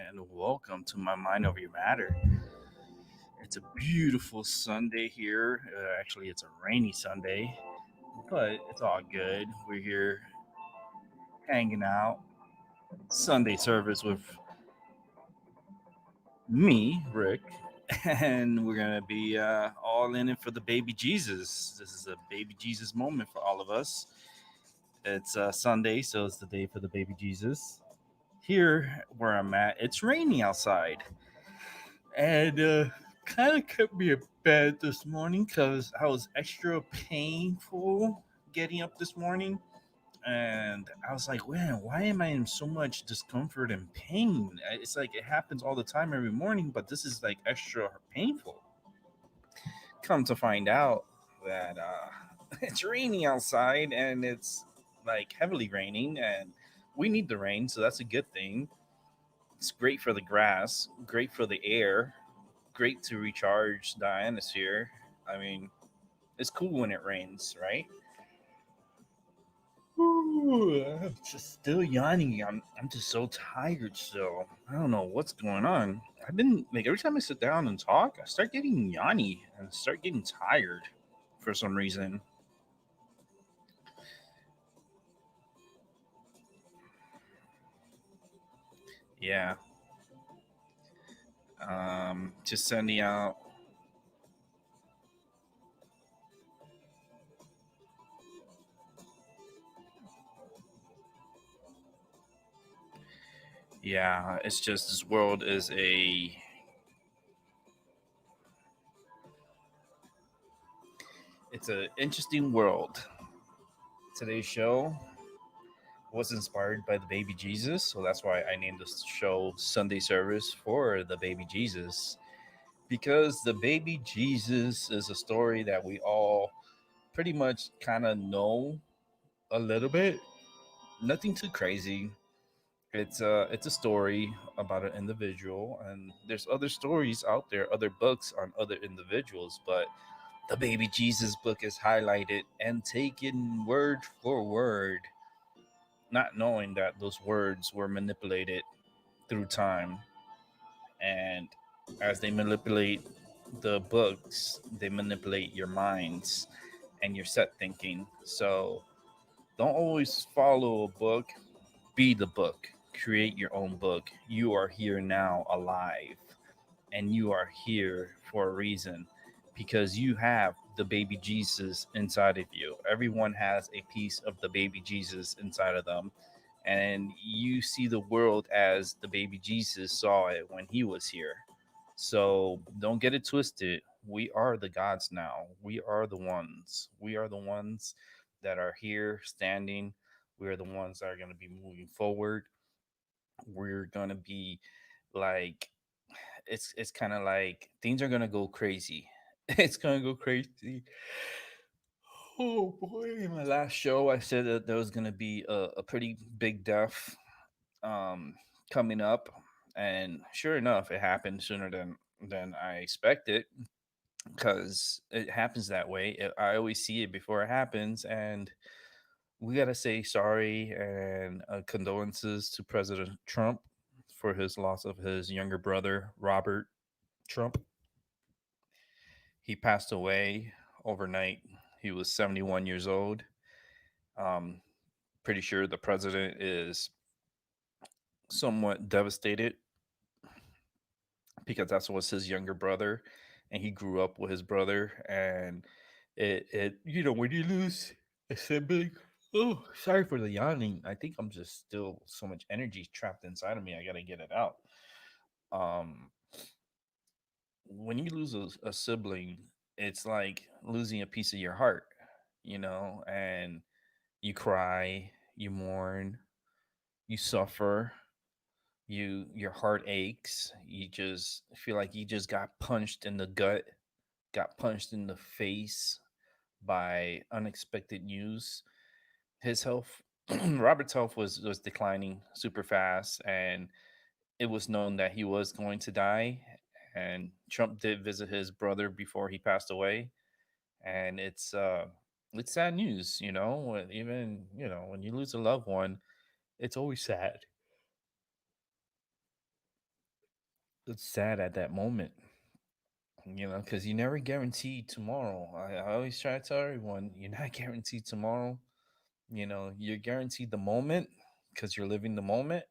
and welcome to my Mind Over Your Matter. It's a beautiful Sunday here. Actually, it's a rainy Sunday, but it's all good. We're here hanging out. Sunday service with me, Rick, and we're going to be all in it for the baby Jesus. This is a baby Jesus moment for all of us. It's Sunday, so it's the day for the baby Jesus. Here where I'm at, it's rainy outside. And kind of kept me in bed this morning because I was extra painful getting up this morning. And I was like, man, why am I in so much discomfort and pain? It's like it happens all the time every morning, but this is like extra painful. Come to find out that it's raining outside and it's like heavily raining, and we need the rain, so that's a good thing. It's great for the grass, great for the air, great to recharge the atmosphere. I mean, it's cool when it rains, right? Ooh, I'm just still yawning. I'm just so tired still. I don't know what's going on. I've been like every time I sit down and talk, I start getting yawny and start getting tired for some reason. Yeah. Just sending out. Yeah, it's just this world is a. It's an interesting world. Today's show was inspired by the baby Jesus, so that's why I named this show Sunday Service for the baby Jesus. Because the baby Jesus is a story that we all pretty much kind of know a little bit. Nothing too crazy. It's a story about an individual, and there's other stories out there, other books on other individuals, but the baby Jesus book is highlighted and taken word for word, not knowing that those words were manipulated through time. And as they manipulate the books, they manipulate your minds and your set thinking. So don't always follow a book, be the book. Create your own book. You are here now, alive, and you are here for a reason because you have the baby Jesus inside of you. Everyone has a piece of the baby Jesus inside of them. And you see the world as the baby Jesus saw it when he was here. So don't get it twisted. We are the gods now. We are the ones. We are the ones that are here standing. We are the ones that are going to be moving forward. We're going to be like it's kind of like things are gonna go crazy. It's gonna go crazy. Oh boy! In my last show, I said that there was gonna be a pretty big death um, coming up, and sure enough, it happened sooner than I expected because it happens that way. I always see it before it happens, and we gotta say sorry and condolences to President Trump for his loss of his younger brother, Robert Trump. He passed away overnight. He was 71 years old. Um, Pretty sure the president is somewhat devastated because that was his younger brother, and he grew up with his brother. And when you lose a sibling, oh, sorry for the yawning. I think I'm just still so much energy trapped inside of me. I gotta get it out. Um, when you lose a sibling, it's like losing a piece of your heart, and you cry, you mourn, you suffer, your heart aches, you just feel like you just got punched in the gut, got punched in the face by unexpected news. His health Robert's health was declining super fast, and it was known that he was going to die. And Trump did visit his brother before he passed away, and it's sad news, even when you lose a loved one, it's always sad. it's sad at that moment, because you never guarantee tomorrow. I always try to tell everyone, you're not guaranteed tomorrow. You're guaranteed the moment because you're living the moment,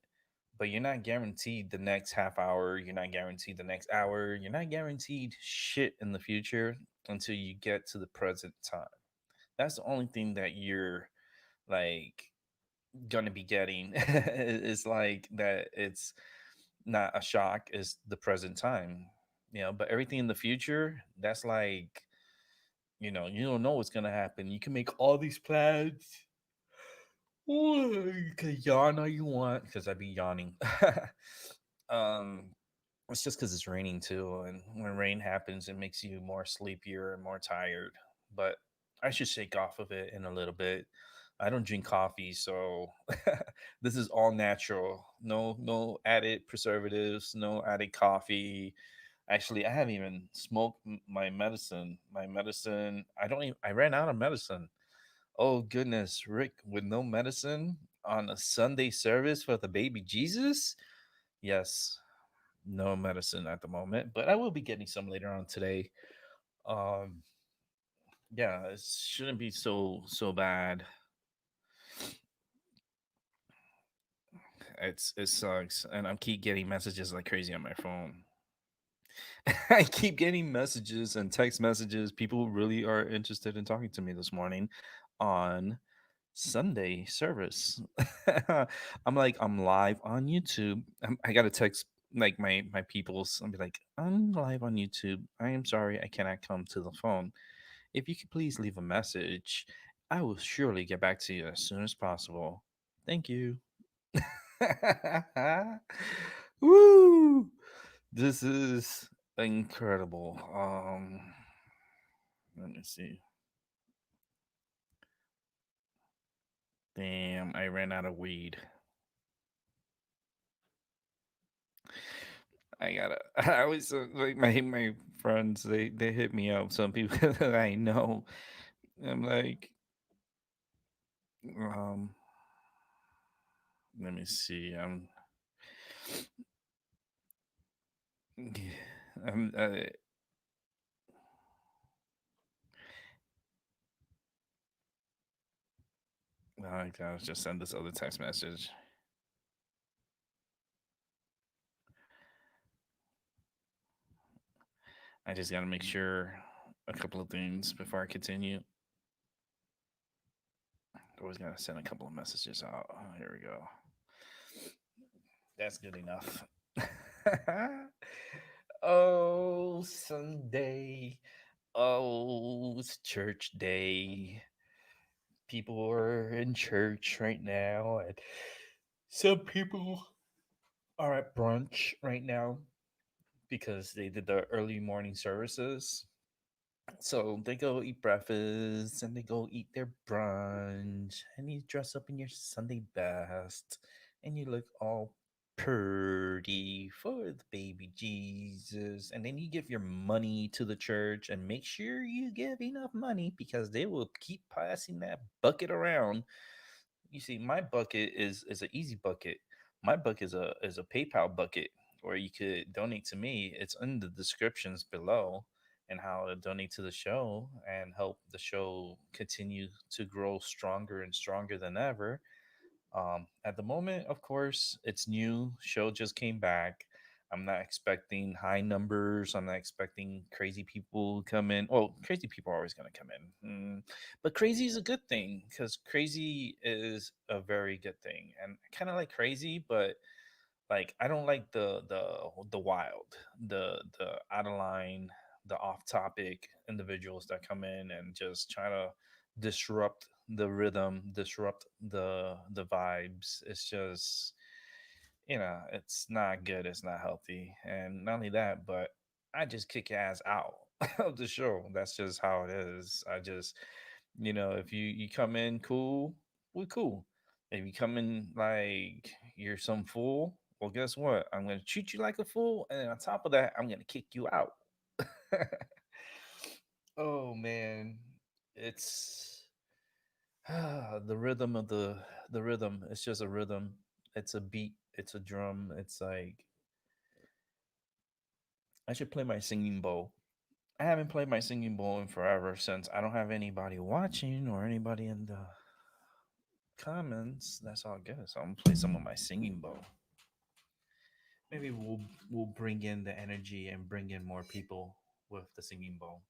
but you're not guaranteed the next half hour. You're not guaranteed the next hour. You're not guaranteed shit in the future until you get to the present time. That's the only thing that you're like gonna be getting. Is like that it's not a shock, is the present time. But everything in the future, that's like, you don't know what's gonna happen. You can make all these plans. Ooh, you can yawn all you want because I'd be yawning. um, it's just because it's raining too, and when rain happens, it makes you more sleepier and more tired. But I should shake off of it in a little bit. I don't drink coffee, so this is all natural. No added preservatives, no added coffee. Actually, I haven't even smoked my medicine. My medicine, I don't even. I ran out of medicine. Oh goodness, Rick, with no medicine on a Sunday service for the baby Jesus? Yes, no medicine at the moment, but I will be getting some later on today. Um, yeah, it shouldn't be so bad. It sucks, and I keep getting messages like crazy on my phone. I keep getting messages and text messages. People really are interested in talking to me this morning on Sunday service. I'm like, I'm live on YouTube. I got to text like my peoples. I'll be like, I'm live on YouTube. I am sorry I cannot come to the phone. If you could please leave a message, I will surely get back to you as soon as possible. Thank you. Woo! This is incredible. Let me see. Damn, I ran out of weed. I gotta. I always like my friends. They hit me up. Some people that I know. I'm like, um, let me see. I'm. I gotta just send this other text message. I just gotta make sure a couple of things before I continue. Always gotta send a couple of messages out. Oh, here we go. That's good enough. Oh, Sunday. Oh, it's church day. People are in church right now, and some people are at brunch right now because they did the early morning services. So they go eat breakfast and they go eat their brunch, and you dress up in your Sunday best and you look all pretty for the baby Jesus. And then you give your money to the church and make sure you give enough money because they will keep passing that bucket around. You see, my bucket is an easy bucket. My bucket is a PayPal bucket where you could donate to me. It's in the descriptions below, and how to donate to the show and help the show continue to grow stronger and stronger than ever. At the moment, of course, it's new. Show just came back. I'm not expecting high numbers. I'm not expecting crazy people to come in. Well, crazy people are always going to come in. But crazy is a good thing because crazy is a very good thing. And I kind of like crazy, but like I don't like the wild, the out of line, the off topic individuals that come in and just try to disrupt the rhythm, disrupt the vibes. It's just, it's not good, it's not healthy. And not only that, but I just kick your ass out of the show. That's just how it is. I just, if you come in cool, we cool. If you come in like you're some fool, well, guess what? I'm gonna treat you like a fool, and then on top of that, I'm gonna kick you out. Oh man, it's the rhythm of the rhythm. It's just a rhythm. It's a beat. It's a drum. It's like I should play my singing bowl. I haven't played my singing bowl in forever since I don't have anybody watching or anybody in the comments. That's all good. So I'm gonna play some of my singing bowl. Maybe we'll bring in the energy and bring in more people with the singing bowl.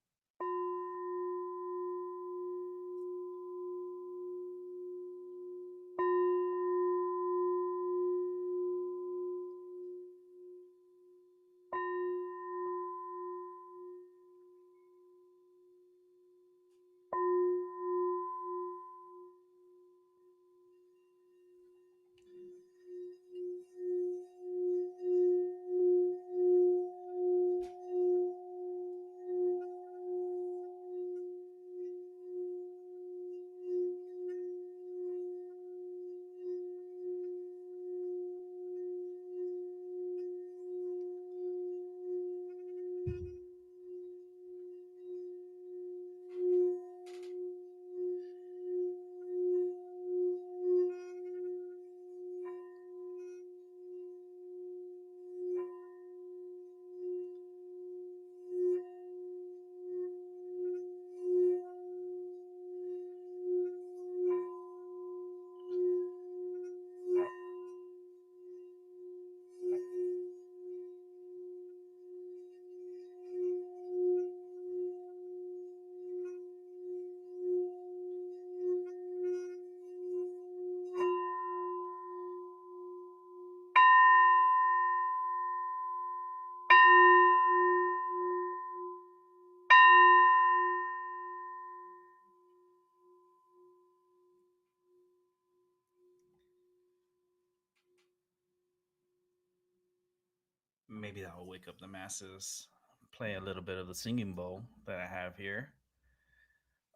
Maybe that will wake up the masses. Play a little bit of the singing bowl that I have here.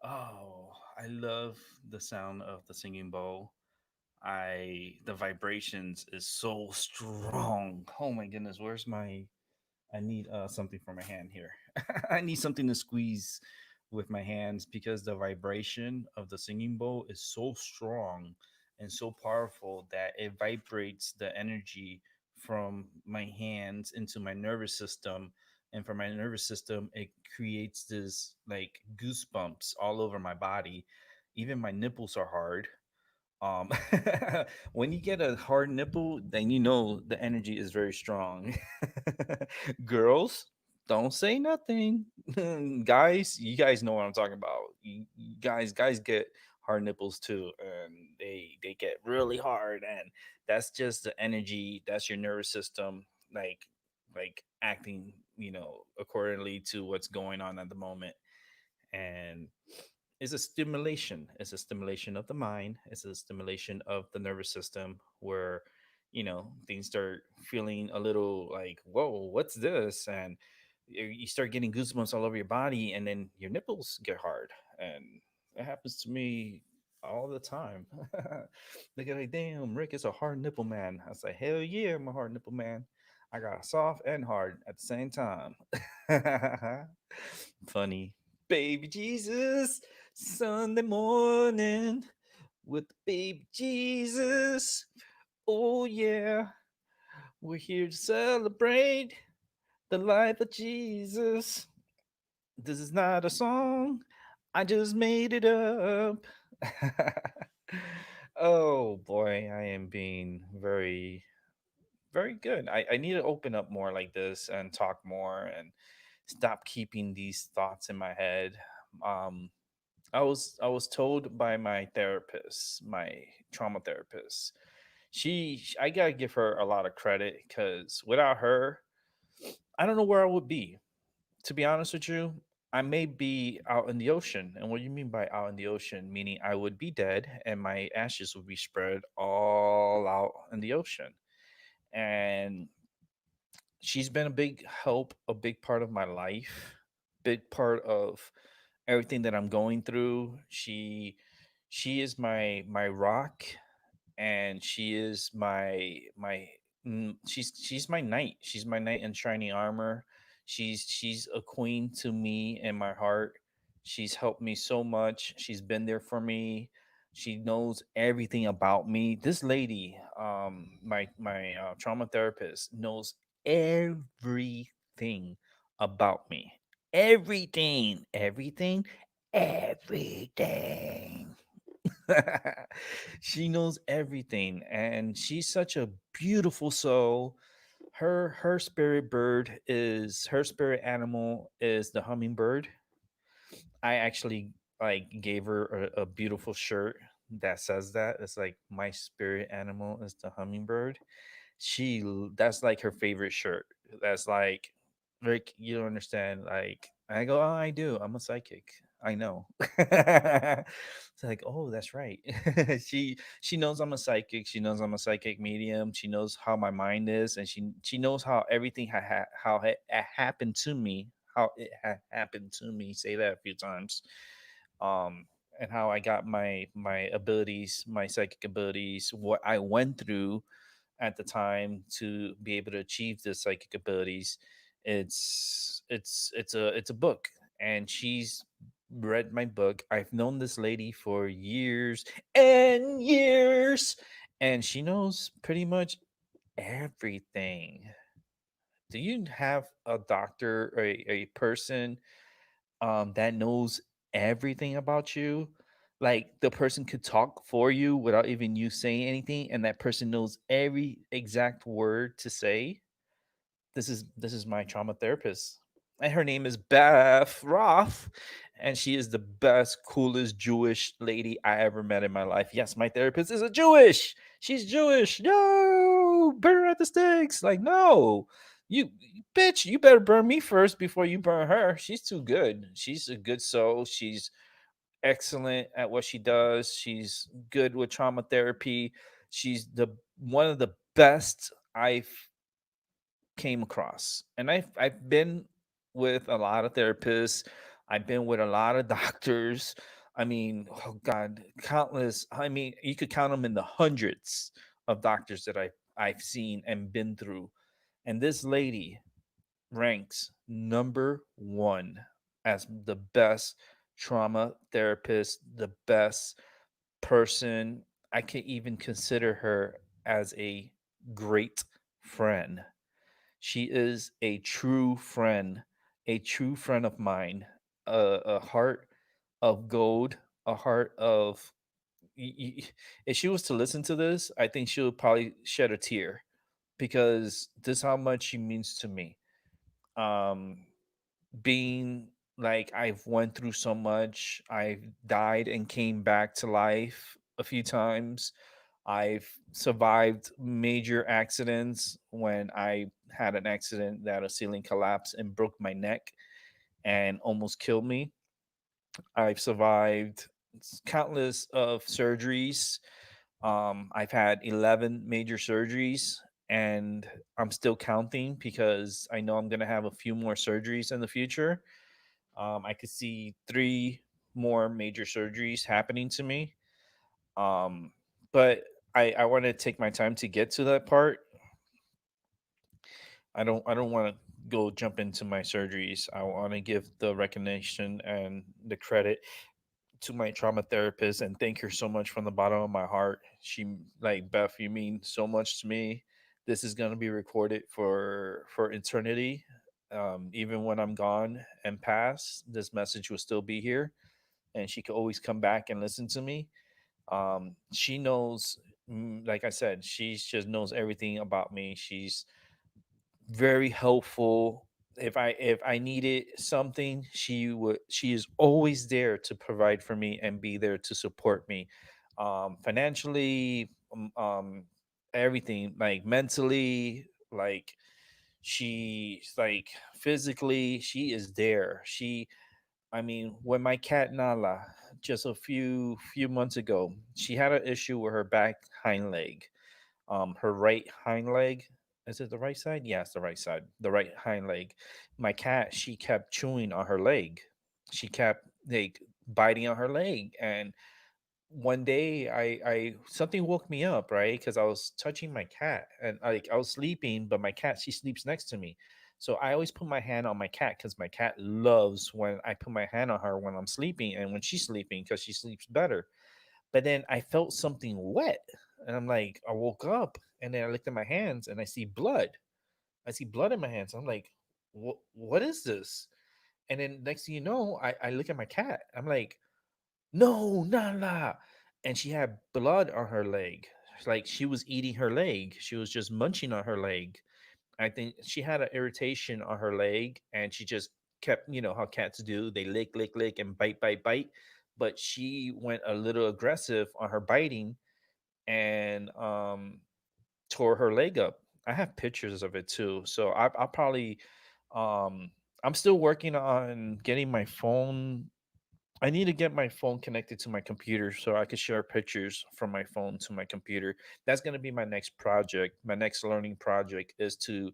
Oh, I love the sound of the singing bowl. The vibrations is so strong. Oh my goodness, where's my I need something for my hand here. I need something to squeeze with my hands because the vibration of the singing bowl is so strong and so powerful that it vibrates the energy from my hands into my nervous system, and for my nervous system it creates this like goosebumps all over my body. Even my nipples are hard. um when you get a hard nipple, then you know the energy is very strong. Girls, don't say nothing. Guys, you guys know what I'm talking about. Guys get hard nipples too, and they get really hard, and that's just the energy. That's your nervous system, like acting, accordingly to what's going on at the moment. And it's a stimulation. It's a stimulation of the mind. It's a stimulation of the nervous system where, things start feeling a little like, whoa, what's this? And you start getting goosebumps all over your body, and then your nipples get hard. And it happens to me all the time. They get like, damn, Rick is a hard nipple man. I say, hell yeah, I'm a hard nipple man. I got soft and hard at the same time. Funny. Baby Jesus, Sunday morning with baby Jesus. Oh, yeah, we're here to celebrate the life of Jesus. This is not a song, I just made it up. Oh boy, I am being very, very good. I need to open up more like this and talk more and stop keeping these thoughts in my head. Um, I was told by my therapist, my trauma therapist. I gotta give her a lot of credit because without her, I don't know where I would be. To be honest with you, I may be out in the ocean. And what do you mean by out in the ocean? Meaning I would be dead and my ashes would be spread all out in the ocean. And she's been a big help, a big part of my life, big part of everything that I'm going through. She is my rock, and she is she's my knight. She's my knight in shining armor. She's a queen to me in my heart. She's helped me so much. She's been there for me. She knows everything about me. This lady, my trauma therapist, knows everything about me. Everything, everything, everything. She knows everything, and she's such a beautiful soul. Her spirit bird is her spirit animal is the hummingbird. I actually like gave her a beautiful shirt that says that. It's like my spirit animal is the hummingbird. That's like her favorite shirt. That's like Rick, you don't understand. Like I go, oh, I do. I'm a psychic. I know. It's like, oh, that's right. She knows I'm a psychic. She knows I'm a psychic medium. She knows how my mind is, and she knows how everything how it happened to me. How it happened to me. Say that a few times. Um, and how I got my abilities, my psychic abilities, what I went through at the time to be able to achieve the psychic abilities. It's a book, and she's read my book. I've known this lady for years and years, and she knows pretty much everything. Do you have a doctor or a person that knows everything about you? Like the person could talk for you without even you saying anything, and that person knows every exact word to say. This is my trauma therapist, and her name is Beth Roth, and she is the best, coolest Jewish lady I ever met in my life. Yes, my therapist is a Jewish. She's Jewish. No, burn her at the stakes. Like no, you bitch, you better burn me first before you burn her. She's too good. She's a good soul. She's excellent at what she does. She's good with trauma therapy. She's the one of the best I've came across. And I've been with a lot of therapists. I've been with a lot of doctors. I mean, oh God, countless. I mean, you could count them in the hundreds of doctors that I've seen and been through. And this lady ranks number one as the best trauma therapist, the best person. I can even consider her as a great friend. She is a true friend of mine, a heart of gold, a heart of. If she was to listen to this, I think she would probably shed a tear because this is how much she means to me. Um, being like I've went through so much, I've died and came back to life a few times. I've survived major accidents when I had an accident that a ceiling collapsed and broke my neck and almost killed me. I've survived countless of surgeries. I've had 11 major surgeries, and I'm still counting because I know I'm going to have a few more surgeries in the future. I could see three more major surgeries happening to me. Um, but I want to take my time to get to that part. I don't want to go jump into my surgeries. I want to give the recognition and the credit to my trauma therapist and thank her so much from the bottom of my heart. She like Beth, you mean so much to me. This is gonna be recorded for eternity. Even when I'm gone and pass, this message will still be here, and she can always come back and listen to me. She knows, like I said, she just knows everything about me. She's very helpful. If I needed something, she is always there to provide for me and be there to support me, financially, everything, like mentally, like she's like physically, she is there. I mean, when my cat Nala, just a few months ago, she had an issue with her back hind leg, her right hind leg. Is it the right side? Yeah, it's the right side. The right hind leg. My cat, she kept chewing on her leg. She kept like biting on her leg. And one day I something woke me up, right? Because I was touching my cat and like I was sleeping, but my cat, she sleeps next to me. So I always put my hand on my cat because my cat loves when I put my hand on her when I'm sleeping and when she's sleeping because she sleeps better. But then I felt something wet, and I'm like, I woke up, and then I looked at my hands, and I see blood. I see blood in my hands. I'm like, what is this? And then next thing you know, I look at my cat. I'm like, no, Nala. And she had blood on her leg. Like she was eating her leg. She was just munching on her leg. I think she had an irritation on her leg and she just kept, how cats do. They lick, lick, lick and bite, bite, bite. But she went a little aggressive on her biting and tore her leg up. I have pictures of it too. So I'll probably, um, I'm still working on getting my phone. I need to get my phone connected to my computer so I can share pictures from my phone to my computer. That's going to be my next project. My next learning project is to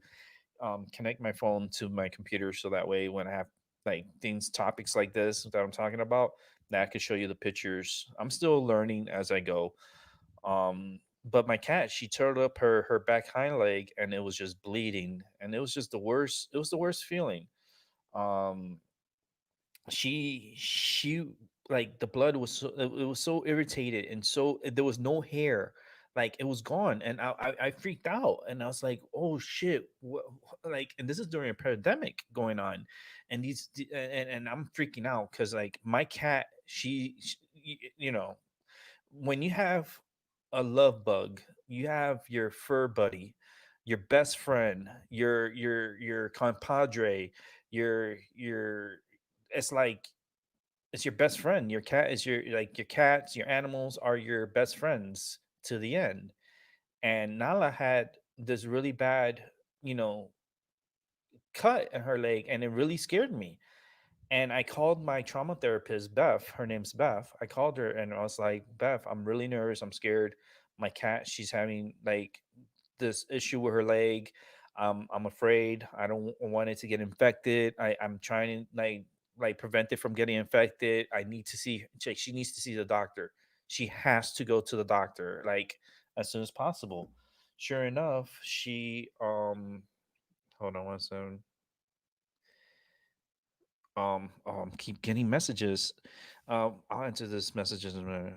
connect my phone to my computer so that way when I have like things, topics like this that I'm talking about, that I can show you the pictures. I'm still learning as I go. But my cat, she turned up her back hind leg and it was just bleeding, and it was just the worst. It was the worst feeling. Um, she like the blood was so, it was so irritated and so there was no hair, like it was gone, and I freaked out and I was like, oh shit, like, and this is during a pandemic going on, and and I'm freaking out because like my cat, when you have a love bug, you have your fur buddy, your best friend, your compadre, your it's like it's your best friend. Your cat is your cats, your animals are your best friends to the end. And Nala had this really bad, you know, cut in her leg, and it really scared me. And I called my trauma therapist, Beth. Her name's Beth. I called her and I was like, Beth, I'm really nervous. I'm scared. My cat, she's having like this issue with her leg. I'm afraid. I don't want it to get infected. I'm trying to like prevent it from getting infected. I need to see. She needs to see the doctor. She has to go to the doctor like as soon as possible. Sure enough, she hold on one second. Keep getting messages. I'll answer this messages in a minute.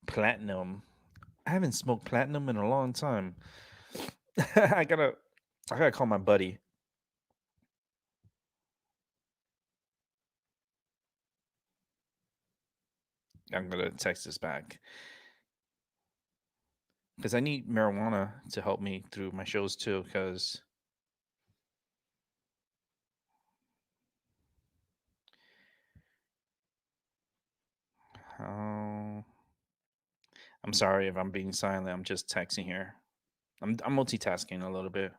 Platinum. I haven't smoked platinum in a long time. I gotta I gotta call my buddy. I'm gonna text this back because I need marijuana to help me through my shows too. Because how I'm sorry if I'm being silent. I'm just texting here. I'm multitasking a little bit.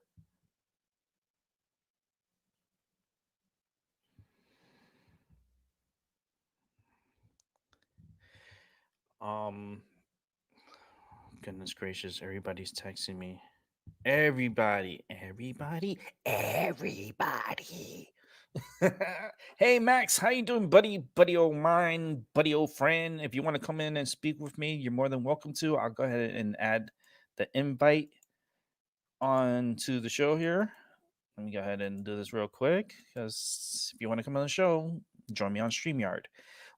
Um, Goodness gracious, everybody's texting me. Everybody. Hey Max, how you doing, buddy? Buddy old mine, buddy old friend. If you want to come in and speak with me, you're more than welcome to. I'll go ahead and add the invite on to the show here. Let me go ahead and do this real quick because if you want to come on the show, join me on StreamYard.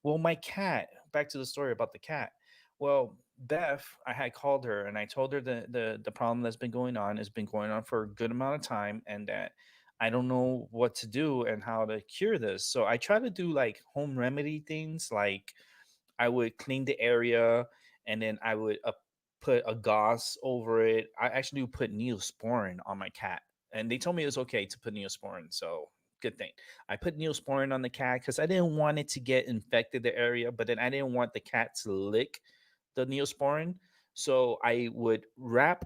Well, my cat, back to the story about the cat. Well, Beth, I had called her and I told her the problem that's been going on has been going on for a good amount of time, and that I don't know what to do and how to cure this. So I try to do like home remedy things, like I would clean the area and then I would put a gauze over it. I actually would put neosporin on my cat, and they told me it was okay to put neosporin. So good thing. I put neosporin on the cat because I didn't want it to get infected the area, but then I didn't want the cat to lick the neosporin. So I would wrap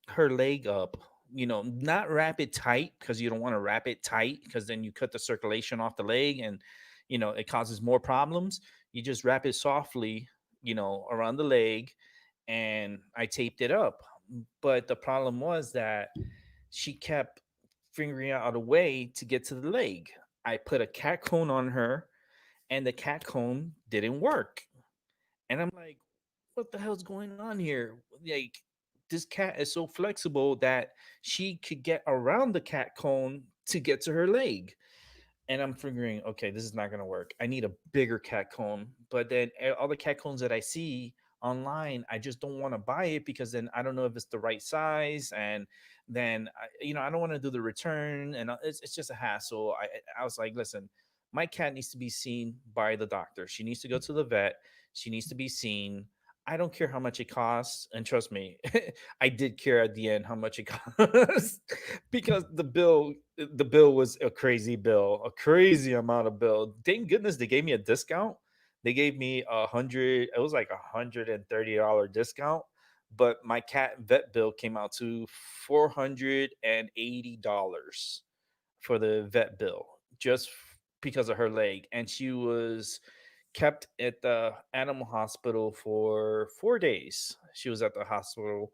her leg up. Not wrap it tight because you don't want to wrap it tight because then you cut the circulation off the leg and it causes more problems. You just wrap it softly, around the leg, and I taped it up. But the problem was that she kept figuring out a way to get to the leg. I put a cat cone on her, and the cat cone didn't work. And I'm like, what the hell's going on here? Like, this cat is so flexible that she could get around the cat cone to get to her leg. And I'm figuring, okay, this is not going to work. I need a bigger cat cone. But then all the cat cones that I see online. I just don't want to buy it because then I don't know if it's the right size, and then I don't want to do the return, and it's just a hassle. I was like, listen, my cat needs to be seen by the doctor. She needs to go to the vet. She needs to be seen. I don't care how much it costs, and trust me, I did care at the end how much it cost because the bill was a crazy bill, a crazy amount of bill. Thank goodness they gave me a discount. They gave me 100. It was like $130 discount, but my cat vet bill came out to $480 for the vet bill just because of her leg, and she was kept at the animal hospital for 4 days. She was at the hospital.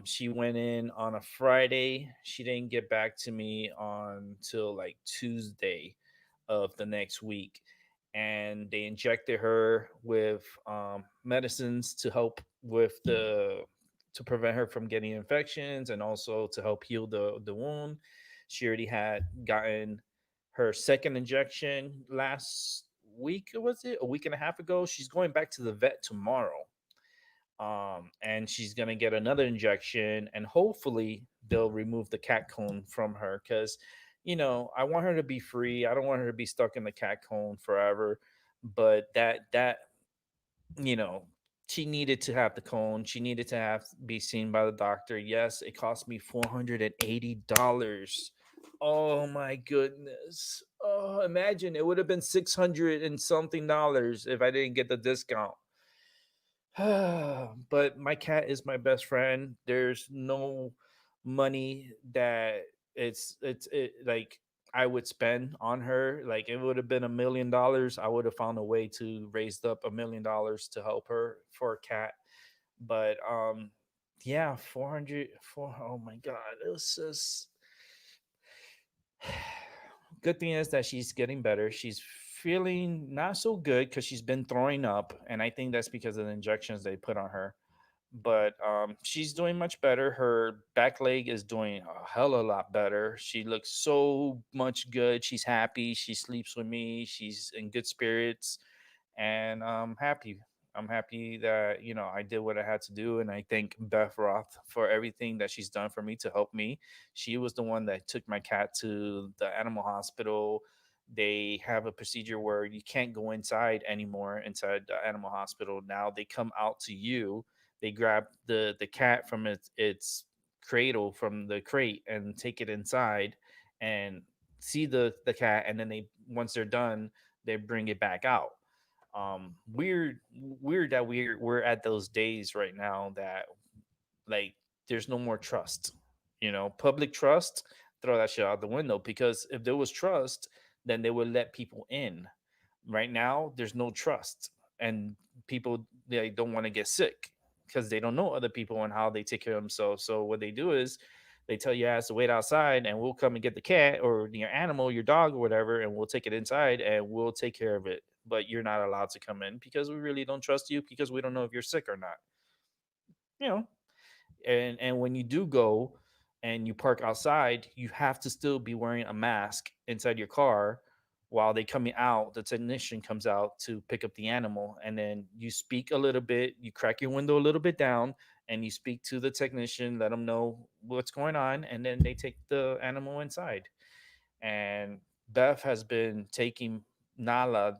She went in on a Friday. She didn't get back to me until like Tuesday of the next week. And they injected her with medicines to help with to prevent her from getting infections and also to help heal the wound. She already had gotten her second injection last week. Was it a week and a half ago? She's going back to the vet tomorrow, and she's gonna get another injection, and hopefully they'll remove the cat cone from her because, I want her to be free. I don't want her to be stuck in the cat cone forever. But that you know she needed to have the cone. She needed to have be seen by the doctor. Yes, it cost me $480. Oh my goodness. Oh, imagine it would have been 600 and something dollars if I didn't get the discount. But my cat is my best friend. There's no money that like I would spend on her. Like it would have been $1 million. I would have found a way to raise up $1 million to help her for a cat. But yeah, 400 4 oh my god, it was just good thing is that she's getting better. She's feeling not so good because she's been throwing up, and I think that's because of the injections they put on her. But she's doing much better. Her back leg is doing a hell of a lot better. She looks so much good. She's happy. She sleeps with me. She's in good spirits, and I'm happy. I'm happy that I did what I had to do, and I thank Beth Roth for everything that she's done for me to help me. She was the one that took my cat to the animal hospital. They have a procedure where you can't go inside anymore inside the animal hospital. Now they come out to you. They grab the cat from its cradle from the crate and take it inside and see the cat, and then they once they're done, they bring it back out. Weird that we're at those days right now that, like, there's no more trust. Public trust, throw that shit out the window, because if there was trust, then they would let people in. Right now there's no trust, and people, they don't want to get sick because they don't know other people and how they take care of themselves. So what they do is they tell you ass to wait outside, and we'll come and get the cat or your animal, your dog or whatever, and we'll take it inside and we'll take care of it. But you're not allowed to come in because we really don't trust you, because we don't know if you're sick or not. you know and when you do go and you park outside, you have to still be wearing a mask inside your car. While they coming out, the technician comes out to pick up the animal, and then you speak a little bit, you crack your window a little bit down, and you speak to the technician, let them know what's going on, and then they take the animal inside. And Beth has been taking Nala.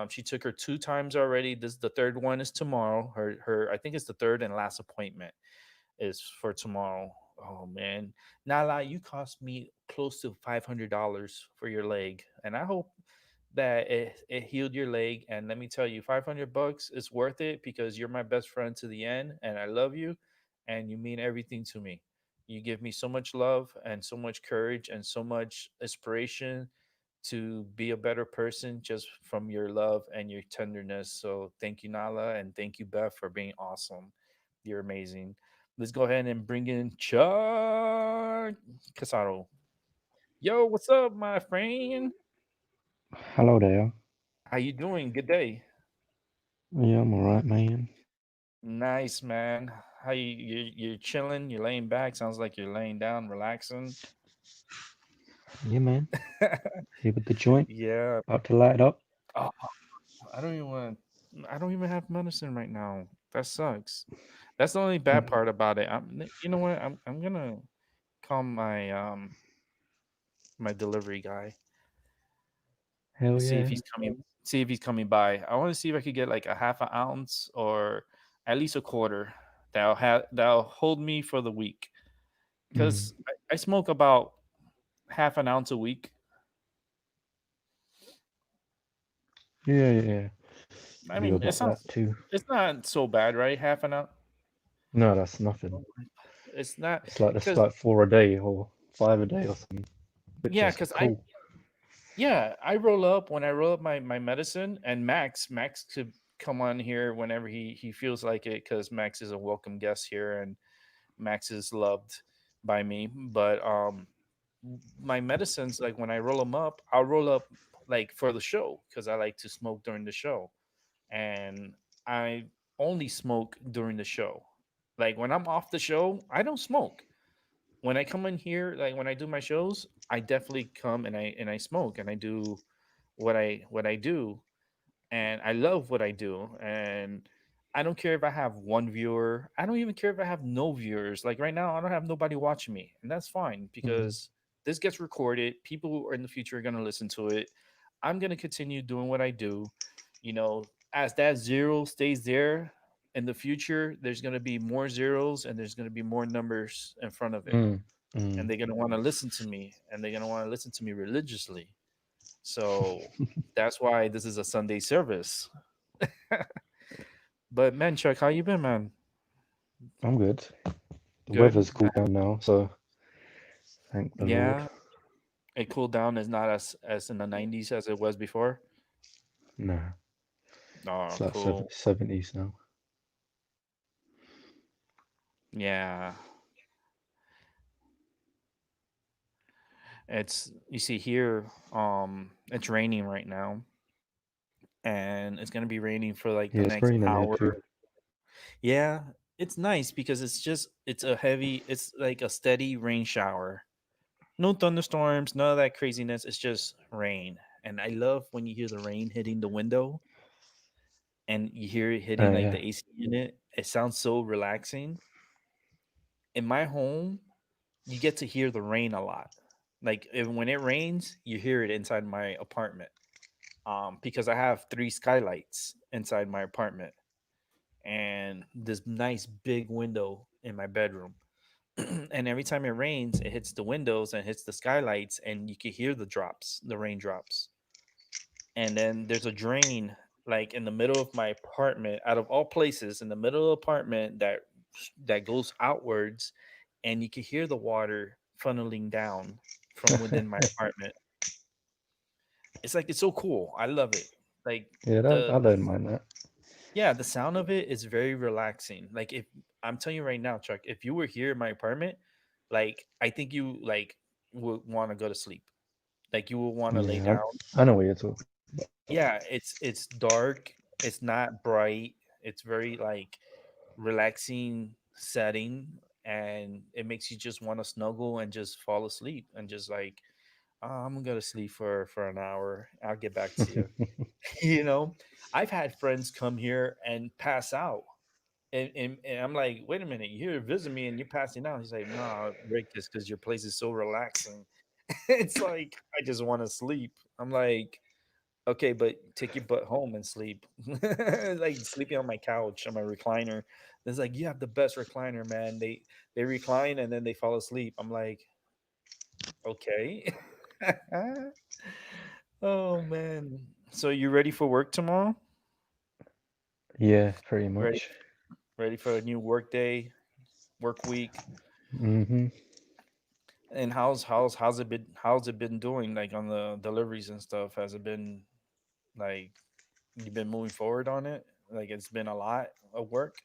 She took her 2 times already. This the third one is tomorrow. Her I think it's the third and last appointment is for tomorrow. Oh man, Nala, you cost me close to $500 for your leg, and I hope that it healed your leg. And let me tell you, $500 is worth it because you're my best friend to the end, and I love you, and you mean everything to me. You give me so much love and so much courage and so much inspiration to be a better person just from your love and your tenderness. So thank you, Nala, and thank you, Beth, for being awesome. You're amazing. Let's go ahead and bring in Chuck Casaro. Yo, what's up, my friend? Hello there. How you doing? Good day. Yeah, I'm alright, man. Nice, man. How you're chilling? You're laying back. Sounds like you're laying down, relaxing. Yeah, man. Here with the joint, Yeah. about to light it up. Oh, I don't even want. I don't even have medicine right now. That sucks. That's the only bad part about it. You know what? I'm gonna call my delivery guy Hell and see if yeah. he's coming. See if he's coming by. I want to see if I could get like a half an ounce or at least a quarter that'll hold me for the week. Mm. Because I smoke about half an ounce a week. Yeah, yeah, yeah. I I do mean, about that too. it's not so bad, right? Half an ounce. No, that's nothing. It's not It's because like four a day or five a day or something, which yeah, is because I cool. yeah, I roll up when I roll up my medicine, and Max could come on here whenever he feels like it, because Max is a welcome guest here, and Max is loved by me. But my medicines, like when I roll them up, I'll roll up like for the show because I like to smoke during the show, and I only smoke during the show. Like when I'm off the show, I don't smoke. When I come in here, like when I do my shows, I definitely come and I smoke and I do what I do, and I love what I do. And I don't care if I have one viewer. I don't even care if I have no viewers. Like right now, I don't have nobody watching me, and that's fine Mm. because this gets recorded. People who are in the future are gonna listen to it. I'm gonna continue doing what I do. You know, as that zero stays there in the future, there's gonna be more zeros and there's gonna be more numbers in front of it, Mm. Mm. and they're gonna want to listen to me, and they're gonna want to listen to me religiously. So that's why this is a Sunday service. But man, Chuck, how you been, man? I'm good. The Good. weather's cooled down now, so thank the Lord. Yeah, it cooled down. Is not as in the '90s as it was before. Nah, Oh, it's like cool. 70s now. Yeah, it's you see here. It's raining right now, and it's gonna be raining for like the Yeah, it's next raining here hour. too. Yeah, it's nice because it's a heavy. It's like a steady rain shower. No thunderstorms, none of that craziness. It's just rain. And I love when you hear the rain hitting the window and you hear it hitting like Yeah. the AC unit. It sounds so relaxing. In my home, you get to hear the rain a lot. Like when it rains, you hear it inside my apartment. Because I have three skylights inside my apartment and this nice big window in my bedroom. And every time it rains, it hits the windows and hits the skylights, and you can hear the drops, the raindrops. And then there's a drain like in the middle of my apartment, out of all places, in the middle of the apartment that goes outwards, and you can hear the water funneling down from within my apartment. It's like it's so cool. I love it. Like Yeah, I the don't mind that. yeah, the sound of it is very relaxing. Like if I'm telling you right now, Chuck, if you were here in my apartment, like I think you like would want to go to sleep. Like you would want to lay Yeah, down. I know what you're talking. Yeah, it's dark. It's not bright. It's very like relaxing setting, and it makes you just want to snuggle and just fall asleep and just like, "Oh, I'm gonna sleep for an hour. I'll get back to you." You know, I've had friends come here and pass out. And I'm like, wait a minute, you're here to visit me and you're passing out. He's like, no, Rick, it's because your place is so relaxing. It's like, I just want to sleep. I'm like, okay, but take your butt home and sleep. Like sleeping on my couch, on my recliner. It's like, you have the best recliner, man. They recline and then they fall asleep. I'm like, okay. Oh man. So you ready for work tomorrow? Yeah, pretty Ready much. ready for a new work day, work week? Hmm. And how's it been doing like on the deliveries and stuff? Has it been like you've been moving forward on it? Like it's been a lot of work.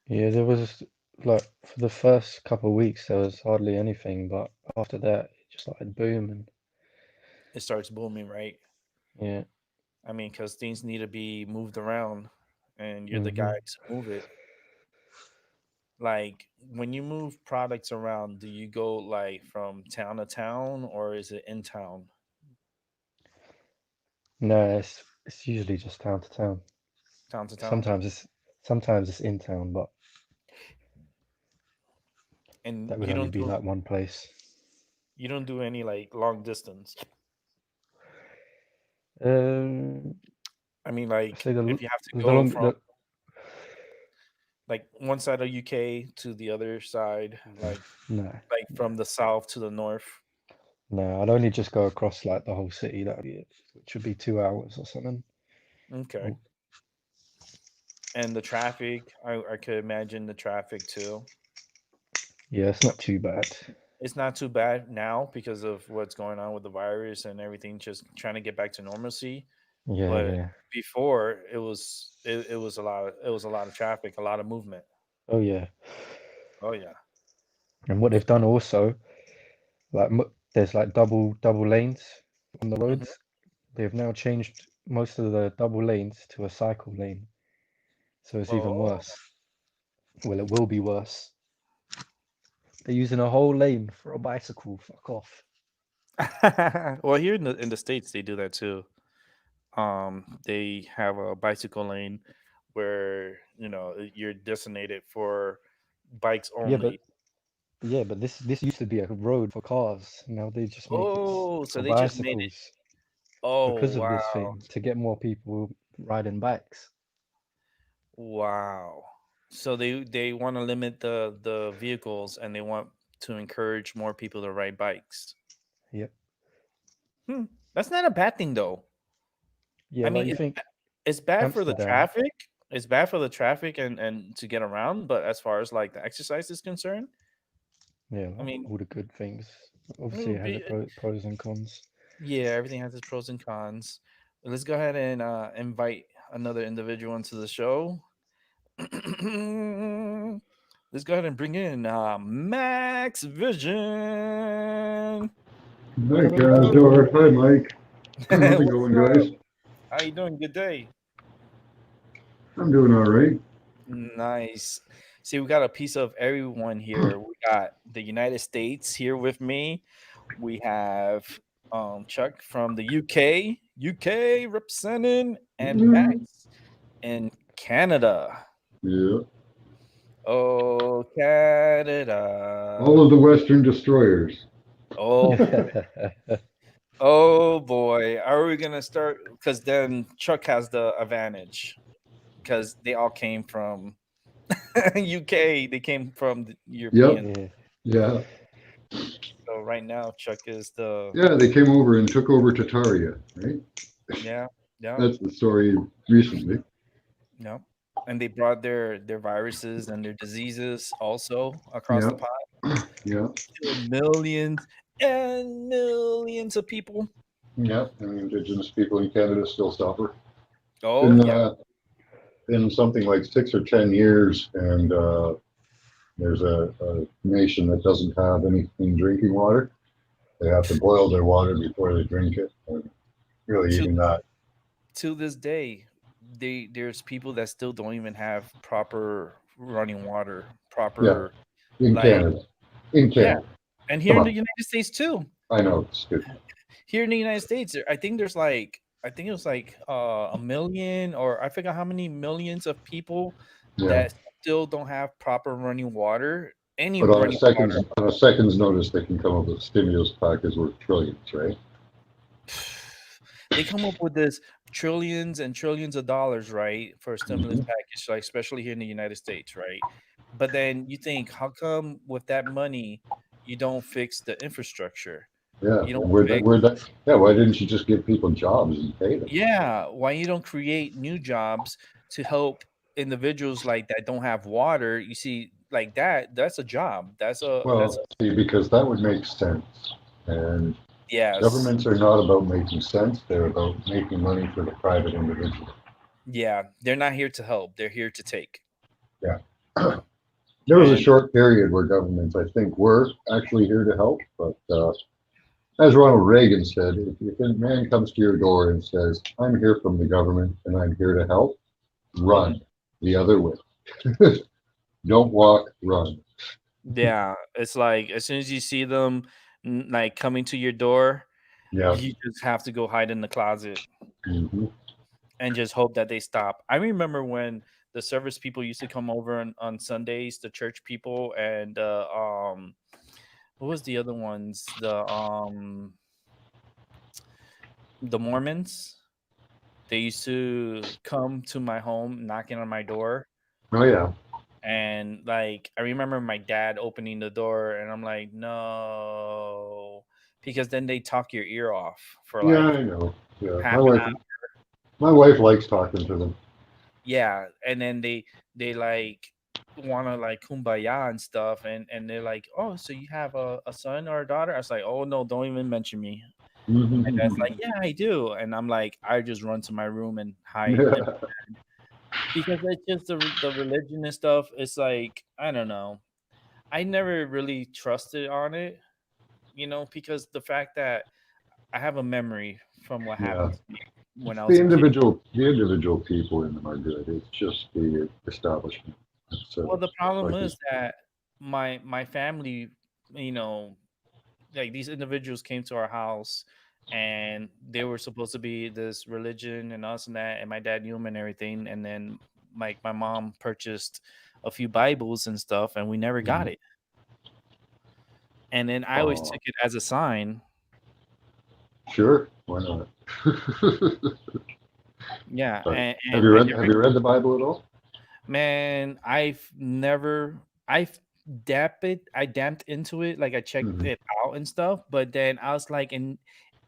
Yeah, there was like for the first couple of weeks there was hardly anything, but after that it just started booming. It starts booming, right? Yeah. I mean, because things need to be moved around, and you're the guy Hmm. to move it. Like when you move products around, do you go like from town to town, or is it in town, No, it's usually just town to town. town to town? Sometimes Sometimes it's in town, but And that would only be like one place. you don't do any like long distance. Um, I mean, I like say if you have to the go long from like one side of UK to the other side, no, like no, from the south to the north. no. I'd only just go across like the whole city. That would be it, which would be 2 hours or something. Okay. Oh, And the traffic, I could imagine the traffic too. yeah, it's not too bad. It's not too bad now because of what's going on with the virus and everything, just trying to get back to normalcy. Yeah, But yeah. before it was a lot of traffic, a lot of movement. Oh yeah. Oh yeah. And what they've done also, like there's like double lanes on the Hmm. roads. They've now changed most of the double lanes to a cycle lane, so it's even Oh. worse. Well, it will be worse. They're using a whole lane for a bicycle. Fuck off. Well, here in the states they do that too. They have a bicycle lane where you're designated for bikes Yeah, only. but this used to be a road for cars. Now they just make it Oh, so for they just made it. bicycles Oh because of this wow, thing to get more people riding bikes. wow. So they want to limit the vehicles and they want to encourage more people to ride bikes. Yep. Hmm. That's not a bad thing though. Yeah, I like mean, you think it's bad for the Amsterdam. traffic. It's bad for the traffic and to get around. But as far as like the exercise is concerned, Yeah, I like mean, all the good things. it Obviously, it would has be its pros and cons. yeah. Everything has its pros and cons. Let's go ahead and invite another individual into the show. Let's go ahead and bring in Max Vision. Hi, Hello. Casdor. Hi, Mike. How's it What's going, up? guys? How you doing? Good day. I'm doing all right. Nice. See, we got a piece of everyone here. We got the United States here with me. We have Chuck from the UK representing, and Mm, Max in Canada. yeah. Oh, All Canada. of the Western destroyers. Oh, oh boy. Are we gonna start? Because then Chuck has the advantage because they all came from UK. They came from the Yep. European. Yeah. Yeah. So right now, Chuck is the Yeah, they came over and took over Tataria, right? yeah, yeah, That's the story recently. yeah. And they brought their viruses and their diseases also across Yeah. the pot Yeah. to millions and millions of people. Yeah. And Indigenous people in Canada still suffer. Oh In, yeah. uh, in something like 6 or 10 years, and there's a nation that doesn't have any clean drinking water. They have to boil their water before they drink it. And really, To even that. to this day, there's people that still don't even have proper running water, Yeah. proper In like Canada. In yeah. Canada. And here Come in the on. United States too. I know it's good. Here in the United States, I think there's like I think it was like a million or I forgot how many millions of people Yeah. that still don't have proper running water, any But running water. on a second's notice, they can come up with a stimulus package worth trillions, right? They come up with this trillions and trillions of dollars, right, for a stimulus Hmm. package, like especially here in the United States, right? But then you think, how come with that money you don't fix the infrastructure? Yeah. You don't And where that, fix where that, yeah. Why didn't you just give people jobs and pay them? yeah, why you don't create new jobs to help individuals like that don't have water? You see, like that's a job. That's Well, a see, because that would make sense. And yes. governments are not about making sense. They're about making money for the private individual. Yeah, they're not here to help. They're here to take. Yeah. There was a And short period where governments, I think, were actually here to help. But as Ronald Reagan said, if a man comes to your door and says, I'm here from the government and I'm here to help, mhm. run the other way. Don't walk, run. Yeah, it's like as soon as you see them like coming to your door, Yeah. you just have to go hide in the closet Hmm. and just hope that they stop. I remember when the service people used to come over on Sundays, the church people, and what was the other ones? The Mormons. They used to come to my home, knocking on my door, Oh yeah, and like I remember my dad opening the door, and I'm like, no, because then they talk your ear off for yeah, like I know. Yeah, half an hour. my wife likes talking to them. Yeah, and then they like want to like kumbaya and stuff, and they're like, oh, so you have a son or a daughter? I was like, oh no, don't even mention me. And my dad's like, yeah, I do, and I'm like, I just run to my room and hide Yeah, because it's just the religion and stuff. It's like I don't know. I never really trusted on it, because the fact that I have a memory from what yeah. happened to me when It's I was a kid. the individual people in them are good. It's just the establishment. Well, the It's problem like is that my family, you know, like these individuals came to our house and they were supposed to be this religion and us and that, and my dad knew them and everything, and then like my mom purchased a few Bibles and stuff, and we never got Mhm. it. And then I always Oh, took it as a sign. sure, why not? Yeah, But and I never. have you read the Bible at all? Man, I've never. I've I damped into it, like I checked Hmm. it out and stuff, but then I was like, and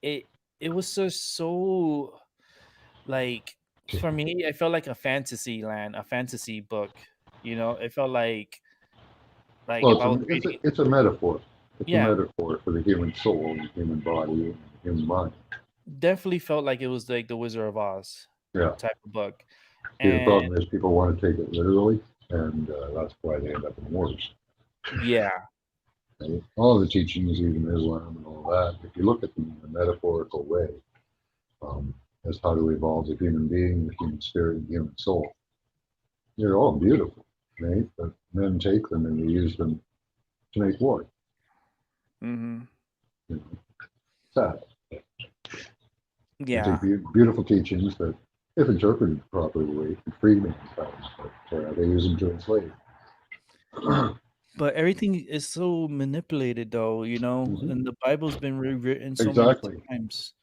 it it was just so like for me, I felt like a fantasy land, a fantasy book. It felt like Well, if I was reading. it's a metaphor. It's a Yeah, metaphor for the human soul, and the human body, and the human mind. definitely felt like it was like the Wizard of Oz Yeah. type of book, See, the and problem is people want to take it literally, and that's why they end up in wars. yeah. Right? All the teachings, even Islam and all that, if you look at them in a metaphorical way, um, as how to evolve the human being, the human spirit, the human soul, they're all beautiful, right? But men take them and they use them to make war. Hmm. You know, sad. They take Yeah. beautiful teachings that, if interpreted properly, could free mankind, but they use them to enslave. But everything is so manipulated, though, Mhm. and the Bible's been rewritten so many Exactly. times.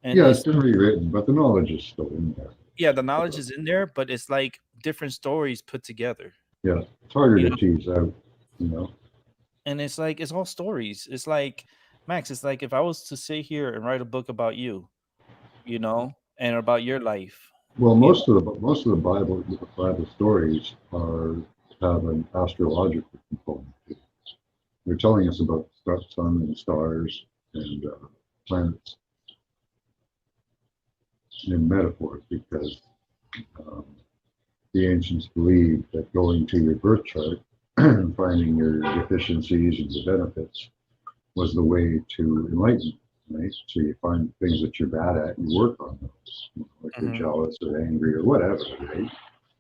And Yeah, it's it's, been rewritten, but the knowledge is still in there. yeah, the knowledge is in there, but it's like different stories put together, Yeah, it's harder you to know? tease out, you know. And it's like, it's all stories. It's like, Max, it's like if I was to sit here and write a book about you, and about your life, Well, you most of the Bible stories are have an astrological component. They're telling us about the sun and stars and planets in metaphors because um, the ancients believed that going to your birth chart and finding your deficiencies and your benefits was the way to enlighten, right? So you find things that you're bad at, you work on those, like you're know? jealous or angry or whatever, right?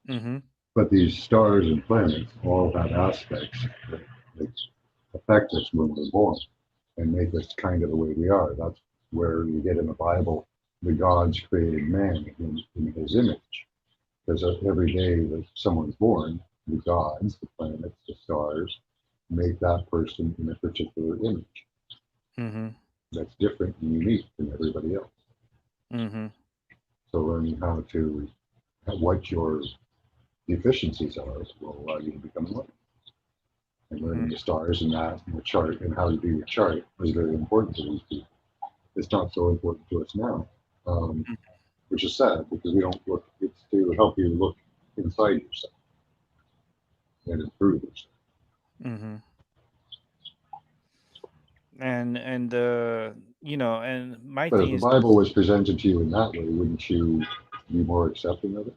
Hmm. But these stars and planets all have aspects that affect us when we're born and make us kind of the way we are. That's where you get in the Bible, the gods created man in his image. Because every day that someone's born, the gods, the planets, the stars, make that person in a particular image Hmm. that's different and unique from everybody else. Hmm. So learning what your deficiencies are will allow you to become enlightened. And Hmm. learning the stars and that and the chart and how to do your chart was very important to these people. It's not so important to us now, which is sad because we don't look. It's to help you look inside yourself and improve yourself. Hmm. And and my But if thing the is, Bible was presented to you in that way, wouldn't you be more accepting of it?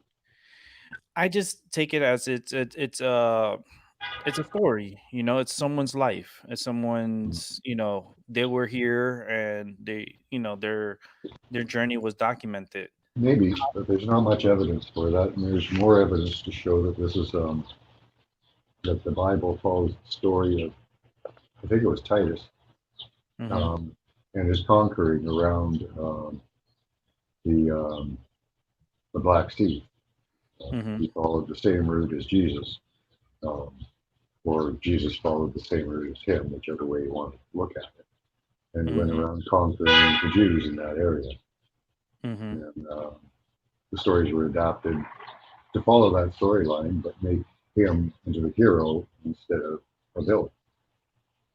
I just take it as it's a story, it's someone's life. It's someone's, they were here and their journey was documented. Maybe, but there's not much evidence for that, and there's more evidence to show that this is that the Bible follows the story of I think it was Titus Hmm. um, and his conquering around the um, the Black Sea, Mm-hmm. He followed the same route as Jesus, um, or Jesus followed the same route as him, whichever way you want to look at it. And he went Mm-hmm. around conquering the Jews in that area. Mm-hmm. And the stories were adapted to follow that storyline, but make him into the hero instead of a villain.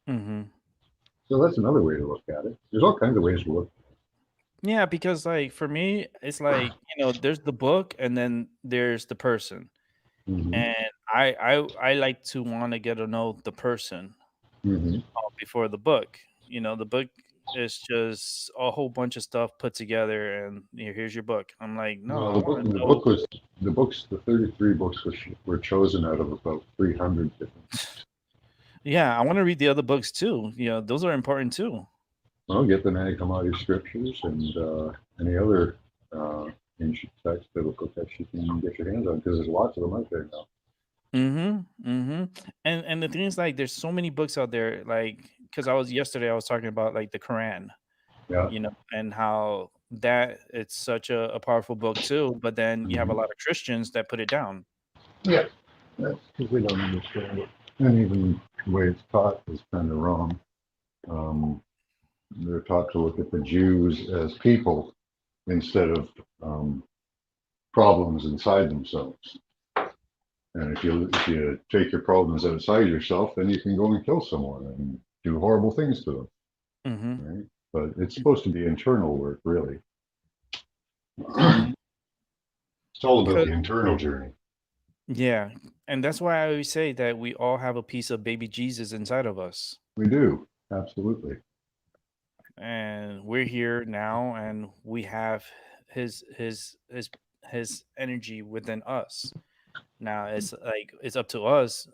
Mm-hmm. So that's another way to look at it. There's all kinds of ways to look. Yeah, because like for me, it's like, there's the book and then there's the person. Mm-hmm. And I like to want to get to know the person Mm-hmm. before the book. The book is just a whole bunch of stuff put together, and here's your book. I'm like, no, Well, I want to know. the 33 books were chosen out of about 300 different. Yeah, I want to read the other books too. Those are important too. Well, get the Nag Hammadi scriptures and any other ancient text, biblical text you can get your hands on, because there's lots of them out there now. Mm-hmm. Mm-hmm. And the thing is, like, there's so many books out there. Like, because yesterday I was talking about like the Quran, Yeah. and how that it's such a powerful book too. But then you have a Mm-hmm. lot of Christians that put it down. Yeah. That's because we don't understand it. And even the way it's taught is kind of wrong. Um, they're taught to look at the Jews as people instead of problems inside themselves. And if you take your problems outside yourself, then you can go and kill someone and do horrible things to them. Mm-hmm. Right? But it's supposed to be internal work, really. It's all about the internal journey. Yeah, and that's why I always say that we all have a piece of baby Jesus inside of us. We do, absolutely. And we're here now and we have his his his his energy within us. Now it's like it's up to us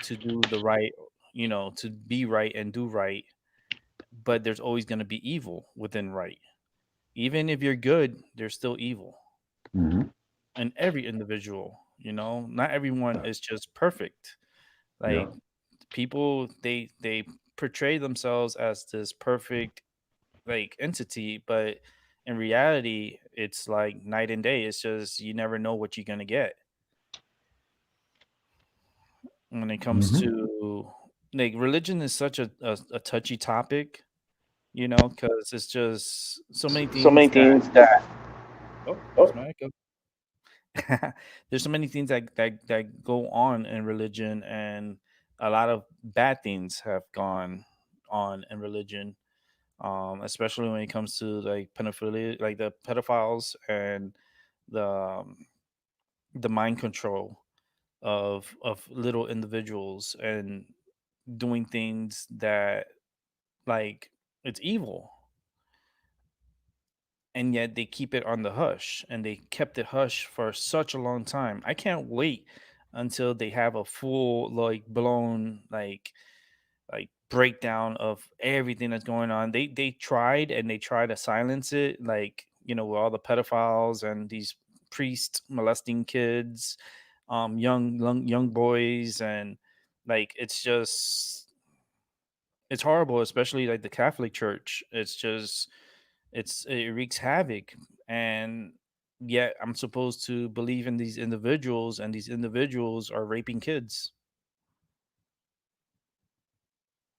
to do the right, to be right and do right, but there's always going to be evil within right. Even if you're good, there's still evil Mm-hmm. in every individual. Not everyone is just perfect. Yeah. Like, people, they portray themselves as this perfect like entity, but in reality it's like night and day. It's just you never know what you're going to get when it comes Mm-hmm. to, like, religion is such a touchy topic, because it's just so many So many things that, things that. oh, there's Oh, my echo. There's so many things that go on in religion, and a lot of bad things have gone on in religion, especially when it comes to like pedophilia, like the pedophiles and the the mind control of little individuals and doing things that, like, it's evil, and yet they keep it on the hush, and they kept it hush for such a long time. I can't wait until they have a full, like, blown, like breakdown of everything that's going on. They tried, and they tried to silence it, like, with all the pedophiles and these priests molesting kids, young boys, and like it's horrible, especially like the Catholic Church. It wreaks havoc, and yet I'm supposed to believe in these individuals, and these individuals are raping kids.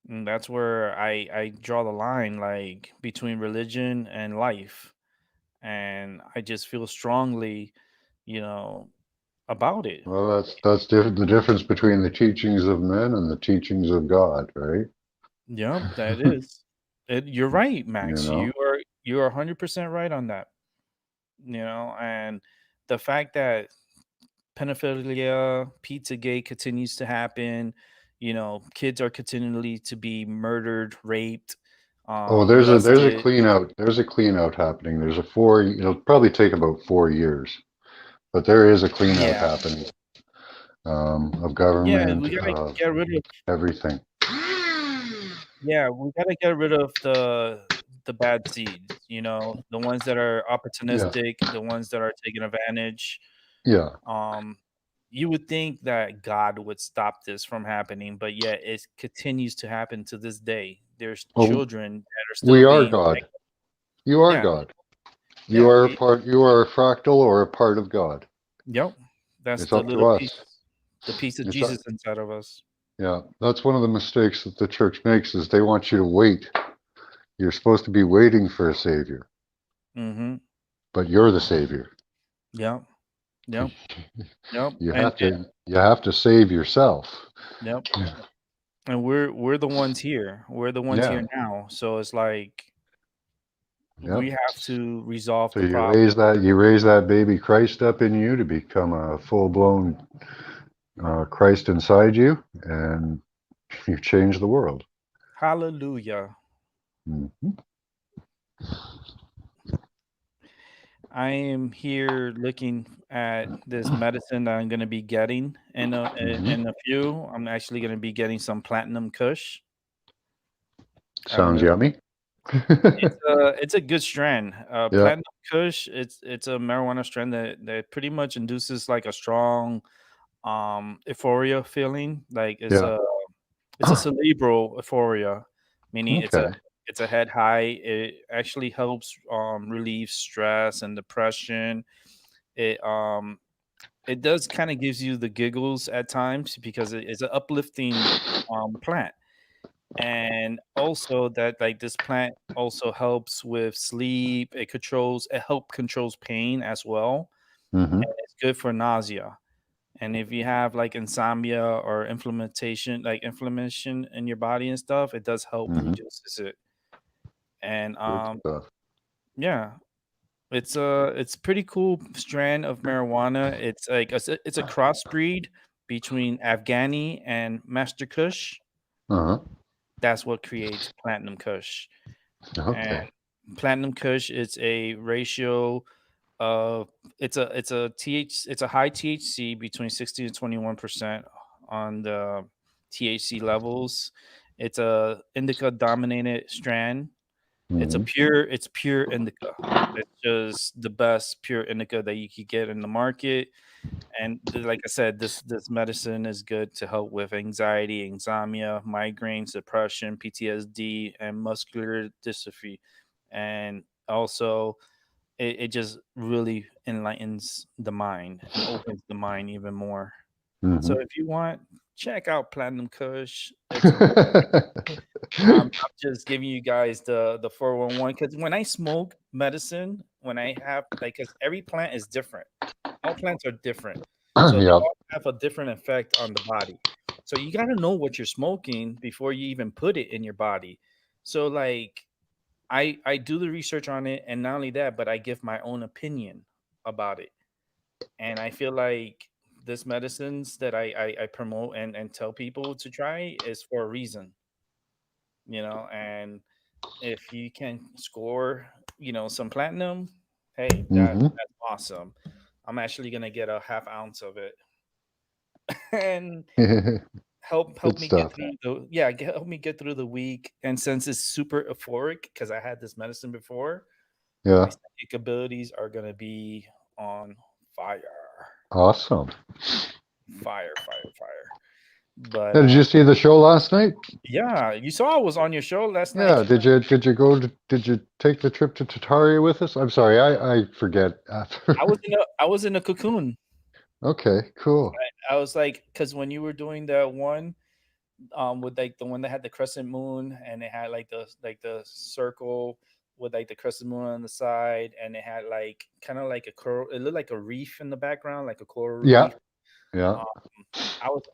And that's where I draw the line, like, between religion and life, and I just feel strongly, you know, about it. Well, the difference between the teachings of men and the teachings of God, right? Yep, that is. You're right, You Max. know. You are 100% right on that. And the fact that pedophilia, Pizzagate continues to happen. Kids are continually to be murdered, raped, Oh, there's a molested. clean out. There's a clean out happening. There's a four. It'll probably take about 4 years, but there is a clean out Yeah, happening of yeah. government, We gotta of get rid of. everything. Yeah, we gotta get rid of the bad seeds. The ones that are Yeah, opportunistic, the ones that are taking advantage. yeah. Um, you would think that God would stop this from happening, but yet it continues to happen to this day. There's Well, children that are still we are being, God. like, You are yeah, God. You yeah, are a part. You are a fractal or a part of God. yep, That's It's the up to little piece, us. the piece of It's up, Jesus inside of us. yeah, that's one of the mistakes that the church makes is they want you to wait. You're supposed to be waiting for a savior, Mm-hmm. but you're the savior. Yep. Yep. Yep. You have to save yourself. Yep. And we're the ones here. We're the ones Yeah. here now. So it's like Yep. we have to resolve So the problem. you raise that baby Christ up in you to become a full blown Christ inside you, and you change the world. Hallelujah. Mhm. I am here looking at this medicine that I'm going to be getting Mhm. in a few. I'm actually going to be getting some platinum kush. I don't Sounds know. yummy. It's a good strand. Yeah. Platinum kush, it's a marijuana strand that pretty much induces like a strong euphoria feeling. Like Yeah. it's a cerebral euphoria, meaning Okay. it's a head high. It actually helps relieve stress and depression. It it does kind of gives you the giggles at times because it's an uplifting plant. And also that like this plant also helps with sleep. It help controls pain as well. Hmm. And it's good for nausea. And if you have like insomnia or inflammation in your body and stuff, it does help Hmm. reduces it. And Good stuff. yeah, it's pretty cool strand of marijuana. It's like it's a crossbreed between Afghani and Master Kush. Uh-huh. That's what creates Platinum Kush. And Okay. Platinum Kush is a ratio of it's a high THC between 60 to 21% on the THC levels. It's a indica dominated strand. Hmm. It's pure indica. It's just the best pure indica that you could get in the market. And like I said, this medicine is good to help with anxiety, insomnia, migraines, depression, PTSD, and muscular dystrophy. And also, it just really enlightens the mind and opens the mind even more. Hmm. So if you want, check out Platinum Kush. It's I'm just giving you guys the 411 because when I smoke medicine, when I have like, because every plant is different. All plants are different, so they Yep. all have a different effect on the body. So you got to know what you're smoking before you even put it in your body. So like I do the research on it, and not only that, but I give my own opinion about it. And I feel like this medicines that I promote and tell people to try is for a reason, and if you can score, some platinum, hey, Hmm. that's awesome. I'm actually gonna get a half ounce of it and help Good me get stuff. through help me get through the week. And since it's super euphoric because I had this medicine before, my Yeah. psychic abilities are gonna be on fire, Awesome. fire, fire, fire. But Now, did you see the show last night? yeah, you saw I was on your show last Yeah. night. Did you take the trip to Tataria with us? I'm sorry, I forget after. I was in a cocoon. Okay, cool. I was like, because when you were doing that one, with like the one that had the crescent moon and it had like the circle with like the crescent moon on the side, and it had like kind of like a coral. It looked like a reef in the background, like a coral Yeah, reef. yeah. Um,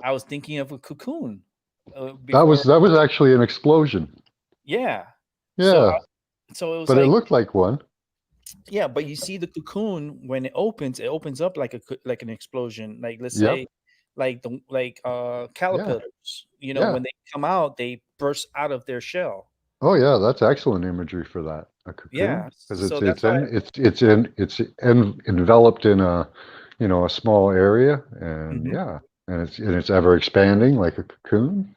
I was thinking of a cocoon That before. was actually an explosion. Yeah. So Yeah, so it was but it like, looked like one. yeah, but you see the cocoon when it opens up like like an explosion. Like let's Yep. say, like the Yeah. caterpillars. Yeah. When they come out, they burst out of their shell. Oh yeah, that's excellent imagery for that. A cocoon, Yeah, because so that's why. enveloped in a a small area, and Mhm, yeah, and it's ever expanding like a cocoon.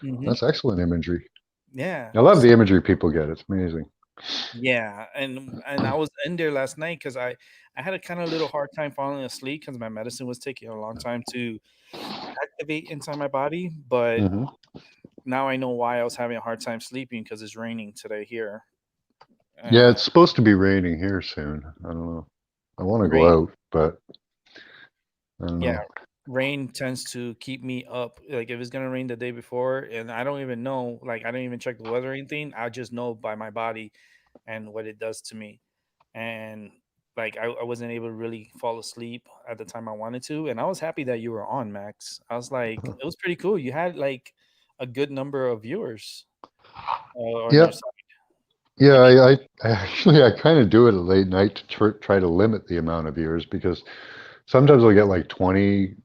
mhm. That's excellent imagery. Yeah, I love the imagery people get. It's amazing. yeah, and I was in there last night because I had a kind of little hard time falling asleep because my medicine was taking a long time to activate inside my body. But Hmm. now I know why I was having a hard time sleeping because it's raining today here. Yeah, And it's supposed to be raining here soon. I don't know. I want to go rain. out, but I don't Yeah, know. rain tends to keep me up. Like if it's gonna rain the day before, and I don't even know, like I don't even check the weather or anything. I just know by my body and what it does to me. And like I wasn't able to really fall asleep at the time I wanted to. And I was happy that you were on, Max. I was like, it was pretty cool. You had like a good number of viewers on Yeah, your side. yeah. I mean, I actually I kind of do it at late night to try to limit the amount of viewers because sometimes I'll get like 20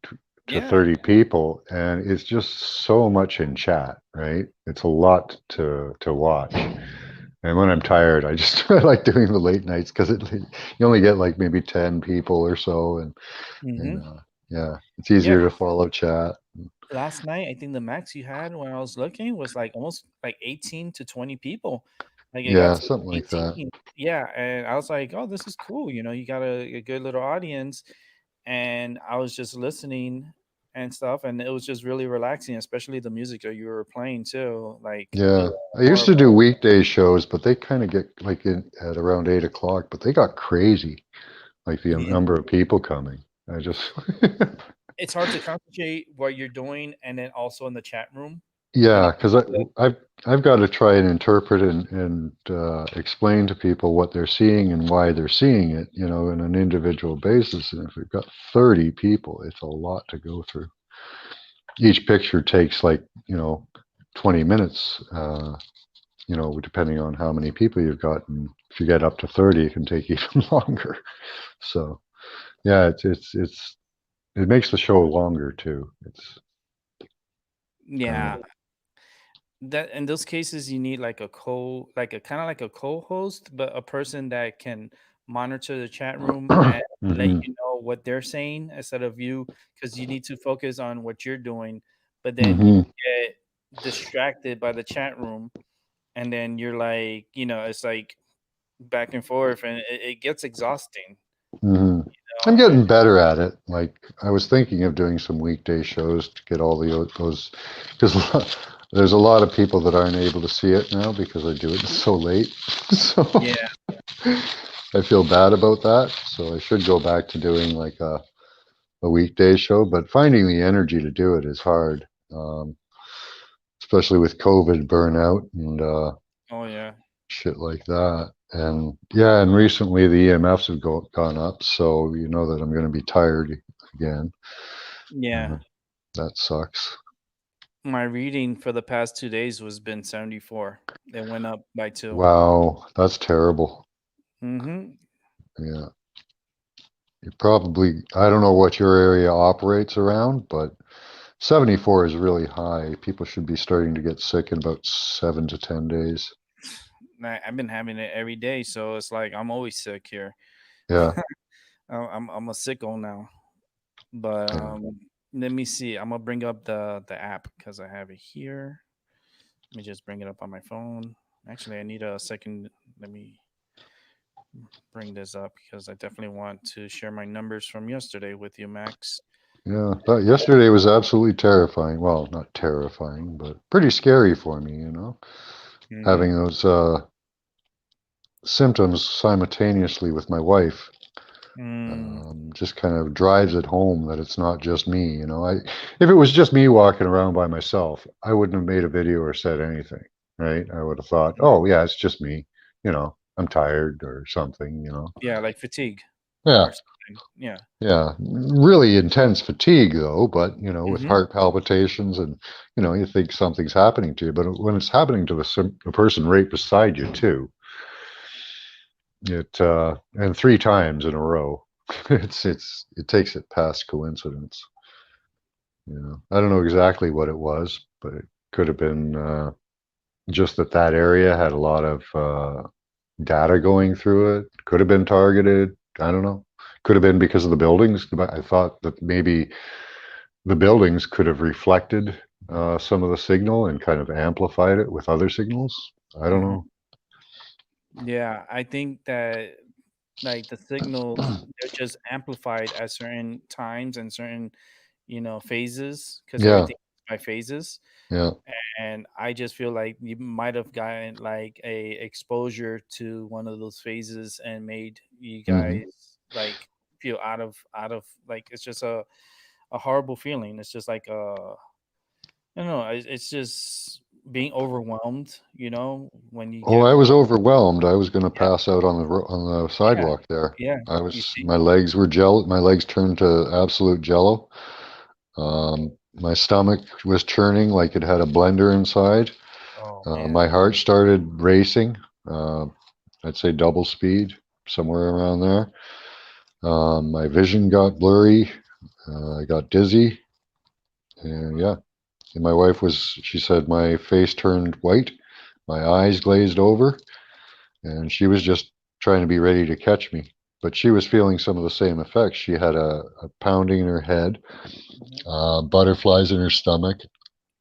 to yeah. 30 people, and it's just so much in chat, right? It's a lot to watch. And when I'm tired, I just I like doing the late nights because you only get like maybe 10 people or so, and Hmm. yeah, it's Yeah. easier to follow chat. Last night, I think the max you had when I was looking was like almost like 18 to 20 people. Like it got Yeah, to something like that. 18. Yeah. And I was like, oh, this is cool. You got a good little audience. And I was just listening and stuff. And it was just really relaxing, especially the music that you were playing too. Like it Yeah, was I more used of to do a, weekday shows, but they kind of get like at around 8 o'clock, but they got crazy, like the yeah, number of people coming. I just, it's hard to concentrate what you're doing and then also in the chat room. You yeah, know, because I've got to try and interpret and explain to people what they're seeing and why they're seeing it, in an individual basis. And if we've got 30 people, it's a lot to go through. Each picture takes like, 20 minutes, depending on how many people you've got. And if you get up to 30, it can take even longer. So yeah, it makes the show longer too. It's, I don't yeah. know. That in those cases you need like like a kind of like a co-host, but a person that can monitor the chat room and let Hmm. you know what they're saying instead of you, because you need to focus on what you're doing, but then you Hmm. get distracted by the chat room, and then you're like, it's like back and forth, and it gets exhausting. Hmm. I'm And getting better at it. Like I was thinking of doing some weekday shows to get all those because there's a lot of people that aren't able to see it now because I do it so late. So yeah, I feel bad about that. So I should go back to doing like a weekday show, but finding the energy to do it is hard, especially with COVID burnout and oh yeah, shit like that. And yeah, and recently the EMFs have gone up, so you know that I'm going to be tired again. yeah. Uh, that sucks. My reading for the past 2 days was been 74. It went up by two. Wow, that's terrible. Mm-hmm. Yeah, you probably, I don't know what your area operates around, but 74 is really high. People should be starting to get sick in about 7 to 10 days. I've been having it every day, so it's like I'm always sick here. Yeah, I'm a sicko now. But yeah, let me see. I'm gonna bring up the app because I have it here. Let me just bring it up on my phone. Actually, I need a second. Let me bring this up because I definitely want to share my numbers from yesterday with you, Max. yeah. But yesterday was absolutely terrifying. Well, not terrifying, but pretty scary for me, Mm-hmm. having those symptoms simultaneously with my wife. Mm, Just kind of drives it home that it's not just me. If it was just me walking around by myself, I wouldn't have made a video or said anything, right? I would have thought, oh yeah, it's just me. I'm tired or something. yeah, like fatigue Yeah, or something. Yeah. yeah. Really intense fatigue though, but with Mm-hmm. heart palpitations and you think something's happening to you, but when it's happening to the person right beside you too, and three times in a row, it takes it past coincidence. I don't know exactly what it was, but it could have been just that area had a lot of data going through it. Could have been targeted. I don't know. Could have been because of the buildings. I thought that maybe the buildings could have reflected some of the signal and kind of amplified it with other signals. I don't Mm-hmm. know. Yeah, I think that like the signals, they're just amplified at certain times and certain, phases, because Yeah, everything is by phases. yeah. And I just feel like you might have gotten like a exposure to one of those phases and made you Hmm. guys like feel out of like it's just a horrible feeling. It's just like I don't know. It's just being overwhelmed. When you Oh, get I home. was overwhelmed. I was going to Yeah, pass out on on the yeah, sidewalk there. yeah. I You was, see? my legs were gel. My legs turned to absolute jello. My stomach was churning like it had a blender inside. Oh man. My heart started racing. Uh, I'd say double speed, somewhere around there. My vision got blurry. I got dizzy. And yeah, and my wife she said my face turned white, my eyes glazed over, and she was just trying to be ready to catch me. But she was feeling some of the same effects. She had a pounding in her head, Mhm. butterflies in her stomach,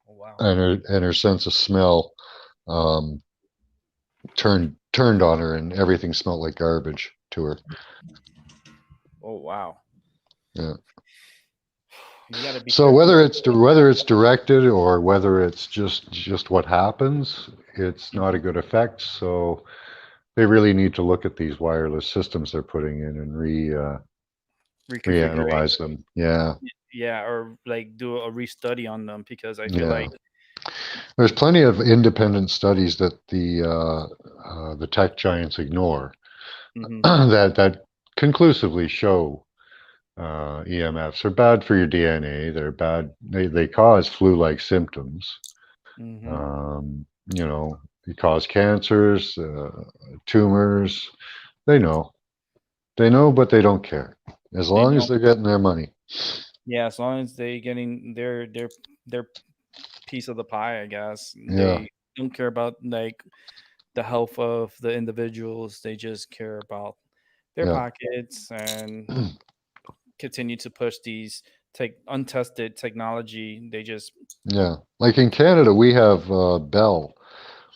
Oh wow. and her sense of smell um, turned on her, and everything smelled like garbage to her. Oh wow. Yeah. You got to be So careful. whether it's directed or whether it's just what happens, it's not a good effect. So they really need to look at these wireless systems they're putting in and Reconfigure. reanalyze them. Yeah, Yeah, or like do a restudy on them because I feel yeah. like. There's plenty of independent studies that the tech giants ignore Hmm. that conclusively show EMFs are bad for your DNA. They're bad. They cause flu-like symptoms. Hmm. Um, they cause cancers, tumors. They know. They know, but they don't care. As They long as know. they're getting their money. Yeah, as long as they getting their piece of the pie, I guess Yeah, they don't care about like the health of the individuals. They just care about their yeah, pockets and continue to push these untested technology. They just. yeah. Like in Canada, we have Bell,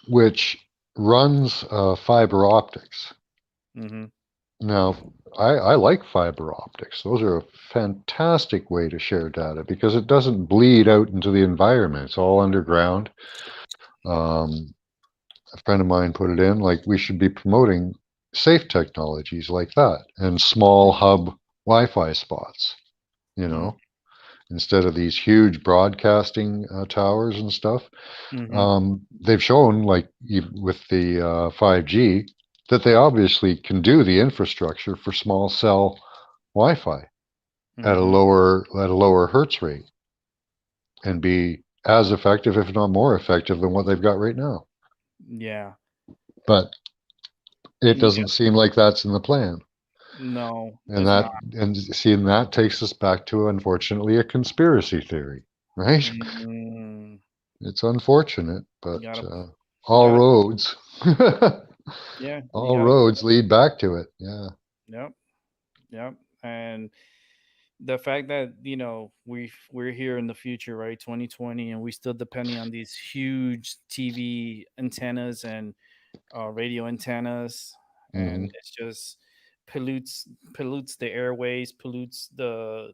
which runs fiber optics. Hmm. Now, I like fiber optics. Those are a fantastic way to share data because it doesn't bleed out into the environment. It's all underground. Um, a friend of mine put it in like we should be promoting safe technologies like that and small hub Wi-Fi spots, you know, instead of these huge broadcasting towers and stuff. Hmm. They've shown, like with the 5G, that they obviously can do the infrastructure for small cell Wi-Fi Hmm. at a lower hertz rate and be as effective, if not more effective, than what they've got right now. Yeah. But it You doesn't got. seem like that's in the plan. No, And it's that not. and seeing that takes us back to, unfortunately, a conspiracy theory, right? Mm, It's unfortunate, you but gotta, you all gotta, roads yeah, you all gotta. roads lead back to it. Yeah. Yep, yep. And the fact that we're here in the future, right, 2020, and we still depending on these huge TV antennas and radio antennas, and Hmm. it's just pollutes the airways, pollutes the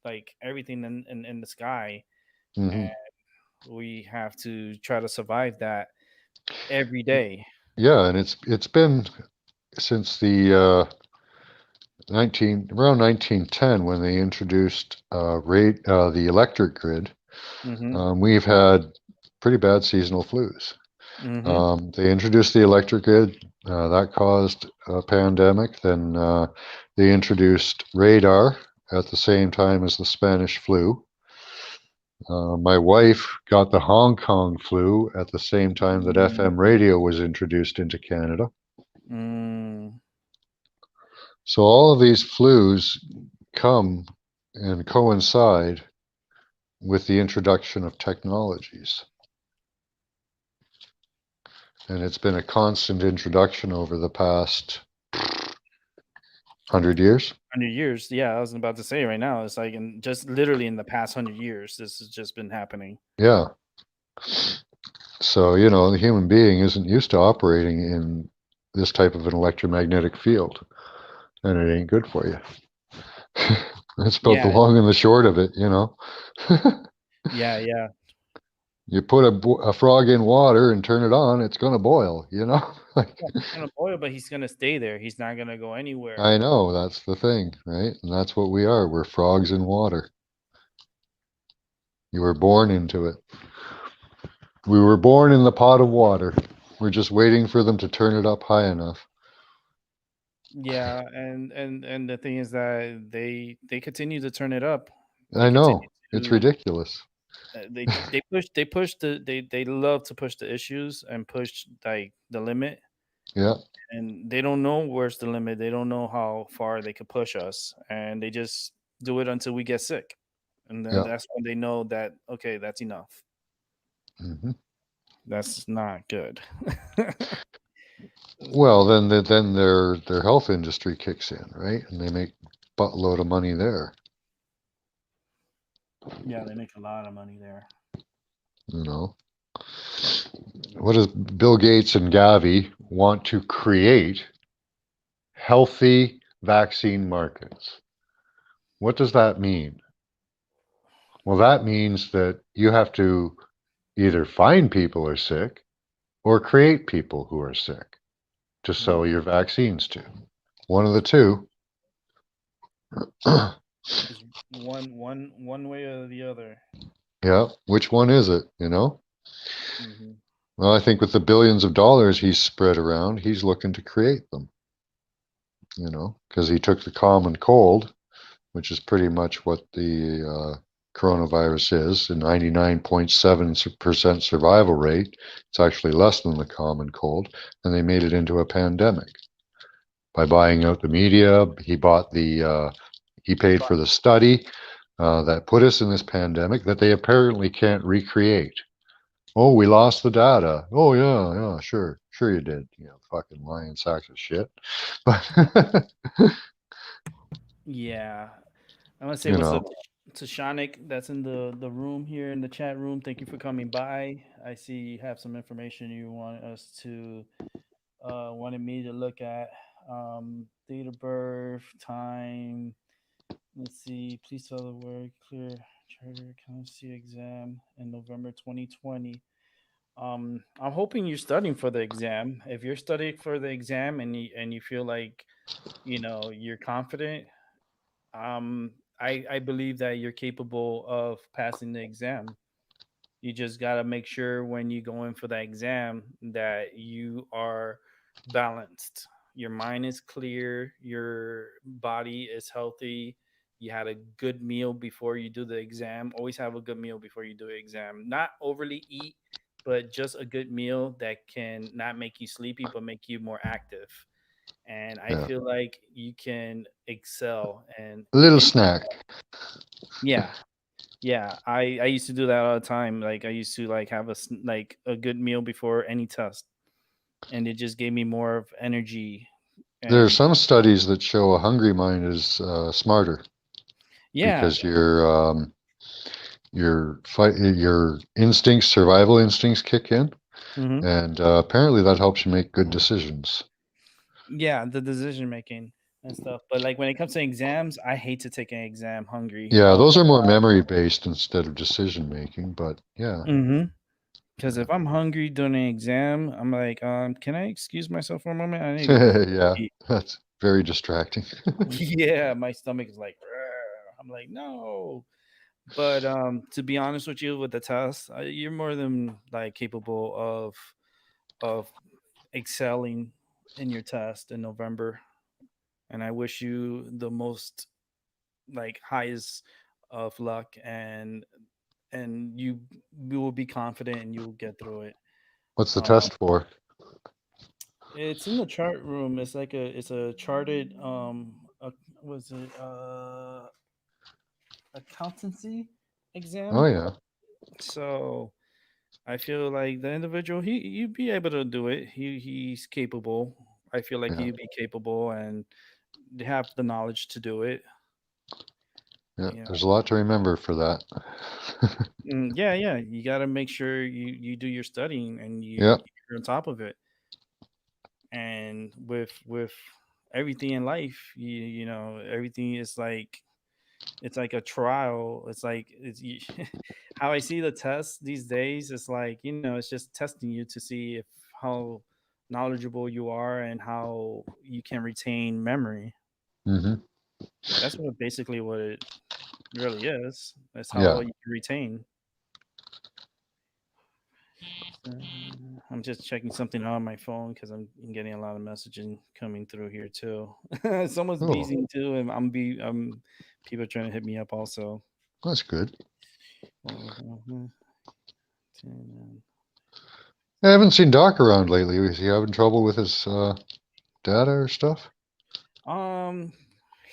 like everything in the sky, and Hmm. we have to try to survive that every day. Yeah, and it's been since the 1910 when they introduced the electric grid. Mm-hmm. We've had pretty bad seasonal flus. Mm-hmm. They introduced the electric grid. That caused a pandemic. Then they introduced radar at the same time as the Spanish flu. My wife got the Hong Kong flu at the same time that FM radio was introduced into Canada. Mm, So all of these flus come and coincide with the introduction of technologies. And it's been a constant introduction over the past 100 years. 100 years. Yeah, I was about to say right now. It's like in just literally in the past 100 years, this has just been happening. Yeah. So, the human being isn't used to operating in this type of an electromagnetic field, and it ain't good for you. That's about the Yeah, long and the short of it, yeah, yeah. You put a frog in water and turn it on, it's going to boil, you know? Like, Yeah, he's gonna boil, but he's gonna stay there. He's not gonna go anywhere. I know, that's the thing, right? And that's what we are. We're frogs in water. You were born into it. We were born in the pot of water. We're just waiting for them to turn it up high enough. Yeah, and the thing is that they continue to turn it up. They I continue know. It's to ridiculous. they love to push the issues and push like the limit, Yeah, and they don't know where's the limit. They don't know how far they could push us, and they just do it until we get sick, and then yeah. that's when they know that okay, that's enough. Hmm. That's not good. That's not Well, good. then their health industry kicks in, right? And they make buttload of money there. Yeah, they make a lot of money there. You know, what does Bill Gates and Gavi want to create? Healthy vaccine markets. What does that mean? Well, that means that you have to either find people who are sick or create people who are sick to Mm. sell your vaccines to. One of the two. It's one way or the other. Yeah, which one is it, you know? Hmm. Well, I think with the billions of dollars he's spread around, he's looking to create them, you know, because he took the common cold, which is pretty much what the coronavirus is, a 99.7% survival rate. It's actually less than the common cold, and they made it into a pandemic by buying out the media. He paid for the study that put us in this pandemic that they apparently can't recreate. Oh, we lost the data. Oh, yeah, yeah, sure you did. You know, fucking lying sacks of shit. But Yeah, I want to say you what's up know, to Shanik that's in the room here in the chat room. Thank you for coming by. I see you have some information you want us to wanted me to look at. Date of birth, time. Let's see. Please tell the word clear charter accountancy exam in November 2020. I'm hoping you're studying for the exam. If you're studying for the exam and you feel like you're confident, I believe that you're capable of passing the exam. You just got to make sure when you go in for that exam that you are balanced. Your mind is clear, your body is healthy. You had a good meal before you do the exam. Always have a good meal before you do the exam. Not overly eat, but just a good meal that can not make you sleepy, but make you more active. And I yeah, feel like you can excel and a little in snack. yeah, yeah, I used to do that all the time. Like I used to like have like a good meal before any test, and it just gave me more of energy. There are And some studies that show a hungry mind is smarter yeah, because your instincts, survival instincts, kick in, hmm, and apparently that helps you make good decisions. yeah, the decision making and stuff. But like when it comes to exams, I hate to take an exam hungry. I Yeah, don't those know are more why. memory based instead of decision making, but yeah, Mm-hmm. Because yeah, if I'm hungry during an exam, I'm like, can I excuse myself for a moment? I need to go yeah, eat. that's very distracting. Yeah, my stomach is like, "Rrr." I'm like, no. But to be honest with you, with the test, you're more than like capable of excelling in your test in November. And I wish you the most like highest of luck, and you will be confident and you will get through it. What's the Um, test for? it's in the chart room. It's a charted was it accountancy Oh exam. yeah, So I feel like the individual he'd be able to do it. He's capable. I feel like yeah, he'd be capable and have the knowledge to do it. yeah. You There's a lot to remember for that. yeah, yeah. You got to make sure you do your studying and Yeah, you're on top of it. And with everything in life, you know everything is like it's like a trial. It's like how I see the tests these days. It's like, it's just testing you to see if how knowledgeable you are and how you can retain memory. Hmm. That's what it really is. That's how Yeah. well you can retain. Uh, I'm just checking something on my phone because I'm getting a lot of messaging coming through here too. Someone's Oh, busy too, and I'm people trying to hit me up also. that's good. Uh, I haven't seen Doc around lately. Is he having trouble with his data or stuff? Um,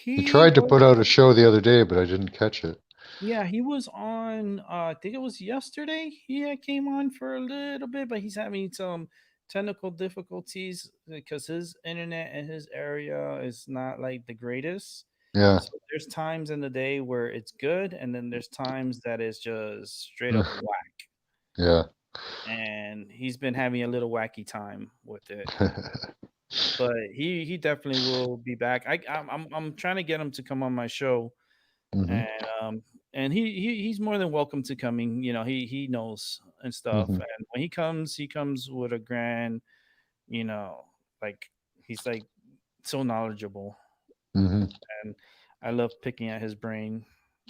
He he tried to was put out a show the other day, but I didn't catch it. yeah, he was on. I think it was yesterday. He came on for a little bit, but he's having some technical difficulties because his internet in his area is not like the greatest. Yeah. So there's times in the day where it's good, and then there's times that it's just straight up whack. Yeah. And he's been having a little wacky time with it. But he definitely will be back. I'm trying to get him to come on my show, Hmm. and and he's more than welcome to coming. He knows and stuff. Hmm. And when he comes with a grand, you know, like he's like so knowledgeable, Hmm. and I love picking at his brain.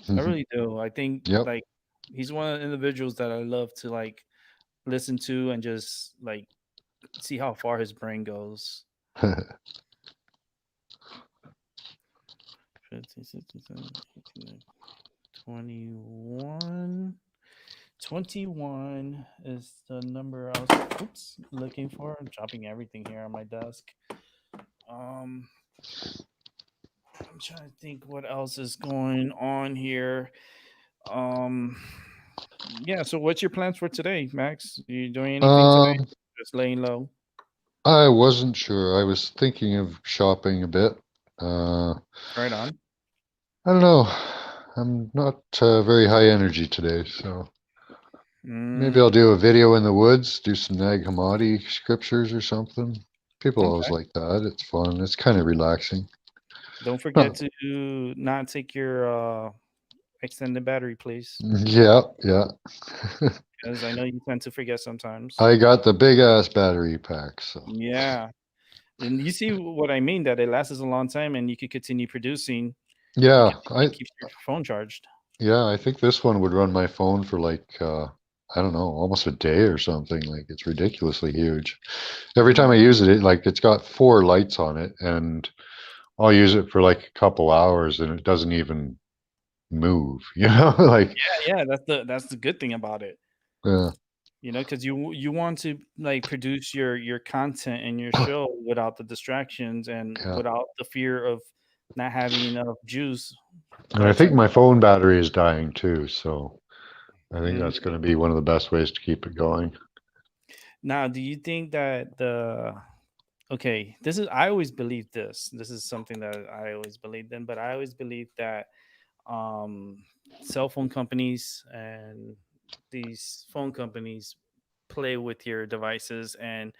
I Hmm. really do. I think Yep. like he's one of the individuals that I love to like listen to and just like see how far his brain goes. 15, 16, 17, 18, 21. 21 is the number I was looking for. I'm dropping everything here on my desk. Um, I'm trying to think what else is going on here. Um, yeah. So, what's your plans for today, Max? You doing anything today? um, Just laying low. I wasn't sure. I was thinking of shopping a bit. Right on. I don't know. I'm not very high energy today, so maybe I'll Mm, do a video in the woods, do some Nag Hammadi scriptures or something. People always okay. like that. It's fun. It's kind of relaxing. Don't forget Huh. to not take your extended battery, please, Yeah, yeah. because I know you tend to forget sometimes. I got the big ass battery pack, so Yeah. And you see what I mean, that it lasts a long time and you could continue producing yeah, because it keeps your phone charged. I think this one would run my phone for like I don't know, almost a day or something. Like it's ridiculously huge. Every time I Mm. use it, like it's got four lights on it, and I'll use it for like a couple hours, and it doesn't even move. Like Yeah, that's the good thing about it. yeah, Because you want to like produce your content and your show without the distractions and yeah. without the fear of not having enough juice And by I the time. think my phone battery is dying too, so I think Mm. that's going to be one of the best ways to keep it going. Now, do you think that the okay, this is I always believe this. This is something that I always believed in, but I always believe that um, cell phone companies and these phone companies play with your devices, and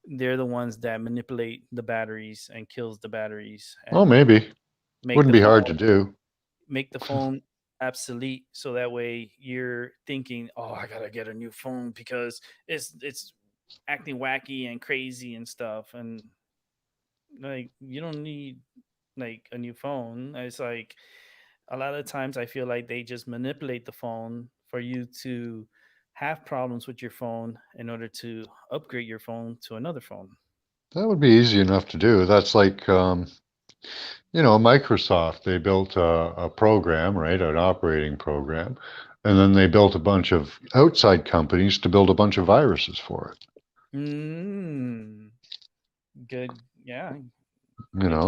they're the ones that manipulate the batteries and kills the batteries Oh, and maybe make wouldn't the be phone hard to do. obsolete, so that way you're thinking, oh, I gotta get a new phone because it's acting wacky and crazy and stuff. And like, you don't need like a new phone. It's like a lot of times I feel like they just manipulate the phone for you to have problems with your phone in order to upgrade your phone to another phone. That would be easy enough to do. That's like Microsoft. They built a program, right, an operating program, and then they built a bunch of outside companies to build a bunch of viruses for it. Mm, good. Yeah.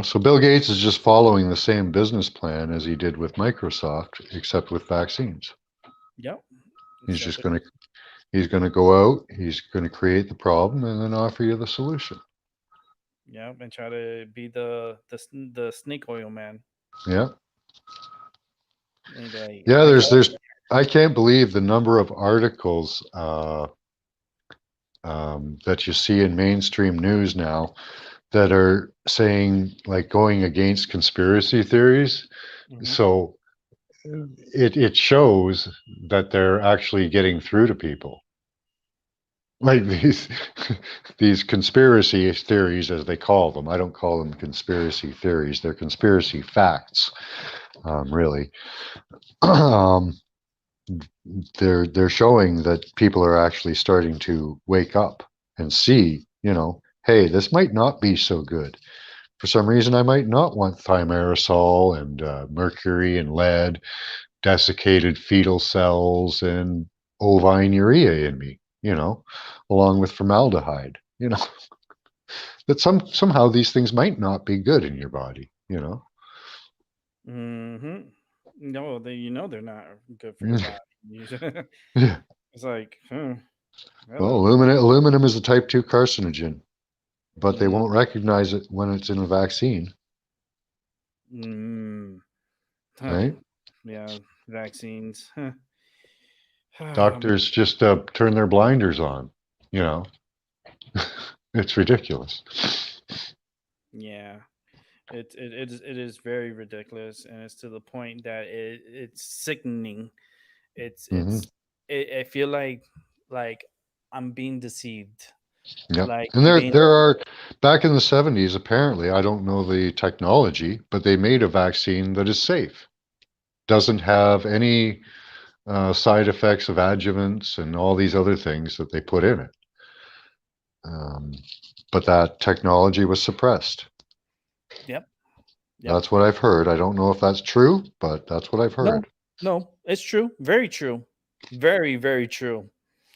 So Bill Gates is just following the same business plan as he did with Microsoft, except with vaccines. Yep. He's Except just for going to he's going to go out, he's going to create the problem, and then offer you the solution. yeah, and try to be the snake oil man. Yeah, And be like, yeah. I got There's I can't believe the number of articles that you see in mainstream news now that are saying like going against conspiracy theories. Mhm. So it shows that they're actually getting through to people. Like these these conspiracy theories, as they call them. I don't call them conspiracy theories. They're conspiracy facts, really. um, they're showing that people are actually starting to wake up and see, hey, this might not be so good. For some reason, I might not want thimerosal and mercury and lead, desiccated fetal cells, and ovine urea in me, along with formaldehyde. That somehow these things might not be good in your body. Hmm. No, they're not good for your body. Yeah. It's like, Well, hello. aluminum is a type 2 carcinogen, but they Mm, won't recognize it when it's in a vaccine, mm, huh. right? Yeah, vaccines. Doctors just turn their blinders on. You know, it's ridiculous. Yeah, it is very ridiculous, and it's to the point that it's sickening. It's Hmm. it's I feel like I'm being deceived. Yep. Like And I'm there being there are back in the 70s, apparently, I don't know the technology, but they made a vaccine that is safe. Doesn't have any side effects of adjuvants and all these other things that they put in it. Um, but that technology was suppressed. Yep, yep. That's what I've heard. I don't know if that's true, but that's what I've No, heard. no, it's true. Very true. Very, very true.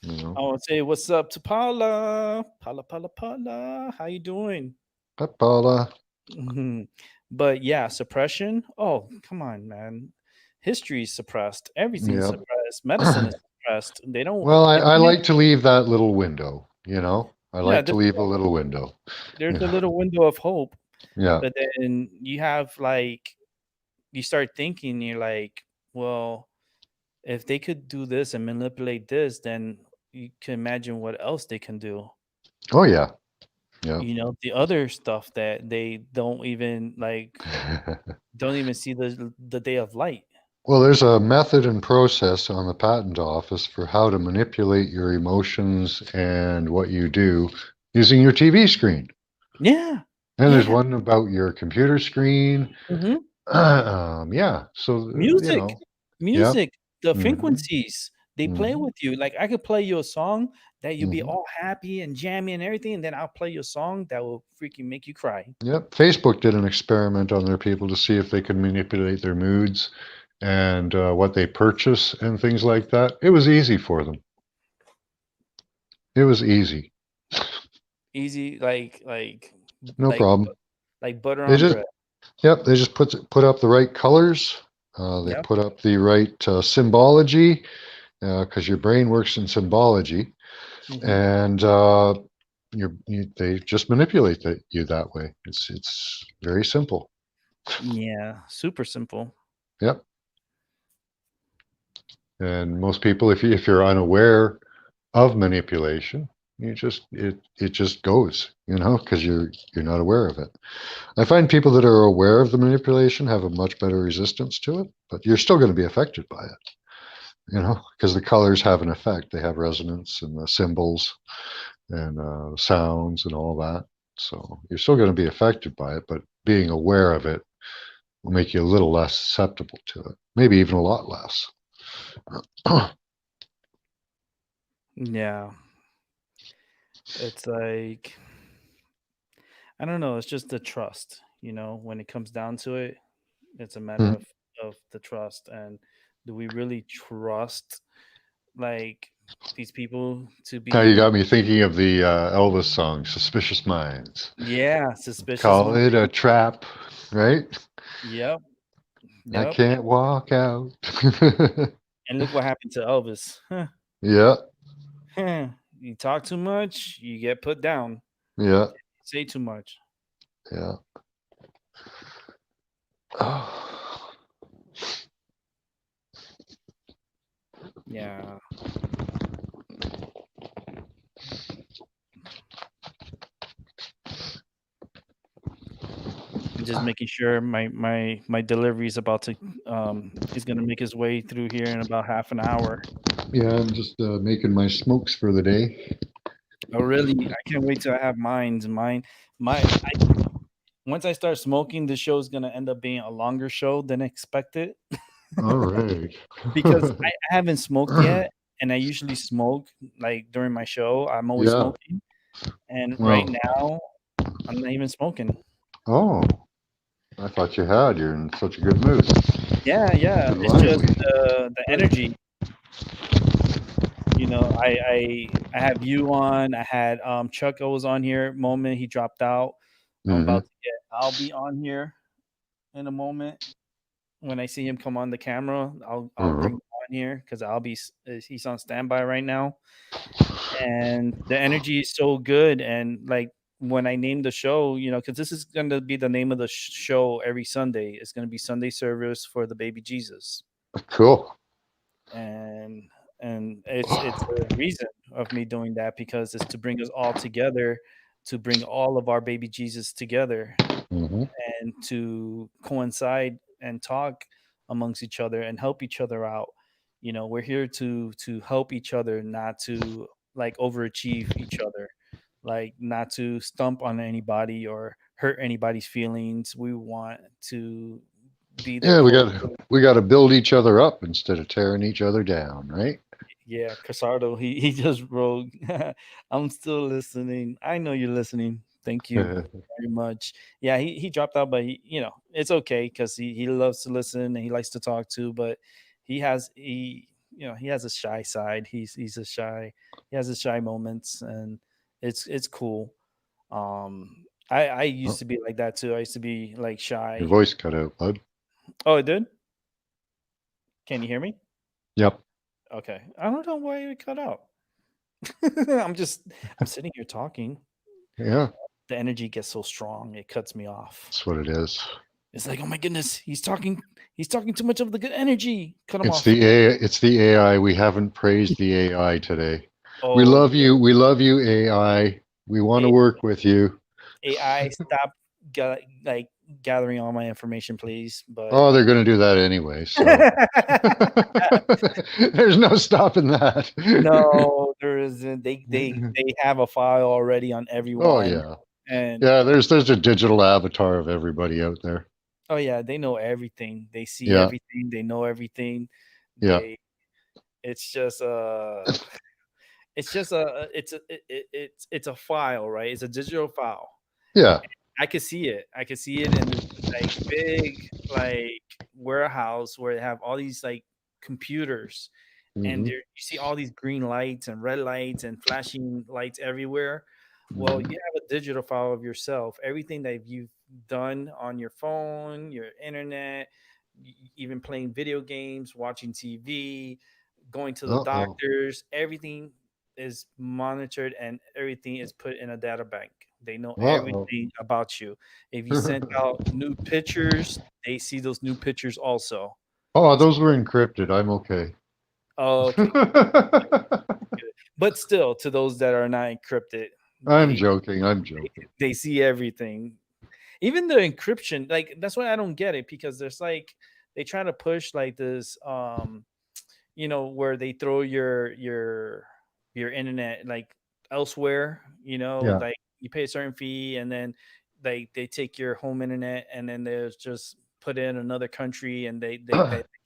You know, I want to say what's up to Paula. Paula, Paula, Paula. How you doing? Paula. Mhm. But yeah, suppression. Oh, come on, man. History is suppressed. Everything's Yeah. suppressed. Medicine is suppressed. They don't. Well, I, If I you didn't, like to leave that little window. I yeah, like to leave a little window. there's a Yeah. little window of hope. Yeah. But then you have like you start thinking. You're like, well, if they could do this and manipulate this, then you can imagine what else they can do. Oh yeah. Yeah. The other stuff that they don't even see the day of light. Well, there's a method and process on the patent office for how to manipulate your emotions and what you do using your TV screen. Yeah, And there's yeah. one about your computer screen. Hmm. Yeah. So, Music, yeah. music, the Hmm. frequencies they play Hmm. with you. Like I could play you a song that you'll be Hmm. all happy and jammy and everything, and then I'll play you a song that will freaking make you cry. Yep. Facebook did an experiment on their people to see if they could manipulate their moods and what they purchase and things like that. It was easy for them. It was easy. Easy, like No like problem. like butter They on just bread. Yep, they just put up the right colors. They Yep. put up the right symbology because your brain works in symbology, Hmm. and they just manipulate you that way. It's very simple. Yeah, super simple. Yep. And most people, if you're unaware of manipulation, it just goes, because you're not aware of it. I find people that are aware of the manipulation have a much better resistance to it, but you're still going to be affected by it. Because the colors have an effect. They have resonance and the symbols and sounds and all that. So you're still going to be affected by it, but being aware of it will make you a little less susceptible to it. Maybe even a lot less. Yeah, it's like I don't know. It's just the trust. When it comes down to it, it's a matter of the trust. And do we really trust like these people to Now you be? got me thinking of the Elvis song, Suspicious Minds. Yeah, suspicious Call mind. it a trap, right? Yep, I yep. can't walk out. And look what happened to Elvis. Huh, Yeah, huh. You talk too much, you get put down. yeah, Say too much. yeah. Oh, Yeah, just making sure my delivery is about to he's gonna make his way through here in about half an hour. Yeah, I'm just making my smokes for the day. Oh, really? I can't wait till I have my once I start smoking, the show's gonna end up being a longer show than expected All right. because I haven't smoked yet, and I usually smoke like during my show. I'm always Yeah. smoking, and right Well, now I'm not even smoking. oh, I thought you had. You're in such a good mood. Yeah, yeah. Good It's just lively. the energy. You know, I have you on. I had Chuck was on here. Moment he dropped out. I'm Mm-hmm. about to get. I'll be on here in a moment. When I see him come on the camera, I'll bring Mm-hmm. him on here because he's on standby right now, and the energy is so good. And like when I named the show, you know, because this is going to be the name of the show every Sunday. It's going to be Sunday service for the baby Jesus, Cool. and it's a reason of me doing that because it's to bring us all together, to bring all of our baby Jesus together Mm-hmm. and to coincide and talk amongst each other and help each other out. You know, we're here to help each other, not to like overachieve each other, like not to stump on anybody or hurt anybody's feelings. We want to be there Yeah, we for got we got to build each other up instead of tearing each other down, right? yeah, Casardo, he just wrote, I'm still listening. I know you're listening. Thank you very much. Yeah, he dropped out, but you know, it's okay because he loves to listen and he likes to talk too, but he has a shy side. He has his shy moments and it's cool. I used Oh, to be like that too. I used to be like your shy. voice cut out, bud. Oh, it did? Can you hear me? Yep. Okay. I don't know why it cut out. I'm sitting here talking. Yeah, The energy gets so strong, it cuts me off. that's what it is. It's like, oh my goodness, he's talking too much of the good energy. Cut him It's off. the A. It's the AI. We haven't praised the AI today. We Oh love yeah. you. We love you, AI. We want to A- work with you. AI, stop like gathering all my information, please. But Oh, they're going to do that anyway. So there's no stopping that. no, there isn't. They have a file already on Oh everyone. yeah, And yeah. There's a digital avatar of everybody out there. oh yeah, they know everything. They see Yeah, everything. They know everything. yeah. They it's just it's a file, right? It's a digital file. Yeah. I could see it. I could see it in this like big like warehouse where they have all these like computers, and Hmm. there you see all these green lights and red lights and flashing lights everywhere. Well, Hmm. you have a digital file of yourself, everything that you've done on your phone, your internet, even playing video games, watching TV, going to the Uh-oh. doctors, everything is monitored and everything is put in a data bank. They know Uh-oh. everything about you. If you sent out new pictures, they see those new pictures also. Oh, So, those were encrypted. I'm okay. oh, okay, good. But still, to those that are not encrypted, I'm they joking. I'm joking. they see everything. Even the encryption, like that's why I don't get it because there's like they try to push like this where they throw your internet like elsewhere, Yeah. like you pay a certain fee and then they take your home internet and then there's just put in another country and they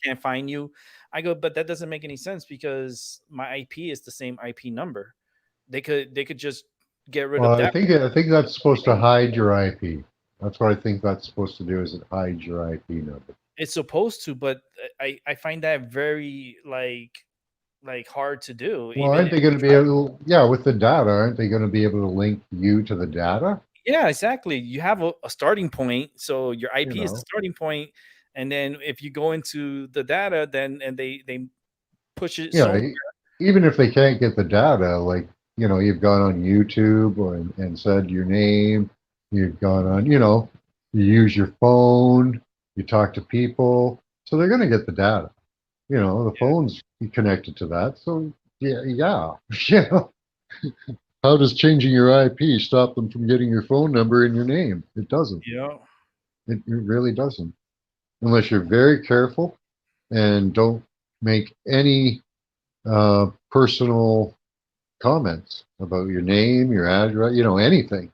can't find you. I go, but that doesn't make any sense because my IP is the same IP number. They could just get rid Well, of I that. think I think that's supposed to hide your IP. That's what I think that's supposed to do. Is it hide your IP number? It's supposed to, but I find that very like hard to do. Well, Even aren't if they you going to be try. able? Yeah, with the data, aren't they going to be able to link you to the data? Yeah, exactly. You have a starting point, so your You IP is the know. starting point, and then if you go into the data, then and they push it Yeah. somewhere. Even if they can't get the data, like you've gone on YouTube and said your name. You've gone on. You use your phone. You talk to people, so they're going to get the data. The Yeah, phone's connected to that. So yeah, yeah. Yeah. How does changing your IP stop them from getting your phone number and your name? It doesn't. yeah. It really doesn't, unless you're very careful and don't make any personal comments about your name, your address, anything.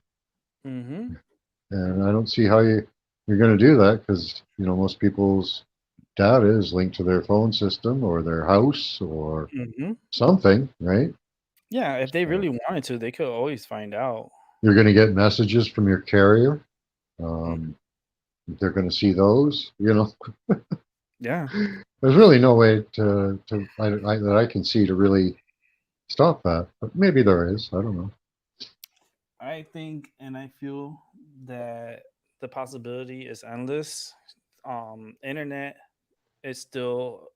Mm-hmm. And I don't see how you're going to do that because most people's data is linked to their phone system or their house or Mm-hmm. something, right? Yeah, if they So really wanted to, they could always find out. you're going to get messages from your carrier. Mm. Um, they're going to see those. Yeah, There's really no way that I can see to really stop that. But maybe there is. I don't know. I think and I feel that the possibility is endless. Internet is still,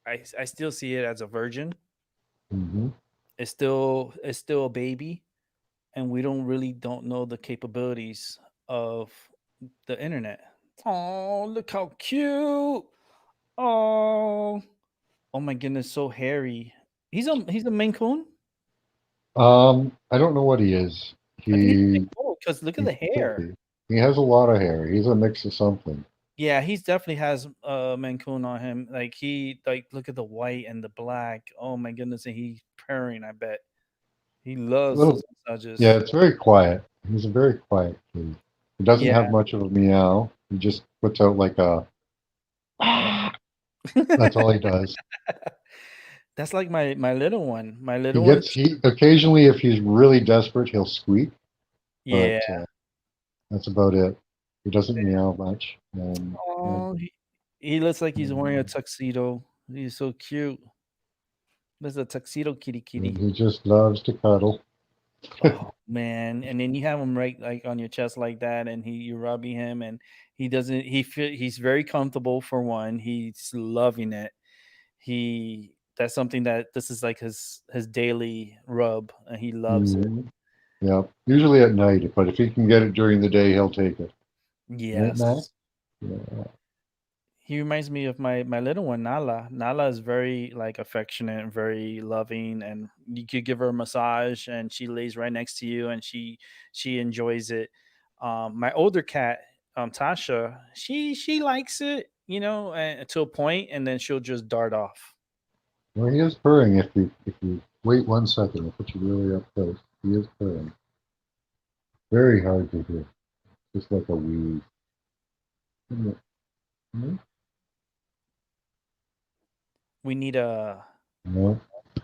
I still see it as a virgin. Hmm. It's still a baby, and we don't know the capabilities of the internet. Oh, look how cute! Oh, oh my goodness, so hairy. He's a Maine Coon. I don't know what he is. I think he's a He Maine Coon because look at he the could hair. be. He has a lot of hair. He's a mix of something. Yeah, he's definitely has Maine Coon on him. Like he like look at the white and the black. Oh my goodness, and he's purring. I bet he A loves those little, yeah, massages. it's very quiet. He's a very quiet kid. He doesn't Yeah, have much of a meow. He just puts out like a. That's all he does. that's like my little one. My He little one. gets he occasionally, if he's really desperate, he'll squeak, Yeah. but that's about it. He doesn't meow much, Oh, he looks like he's wearing a and tuxedo. He's so cute. There's a tuxedo kitty kitty. he just loves to cuddle. Oh man! And then you have him right like on your chest like that, and you're rubbing him, and he doesn't. He's very comfortable for one. He's loving it. That's something that this is like his daily rub, and he loves it. Hmm. Yeah, usually at night, but if he can get it during the day, he'll take it. Right, Matt? Yes. Yeah. He reminds me of my little one, Nala. Nala is very like affectionate and very loving, and you could give her a massage, and she lays right next to you, and she enjoys it. My older cat, Tasha, she likes it, to a point, and then she'll just dart off. Well, he is purring. If you wait 1 second, I'll put you really up close. He is purring. Very hard to hear. Just like a wee. No, We need a no,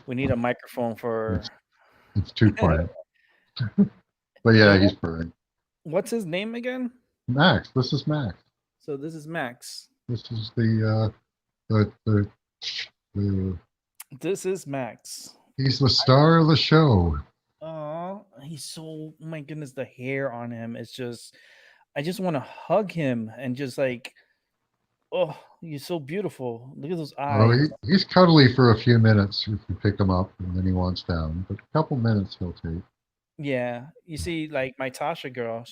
we need a microphone it's for. it's too quiet. But yeah, And he's purring. what's his name again? Max, this is Max. So this is Max. This is the This is Max. he's the star of the show. Oh, he's so, oh my goodness, the hair on him is just, I just want to hug him and just like, oh, he's so beautiful. Look at those Well, eyes. he's cuddly for a few minutes if you pick him up, and then he wants down. But a couple minutes he'll take. Yeah. You see, like my Tasha girl,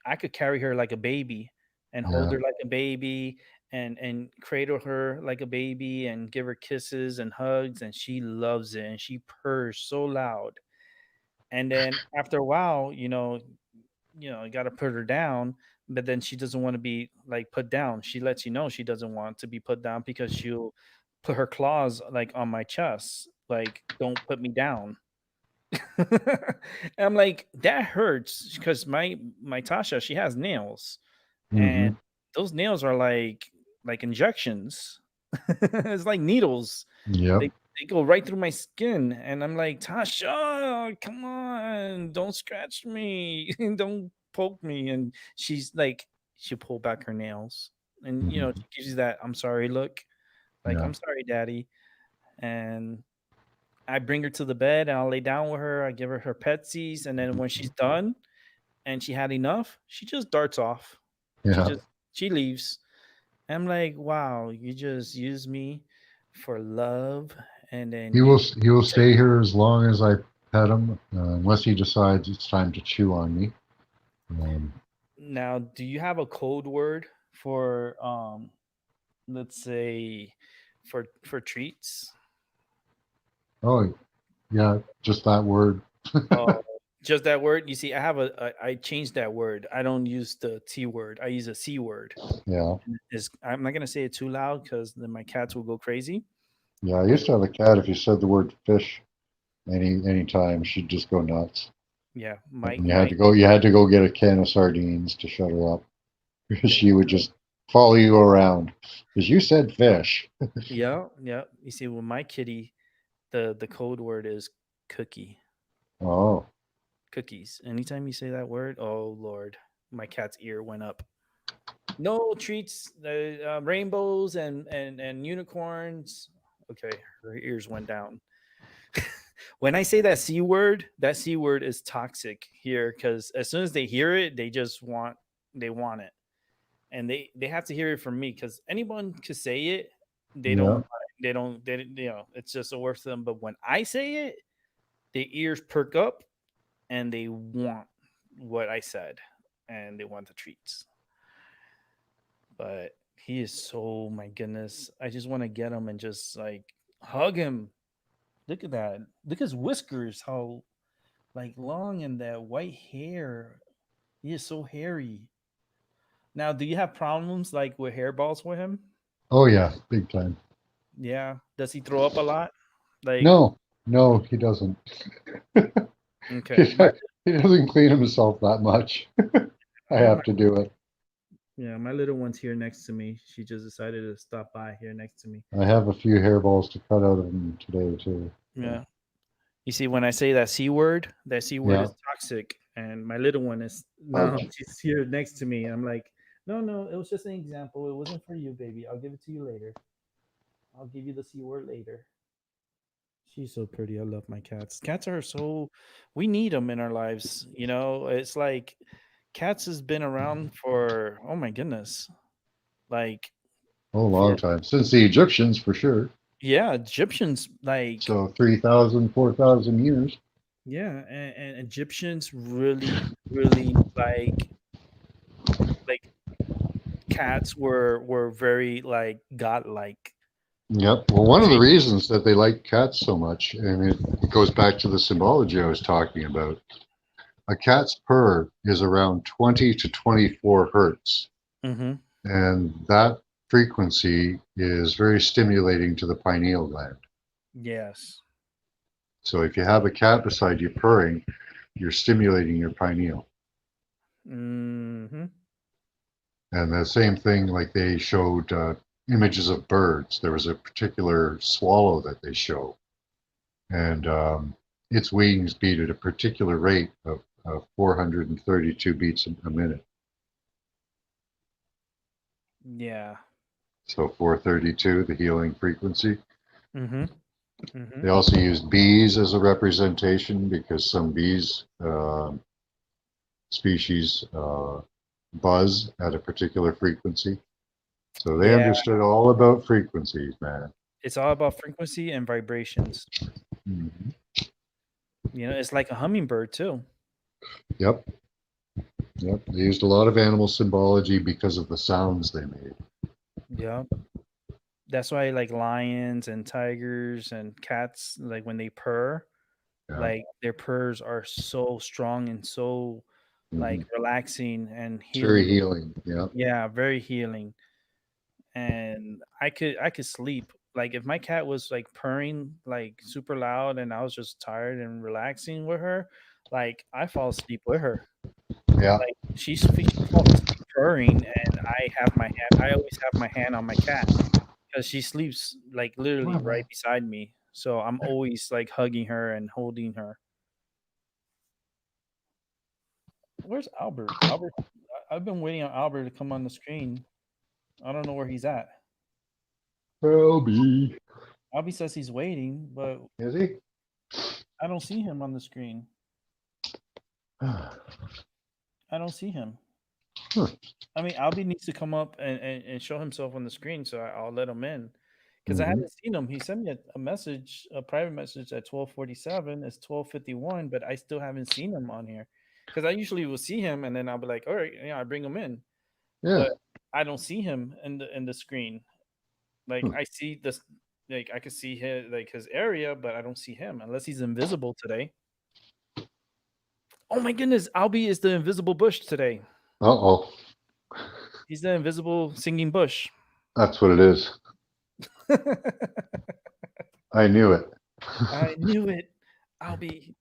I could carry her like a baby and hold Yeah. her like a baby and cradle her like a baby and give her kisses and hugs, and she loves it and she purrs so loud. And then after a while, you got to put her down, but then she doesn't want to be like put down. She lets you know she doesn't want to be put down because she'll put her claws like on my chest, like don't put me down. And I'm like, that hurts because my Tasha, she has nails, and Hmm. those nails are like injections. It's like needles. Yep. They go right through my skin, and I'm like, Tasha, come on, don't scratch me, don't poke me. And she's like, she'll pull back her nails, and Hmm. she gives you that I'm sorry look, like Yeah. I'm sorry, daddy. And I bring her to the bed, and I'll lay down with her. I give her her petsies, and then when she's done and she had enough, she just darts off. She Yeah. just she leaves. I'm like, wow, you just use me for love, and then He will you he will take. stay here as long as I pet him, unless he decides it's time to chew on me. Um, Now, do you have a code word for let's say for treats? oh yeah, just that word. Oh, Just that word. You see, I changed that word. I don't use the T word. I use a C word. Yeah. Is I'm not gonna say it too loud because then my cats will go crazy. Yeah. I But used to have a cat. If you said the word fish any time, she'd just go nuts. yeah, And you had to go get a can of sardines to shut her up because yeah, she would just follow you around because you said fish. yeah, yeah. You see, with my kitty, the code word is cookie. Oh, Cookies. Anytime you say that word, oh Lord, my cat's ear went up. No treats, rainbows and unicorns. Okay, her ears went down. When I say that c word is toxic here because as soon as they hear it, they want it, and they have to hear it from me because anyone could say it, they yeah. don't it's just a worth to them. But when I say it, their ears perk up and they want what I said, and they want the treats. But he is so my goodness. I just want to get him and just like hug him. Look at that. Look at his whiskers, how like long and that white hair. He is so hairy. Now, do you have problems like with hairballs with him? Oh, yeah. Big time. Yeah. Does he throw up a lot? Like, No, no, he doesn't. okay. He doesn't clean himself that much. I My have to do it. yeah, my little one's here next to me. She just decided to stop by here next to me. I have a few hairballs to cut out of him today too. So, Yeah. You see, when I say that C word yeah. is toxic. And my little one is now Ouch. she's here next to me. I'm like, no, no, it was just an example. It wasn't for you, baby. I'll give it to you later. I'll give you the C word later. She's so pretty. I love my cats. Cats are so, we need them in our lives. You know, it's like cats has been around for, oh my goodness, like Oh, a long for, time since the Egyptians for sure. yeah, Egyptians, like, So 3,000, 4,000 years. yeah, and Egyptians really, really like cats were very like godlike. Yep. Well, one of the Fake. reasons that they like cats so much, and it goes back to the symbology I was talking about. A cat's purr is around 20 to 24 hertz, Mm-hmm. and that frequency is very stimulating to the pineal gland. Yes. So if you have a cat beside you purring, you're stimulating your pineal. Mm-hmm. And the same thing, like they showed images of birds. There was a particular swallow that they show, and its wings beat at a particular rate of 432 beats a minute. Yeah. So 432, the healing frequency. Mm-hmm. Mm-hmm. They also used bees as a representation because some bees species buzz at a particular frequency. So they Yeah. understood all about frequencies, man. It's all about frequency and vibrations. Mhm. You know, it's like a hummingbird too. Yep, yep. They used a lot of animal symbology because of the sounds they made. Yeah. That's why like lions and tigers and cats, like when they purr, Yeah. like their purrs are so strong and so like Hmm. relaxing and It's very healing. healing. Yeah. Yeah, very healing. And I could sleep. Like if my cat was like purring like super loud and I was just tired and relaxing with her, like I fall asleep with her. Yeah. Like she falls asleep purring and I always have my hand on my cat because she sleeps like Come literally on, right man. beside me. So I'm always like hugging her and holding her. Where's Albert? Albert, I've been waiting on Albert to come on the screen. I don't know where he's at. Helby. Albie says he's waiting, but Is he? I don't see him on the screen. Huh. I don't see him. I mean, Albie needs to come up and show himself on the screen, so I'll let him in. Because I Hmm. haven't seen him. He sent me a message, a private message at 12:47. It's 12:51, but I still haven't seen him on here. Because I usually will see him, and then I'll be like, all right, yeah, I bring him in. Yeah. But I don't see him in the screen. Like Huh. I see this, like I can see his area, but I don't see him unless he's invisible today. Oh my goodness, Albie is the invisible bush today. Uh-oh. He's the invisible singing bush. That's what it is. I knew it. I knew it. Albie.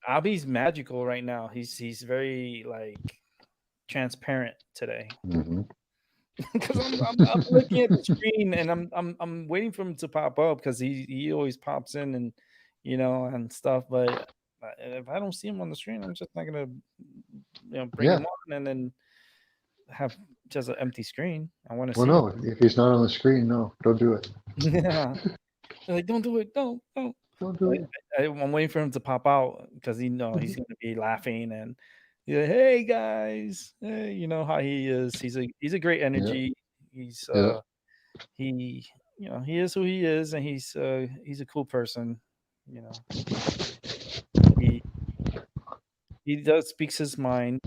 Albie's magical right now. He's very like transparent today. Hmm. Because I'm looking at the screen and I'm waiting for him to pop up because he always pops in and and stuff. But if I don't see him on the screen, I'm just not gonna bring Yeah. him on and then have just an empty screen. I want to Well, see him. no, if he's not on the screen, no, don't do it. Yeah, like don't do it, don't. Don't do Like, it. I'm waiting for him to pop out because he's gonna be laughing and hey guys, hey, you know how he is. He's a great Yeah, energy. He's yeah, he he is who he is and he's a cool person. You know he he does speaks his mind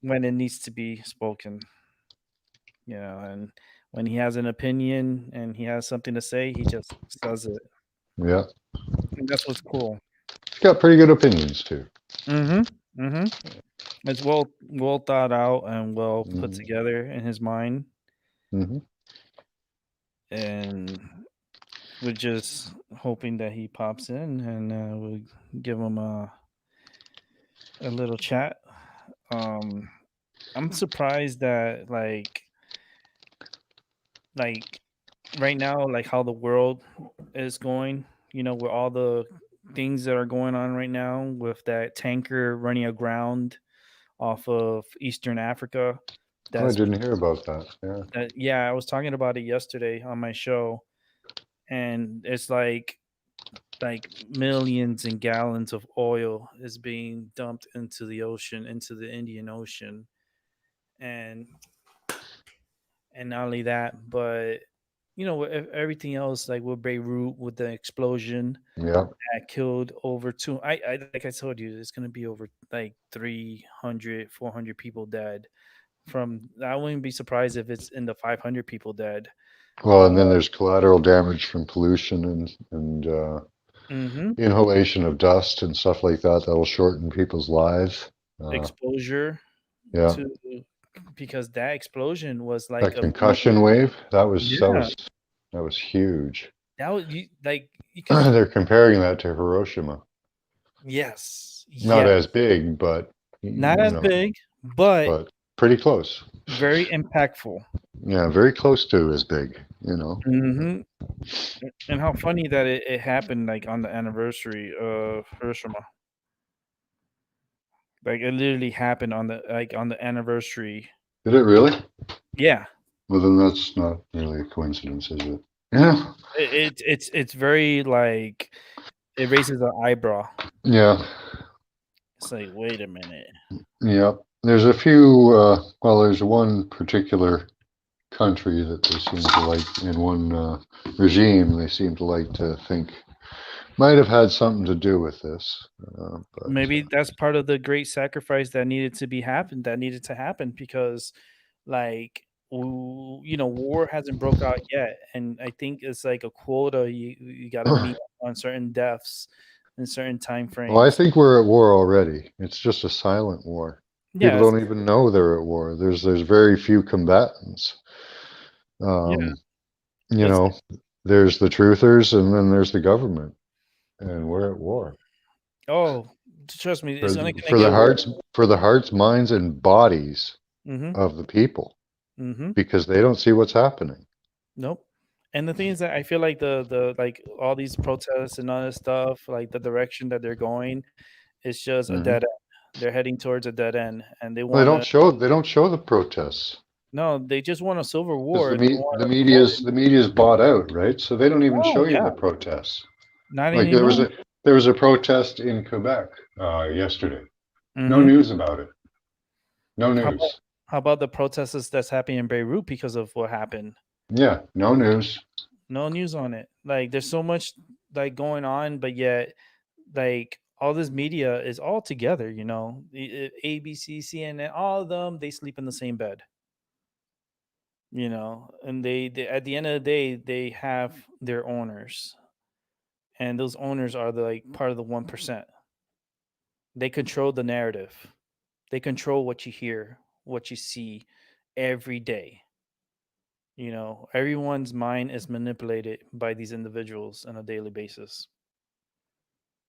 when it needs to be spoken. And when he has an opinion and he has something to say, he just says it. yeah. And that's what's cool. He's got pretty good opinions too. Mm-hmm. Mm-hmm. It's well thought out and well put Hmm. together in his mind, Hmm. and we're just hoping that he pops in and we'll give him a little chat. Um, I'm surprised that like right now, like how the world is going. With all the things that are going on right now with that tanker running aground off of Eastern Africa. Oh, I That's didn't hear about that. Yeah. yeah, I was talking about it yesterday on my show, and it's like millions and gallons of oil is being dumped into the ocean, into the Indian Ocean, and not only that, but with everything else, like with Beirut, with the explosion Yeah. that killed over two. I like I told you, it's gonna be over like 300, 400 people dead. From I wouldn't be surprised if it's in the 500 people dead. Well, Uh, and then there's collateral damage from pollution and hmm inhalation of dust and stuff like that that'll shorten people's lives. Uh, Exposure yeah. to because that explosion was like That a million. concussion wave, that was that Yeah, was that was huge. that was you like because They're comparing that to Hiroshima. yes, Not yeah, as big, but not as you know, big, but but pretty close. very impactful. Yeah, very close to as big. hmm And how funny that it happened like on the anniversary of Hiroshima. Like it literally happened on the anniversary. Did it really? Yeah, Well, then that's not really a coincidence, is it? Yeah. it's very like it raises an eyebrow. Yeah. It's like, wait a minute. Yeah. There's a few, well, there's one particular country that they seem to like, in one regime, they seem to like to think might have had something to do with this. But Maybe that's part of the great sacrifice that needed to happen because like war hasn't broke out yet, and I think it's like a quota you got to meet on certain deaths in certain time well, I frames. think we're at war already. It's just a silent war. People Yeah, don't even know they're at war. There's very few combatants. yeah, Um, you it's know, there's the truthers, and then there's the government, and we're at war oh, trust me, for it's only gonna for the get worse. hearts, minds, and bodies Mm-hmm. of the people Mm-hmm. because they don't see what's happening. Nope. And the thing is that I feel like the like all these protests and all this stuff, like the direction that they're going, is just a Hmm. dead end. They're heading towards a dead end, and they Well, want to. they don't show the protests No, they just want a civil because war. They the want a media's bought out, right? So they don't even oh show you yeah, the protests. not Like anymore. there was a protest in Quebec yesterday. No hmm news about it. No How about news. the protests that's happening in Beirut because of what happened? Yeah, no news. No news on it. Like there's so much like going on, but yet like all this media is all together. ABC, CNN, all of them they sleep in the same bed. And they at the end of the day they have their owners, and those owners are the like part of the 1%. They control the narrative. They control what you hear, what you see every day. Everyone's mind is manipulated by these individuals on a daily basis.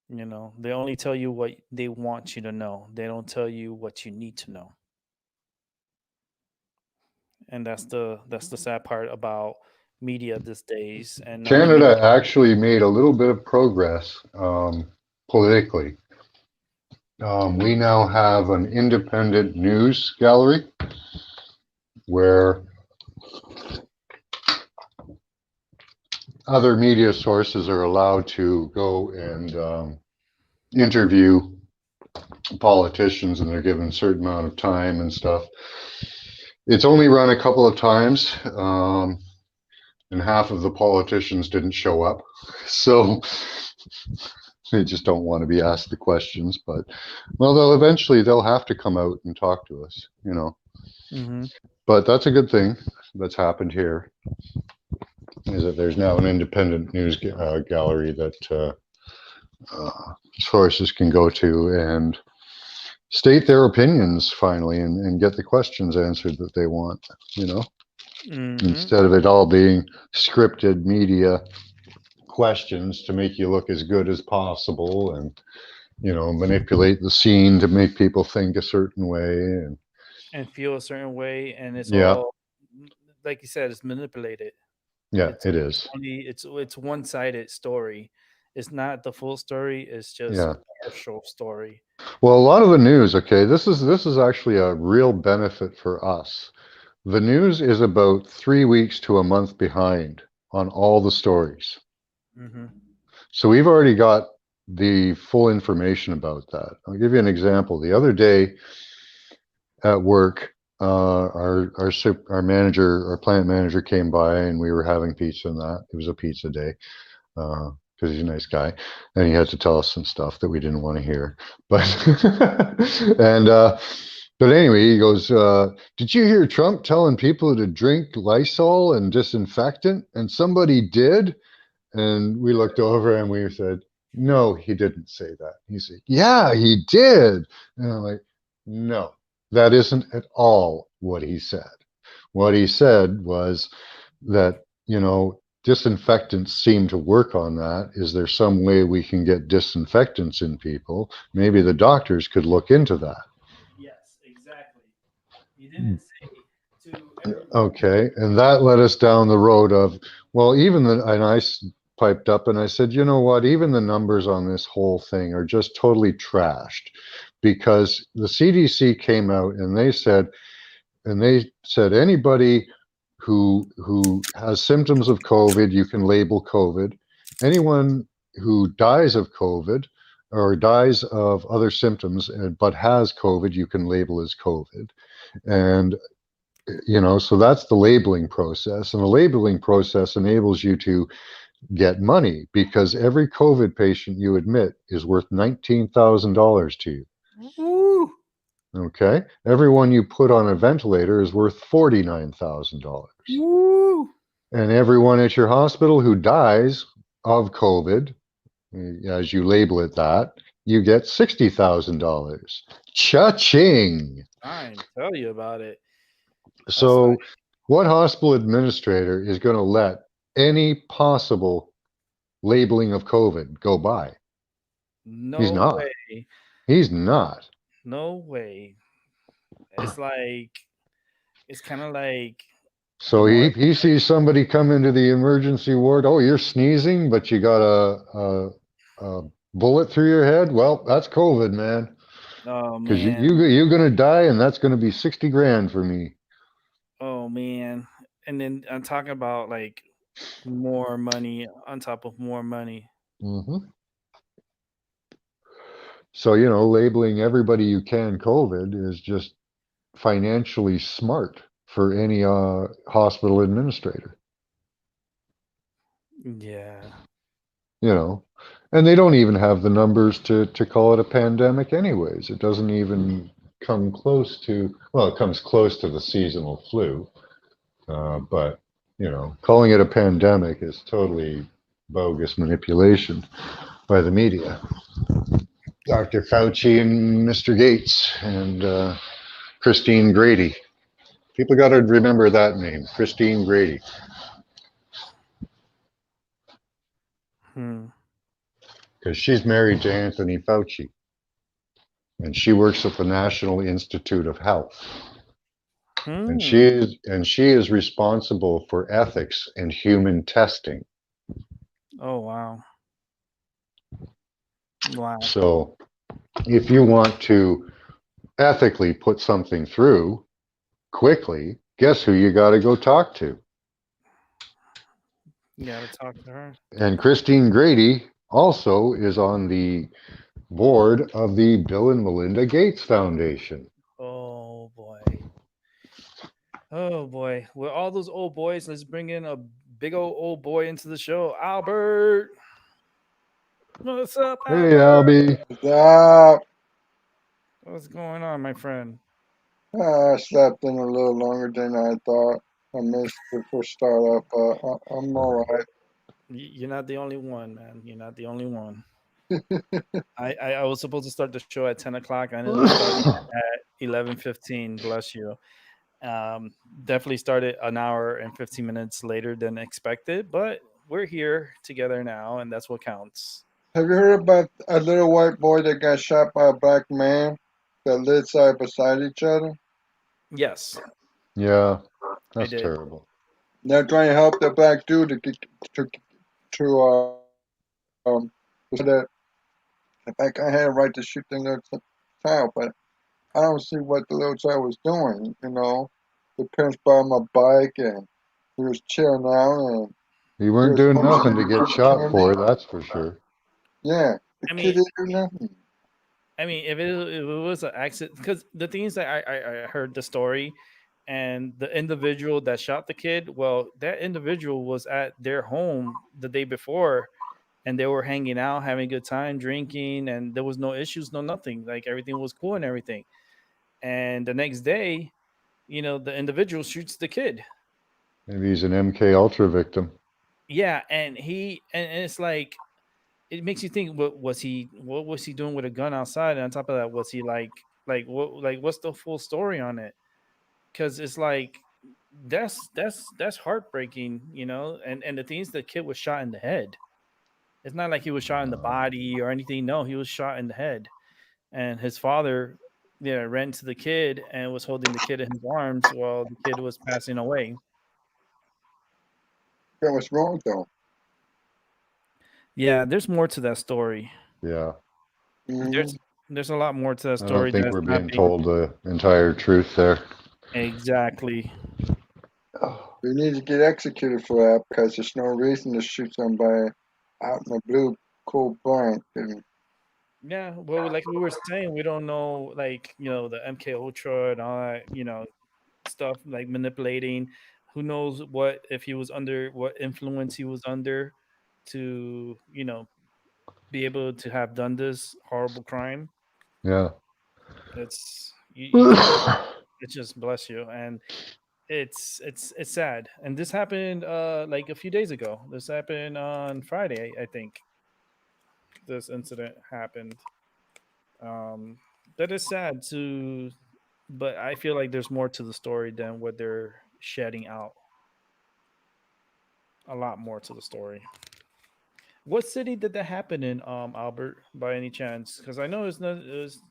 They only tell you what they want you to know. They don't tell you what you need to know. And that's the sad part about media these days. And not only Canada media. actually made a little bit of progress politically. We now have an independent news gallery where other media sources are allowed to go and interview politicians, and they're given a certain amount of time and stuff. It's only run a couple of times, and half of the politicians didn't show up. So they just don't want to be asked the questions. But well, they'll have to come out and talk to us, Mm-hmm. But that's a good thing that's happened here, is that there's now an independent news gallery that sources can go to and state their opinions finally, and get the questions answered that they want, Mm-hmm. instead of it all being scripted media questions to make you look as good as possible, and manipulate the scene to make people think a certain way. And And feel a certain way, and it's yeah, all, like you said, it's manipulated. yeah, It's it it's is. only it's one-sided story. It's not the full story. It's just Yeah. a partial story. Well, a lot of the news, okay, this is actually a real benefit for us. The news is about 3 weeks to a month behind on all the stories. Mm-hmm. So we've already got the full information about that. I'll give you an example. The other day at work, our manager, our plant manager, came by, and we were having pizza and that. It was a pizza day because he's a nice guy, and he had to tell us some stuff that we didn't want to hear. But and but anyway, he goes, "Did you hear Trump telling people to drink Lysol and disinfectant?" And somebody did. And we looked over and we said, "No, he didn't say that." He said, "Yeah, he did." And I'm like, "No, that isn't at all what he said. What he said was that, disinfectants seem to work on that. Is there some way we can get disinfectants in people? Maybe the doctors could look into that." Yes, exactly. He didn't say to everybody. Okay, and that led us down the road of, well, and piped up and I said, "You know what, even the numbers on this whole thing are just totally trashed, because the CDC came out and they said anybody who has symptoms of COVID, you can label COVID. Anyone who dies of COVID or dies of other symptoms but has COVID, you can label as COVID." And so that's the labeling process. And the labeling process enables you to get money, because every COVID patient you admit is worth $19,000 to you. Woo! Okay. Everyone you put on a ventilator is worth $49,000. Woo! And everyone at your hospital who dies of COVID, as you label it that, you get $60,000. Cha-ching. I tell you about it. That's So, what hospital administrator is going to let any possible labeling of COVID go by? He's no not. way. He's not. No way. It's like it's kind of like the So more. he sees somebody come into the emergency ward. "Oh, you're sneezing, but you got a bullet through your head. Well, that's COVID, man. Oh Because man. you're gonna die, and that's gonna be 60 grand for me." Oh man. And then I'm talking about like more money on top of more money. Hmm. So labeling everybody you can COVID is just financially smart for any hospital administrator. Yeah. you know and they don't even have the numbers to call it a pandemic anyways. It doesn't even come close to, well, it comes close to the seasonal flu, but calling it a pandemic is totally bogus manipulation by the media. Dr. Fauci and Mr. Gates and Christine Grady. People got to remember that name, Christine Grady, Hmm. because she's married to Anthony Fauci, and she works at the National Institute of Health, Hmm. and she is responsible for ethics and human testing. Oh wow. Wow. So, if you want to ethically put something through quickly, guess who you got to go talk to? You gotta talk to her. And Christine Grady also is on the board of the Bill and Melinda Gates Foundation. Oh boy. Oh boy. With all those old boys, let's bring in a big old boy into the show. Albert. What's up, Hey, Albert? Albie. Yeah, What's going on, my friend? I slept in a little longer than I thought. I missed the first start up. I'm all right. You're not the only one, man. You're not the only one. I was supposed to start the show at 10 o'clock. I ended up starting at 11:15. Bless you. Um, Definitely started an hour and 15 minutes later than expected, but we're here together now, and that's what counts. Have you heard about a little white boy that got shot by a black man that lived side beside each other? Yes, Yeah, I that's did. terrible. They're trying to help the black dude to to so that the black guy had a right to shoot the little child, but I don't see what the little child was doing. The parents bought him a bike and he was chilling out and You he weren't was doing nothing to get posting shot candy. for, that's for sure. Yeah, the I kid mean, didn't do nothing. if it was an accident, because the thing is that I heard the story, and the individual that shot the kid, well, that individual was at their home the day before, and they were hanging out, having a good time, drinking, and there was no issues, no nothing. Like everything was cool and everything. And the next day, the individual shoots the kid. Maybe he's an MK Ultra victim. Yeah, and it's like it makes you think, what was he doing with a gun outside? And on top of that, was he what's the full story on it? Because it's like that's heartbreaking, and the thing is, the kid was shot in the head. It's not like he was shot in the body or anything. No, he was shot in the head. And his father, ran to the kid and was holding the kid in his arms while the kid was passing away. That was wrong though. Yeah, there's more to that story. Yeah, Hmm. There's a lot more to that I don't story think that's we're not being being told the entire truth there. exactly. We need to get executed for that because there's no reason to shoot somebody out in the blue, cold blank. And Yeah, well, like we were saying, we don't know, like, the MK Ultra and all that, stuff like manipulating. Who knows what if he was under what influence he was under to, be able to have done this horrible crime. Yeah. It's you just it's just bless you, and it's sad. And this happened like a few days ago. This happened on Friday, I think. This incident happened. Um, that is sad to, but I feel like there's more to the story than what they're shedding out. A lot more to the story. What city did that happen in, Albert, by any chance? Because I know it's not. It was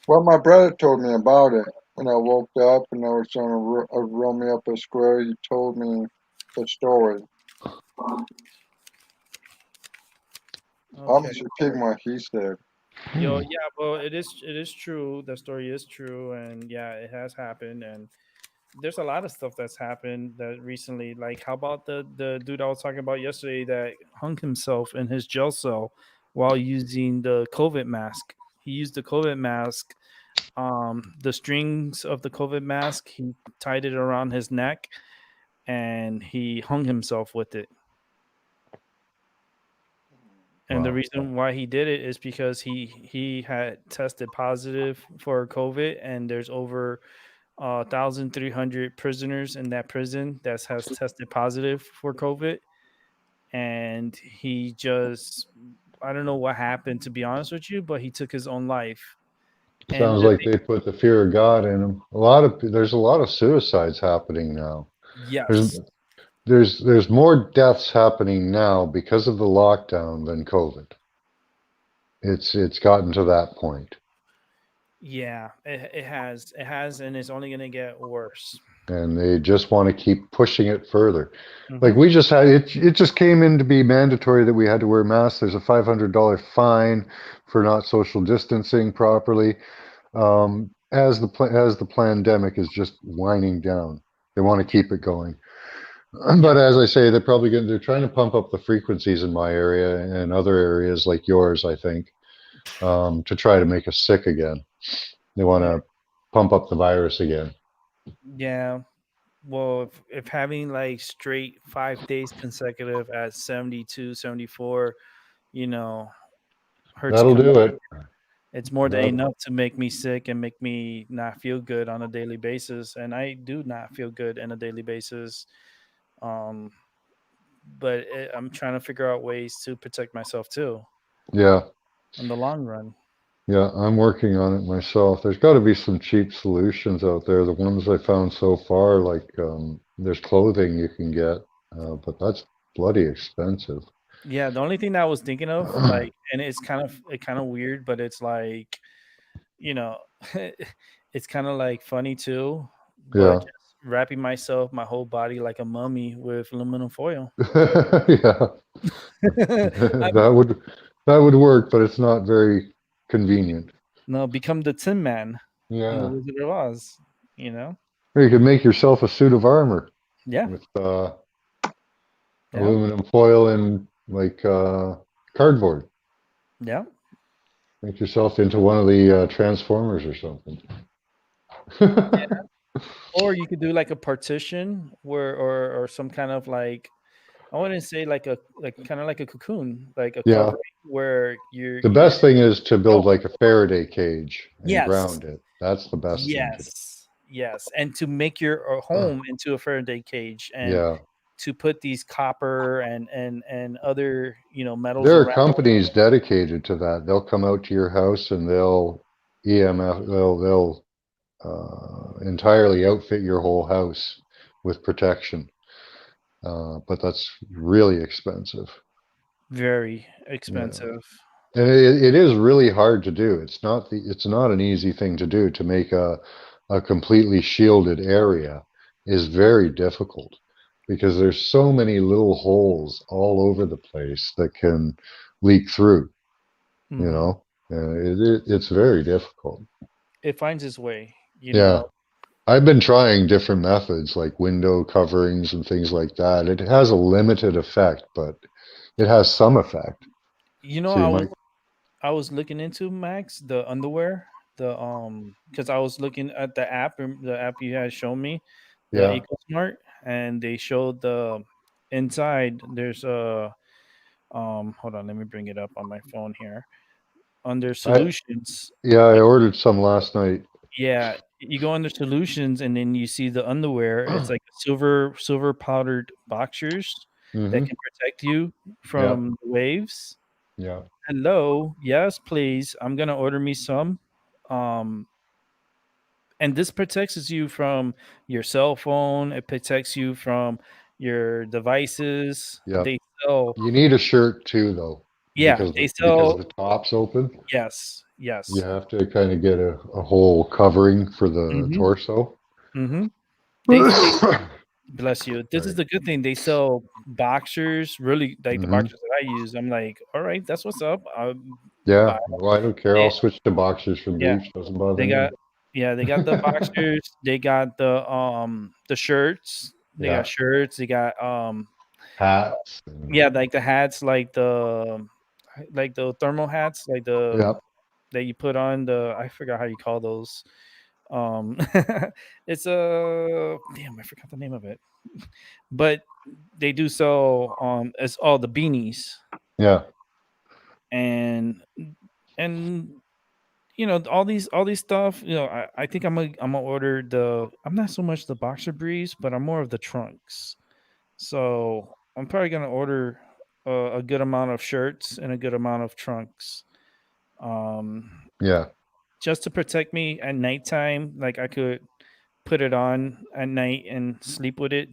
well, my brother told me about it when I woke up and I was trying to roll me up a square. He told me the story. I'm okay. just repeating what he said. Yo, yeah, well, it is true. The story is true, and yeah, it has happened, and there's a lot of stuff that's happened that recently. Like, how about the dude I was talking about yesterday that hung himself in his jail cell while using the COVID mask? He used the COVID mask, the strings of the COVID mask. He tied it around his neck, and he hung himself with it. And the Wow. reason why he did it is because he had tested positive for COVID, and there's over 1,300 prisoners in that prison that has tested positive for COVID, and he just I don't know what happened, to be honest with you, but he took his own life. And Sounds like they put the fear of God in them. There's a lot of suicides happening now. There's yes, there's more deaths happening now because of the lockdown than COVID. It's gotten to that point. yeah, it has, and it's only gonna get worse. And they just want to keep pushing it further. Like Hmm. we just had it, it just came in to be mandatory that we had to wear masks. There's a $500 fine for not social distancing properly. As the pandemic is just winding down, they want to keep it going. Yeah, But as I say, they're trying to pump up the frequencies in my area and other areas like yours, I think, to try to make us sick again. They want yeah, to pump up the virus again. yeah. Well, if having like straight 5 days consecutive at 72, 74, you know, hurts That'll come do on, it. it's more than That, enough to make me sick and make me not feel good on a daily basis. And I do not feel good on a daily basis. Um, but I'm trying to figure out ways to protect myself too yeah, in the long run. yeah, I'm working on it myself. There's got to be some cheap solutions out there. The ones I found so far, like there's clothing you can get, but that's bloody expensive. Yeah, the only thing that I was thinking of, like, and it kind of weird, but it's like, you know, it's kind of like funny too, but Yeah, just wrapping myself, my whole body like a mummy with aluminum foil. yeah, I'm, that would work, but it's not very convenient. no, become the Tin Man in the Yeah, Wizard of Oz. You know? or you could make yourself a suit of armor Yeah, with yeah, aluminum foil and like cardboard. yeah. Make yourself into one of the Transformers or something. Or you could do like a partition where, or some kind of like, I wouldn't say like a like kind of like a cocoon, like a Yeah. covering where The you're best thing is to build oh like a Faraday cage and yes, ground it. That's the best thing to do. yes, and to make your home into a Faraday cage, and Yeah. to put these copper and other metals There are around. companies dedicated to that. They'll come out to your house and they'll EMF, they'll entirely outfit your whole house with protection. But that's really expensive. Very Yeah. expensive. And it is really hard to do. It's not an easy thing to do. To make a completely shielded area is very difficult because there's so many little holes all over the place that can leak through, you Hmm. know. It's very difficult. It finds its way. Yeah. I've been trying different methods like window coverings and things like that. It has a limited effect, but it has some effect. You know, So you I was might, I was looking into Max the underwear, the because I was looking at the app you had shown me, the yeah. EcoSmart, and they showed the inside. There's a hold on, let me bring it up on my phone here. Under I solutions, Yeah, I ordered some last night. yeah, you go under solutions and then you see the underwear. It's like silver powdered boxers that Hmm. can protect you Yeah, from the waves. yeah. Hello, yes, please. I'm gonna order me some. Um, and this protects you from your cell phone. It protects you from your devices. Yeah. They sell, You need a shirt too, though, yeah, they because sell. the top's open. Yes, You yes. have to kind of get a whole covering for the Mm-hmm. torso. Mm-hmm. They bless you. This is Right. the good thing. They sell boxers, really like the Hmm. boxers that I use. I'm like, all right, that's what's up. I'll buy. Yeah. Well, I don't care. I'll It. switch to boxers from Yeah, briefs. Doesn't bother they me. got yeah, they got the boxers. They got the shirts. They got Yeah. shirts. They got Hats. yeah, like the hats, like the thermal hats, like the Yeah. that you put on the, I forgot how you call those. Um, it's a damn, I forgot the name of it, but they do sell it's all the beanies Yeah. and and all these stuff. I think I'm gonna order the. I'm not so much the boxer briefs, but I'm more of the trunks. So I'm probably gonna order a good amount of shirts and a good amount of trunks. Um, Yeah. just to protect me at nighttime. Like I could put it on at night and sleep with it,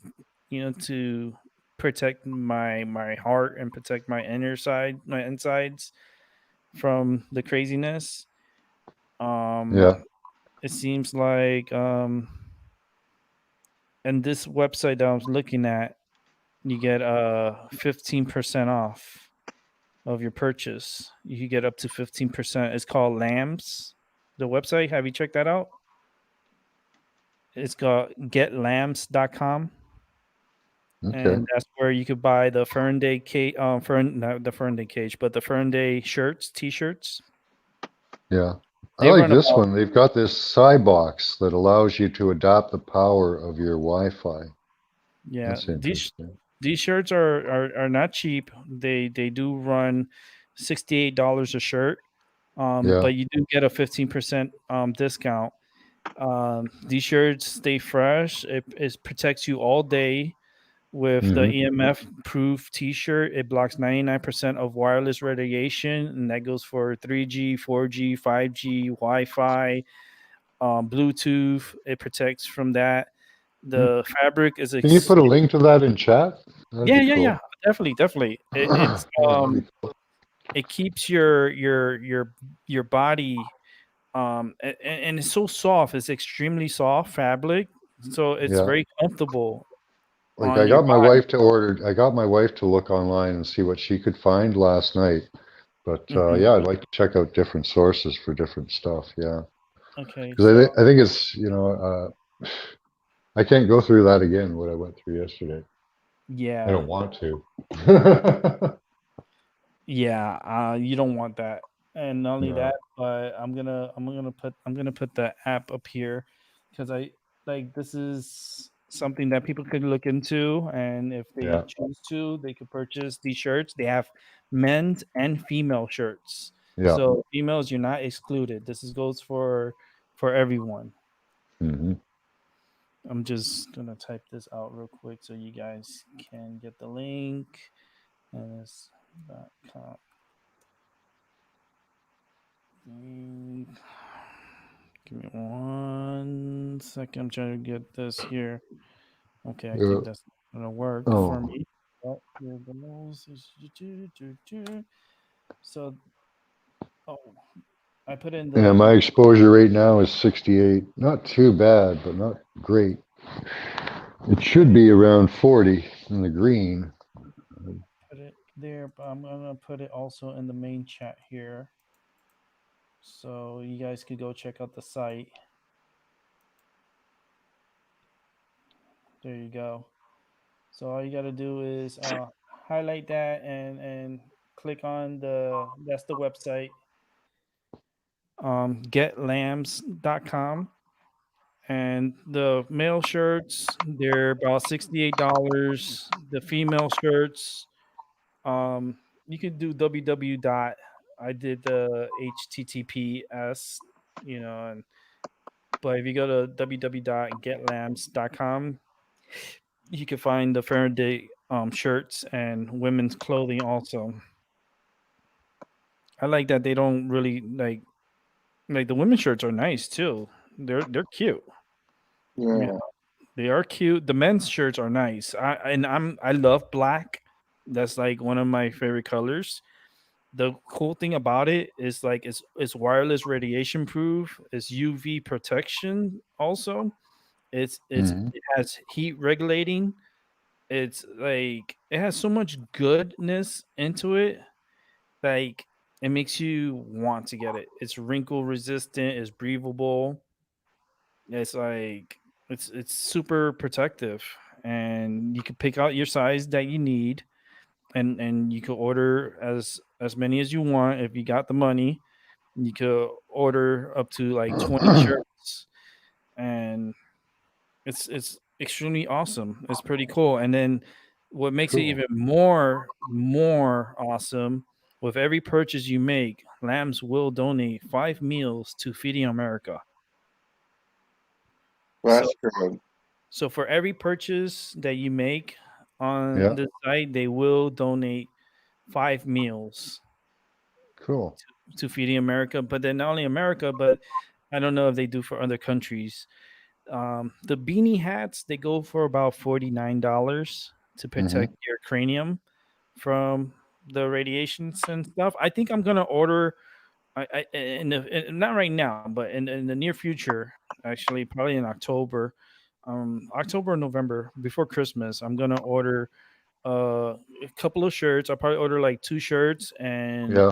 to protect my heart and protect my inner side, my insides from the craziness. Yeah. It seems like and this website that I was looking at, you get 15% off of your purchase. You can get up to 15%. It's called Lambs. The website, have you checked that out? It's called getlambs.com. Okay. And that's where you could buy the Fern Day cage, Fern, not the Fern Day cage, but the Fern Day shirts, t-shirts. Yeah. I They like run this about, one. They've got this box that allows you to adapt the power of your Wi-Fi. yeah. That's These interesting. these shirts are not cheap. They do run $68 a shirt. Yeah. But you do get a 15% discount. These shirts stay fresh. It protects you all day with the Hmm. EMF proof t-shirt. It blocks 99% of wireless radiation, and that goes for 3G, 4G, 5G, Wi-Fi, Bluetooth. It protects from that. The fabric is Can you put a link to that in chat? That'd yeah, be yeah, yeah. cool. Definitely. It's Yeah, that'd be cool. it keeps your body and it's so soft. It's extremely soft fabric, so it's Yeah. very comfortable Like on your body. I got my wife to look online and see what she could find last night. But Mhm. yeah, I'd like to check out different sources for different stuff. Yeah. Okay, Because so I think it's, I can't go through that again, what I went through yesterday. I yeah, don't want to. yeah, you don't want that. And not only No. that, but I'm gonna put the app up here because I like this is something that people could look into, and if they Yeah. choose to, they could purchase these shirts. They have men's and female shirts, Yeah. so females, you're not excluded. This is goes for everyone. Hmm. I'm just gonna type this out real quick so you guys can get the link. And it's .com. Mm, give me 1 second. I'm trying to get this here. Okay, I think that's gonna work for Oh. me. Oh, here it goes. So, oh, I put in Yeah, the my exposure rate now is 68. Not too bad, but not great. It should okay, be around 40 in the green. put it there, but I'm gonna put it also in the main chat here, so you guys could go check out the site. There you go. So all you got to do is highlight that and click on that's the website, getlambs.com. And the male shirts, they're about $68. The female shirts, you can do www dot. I did the HTTPS, and but if you go to www.getlambs.com, you can find the Faraday shirts and women's clothing also. I like that they don't really like the women's shirts are nice too. They're cute. You Yeah. know, they are cute. The men's shirts are nice. I love black. That's like one of my favorite colors. The cool thing about it is like it's wireless radiation proof. It's UV protection also. Hmm. It has heat regulating. It's like it has so much goodness into it. Like it makes you want to get it. It's wrinkle resistant. It's breathable. It's like it's super protective, and you can pick out your size that you need, and you can order as many as you want if you got the money. You could order up to like 20 shirts, and it's extremely awesome. It's pretty cool. And then what makes it Cool. even more awesome, with every purchase you make, Lambs will donate 5 meals to Feeding America. So That's good. so for every purchase that you make on Yeah. the site, they will donate 5 meals Cool. to feeding America. But then not only America, but I don't know if they do for other countries. The beanie hats they go for about $49 to Hmm. protect your cranium from the radiations and stuff. I think I'm gonna order. Not right now, but in the near future, actually, probably in October, October or November before Christmas, I'm gonna order a couple of shirts. I'll probably order like 2 shirts and Yeah.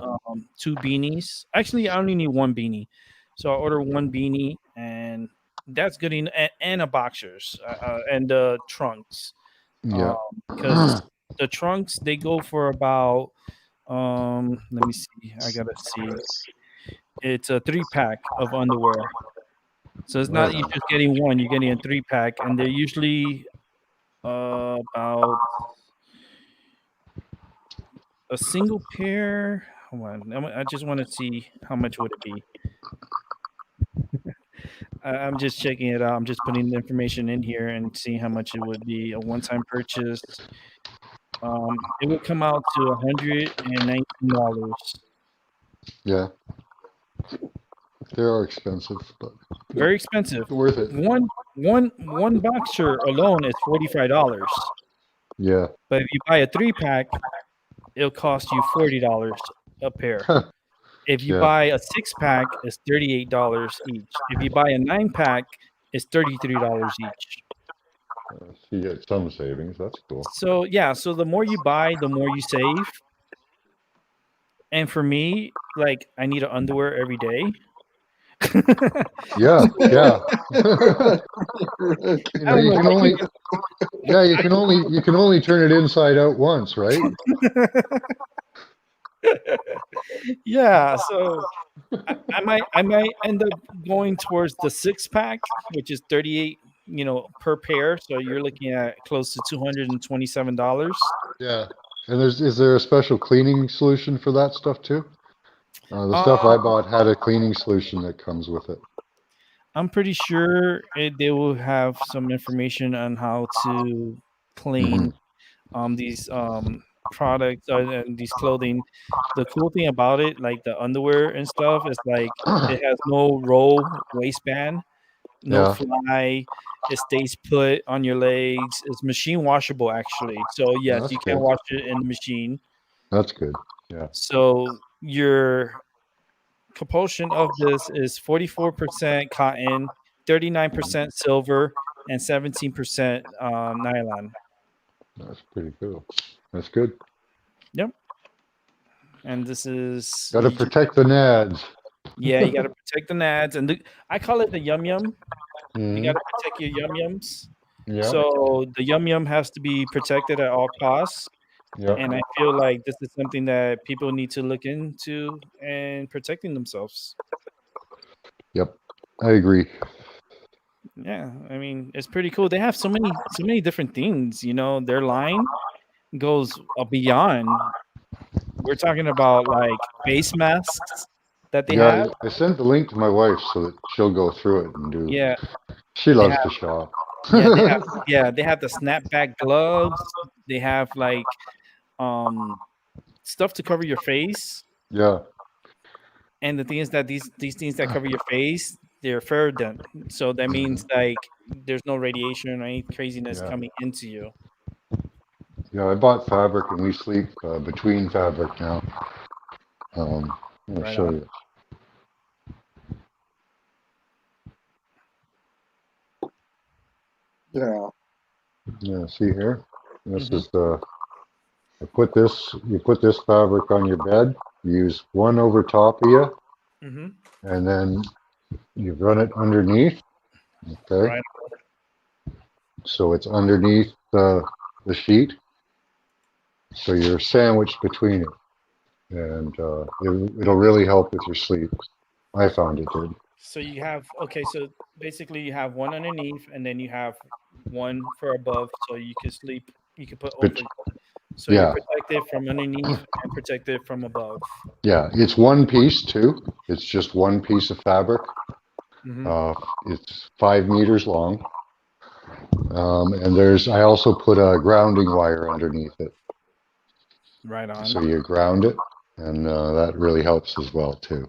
2 beanies. Actually, I only need 1 beanie, so I'll order 1 beanie, and that's good. And a boxers and trunks, Yeah. because the trunks they go for about let me see. I gotta see. It's a 3 pack of underwear. So it's not Right you on. just getting one, you're getting a 3 pack, and they're usually about a single pair. Hold on, I just want to see how much would it be. I'm just checking it out. I'm just putting the information in here and seeing how much it would be a one-time purchase. It would come out to $119. Yeah. They are expensive, but Very expensive. worth it. One boxer alone is $45. Yeah. But if you buy a 3 pack, it'll cost you $40 a pair. If you Yeah. buy a 6 pack, it's $38 each. If you buy a 9 pack, it's $33 each. So you get some savings. That's cool. So yeah, so the more you buy, the more you save. And for me, like I need an underwear every day. Yeah. Yeah. I don't You know can about only. Yeah. You can only turn it inside out once, right? you. Yeah, so I might end up going towards the 6 pack, which is 38, per pair. So you're looking at close to $227. Yeah. And is there a special cleaning solution for that stuff too? The stuff I Um, bought had a cleaning solution that comes with it. I'm pretty sure they will have some information on how to Hmm. clean these products and these clothing. The cool thing about it, like the underwear and stuff, is like it has no roll waistband, no Yeah. fly. It stays put on your legs. It's machine washable, actually. So yes, That's you can good. wash it in the machine. That's good. Yeah. So your compulsion of this is 44% cotton, Mhm. 39% silver, and 17% nylon. That's pretty cool. That's good. Yep. And this is Got to protect the nads. yeah, you got to protect the nads, and I call it the yum yum. You got Hmm. to protect your yum yums. Yeah. So the yum yum has to be protected at all costs. Yeah. And I feel like this is something that people need to look into and protecting themselves. Yep. I agree. Yeah, I mean it's pretty cool. They have so many different things. Their line goes beyond. We're talking about like face masks that they Yeah. have. I sent the link to my wife so that she'll go through it and do. Yeah, She they loves have. to shop. Yeah, they have the snapback gloves. They have like um stuff to cover your face. Yeah. And the thing is that these things that cover your face, they're furred. So that means like there's no radiation or any craziness Yeah. coming into you. Yeah. I bought fabric and we sleep between fabric now. I'll Right show on. you. Yeah. Yeah. See here. This Hmm. is the. I put this. You put this fabric on your bed. You use one over top of you, Hmm. and then you run it underneath. Okay. Right. So it's underneath the sheet. So you're sandwiched between it, and it'll really help with your sleep. I found it did. So you have okay. So basically, you have one underneath, and then you have one for above, so you can sleep. You can put over. But So you're yeah, protected from underneath and protected from above. yeah, it's one piece too. It's just one piece of fabric. Hmm. It's 5 meters long, and I also put a grounding wire underneath it. Right on. So you ground it, and that really helps as well too.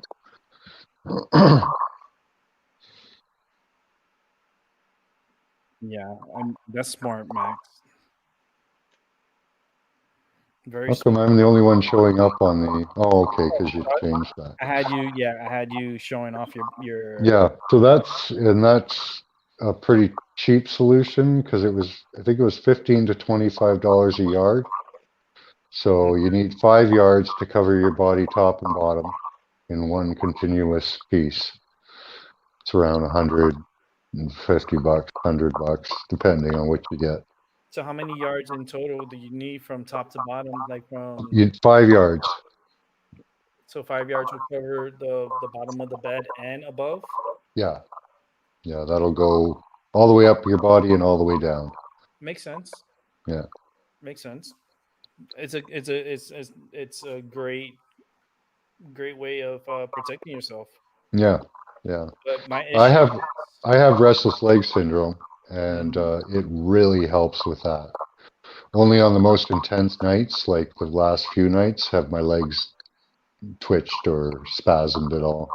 Yeah, that's smart, Max. Very How come smart. I'm the only one showing up on the? Oh, okay, because you changed that. I had you, yeah, I had you showing off your. Yeah, so that's a pretty cheap solution because I think it was $15 to $25 a yard. So you need 5 yards to cover your body top and bottom in one continuous piece. It's around $150, $100, depending on what you get. So how many yards in total do you need from top to bottom? Like from You 5 yards. so 5 yards will cover the bottom of the bed and above. Yeah, yeah, that'll go all the way up your body and all the way down. Makes sense. Yeah. Makes sense. It's a great way of protecting yourself. Yeah, yeah. But my I issue have is I have restless leg syndrome, and Mhm. it really helps with that. Only on the most intense nights, like the last few nights, have my legs twitched or spasmed at all.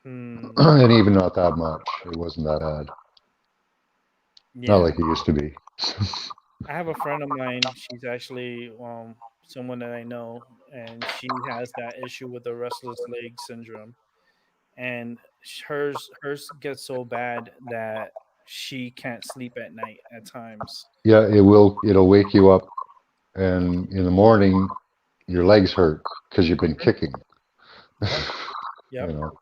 Hmm, And even not that much. It wasn't that bad. Not yeah. like it used to be. I have a friend of mine. She's actually someone that I know, and she has that issue with the restless leg syndrome. And hers gets so bad that she can't sleep at night at times. Yeah, it'll wake you up, and in the morning your legs hurt because you've been kicking. Yep, You yep. know.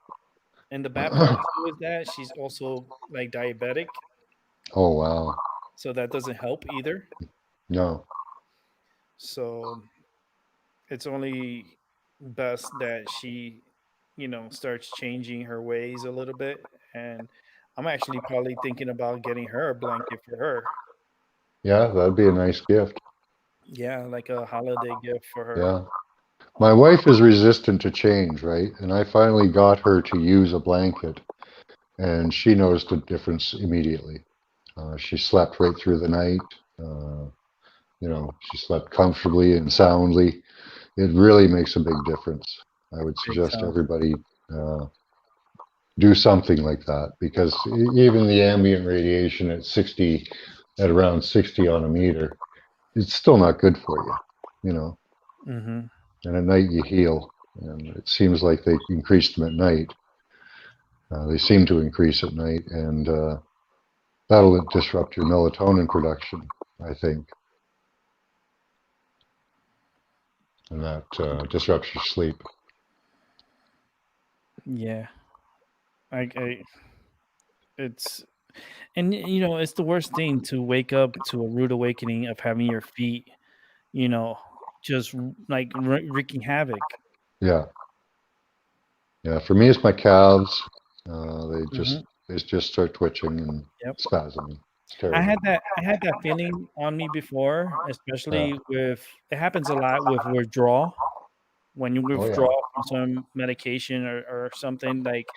And the bad part too is that she's also like diabetic, Oh wow. so that doesn't help either. No. So it's only best that she, starts changing her ways a little bit. And I'm actually probably thinking about getting her a blanket for her. Yeah, that'd be a nice gift. Yeah, like a holiday gift for her. Yeah. My Um, wife is resistant to change, right? And I finally got her to use a blanket, and she noticed a difference immediately. She slept right through the night. Uh, she slept comfortably and soundly. It really makes a big difference. I would big suggest time. everybody do something like that because even the ambient radiation at around 60 on a meter, it's still not good for you, you know. Hmm. And at night you heal, and it seems like they increase them at night. They seem to increase at night, and that'll disrupt your melatonin production, I think, and that disrupts your sleep. Yeah, I it's and it's the worst thing to wake up to a rude awakening of having your feet, you know, just like wreaking havoc. Yeah, yeah. For me, it's my calves. Hmm. They just start twitching and Yep. spasming. It's I terrible. had that feeling on me before, Yeah. especially with it happens a lot with withdrawal. When you Oh withdraw yeah. from some medication or something, like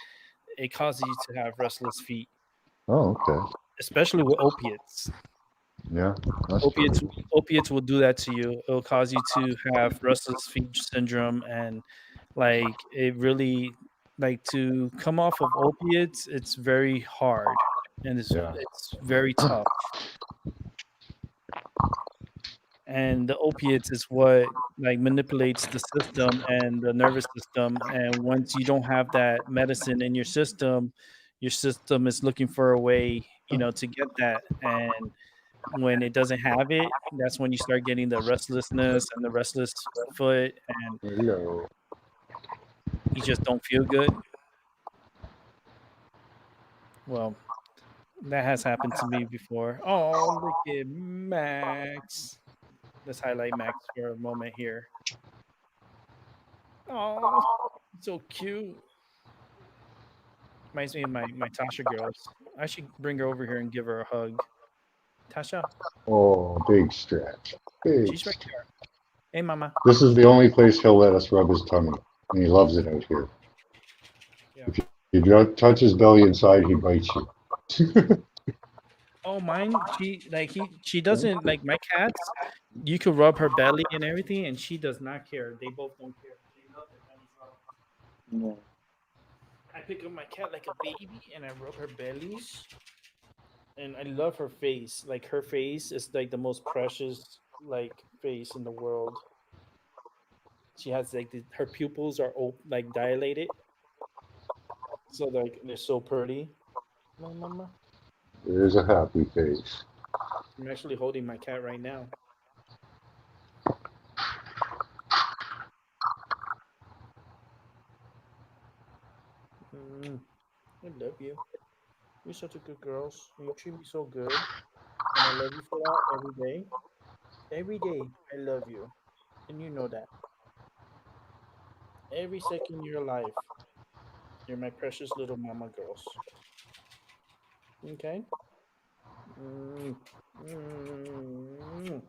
it causes you to have restless feet, Oh okay. especially with opiates. Yeah, that's true. Opiates opiates will do that to you. It'll cause you to have restless feet syndrome, and like it really like to come off of opiates, it's very hard and Yeah. it's very tough. And the opiates is what like manipulates the system and the nervous system, and once you don't have that medicine in your system is looking for a way, to get that. And when it doesn't have it, that's when you start getting the restlessness and the restless foot, and Hello. you just don't feel good. Well, that has happened to me before. Oh, look at Max. Let's highlight Max for a moment here. Oh, so cute. Reminds me of my Tasha girls. I should bring her over here and give her a hug. Tasha, Oh, big stretch. Big she's right stretch. there. Hey, mama. This is the only place he'll let us rub his tummy, and he loves it out here. Yeah. If you don't touch his belly inside, he bites you. Oh, mine. She doesn't like my cats. You could rub her belly and everything, and she does not care. They both don't care. They love their bellies rubbed. Yeah. I pick up my cat like a baby, and I rub her bellies, and I love her face. Like her face is like the most precious like face in the world. She has like her pupils are like dilated, so like they're so pretty. My mama. There's a happy face. I'm actually holding my cat right now. Mm, I love you. You're such a good girl. You treat me so good, and I love you for that every day. Every day, I love you, and you know that. Every second of your life, you're my precious little mama girls. Okay? Mm, mm.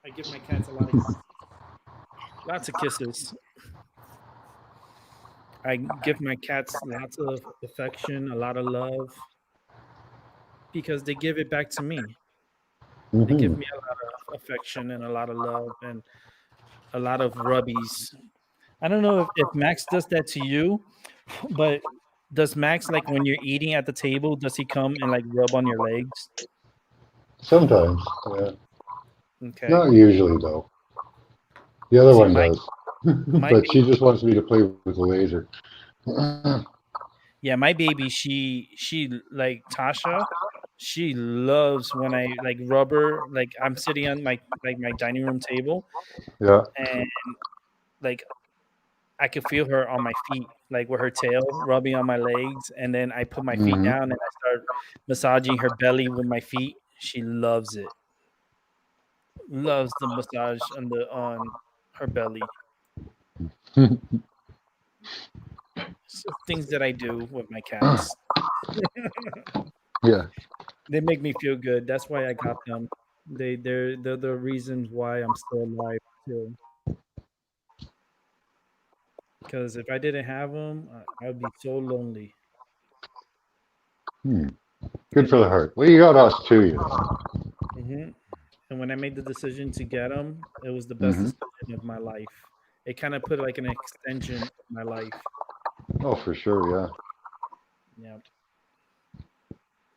I give my cats a lot of kisses. Lots of kisses. I give my cats lots of affection, a lot of love, because they give it back to me. They give Hmm. me a lot of affection and a lot of love and a lot of rubbies. I don't know if Max does that to you, but does Max, like when you're eating at the table, does he come and like rub on your legs? Sometimes, yeah. Okay. Not usually though. The other See, one does, my but she baby, just wants me to play with the laser. yeah, my baby, she like Tasha, she loves when I like rub her. Like I'm sitting on my dining room table, Yeah. and like I could feel her on my feet, like with her tail rubbing on my legs, and then I put my feet Hmm. down and I start massaging her belly with my feet. She loves it. Loves the massage on her belly. It's just things that I do with my cats. Yeah. They make me feel good. That's why I got them. They're the reasons why I'm still alive too. Because if I didn't have them, I'd be so lonely. Hmm. Good And for the heart. Well, you got us too, you know. mhm. And when I made the decision to get them, it was the best Hmm. decision of my life. It kind of put like an extension of my life. Oh, for sure. Yeah. Yeah,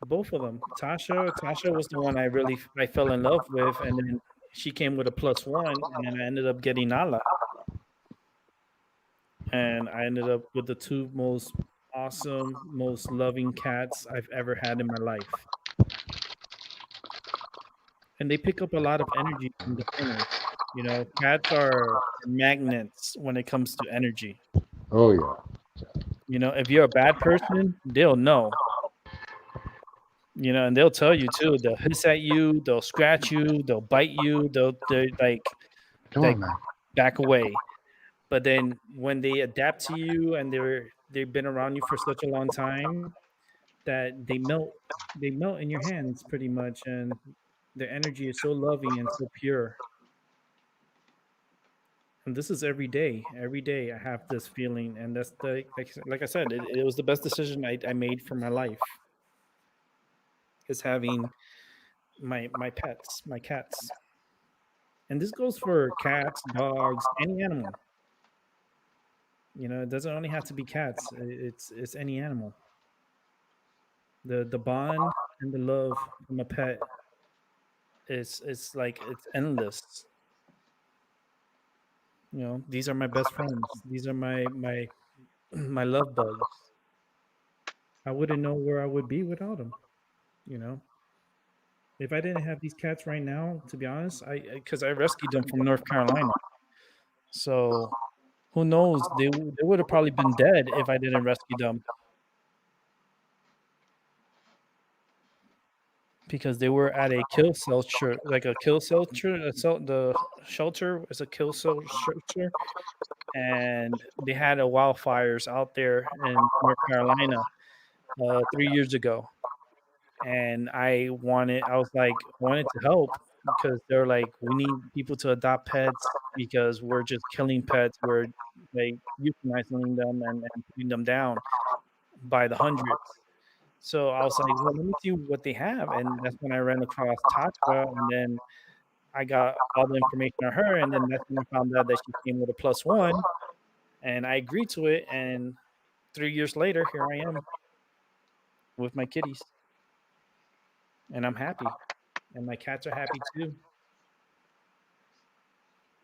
both of them. Tasha was the one I fell in love with, and then she came with a plus one, and then I ended up getting Nala, and I ended up with the two most awesome, most loving cats I've ever had in my life. And they pick up a lot of energy from the owners. You know, cats are magnets when it comes to energy. Oh, yeah. You know, if you're a bad person, they'll know. You know, and they'll tell you too. They'll hiss at you. They'll scratch you. They'll bite you. They Come like on, man. back away. But then when they adapt to you and they've been around you for such a long time that they melt in your hands pretty much, and their energy is so loving and so pure. And this is every day. Every day I have this feeling, and that's the like I said, it was the best decision I made for my life is having my pets, my cats. And this goes for cats, dogs, any animal. You know, it doesn't only have to be cats. It's any animal. The bond and the love from a pet is like it's endless. You know, these are my best friends. These are my my love bugs. I wouldn't know where I would be without them. You know, if I didn't have these cats right now, to be honest, I because I rescued them from North Carolina. So who knows? They would have probably been dead if I didn't rescue them because they were at a kill shelter, like a kill shelter. The shelter was a kill shelter, and they had a wildfires out there in North Carolina 3 years ago. And I was like, wanted to help because they're like, we need people to adopt pets because we're just killing pets. We're like euthanizing them and putting them down by the hundreds. So I was like, well, let me see what they have, and that's when I ran across Tatcha, and then I got all the information on her, and then that's when I found out that she came with a +1, and I agreed to it, and 3 years later, here I am with my kitties, and I'm happy, and my cats are happy too.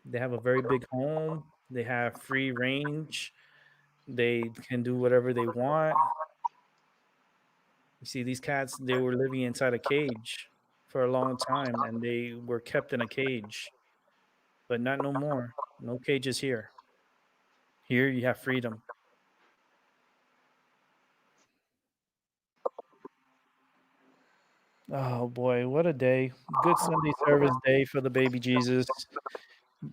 They have a very big home. They have free range. They can do whatever they want. You see, these cats, they were living inside a cage for a long time, and they were kept in a cage, but not no more. No cages here. Here you have freedom. Oh boy, what a day. Good Sunday service day for the baby Jesus.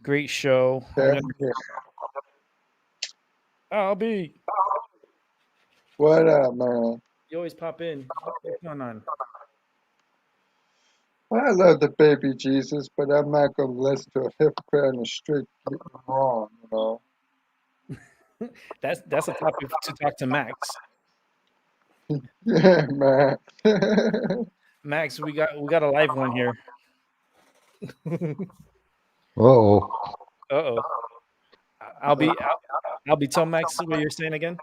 Great show. I'm Yeah, gonna yeah. I'll be What up, man? you always pop in. What's going on? Well, I love the baby Jesus, but I'm not gonna listen to a hypocrite on the street getting wrong, you know. That's a topic to talk to Max. Yeah, man. Max, we got a live one here. Uh-oh. Uh-oh. I'll be I'll be tell Max what you're saying again.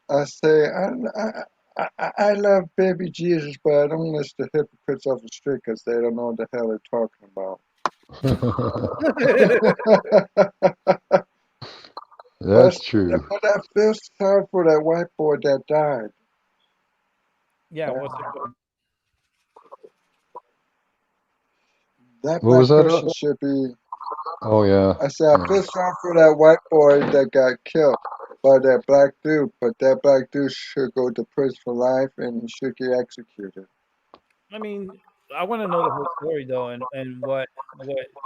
I say I love baby Jesus, but I don't listen to hypocrites off the street because they don't know what the hell they're talking about. That's true. But I feel sorry for that white boy that died. Yeah, what's it called? That What was black that? person should be. Oh, yeah. I said I feel sorry for that white boy that got killed by that black dude, but that black dude should go to prison for life and he should get executed. I mean, I want to know the whole story though, and what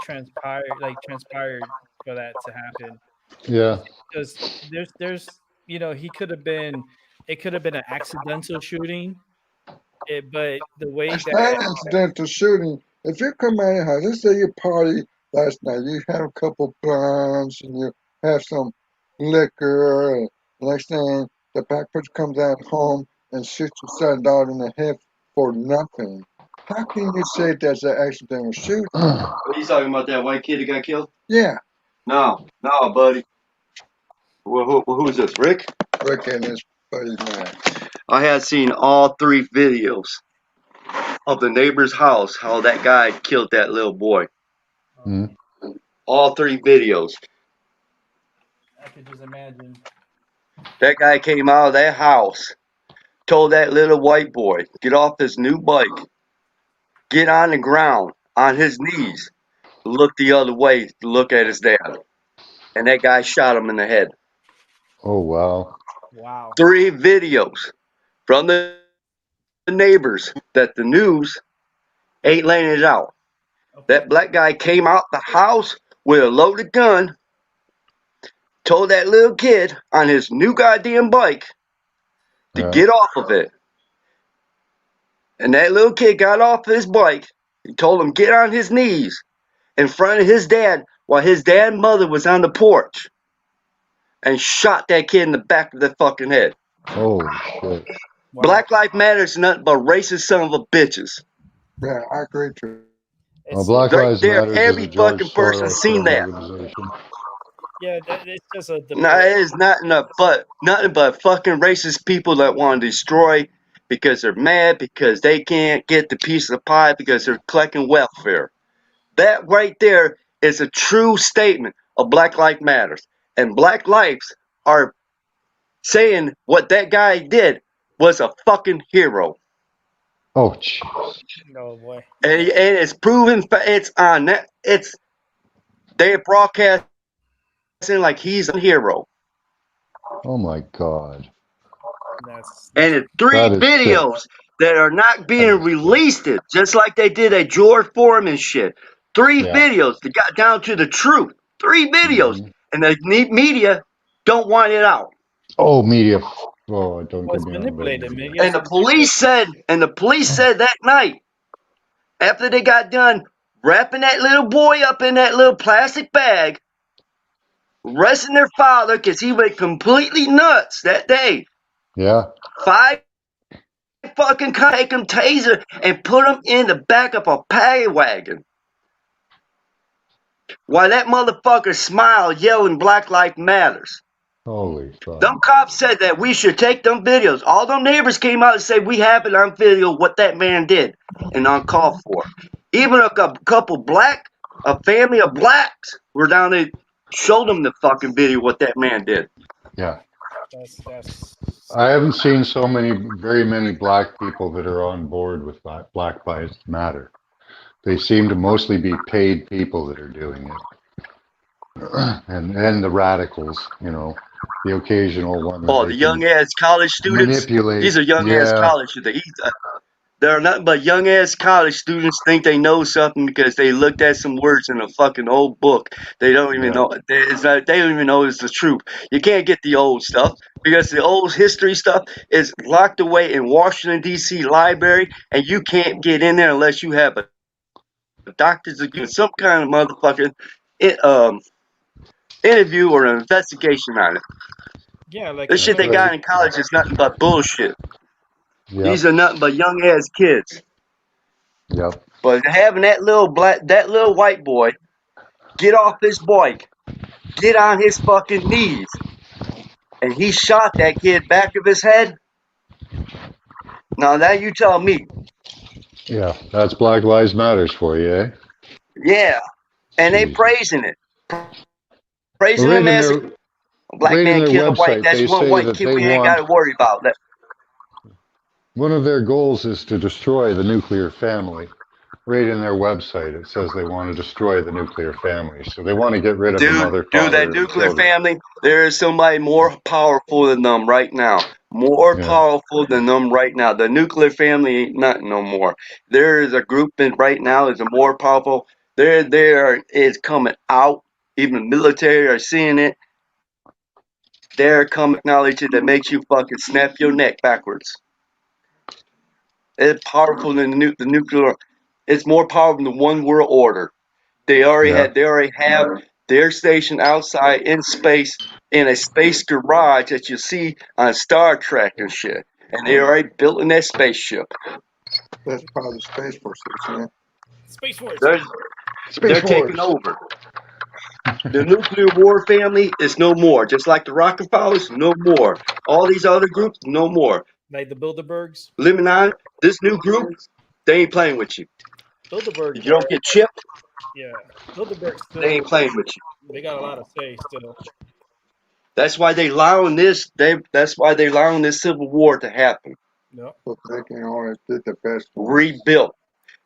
transpired for that to happen. Yeah. Because there's he could have been it could have been an accidental shooting, but the way It's not that an accidental shooting. If you come out of your house, let's say you party last night, you have a couple blunts and you have some liquor, and next thing the black person comes out home and shoots your son out in the head for nothing. How can you say that's an accidental shooting? What are you talking about? That white kid that got killed? Yeah, No, no, buddy. Who's this? Rick? Rick and his buddy man. I had seen all 3 videos of the neighbor's house, how that guy killed that little boy. Mm. All 3 videos. I could just imagine. That guy came out of that house, told that little white boy, get off his new bike, get on the ground, on his knees, look the other way to look at his dad. And that guy shot him in the head. Oh, wow. Wow. 3 videos from the neighbors that the news ain't laying it out. Okay. That black guy came out the house with a loaded gun, told that little kid on his new goddamn bike to Yeah. get off of it. And that little kid got off his bike. He told him get on his knees in front of his dad while his dad and mother was on the porch and shot that kid in the back of the fucking head. Holy shit. Wow. Black Lives Matter is nothing but racist son of a bitches. Yeah, I agree too. It Well, seems Black Right Lives there, Matter is every a George fucking person Soros seen that. organization. yeah, it's just a No, it is nothing but fucking racist people that want to destroy because they're mad because they can't get the piece of the pie because they're collecting welfare. That right there is a true statement of Black Lives Matters. And Black lives are saying what that guy did was a fucking hero. Oh, jeez. oh boy. And it's proven, it's on that, they're broadcasting like he's a hero. Oh, my God. That's And it's 3 That is sick. videos that are not That being is sick. released, just like they did at George Foreman shit. 3 Yeah. videos that got down to the truth. 3 videos, Mhm. and the media don't want it out. Oh, media. Oh, don't well, get it's me on about manipulated, media. man. And Yes, the police said that night after they got done wrapping that little boy up in that little plastic bag, arresting their father because he went completely nuts that day. Yeah. 5 that fucking take them taser and put them in the back of a paddy wagon. While that motherfucker smiled, yelling Black Lives Matters. Holy fuck. Them cops said that we should take them videos. All them neighbors came out and said we have it on video what that man did and uncalled for. Even a family of blacks were down there, showed them the fucking video what that man did. Yeah. That's I haven't seen very many black people that are on board with Black Lives Matter. They seem to mostly be paid people that are doing it. And the radicals, the occasional one that Oh, they the can young ass college students. manipulate. These are young ass Yeah, college students. They're nothing but young ass college students think they know something because they looked at some words in a fucking old book. They don't even yeah, know. They don't even know it's the truth. You can't get the old stuff because the old history stuff is locked away in Washington D.C. library, and you can't get in there unless you have a doctor's degree, some kind of motherfucking interview or an investigation on it. yeah, like This in shit that's they right. got in college is nothing but bullshit. Yep, These are nothing but young ass kids. yep. But having that little white boy get off his bike, get on his fucking knees, and he shot that kid back of his head. Now that you tell me, Yeah, that's Black Lives Matters for you, eh? yeah, and they Jesus. praising it, Well, praising him as a black right in man their killed a white. website, That's they one say white that kid they we ain't got want to worry about. one of their goals is to destroy the nuclear family. Right in their website, it says they want to destroy the nuclear family. So they want to get rid of the mother, Dude, that father, and nuclear children. family, there is somebody more powerful than them right now. More Yeah, powerful than them right now. The nuclear family ain't nothing no more. There is a group that right now is a more powerful. There is coming out. Even the military are seeing it. They're coming technology that makes you fucking snap your neck backwards. It's powerful than the nuclear. It's more powerful than the one world order. They already yeah, had. They already have their station outside in space in a space garage that you see on Star Trek and shit. And they already built in that spaceship. That's part of the Space Force, isn't it? Space Force. They're Space they're taking Force. over. The nuclear war family is no more. Just like the Rockefellers, no more. All these other groups, no more. Like the Bilderbergs. Living on this new group, they ain't playing with you. If Bilderbergs you don't are, get chipped, yeah. Bilderbergs they ain't still, playing with you. they got a lot to say still. That's why they allowing this. That's why they allowing this civil war to happen. Yep, So they can always did the best for us. Rebuilt.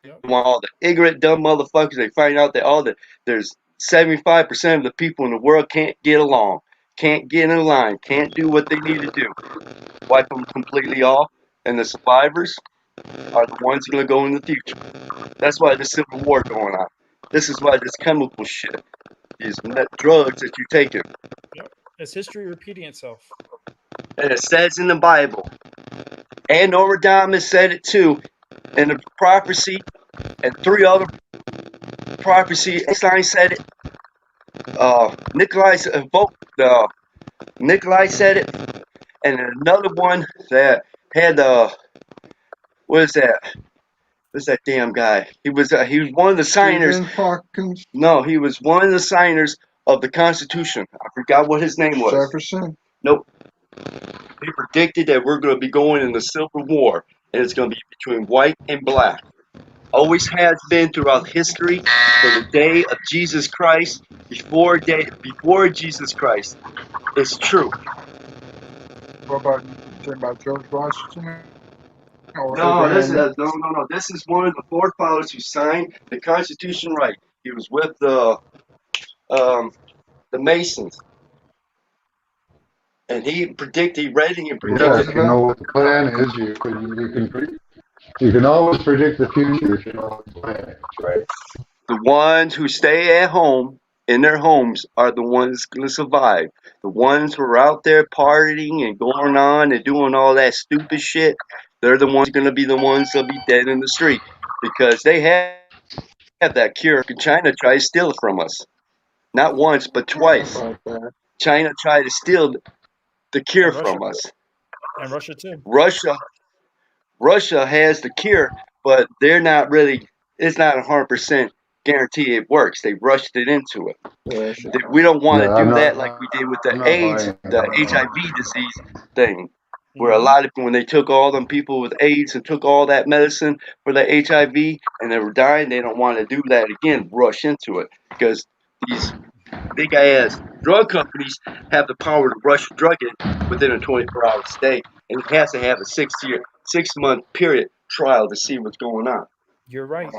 yep. Want all the ignorant, dumb motherfuckers. They find out that there's 75% of the people in the world can't get along, can't get in line, can't do what they need to do. Wipe them completely off, and the survivors are the ones going to go in the future. That's why the civil war going on. This is why this chemical shit, these drugs that you're taking, Yep. It's history repeating itself. and it says in the Bible, and Nostradamus said it too, in the prophecy, and three other prophecy. Einstein said it. Nikolai Nikolai said it, and another one that had what is that? What's that damn guy? He was one of the signers. Stephen Hawkins, No, he was one of the signers of the Constitution. I forgot what his name was. Jefferson. Nope. He predicted that we're going to be going in the Civil War, and it's going to be between white and black. Always has been throughout history from the day of Jesus Christ, before Jesus Christ. It's true. What about George Washington or No, Abraham Lincoln? no. This is one of the forefathers who signed the Constitution right. He was with the Masons, and he read and he Yeah, predicted. if you know what the plan is, you can always predict the future if you know what the plan is, right? The ones who stay at home in their homes are the ones going to survive. The ones who are out there partying and going on and doing all that stupid shit, they're the ones going to be the ones that'll be dead in the street because they have that cure. China tried to steal it from us. Not once, but How twice. about that? China tried to steal the cure And Russia. from us. And Russia too. Russia Russia has the cure, but they're not really. It's not 100% guarantee it works. They rushed it into it. Yeah, that shit. We don't want to Yeah, do that like we did with the I'm not AIDS, buying it. the HIV disease thing, where a Mhm. lot of when they took all them people with AIDS and took all that medicine for the HIV and they were dying, they don't want to do that again. Rush into it because these big ass drug companies have the power to rush a drug in within a 24-hour stay, and it has to have a 6-month period trial to see what's going on. You're right.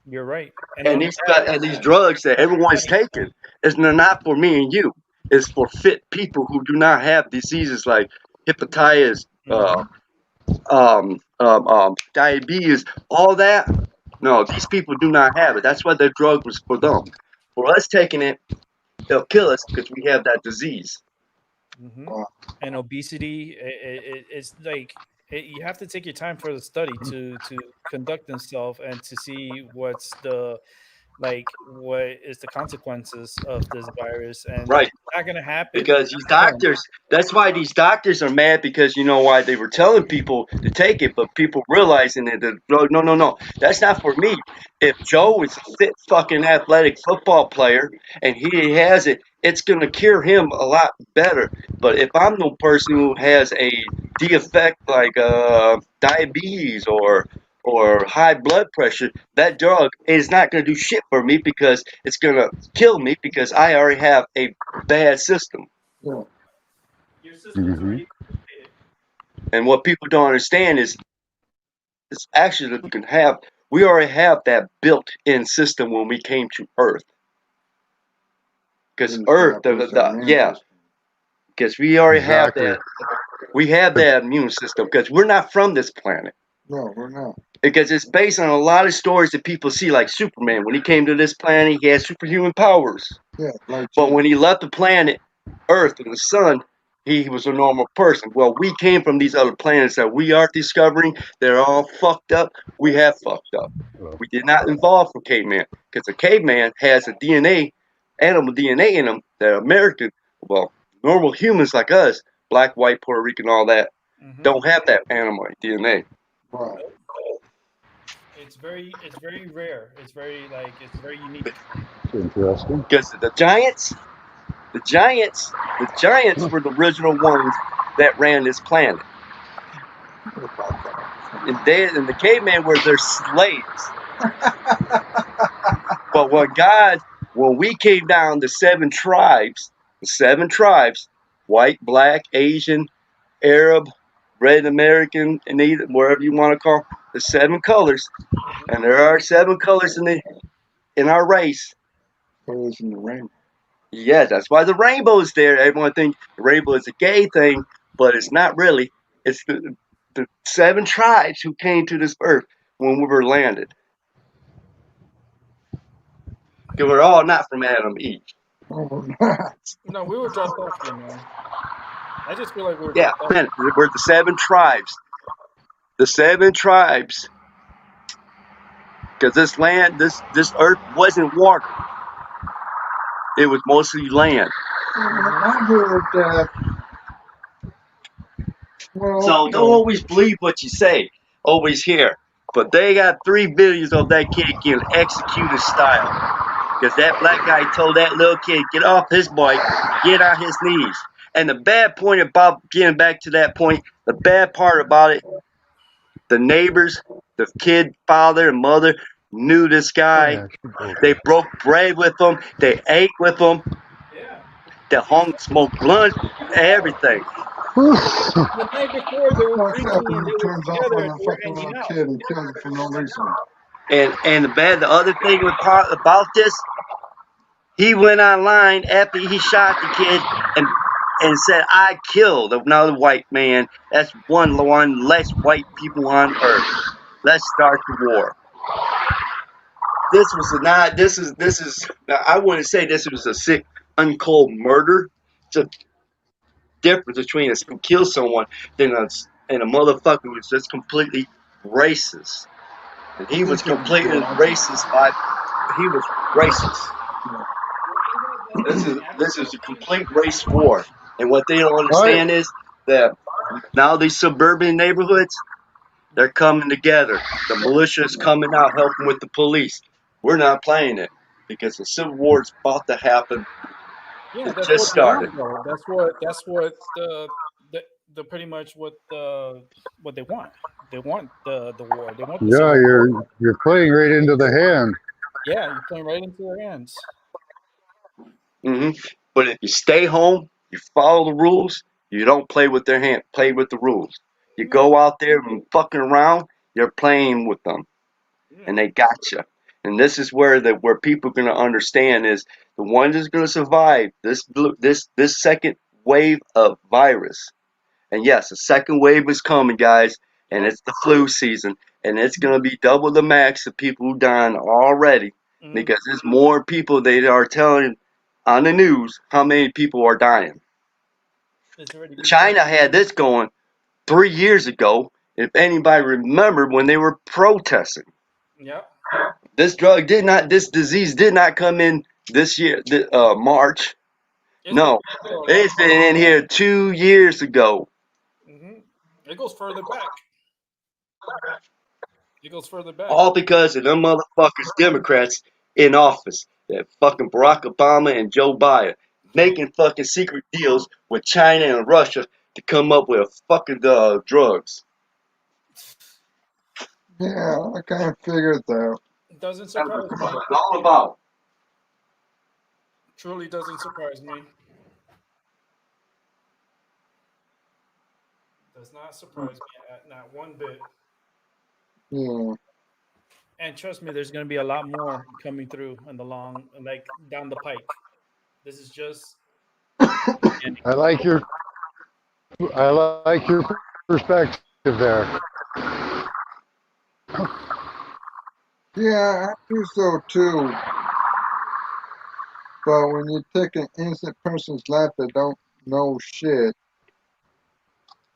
You're right. And these drugs that everyone's taking is they're not for me and you. It's for fit people who do not have diseases like hepatitis, Mhm. diabetes, all that. No, these people do not have it. That's why the drug was for them. For us taking it, it'll kill us because we have that disease. Mm-hmm. And obesity, it's like you have to take your time for the study to conduct themselves and to see what's the what is the consequences of this virus, and Right. it's not gonna happen. Because these doctors, that's why these doctors are mad because you know why they were telling people to take it, but people realizing that no, that's not for me. If Joe is a fit fucking athletic football player and he has it, it's gonna cure him a lot better. But if I'm the person who has a defect like diabetes or high blood pressure, that drug is not gonna do shit for me because it's gonna kill me because I already have a bad system. Yeah. Your system's Mhm. already created. And what people don't understand is it's actually that we already have that built-in system when we came to Earth. Because Earth, because we already have Exactly. that. We have that immune system because we're not from this planet. No, we're not. Because it's based on a lot of stories that people see, like Superman. When he came to this planet, he had superhuman powers. Yeah, like But when he left the planet Earth and the sun, he was a normal person. Well, we came from these other planets that we are discovering. They're all fucked up. We have fucked up. We did not evolve from caveman because the caveman has a DNA, animal DNA in them that American, well, normal humans like us, black, white, Puerto Rican, all that, Mm-hmm. don't have that animal DNA. right. It's very rare. It's very unique. Interesting. Because the giants were the original ones that ran this planet. And the cavemen were their slaves. But when we came down, the 7 tribes, white, black, Asian, Arab, Red American, and wherever you want to call the 7 colors, and there are 7 colors in our race. Colors in the rainbow. Yeah, that's why the rainbow is there. Everyone thinks the rainbow is a gay thing, but it's not really. It's the 7 tribes who came to this earth when we were landed. Because we're all not from Adam Eve. No, we're not. No, we were dropped off here, man. I just feel like we were Yeah, dropped off. man, we're the 7 tribes. The 7 tribes. Because this land, this earth wasn't water. It was mostly land. I heard that. Well, So don't always believe what you say. Always hear. But they got 3 videos of that kid getting executed style. Because that black guy told that little kid, get off his bike, get on his knees. And the bad point about getting back to that point, the bad part about it, the neighbors, the kid father and mother knew this guy. They broke bread with him. They ate with him. Yeah. They smoked blunts, everything. The night before they were fucked up, drinking and and he they were turns off together on and a they were fucking hanging little out. kid and kills him for no reason. And the other thing about this, he went online after he shot the kid and said, "I killed another white man. That's one less white people on earth. Let's start the war." This was not. This is. I wouldn't say this was a sick, uncold murder. It's a difference between a kill someone and a motherfucker who's just completely racist. And he was completely racist he was racist. This is a complete race war. And what they don't understand is that now these suburban neighborhoods, They're coming together. The militia is coming out helping with the police. We're not playing it because the civil war is about to happen. Yeah, It that's just what they started. want, though. That's what the pretty much what they want. They want the war. They want the Yeah, civil war. you're playing right into the hand. Yeah, you're playing right into their hands. hmm But if you stay home, you follow the rules. You don't play with their hand. Play with the rules. You Yeah, go out there and fucking around. You're playing with them, yeah. and they got you. And this is where people are gonna understand is the one that's gonna survive this second wave of virus. And yes, the second wave is coming, guys, and Yep. it's the flu season, and it's gonna be double the max of people who dying already Mm-hmm. because there's more people they are telling on the news how many people are dying. It's already been China had this going 3 years ago. If anybody remembered when they were protesting, Yep. this disease did not come in this year, March. It's been No, for a long it's been in here 2 years ago. time. It goes further back. It goes further back. All because of them motherfuckers, Democrats in office. That fucking Barack Obama and Joe Biden making fucking secret deals with China and Russia to come up with fucking drugs. Yeah, I kind of figured that. It doesn't That's what surprise me. it's all about. Truly doesn't surprise me. Does not surprise me not one bit. Yeah. And trust me, there's going to be a lot more coming through in the long, like down the pike. This is just the beginning. I like your I like your perspective there. Yeah, I do so too. But when you take an innocent person's life that don't know shit,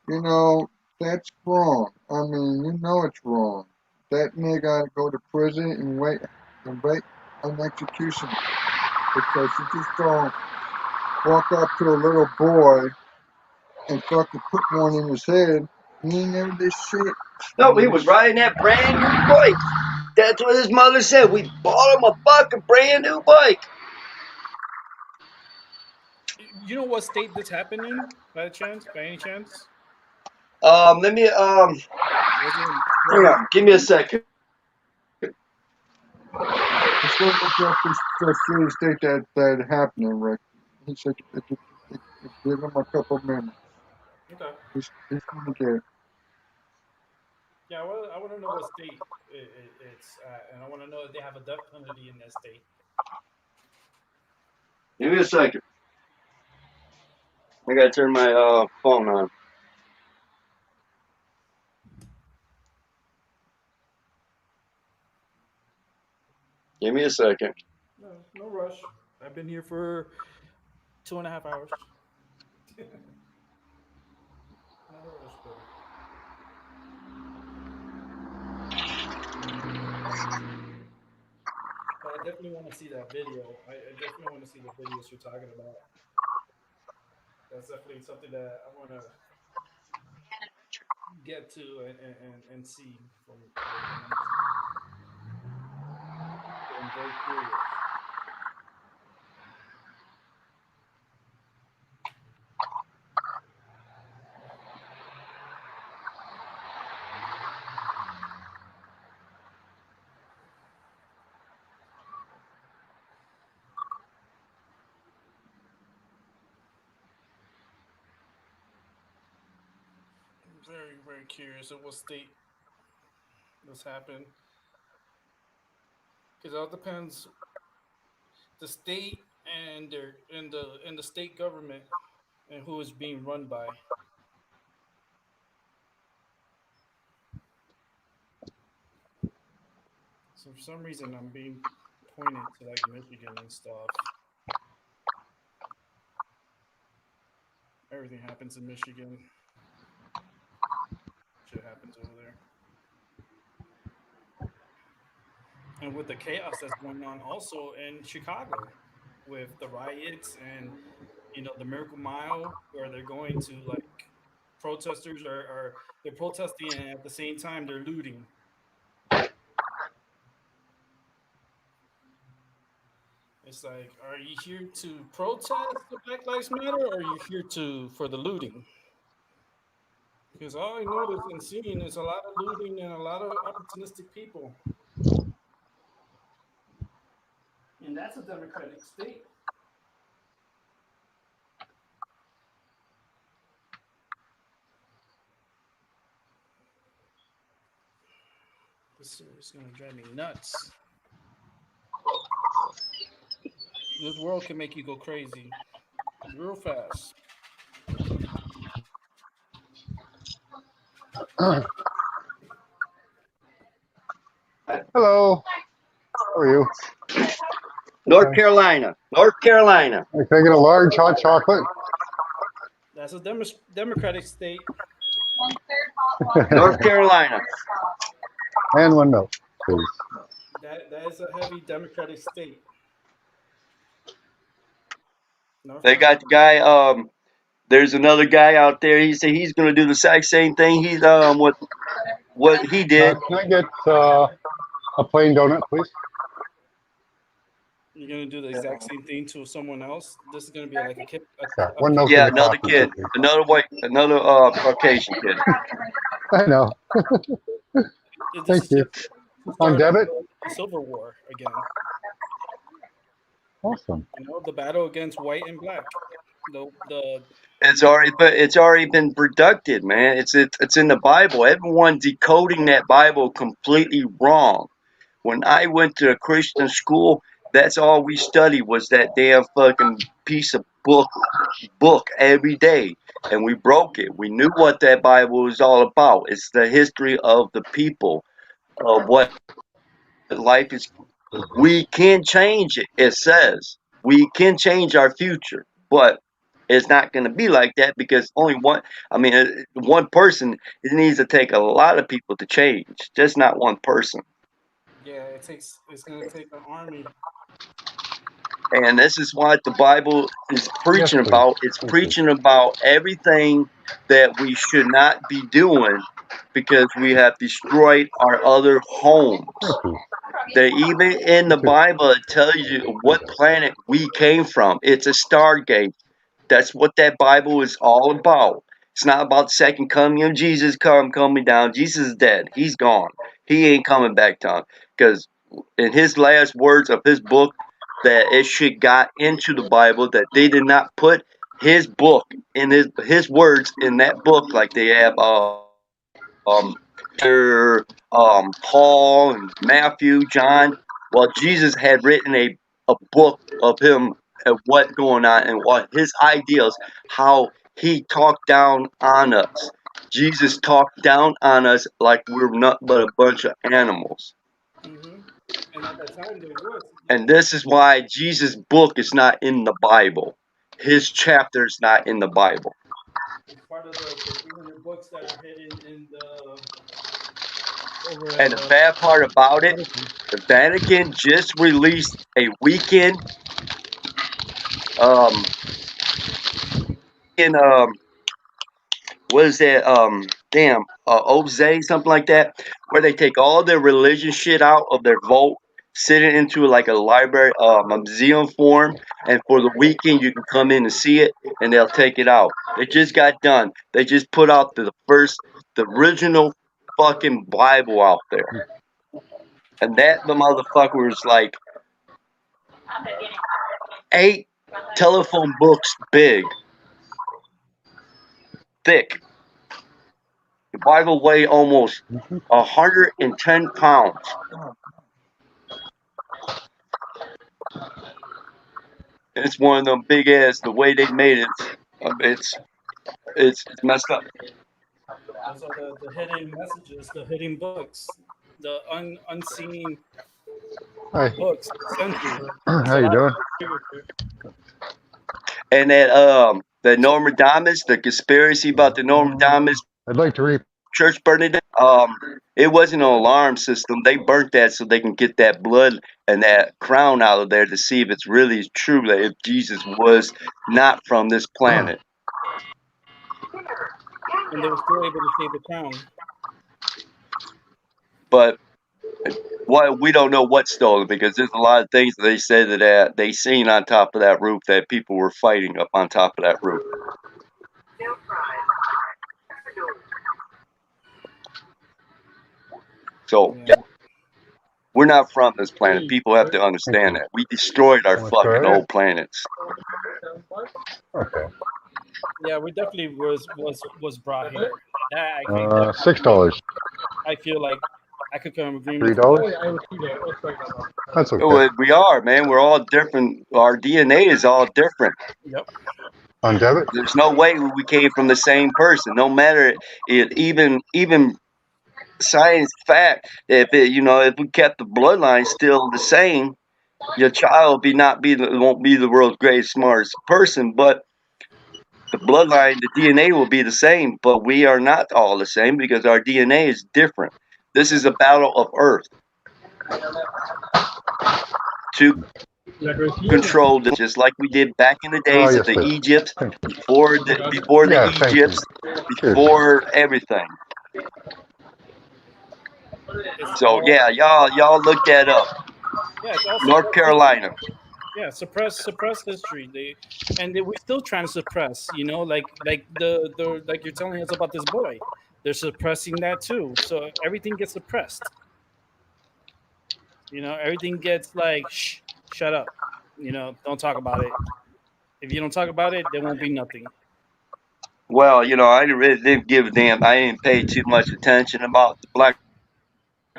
you know, that's wrong. I mean, you know it's wrong. That nigga gotta go to prison and wait an execution because you just don't walk up to a little boy and fucking put one in his head. He ain't never did shit. No, he was riding that brand new bike. That's what his mother said. We bought him a fucking brand new bike. You know what state this happened in, by chance? By any chance? Let me Was it in hang Florida? on. Give me a second. Let's go look up the city state that happening, Rick. He said give him a couple minutes. Okay. He's gonna get it. Yeah, well, I want to know what state it's at, and I want to know if they have a death penalty in that state. Give me a second. I gotta turn my phone on. Give me a second. No, no rush. I've been here for 2.5 hours. Not a rush, though. But I definitely want to see that video. I definitely want to see the videos you're talking about. That's definitely something that I want to get to and see from firsthand. I'm very curious. I'm very, very curious of what state this happened. Because it all depends the state and the state government and who is being run by. So for some reason I'm being pointed to like Michigan and stuff. Everything happens in Michigan. Shit happens over there. And with the chaos that's going on also in Chicago with the riots and the Miracle Mile where they're going to like protesters are they're protesting and at the same time they're looting. It's like, are you here to protest the Black Lives Matter, or are you here to for the looting? Because all I noticed and seeing is a lot of looting and a lot of opportunistic people, and that's a democratic state. This is gonna drive me nuts. This world can make you go crazy real fast. Hello. How are you? North Carolina. North Carolina. Can I get a large hot chocolate? That's a democratic state. North Carolina. And one milk, please. That is a heavy democratic state. North They got the Carolina. guy. There's another guy out there. He said he's gonna do the exact same thing. He's what he did. Can I get a plain donut, please? You're gonna do the exact same thing to someone else. This is gonna be like a kid. Yeah, one milk Yeah, and a another coffee, kid, please. another white, another Caucasian kid. I know. This Thank is you. just to On start debit? the Civil War again. Awesome. The battle against white and black. The It's already been produced, man. It's in the Bible. Everyone's decoding that Bible completely wrong. When I went to a Christian school, that's all we studied was that damn fucking piece of book every day, and we broke it. We knew what that Bible was all about. It's the history of the people of what life is. We can change it. It says we can change our future, but it's not going to be like that because only one. I mean, one person. It needs to take a lot of people to change, just not one person. yeah, it's gonna take an army. And this is what the Bible is Yes, preaching please. about. It's Thank you. preaching about everything that we should not be doing because we have destroyed our other homes. Thank you. That even in the You too. Bible, it tells you what planet we came from. It's a stargate. That's what that Bible is all about. It's not about the second coming of Jesus coming down. Jesus is dead. He's gone. He ain't coming back down. Because in his last words of his book, that it should got into the Bible that they did not put his book in his words in that book like they have Peter, Paul, and Matthew, John. Well, Jesus had written a book of him of what going on and what his ideals, how he talked down on us. Jesus talked down on us like we're not but a bunch of animals. Hmm. And at that time, there was And this is why Jesus' book is not in the Bible. His chapter is not in the Bible. it's part of the 300 books that are hidden in the over And at the bad part about it, Vatican. the Vatican just released a weekend um in what is that damn Obse, something like that, where they take all their religion shit out of their vault, sit it into like a library a museum form, and for the weekend you can come in and see it and they'll take it out. They just got done. They just put out the original fucking Bible out there. And that the motherfucker was like 8 telephone books big, thick. The Bible weighed almost 110 pounds. It's one of them big ass. The way they made it, it's it's messed up. Those are the hidden messages, the hidden books, the unseen Hi. books of the century. There's How a you lot of doing? literature. And that Nostradamus, the conspiracy about the Nostradamus I'd like to read. church burning down. It wasn't an alarm system. They burnt that so they can get that blood and that crown out of there to see if it's really true that if Jesus was not from this planet. and they were still able to save the crown. But what we don't know what's stolen because there's a lot of things that they said that they seen on top of that roof that people were fighting up on top of that roof. So Yeah. we're not from this planet. Hey, People have to understand that. We destroyed our What's fucking that? old planets. Okay. yeah, we definitely was brought here. That I think that $6. I feel like I could come agreement with $3. that. That's okay. Well, we are, man. We're all different. Our DNA is all different. Yep. On debit? There's no way we came from the same person. No matter it, even science fact, if it, if we kept the bloodline still the same, your child will won't be the world's greatest smartest person, but the bloodline, the DNA will be the same. But we are not all the same because our DNA is different. This is a battle of Earth to control this, just like we did back in the days of yes, the please. Egypts, Thank you. before the Yeah, thank you. Egypts, Cheers. before everything. It's So all yeah, y'all look that up. yeah, it's all North suppressed history. Carolina. Yeah, suppress history. We still trying to suppress. Like the like you're telling us about this boy. They're suppressing that too. So everything gets suppressed. Everything gets like shut up. Don't talk about it. If you don't talk about it, there won't be nothing. Well, I really didn't give a damn. I didn't pay too much attention about the Black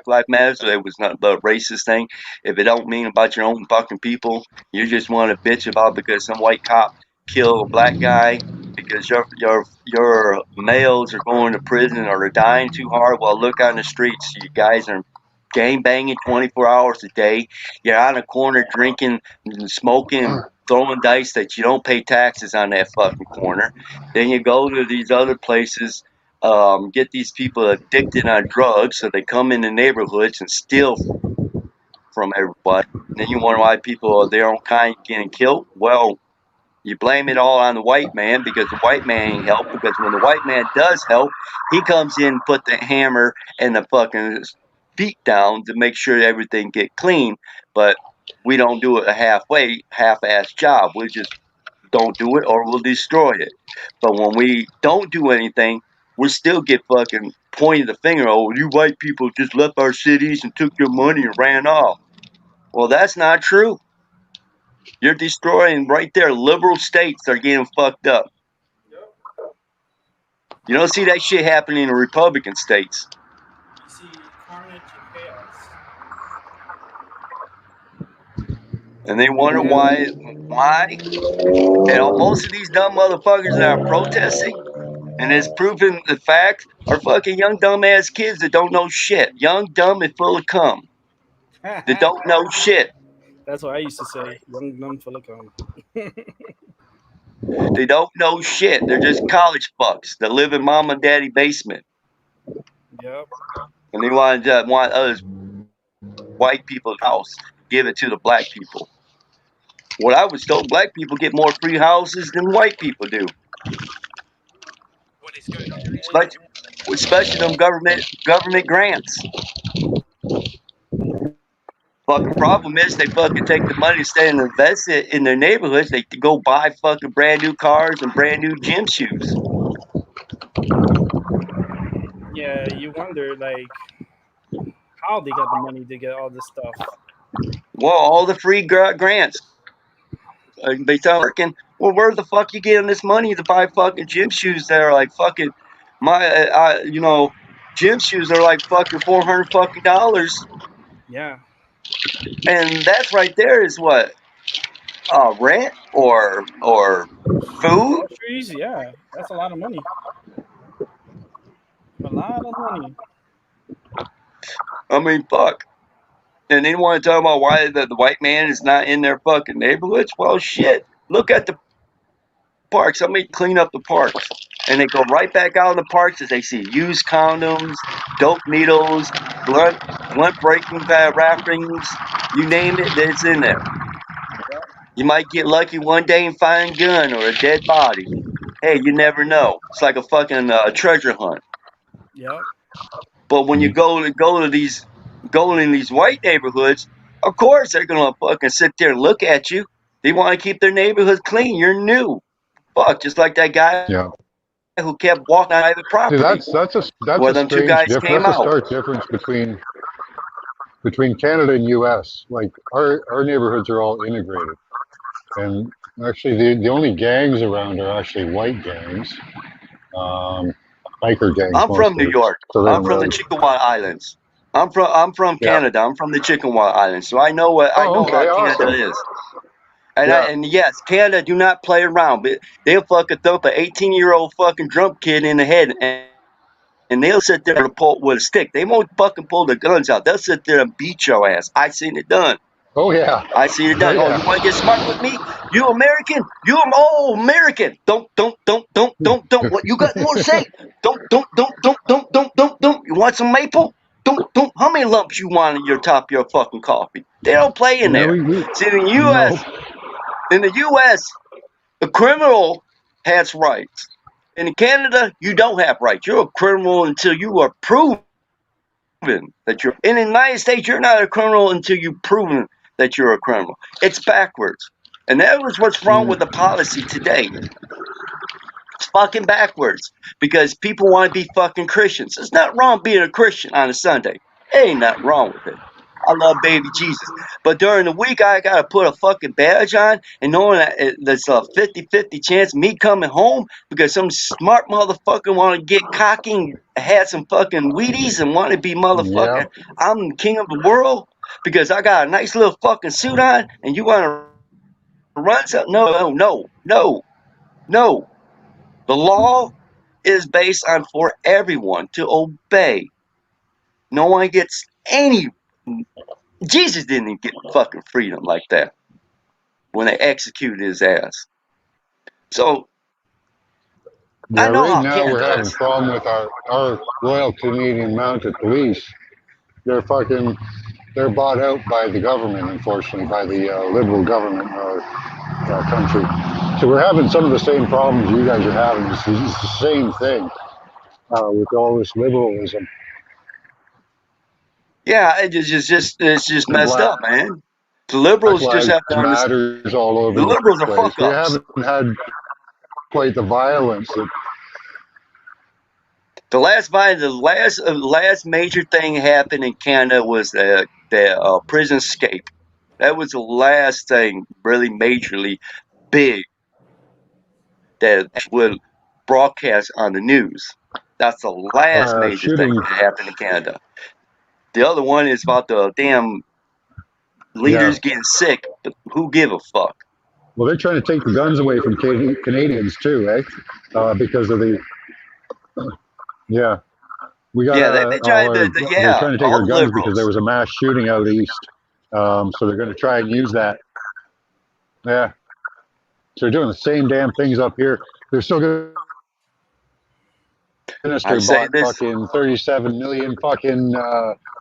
Lives Matter, so it was not the racist thing. If it don't mean about your own fucking people, you just want to bitch about because some white cop killed a black guy because your males are going to prison or they're dying too hard. Well, look on the streets. You guys are gang banging 24 hours a day. You're on a corner drinking and smoking and throwing dice that you don't pay taxes on that fucking corner. Then you go to these other places, get these people addicted on drugs, so they come in the neighborhoods and steal from everybody. And then you wonder why people of their own kind getting killed. Well, you blame it all on the white man because the white man ain't help. Because when the white man does help, he comes in and put the hammer and the fucking feet down to make sure everything get clean. But we don't do it a half-ass job. We just don't do it or we'll destroy it. But when we don't do anything, we still get fucking pointed the finger. Oh, you white people just left our cities and took your money and ran off. Well, that's not true. You're destroying right there. Liberal states are getting fucked up. You don't see that shit happening in Republican states. You see carnage and chaos. And they wonder why. And most of these dumb motherfuckers that are protesting, and it's proven the fact, are fucking young dumbass kids that don't know shit. Young, dumb, and full of cum. That don't know shit. That's what I used to say. Young, dumb, full of cum. They don't know shit. They're just college fucks that live in mom and daddy basement. Yep. And they want others white people's house, give it to the black people. What I was told, black people get more free houses than white people do. Especially them government grants. Fucking problem is they fucking take the money instead and invest it in their neighborhoods. They go buy fucking brand new cars and brand new gym shoes. Yeah, you wonder like how they got the money to get all this stuff. Well, all the free grants. They start working. Well, where the fuck you getting this money to buy fucking gym shoes that are like fucking gym shoes are like fucking $400 fucking dollars, Yeah. and that's right there is what rent or food. Groceries, yeah. That's a lot of money. A lot of money. I mean, fuck. And they want to talk about why the white man is not in their fucking neighborhoods. Well, shit. Look at the parks. Somebody clean up the parks. And they go right back out of the parks as they see used condoms, dope needles, blunt breaking wrappings. You name it, it's in there. You might get lucky one day and find a gun or a dead body. hey, you never know. It's like a fucking treasure hunt. Yep. But when you go in these white neighborhoods, of course they're gonna fucking sit there and look at you. They want to keep their neighborhood clean. You're new. Fuck, just like that guy Yeah. who kept walking on private See, property that's where a them two strange guys difference. came That's a out. stark difference between Canada and U.S. Like our neighborhoods are all integrated, and actually the only gangs around are actually white gangs, um, biker gangs I'm from New mostly. York. So they're I'm from the really, Chickasaw Islands. I'm from yeah. Canada. I'm from the Chickasaw Islands, so I know I Oh, know how okay, Canada awesome. is. And Yeah. and yes, Canada do not play around. But they'll fucking throw up an 18-year-old fucking drunk kid in the head, and they'll sit there and pull with a stick. They won't fucking pull their guns out. They'll sit there and beat your ass. I seen it done. Oh yeah. I seen it Oh done. Oh, you yeah. want to get smart with me? You American? American? Don't. What you got more to say? Don't. You want some maple? Don't. How many lumps you want in your top of your fucking coffee? They don't play in Yeah. there. We See, in the nope. U.S., the criminal has rights. In Canada, you don't have rights. You're a criminal until you are proven that you're. In the United States, you're not a criminal until you've proven that you're a criminal. It's backwards. And that was what's wrong with the policy today. It's fucking backwards because people want to be fucking Christians. It's not wrong being a Christian on a Sunday. Ain't nothing wrong with it. I love baby Jesus. But during the week, I got to put a fucking badge on and knowing that there's a 50-50 chance of me coming home because some smart motherfucker want to get cocky and had some fucking Wheaties and want to be Yeah. motherfucking, I'm the king of the world because I got a nice little fucking suit on and you want to run something? No. The law is based on for everyone to obey. No one gets any. Jesus didn't even get fucking freedom like that when they executed his ass. So Yeah. I know Right how now we're Canada having a is. problem with our Royal Canadian Mounted Police. They're fucking. They're bought out by the government, unfortunately, by the liberal government country. So we're having some of the same problems you guys are having. It's the same thing with all this liberalism Yeah, it's just and messed up, man. The liberals just Lives have to understand. Matters all over The the liberals are place. fuck We ups. haven't had quite the violence that. The last major thing happened in Canada was the prison escape. That was the last thing really majorly big that would broadcast on the news. That's the last major thing Shooting. that happened in Canada. The other one is about the damn Yeah. leaders getting sick, but who give a fuck? Well, they're trying to take the guns away from Canadians too, eh? Because of the. Yeah. We got Yeah, they've been all trying our. to They're yeah, trying to take all our the guns because there liberals. was a mass shooting out east. So they're going to try and use that. Yeah. So they're doing the same damn things up here. They're still going I minister say bought this. fucking 37 million fucking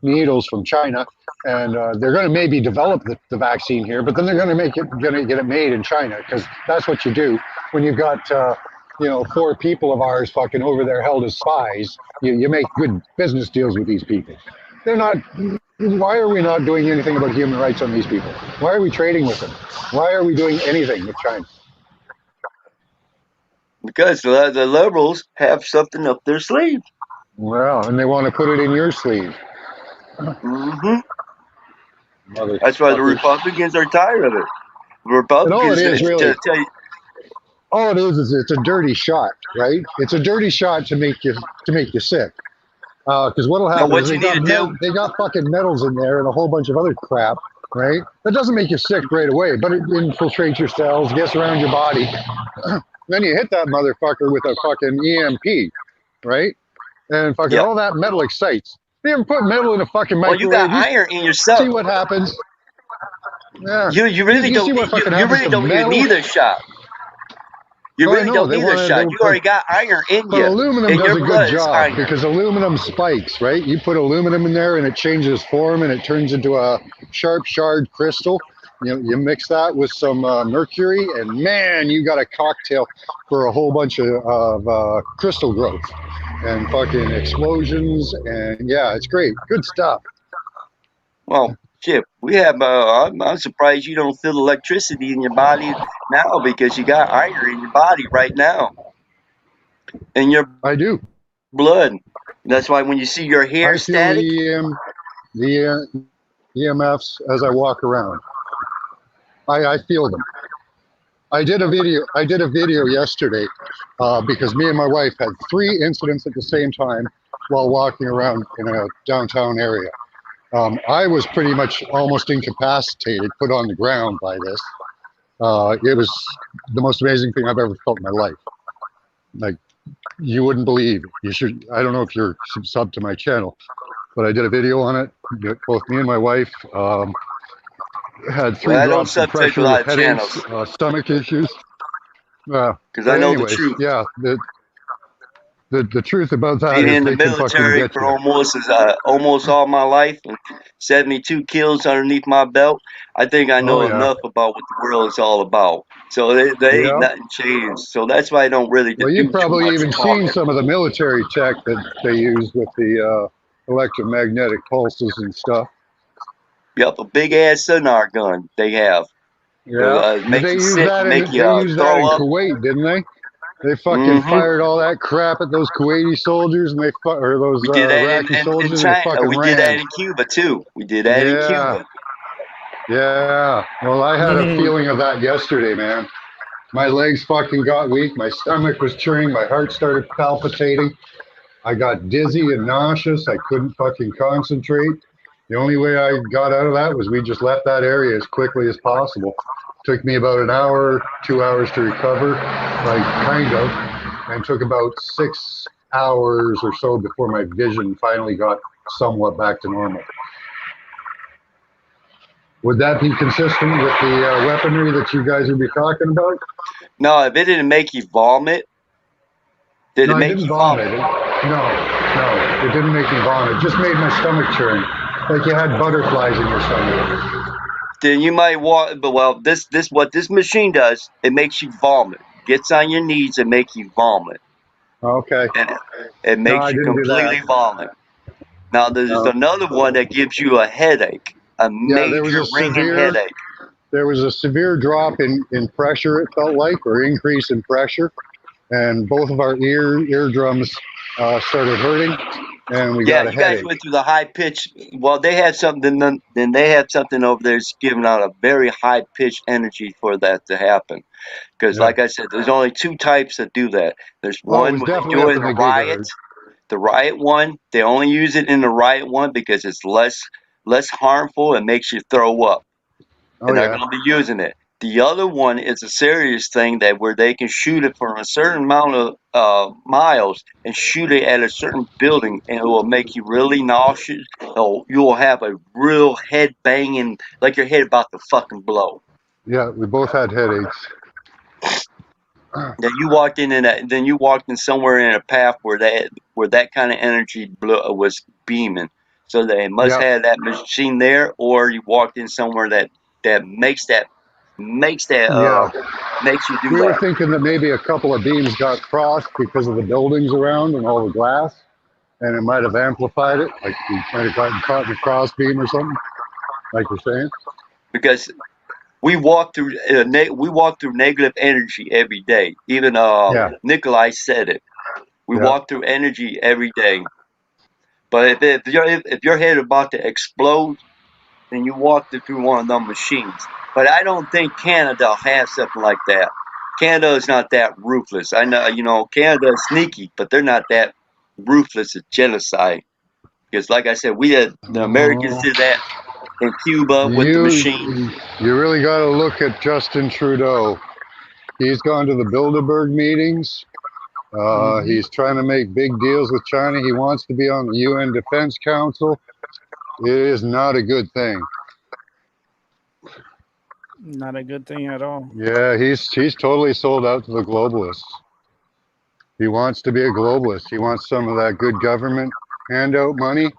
needles from China, and they're going to maybe develop the vaccine here, but then they're going to get it made in China because that's what you do when you've got 4 people of ours fucking over there held as spies. You make good business deals with these people. They're not. Why are we not doing anything about human rights on these people? Why are we trading with them? Why are we doing anything with China? Because the liberals have something up their sleeve. Well, and they want to put it in your sleeve, Hmm That's why the motherfuckers. Republicans are tired of it. The And all it Republicans is really, tell you, all it is it's a dirty shot, right? It's a dirty shot to make you sick. Because what'll now happen is what you need to do. they got fucking metals in there and a whole bunch of other crap, right? That doesn't make you sick right away, but it infiltrates your cells, gets around your body. Then you hit that motherfucker with a fucking EMP, right? And fucking Yeah. all that metal excites. You ever put metal in a fucking Well, you got microwave? You iron in see yourself. what happens. Yeah. You really You see don't what need fucking you happens really to don't even metal? need a shot. You Oh, I really know. don't They need a wanted, they shot. You already got iron in But you. aluminum In does your a good blood is job iron. because aluminum spikes, right? You put aluminum in there and it changes form and it turns into a sharp shard crystal. you mix that with some mercury, and man, you got a cocktail for a whole bunch of crystal growth and fucking explosions, and yeah, it's great, good stuff. Well, shit, we have. I'm surprised you don't feel electricity in your body now because you got iron in your body right now, in your I do. blood. That's why when you see your hair I feel static, the EMFs as I walk around. I feel them. I did a video yesterday because me and my wife had 3 incidents at the same time while walking around in a downtown area. I was pretty much almost incapacitated, put on the ground by this. It was the most amazing thing I've ever felt in my life. Like, you wouldn't believe. You should. I don't know if you're sub to my channel, but I did a video on it. Both me and my wife had 3 well, I don't drops of subject a pressure lot with of headaches, channels stomach issues. because I But know the anyways, truth. yeah, the truth about that Being is in the they can fucking military get for you. almost all my life, and 72 kills underneath my belt, I think I Oh know yeah, enough about what the world is all about. So they ain't yeah. nothing changed. So that's why I don't really Well, do you've too probably much even seen talking. some of the military tech that they use with the electromagnetic pulses and stuff. Yep, a big ass sonar gun they have. Yeah. Did Make they you use sick, that make in? you They used that throw in up. Kuwait, didn't they? They fucking Hmm fired all that crap at those Kuwaiti soldiers, and or those We did that Iraqi in soldiers, and they China. fucking We did that ran. in Cuba too. We did that in Yeah, Cuba. yeah. Well, I had a feeling of that yesterday, man. My legs fucking got weak. My stomach was churning. My heart started palpitating. I got dizzy and nauseous. I couldn't fucking concentrate. The only way I got out of that was we just left that area as quickly as possible. Took me about an hour, 2 hours to recover, like kind of, and took about 6 hours or so before my vision finally got somewhat back to normal. Would that be consistent with the weaponry that you guys would be talking about? No, if it didn't make you vomit, did No, it I make didn't you vomit. vomit? No, it didn't make me vomit. It just made my stomach churn, like you had butterflies in your stomach. Then you might want. But well, this what this machine does. It makes you vomit. Gets on your knees and make you vomit, Okay. and it No, makes I you didn't do that. completely vomit. Now there's No. another one that gives you a headache, a Yeah, major ringing headache. there was a severe drop in pressure. It felt like, or increase in pressure, and both of our eardrums started hurting, and we Yeah, got a you guys headache. went through the high pitch. Well, they had something. Then they had something over there that's giving out a very high pitched energy for that to happen. Because, Yeah. like I said, there's only 2 types that do that. There's Oh, it one was where they definitely do up it in in a the riot. gigahertz. The riot one, they only use it in the riot one because it's less harmful and makes you throw up, Oh and they're yeah. going to be using it. The other one is a serious thing that where they can shoot it from a certain amount of miles and shoot it at a certain building, and it will make you really nauseous. You will have a real head banging, like your head about to fucking blow. Yeah, we both had headaches. Then you walked in somewhere in a path where that kind of energy was beaming. So they must Yeah. have that machine there, or you walked in somewhere that makes that Yeah. makes you do We were that. thinking that maybe a couple of beams got crossed because of the buildings around and all the glass, and it might have amplified it, like we might have gotten caught in a cross beam or something, like you're saying. Because we walk through negative energy every day. Even Yeah. Nikolai said it. We Yeah. walk through energy every day. But if your head about to explode, then you walked it through one of them machines. But I don't think Canada will have something like that. Canada is not that ruthless. I know, Canada is sneaky, but they're not that ruthless at genocide. Because, like I said, the Americans Oh, did that in Cuba with the you machine. you really got to look at Justin Trudeau. He's gone to the Bilderberg meetings. He's trying to make big deals with China. He wants to be on the UN Defense Council. It is not a good thing. Not a good thing at all. Yeah, he's totally sold out to the globalists. He wants to be a globalist. He wants some of that good government handout money.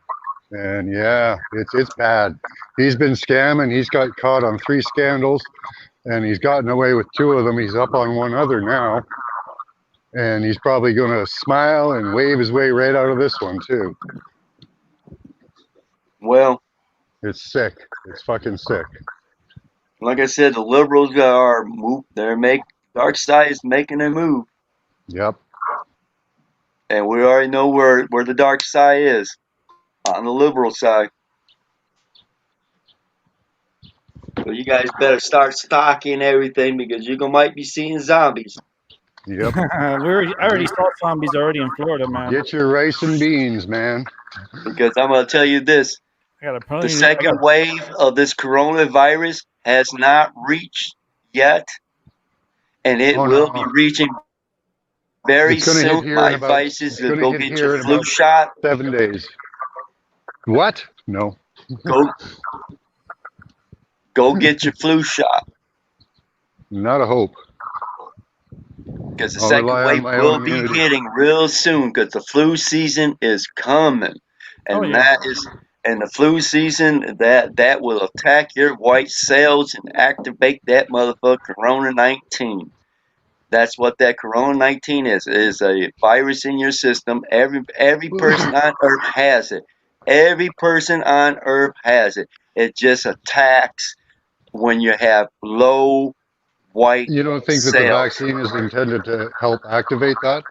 And yeah, it's bad. He's been scamming. He's got caught on 3 scandals, and he's gotten away with 2 of them. He's up on one other now, and he's probably going to smile and wave his way right out of this one too. Well, It's sick. It's fucking sick. like I said, the liberals are dark side is making a move, Yep. and we already know where the dark side is on the liberal side. So you guys better start stocking everything because you might be seeing zombies. Yep. I already saw zombies already in Florida, man. Get your rice and beans, man. Because I'm gonna tell you this: I got a the plenty. second wave of this coronavirus has not reached yet, and it Oh will be no. reaching very It's going to hit soon. here My in about advice is it's to going to go hit get your here in flu about shot. 7 days. What? No. Go get your flu shot Not a hope. because the I'll second rely on wave my own will be immunity. hitting real soon because the flu season is coming, Oh, and yeah. the flu season that will attack your white cells and activate that motherfucker Corona 19. That's what that Corona 19 is. It is a virus in your system. Every person on Earth has it. Every person on Earth has it. It just attacks when you have low white You don't think that the cells. vaccine is intended to help activate that?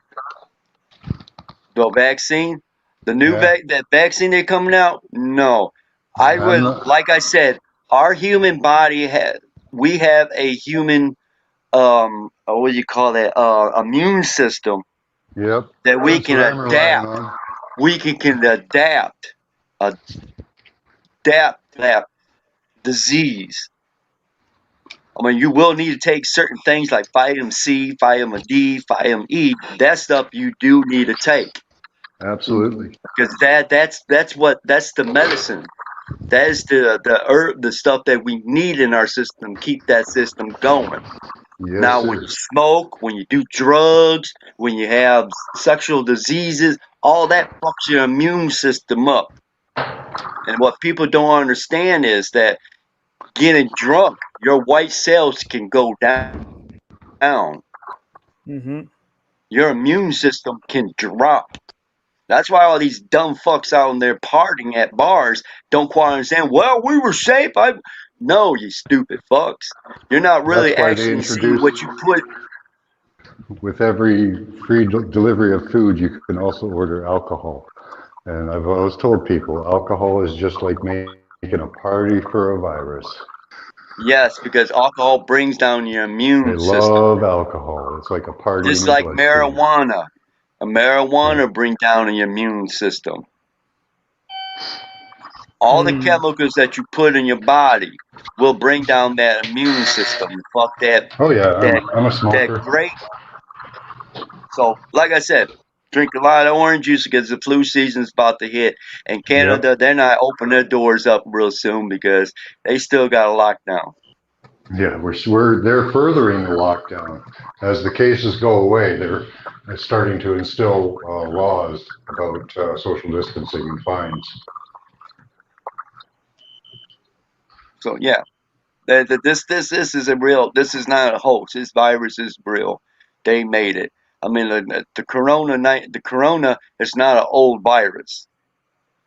The vaccine, Yeah. that vaccine they're coming out, no. I'm not. Like I said, our human body we have a human what do you call that immune system Yep. that we That's can what I'm relying adapt. on. We can adapt that disease. I mean, you will need to take certain things like vitamin C, vitamin D, vitamin E. That stuff you do need to take Absolutely. because that's the medicine. That is the herb, the stuff that we need in our system. Keep that system going. Yes, Now, when sir. you smoke, when you do drugs, when you have sexual diseases, all that fucks your immune system up. And what people don't understand is that getting drunk, your white cells can go down. Mm-hmm. Your immune system can drop. That's why all these dumb fucks out there partying at bars don't quite understand. Well, we were safe. No, you stupid fucks. You're not really That's why they actually seeing introduced, what you put. with every free delivery of food, you can also order alcohol. And I've always told people, alcohol is just like making a party for a virus. Yes, because alcohol brings down your They immune system, love alcohol. It's like a party in just your like bloodstream. marijuana. A Yeah. marijuana brings down your immune system. All the Mm. chemicals that you put in your body will bring down that immune system. Fuck Oh yeah, that I'm a that smoker. great. So, like I said, drink a lot of orange juice because the flu season's about to hit. And Yep. Canada, they're not opening their doors up real soon because they still got a lockdown. Yeah, they're furthering the lockdown as the cases go away. They're starting to instill laws about social distancing and fines. So yeah, this is a real. This is not a hoax. This virus is real. They made it. I mean, the corona is not an old virus,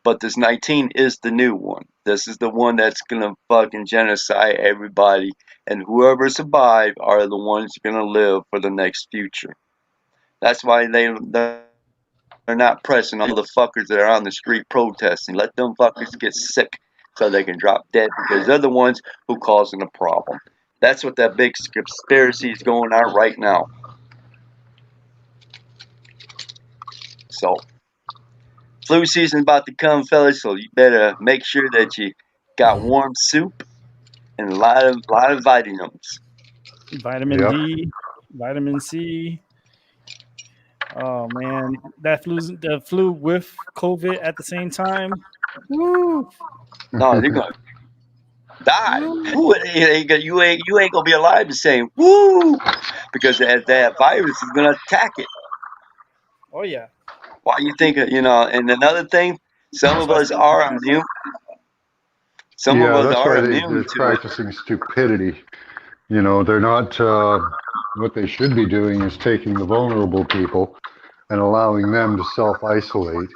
but this 19 is the new one. This is the one that's gonna fucking genocide everybody, and whoever survive are the ones gonna live for the next future. That's why they're not pressing all the fuckers that are on the street protesting. Let them fuckers get sick so they can drop dead because they're the ones who causing the problem. That's what that big conspiracy is going on right now. So flu season about to come, fellas. So you better make sure that you got warm soup and a lot of vitamins. Vitamin Yep. D, vitamin C. Oh man, the flu with COVID at the same time. Woo! No, you're gonna die. Woo. Woo, you ain't gonna be alive to say woo because that virus is gonna attack it. Oh yeah. Why you think and another thing, Some That's of why us some are immune. Some of Yeah, us that's are why immune they're to it. practicing stupidity. You know, they're not. What they should be doing is taking the vulnerable people and allowing them to self-isolate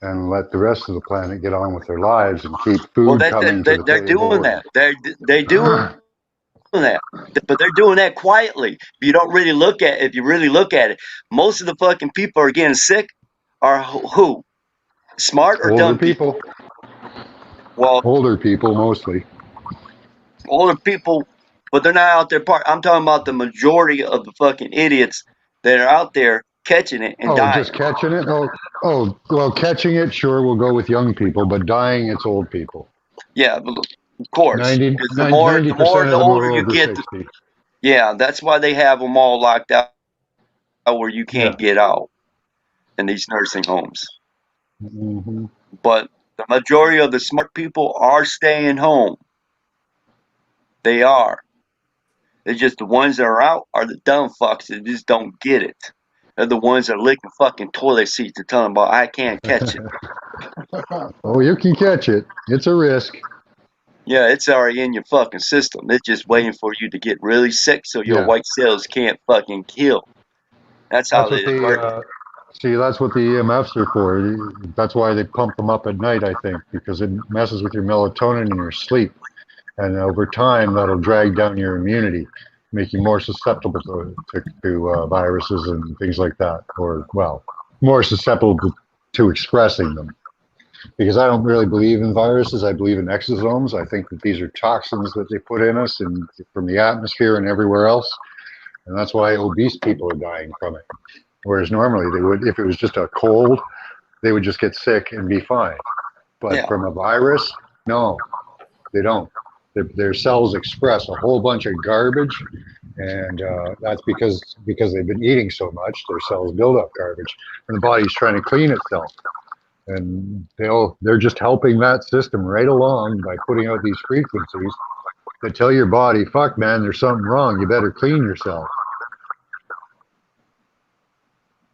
and let the rest of the planet get on with their lives and keep Well, food coming to the they're doing table. that. They doing that, but they're doing that quietly. If you really look at it, most of the fucking people are getting sick are who? Smart or Older dumb people? people, Well, older people mostly. older people, but they're not out there. I'm talking about the majority of the fucking idiots that are out there catching it and Oh, dying. just catching it? Well, catching it, sure, we'll go with young people, but dying, it's old people. Yeah, of course, 90, because 90% the of them older are you over get, 60. yeah, that's why they have them all locked out where you Yeah. can't get out in these nursing homes. Hmm. But the majority of the smart people are staying home. They are. It's just the ones that are out are the dumb fucks that just don't get it. They're the ones that are licking fucking toilet seats and telling them about I can't catch it. Oh, you can catch it. It's a risk. Yeah, it's already in your fucking system. It's just waiting for you to get really sick so your Yeah. white cells can't fucking kill. That's how That's what it works. that's what the EMFs are for. That's why they pump them up at night, I think, because it messes with your melatonin in your sleep. And over time, that'll drag down your immunity, make you more susceptible to viruses and things like that. Or, well, more susceptible to expressing them. Because I don't really believe in viruses. I believe in exosomes. I think that these are toxins that they put in us and from the atmosphere and everywhere else. And that's why obese people are dying from it. Whereas normally they would, if it was just a cold, they would just get sick and be fine. But Yeah. from a virus, no, they don't. Their cells express a whole bunch of garbage, and that's because they've been eating so much. Their cells build up garbage, and the body's trying to clean itself. And they're just helping that system right along by putting out these frequencies that tell your body, "Fuck, man, there's something wrong. You better clean yourself."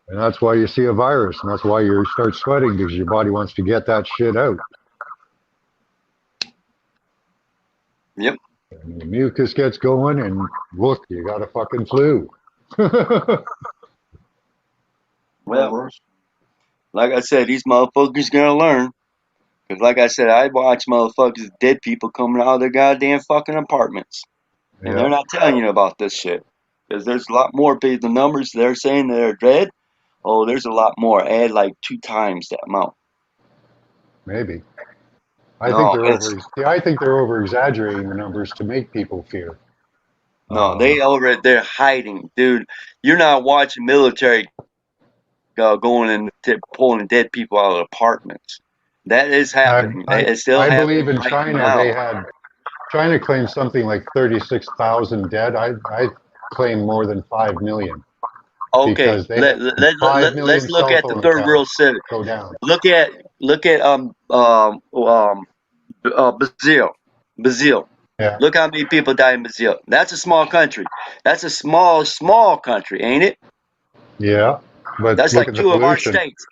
And that's why you see a virus, and that's why you start sweating because your body wants to get that shit out. Yep. And the mucus gets going, and look, you got a fucking flu. Well, like I said, these motherfuckers gonna learn. Because like I said, I watch motherfuckers, dead people coming out of their goddamn fucking apartments. And they're Yeah, not telling you about this shit. Because there's a lot more people. The numbers they're saying that are dead, oh, there's a lot more. Add like 2 times that amount. maybe. No, I think they're over exaggerating the numbers to make people fear. they're hiding, dude. You're not watching military going and pulling dead people out of apartments. That is happening. It's still I believe happening in right China. now. China claims something like 36,000 dead. I claim more than 5 million Okay, because they had 5 let's million look cell at the phone third world accounts civic. go down. Look at Brazil. Brazil. Yeah, Look how many people die in Brazil. That's a small country. That's a small country, ain't it? yeah. But That's look like at the 2 of our pollution. states.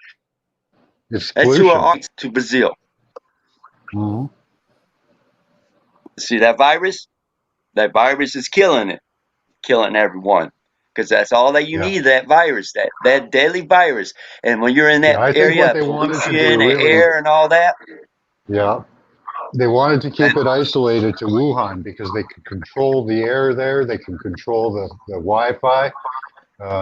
It's That's 2 of pollution. our states to Brazil. Hmm. See that virus? That virus is killing it, killing everyone. Because that's all that you Yeah. need, that virus, that deadly virus. And when you're in Yeah, that I think what area, they wanted to do pollution and really, air and all that. yeah, they wanted to And keep it isolated to Wuhan because they could control the air there, they can control the Wi-Fi,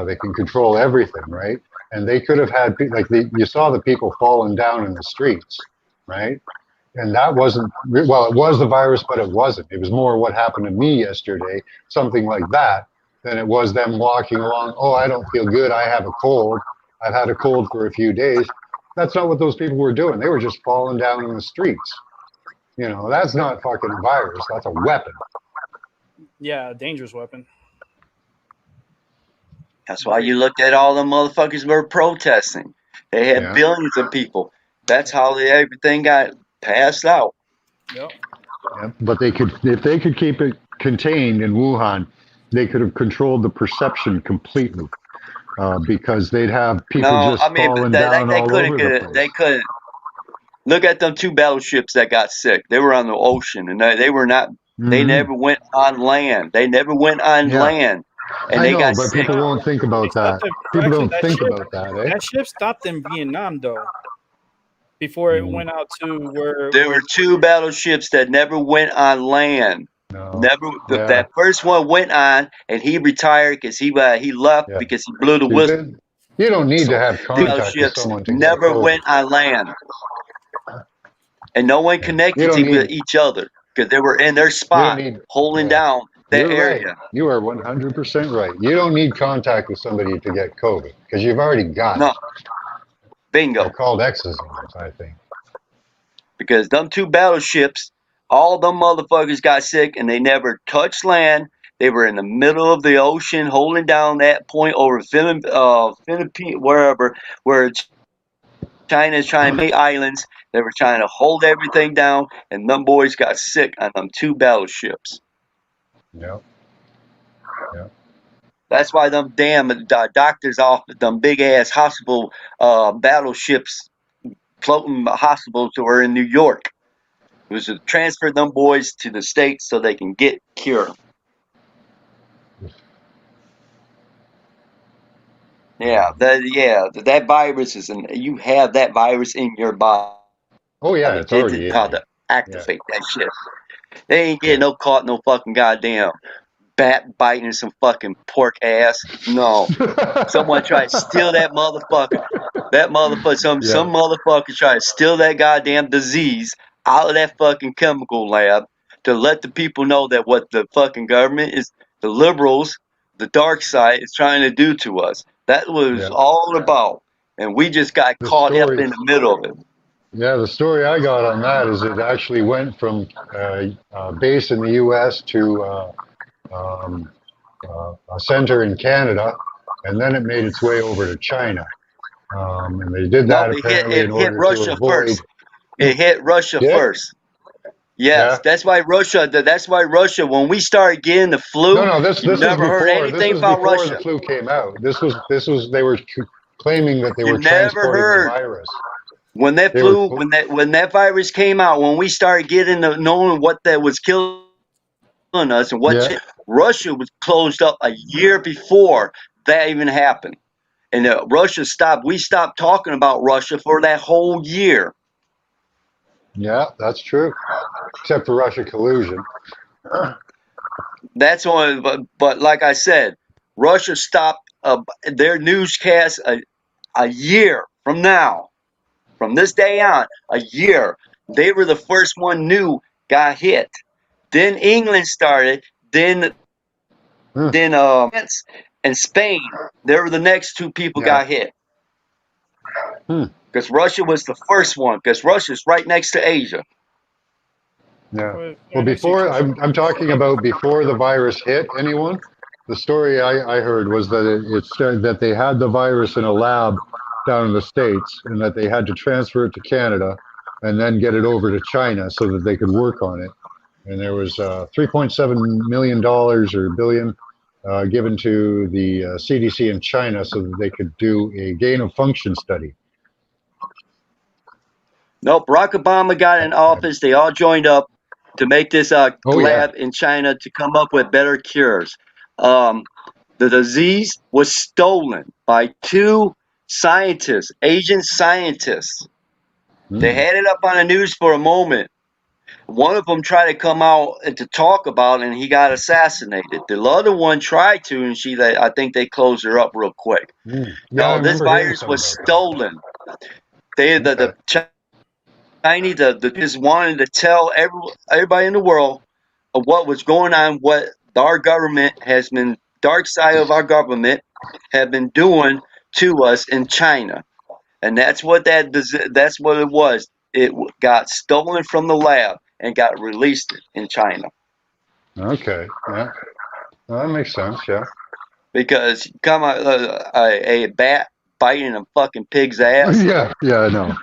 they can control everything, right? And they could have had you saw the people falling down in the streets, right? And that wasn't well, it was the virus, but it wasn't. It was more what happened to me yesterday, something like that, than it was them walking along. Oh, I don't feel good. I have a cold. I've had a cold for a few days. That's not what those people were doing. They were just falling down in the streets. You know, that's not fucking a virus. That's a weapon. Yeah, dangerous weapon. that's why you look at all the motherfuckers were protesting. They had Yeah. billions of people. That's how everything got passed out. Yep. Yeah. But if they could keep it contained in Wuhan, they could have controlled the perception completely. Because they'd have people No, I just mean, falling they down all over the couldn't. place. Look at them 2 battleships that got sick. They were on the ocean, and they were not. They Hmm. never went on land. They never went on Yeah, land, and I they know, got but sick. people won't think They about stopped that. it. People Actually, don't think about that, eh? that ship stopped in Vietnam though, before it Mm, went out to where There were 2 battleships that never went on land. no. Never. Yeah, That first one went on, and he retired because he left yeah. because he blew the You whistle. did. You don't need to have The contact with battleships someone to get never COVID. went on land, and no one Yeah. You connected don't with need. each other because they were in their You don't spot need. holding Yeah, down that you're right. area. You are 100% right. You don't need contact with somebody to get COVID because you've already got No, it. They're bingo. called exosomes, I think. Because them 2 battleships, all them motherfuckers got sick and they never touched land. They were in the middle of the ocean holding down that point over Philippines, wherever, where China is trying to make islands. They were trying to hold everything down, and them boys got sick on them 2 battleships. Yeah, yeah. That's why them damn doctors off them big ass hospital battleships, floating hospitals that were in New York. It was to transfer them boys to the States so they can get cured. Yeah, that virus is, and you have that virus in your body. Oh yeah, it's They already didn't in how you. to Yeah, activate that shit. They ain't yeah. getting no caught no fucking goddamn bat biting some fucking pork ass. No. Someone tried to steal that motherfucker. That motherfucker, Yeah, some motherfucker tried to steal that goddamn disease out of that fucking chemical lab to let the people know that what the fucking government is, the liberals, the dark side is trying to do to us. That was yeah. all about, and we just got The caught up story. in the middle of it. Yeah, the story I got on that is it actually went from base in the U.S. to um, a center in Canada, and then it made its way over to China. And they did Nope, that apparently it in hit order to Russia avoid. first. It hit Russia Did it? first. Yes, Yeah. that's why Russia. That's why Russia. When we started getting the No, flu, no. This you this was never heard before. This anything was about before the Russia. flu came out. This was they were claiming that they You were never transporting the heard virus. when that They were. flu, when that virus came out. When we started getting the knowing what that was killing us and what Yeah. Russia was closed up a year before that even happened, and Russia stopped. We stopped talking about Russia for that whole year. Yeah, that's true. Except for Russia collusion. That's on. But like I said, Russia stopped their newscast a year from now. From this day on, a year, they were the first one knew got hit. Then England started. Hmm. Then France and Spain. They were the next 2 people Yeah. got hit Hmm. because Russia was the first one. Because Russia's right next to Asia. Yeah. well, Well, right next to each before other. I'm talking about before the virus hit anyone. The story I heard was that it started that they had the virus in a lab down in the States and that they had to transfer it to Canada and then get it over to China so that they could work on it. And there was $3.7 million or billion given to the CDC in China so that they could do a gain of function study. Nope, Barack Obama got in office. They all joined up to make this Oh yeah, lab in China to come up with better cures. The disease was stolen by 2 scientists, Asian scientists. They mm. had it up on the news for a moment. One of them tried to come out and to talk about it, and he got assassinated. The other one tried to, and I think they closed her up real quick. Mm. Yeah, I No, this remember hearing virus something was about that. stolen. The Okay. Chinese just wanted to tell everybody in the world of what was going on, what our government has been, dark side of our government have been doing to us in China, and that's what that's what it was. It got stolen from the lab and got released in China Okay. Yeah. Well, that makes sense. Yeah. because come on, a bat biting a fucking pig's ass. Yeah. Yeah. I know.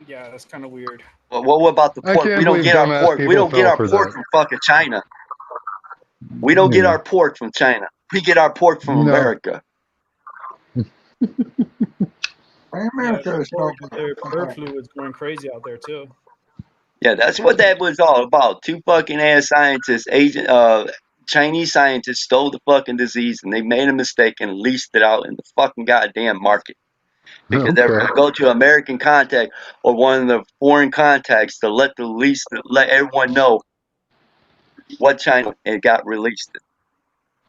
Yeah, that's kind of weird. Well, what about the I pork? We can't don't believe get our dumbass pork. We people don't get fell our for pork that. from fucking China. We don't get Yeah. our pork from China. We get our pork from No. America. America is Before not their come bird back. flu was going crazy out there too. Yeah, that's what that was all about. Two fucking ass scientists, Chinese scientists stole the fucking disease and they made a mistake and leased it out in the fucking goddamn market. Because they're Okay. going to go to American contact or one of the foreign contacts to let everyone know what China and got released.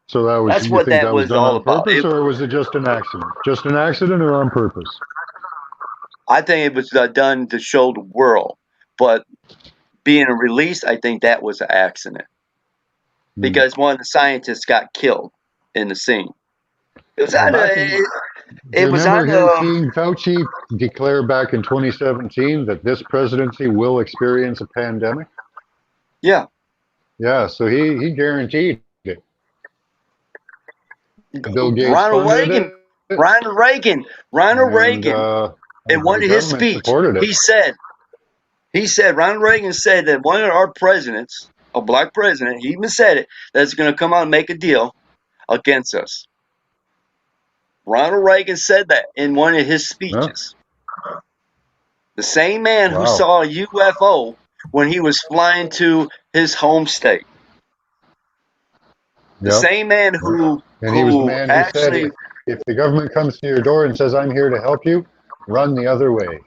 So that was, That's you what think that that was was done all on about. purpose, or was it just an accident? Just an accident or on purpose? I think it was done to show the world, but being released, I think that was an accident Hmm. because one of the scientists got killed in the scene. It was Well, on back in, the. do you It was remember on the. hearing Fauci declare back in 2017 that this presidency will experience a pandemic? Yeah. Yeah, so he guaranteed it. Bill Gates Ronald funded Reagan. it, Ronald Reagan. Ronald and Reagan. In the one of his government speech, supported it. Ronald Reagan said that one of our presidents, a black president, he even said it, that's going to come out and make a deal against us. Ronald Reagan said that in one of his Huh? speeches. The same man who Wow. saw a UFO when he was flying to his home state. The Yep. same man Yep. who And he was the man who said, actually, if the government comes to your door and says, I'm here to help you, run the other way.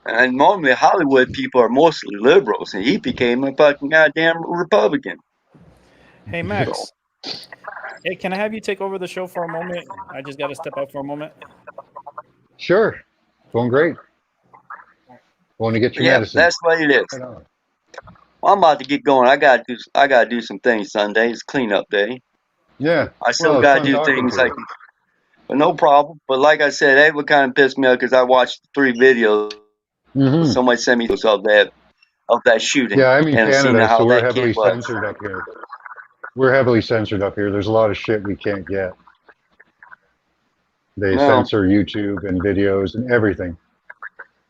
and normally Hollywood people are mostly liberals, and he became a fucking goddamn Republican. Hey So, Max, hey, can I have you take over the show for a moment? I just got to step out for a moment. Sure. Going great. Want to get your yeah, medicine. that's what it is. Right on. Well, I'm about to get going. I gotta do some things Sunday. It's cleanup day. Yeah. I still Well, it's gotta fun do talking things to like, you. but no problem. But like I said, that would kind of piss me off because I watched 3 videos. Hmm. Somebody sent me those of that shooting, Yeah, I'm in and seeing Canada, how so we're that kid heavily was. censored up here. We're heavily censored up here. There's a lot of shit we can't get. They Well, censor YouTube and videos and everything.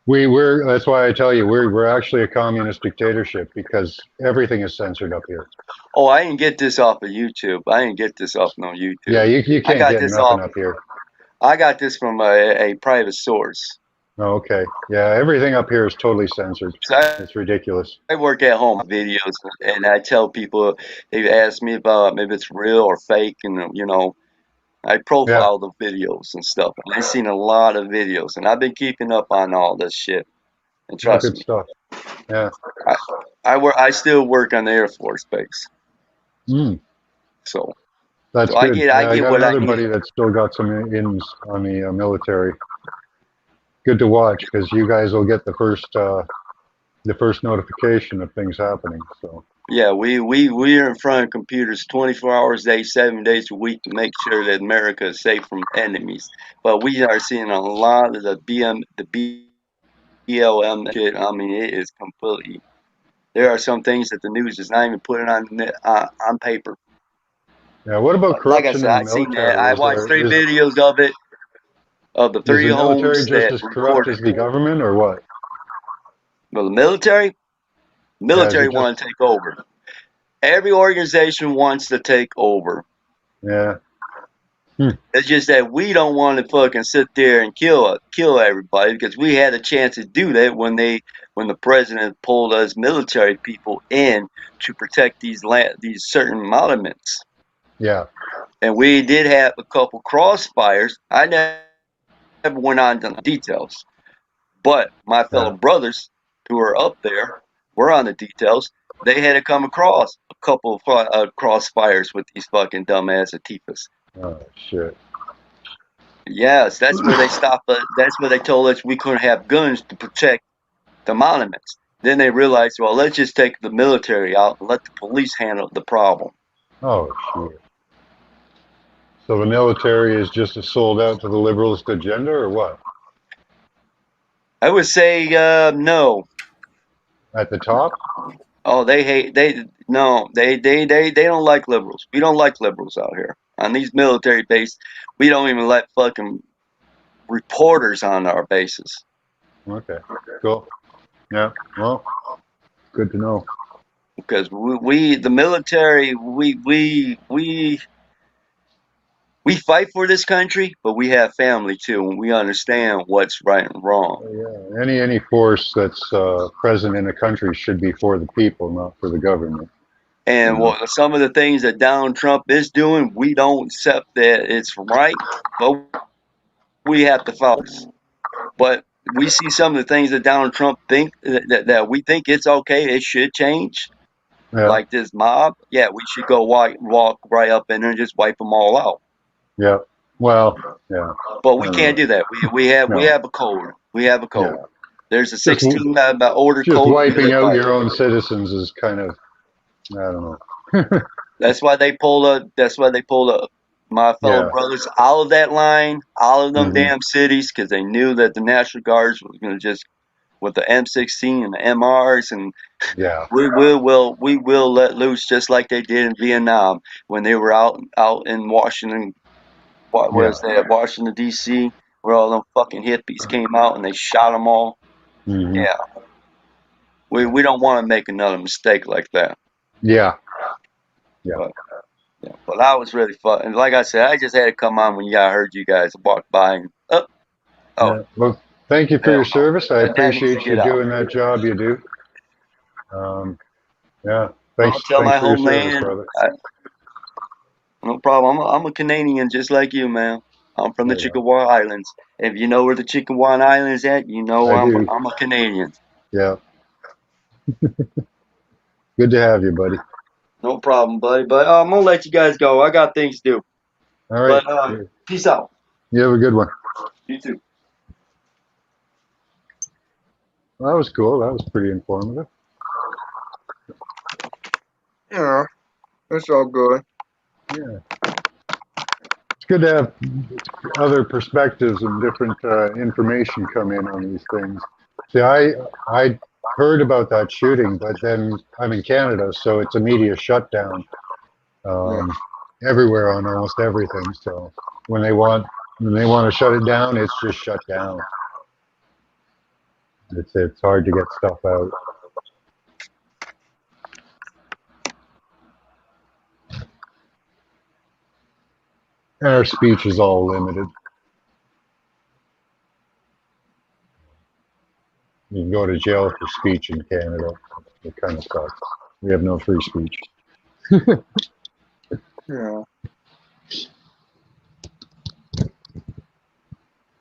We're that's why I tell you we're actually a communist dictatorship because everything is censored up here. oh, I didn't get this off of YouTube. I didn't get this off no Yeah, YouTube. you I can't got get this nothing off. up here. I got this from a private source. Oh, okay. Yeah, everything up here is totally censored. So It's ridiculous. I work at home videos, and I tell people they ask me about maybe it's real or fake, and I Yeah, profile the videos and stuff. And I've seen a lot of videos, and I've been keeping up on all this shit. And well, trust good me, stuff. Yeah. I still work on the Air Force Base, Mm, so that's I good. get Yeah, I got what I another get. buddy that's still got some ins on the military. Good to watch because you guys will get the first notification of things happening. So Yeah, we're in front of computers 24 hours a day, 7 days a week to make sure that America is safe from enemies. But we are seeing a lot of the BLM shit. I mean, it is completely. There are some things that the news is not even putting on paper. yeah, what about Like I corruption said, in the I seen that. military? I watched 3 videos of it, of the Is 3 the military homes just that as corrupt recorded. as the government, or what? Well, the military Yeah, is it just? want to take over. Every organization wants to take over. Yeah. Hmm. It's just that we don't want to fucking sit there and kill everybody because we had a chance to do that when the president pulled us military people in to protect these certain monuments. Yeah. And we did have a couple crossfires. I never went on to the details, but my fellow Yeah. brothers who are up there were on the details. They had to come across a couple of crossfires with these fucking dumbass Atifas. Oh shit. Yes, that's where they stopped us. That's where they told us we couldn't have guns to protect the monuments. Then they realized, well, let's just take the military out and let the police handle the problem. Oh shit. So the military is just as sold out to the liberalist agenda, or what? I would say no. At the top? Oh, they hate. They don't like liberals. We don't like liberals out here on these military bases. We don't even let fucking reporters on our bases Okay. Cool. Yeah. Well, good to know. because we the military we We fight for this country, but we have family too, and we understand what's right and wrong. Yeah, any force that's present in a country should be for the people, not for the government. And some of the things that Donald Trump is doing, we don't accept that it's right, but we have to follow this. But we see some of the things that Donald Trump think that we think it's okay, it should change. Yeah. Like this mob, yeah, we should go walk right up in there and just wipe them all out. Yeah. Well, yeah. But we can't do that. We have a code. We have a code. Yeah. There's a 16 order Just code. wiping out your own citizens is kind of, I don't know. That's why they pulled up. My fellow brothers out of that line, out of them damn cities, because they knew that the National Guards was going to just with the M16 and the MRs, and we will let loose just like they did in Vietnam when they were out in Washington. What was that? Washington D.C., where all them fucking hippies came out and they shot them all. Yeah, we don't want to make another mistake like that. Yeah. But that was really fun. And like I said, I just had to come on when I heard you guys walk by and Yeah. Well, thank you for your service. I appreciate you doing that job you do. Yeah. Thanks tell my for your homeland, service, brother. No problem. I'm a Canadian just like you, man. I'm from the Chickasaw Islands. If you know where the Chickasaw Islands at, you know I'm a Canadian. Yeah. Good to have you, buddy. No problem, buddy. But I'm gonna let you guys go. I got things to do. All right. But peace out. You have a good one. You too. Well, that was cool. That was pretty informative. Yeah, it's all good. Yeah. It's good to have other perspectives and different information come in on these things. See, I heard about that shooting, but then I'm in Canada, so it's a media shutdown everywhere on almost everything. So when they want to shut it down, it's just shut down. It's hard to get stuff out. And our speech is all limited. You can go to jail for speech in Canada. It kind of sucks. We have no free speech. Yeah.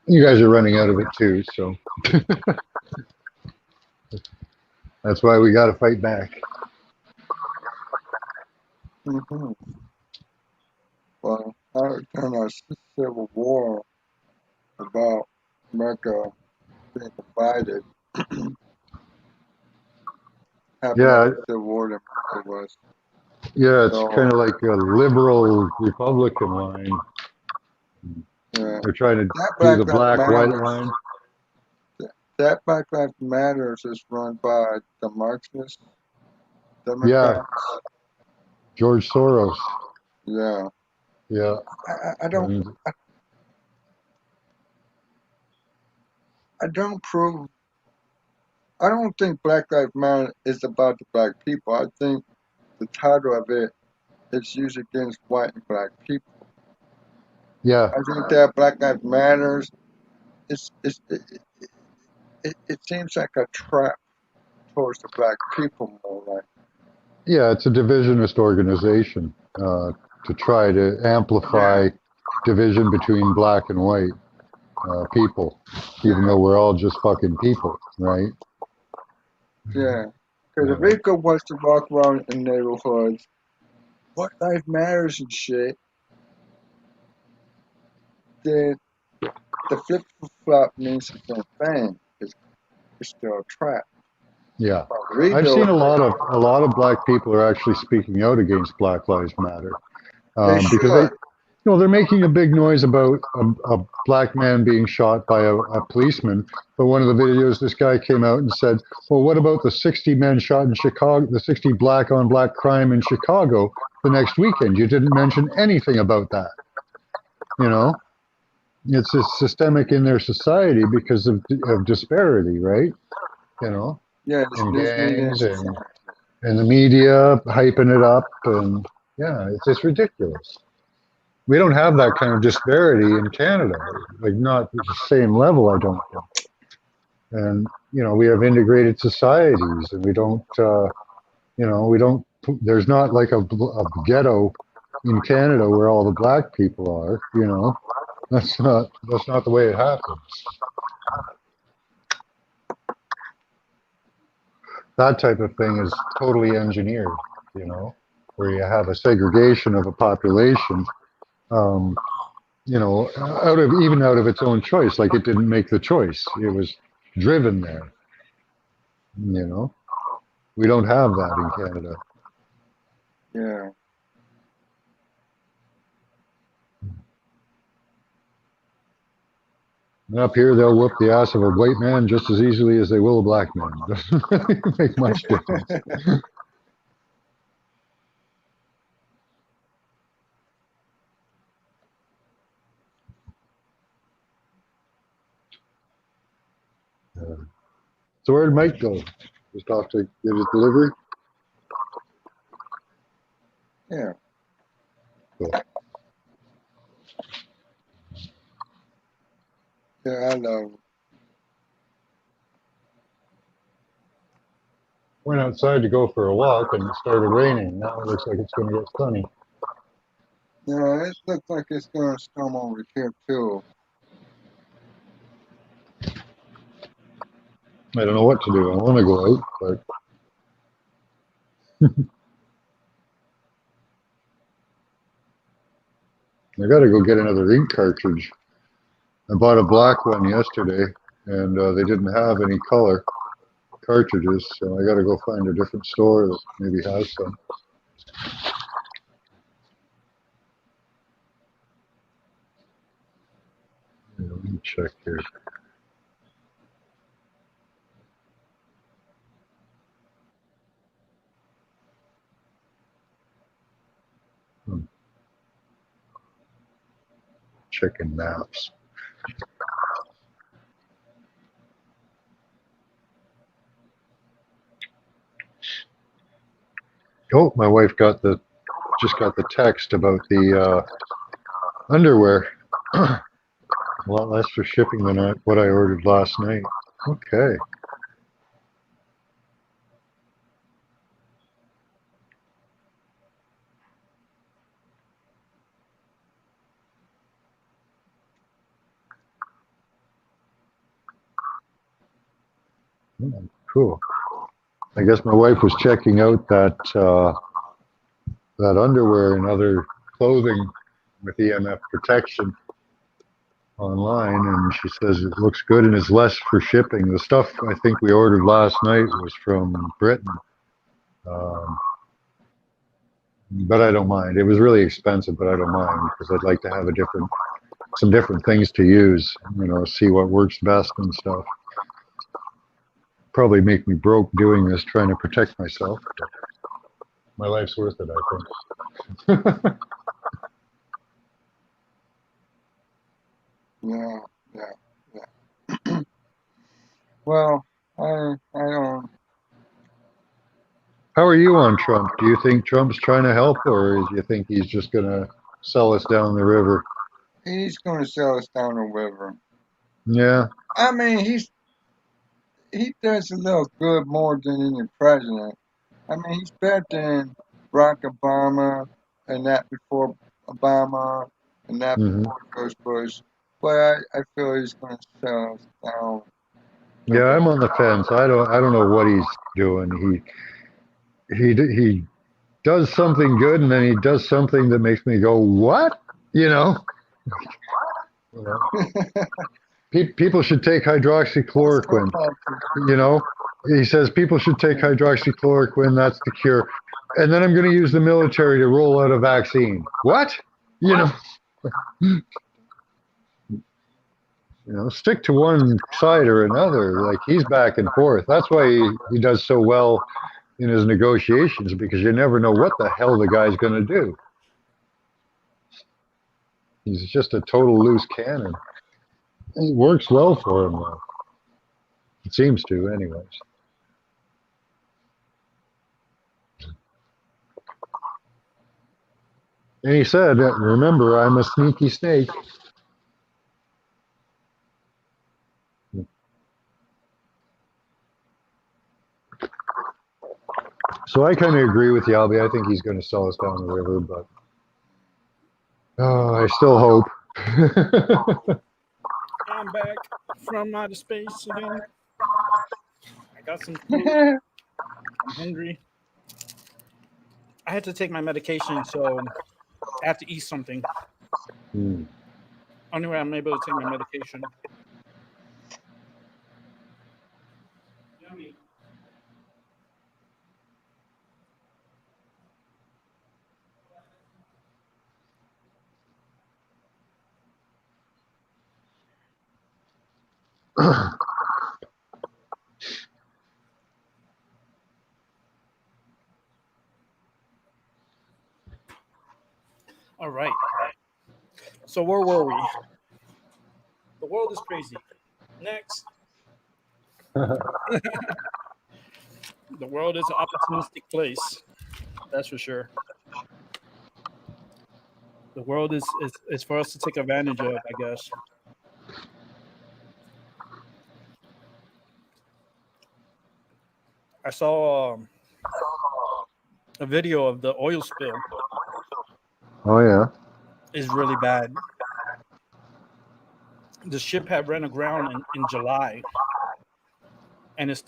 You guys are running out of it too, so that's why we got to fight back. Well, I heard in a civil war about America being divided. Yeah. Civil war that America was. Yeah, it's kind of like a liberal Republican line. Yeah. They're trying to do the black-white line. That Black Lives Matters is run by the Marxist Democrats. Yeah. George Soros. Yeah. Yeah. I don't think Black Lives Matter is about the black people. I think the title of it is used against white and black people. Yeah. I think that Black Lives Matters it seems like a trap towards the black people more like. Yeah, it's a divisionist organization to try to amplify division between black and white people, even though we're all just fucking people, right? Yeah, because if Rico wants to walk around in neighborhoods, Black Lives Matters and shit, then the flip-flop means the same thing. It's still a trap. Yeah, I've seen a lot of black people are actually speaking out against Black Lives Matter because they're making a big noise about a black man being shot by a policeman. But one of the videos, this guy came out and said, "Well, what about the 60 men shot in Chicago, the 60 black on black crime in Chicago the next weekend? You didn't mention anything about that." You know, it's systemic in their society because of disparity, right? You know. Yeah, and gangs and the media hyping it up, and yeah, it's just ridiculous. we don't have that kind of disparity in Canada, like not the same level, I don't think. And we have integrated societies, and we don't, we don't. There's not like a ghetto in Canada where all the black people are. That's not the way it happens. That type of thing is totally engineered. Where you have a segregation of a population. Out of its own choice, like it didn't make the choice. It was driven there. We don't have that in Canada. Yeah. And up here, they'll whoop the ass of a white man just as easily as they will a black man. Doesn't make much difference. So where'd Mike go? Just off to get his delivery? Yeah. Cool. Yeah, I know. Went outside to go for a walk and it started raining. Now it looks like it's going to get sunny. Yeah, it looks like it's going to storm over here, too. I don't know what to do. I want to go out, but I got to go get another ink cartridge. I bought a black one yesterday, and they didn't have any color cartridges, so I got to go find a different store that maybe has some. Yeah, let me check here. Checking maps. Oh, my wife just got the text about the underwear. A lot less for shipping than what I ordered last night. Okay. Cool. I guess my wife was checking out that underwear and other clothing with EMF protection online, and she says it looks good and is less for shipping. The stuff I think we ordered last night was from Britain, but I don't mind. It was really expensive, but I don't mind because I'd like to have some different things to use. See what works best and stuff. Probably make me broke doing this, trying to protect myself. My life's worth it, I think. Yeah, yeah. Well, I don't. How are you on Trump? Do you think Trump's trying to help, or do you think he's just going to sell us down the river? He's going to sell us down the river. Yeah. I mean, he does a little good more than any president. I mean, he's better than Barack Obama and that before Obama and that Hmm. before George Bush. But I feel he's going to sell us down. Yeah, I'm on the fence. I don't know what he's doing. He does something good, and then he does something that makes me go, "What?" You know. People should take hydroxychloroquine. He says people should take hydroxychloroquine. That's the cure. And then I'm going to use the military to roll out a vaccine. What? Stick to one side or another. Like, he's back and forth. That's why he does so well in his negotiations, because you never know what the hell the guy's going to do. He's just a total loose cannon. It works well for him, though. It seems to, anyways. And he said, remember, I'm a sneaky snake. So I kind of agree with you, Albie. I think he's going to sell us down the river, but I still hope. I'm back from outer space again. I got some food. I'm hungry. I had to take my medication, so I have to eat something. Hmm. Only way I'm able to take my medication. Yummy. All right. So where were we? The world is crazy. Next. The world is an opportunistic place. That's for sure. The world is for us to take advantage of, I guess. I saw a video of the oil spill. Oh, yeah. Is really bad. The ship had ran aground in July, and has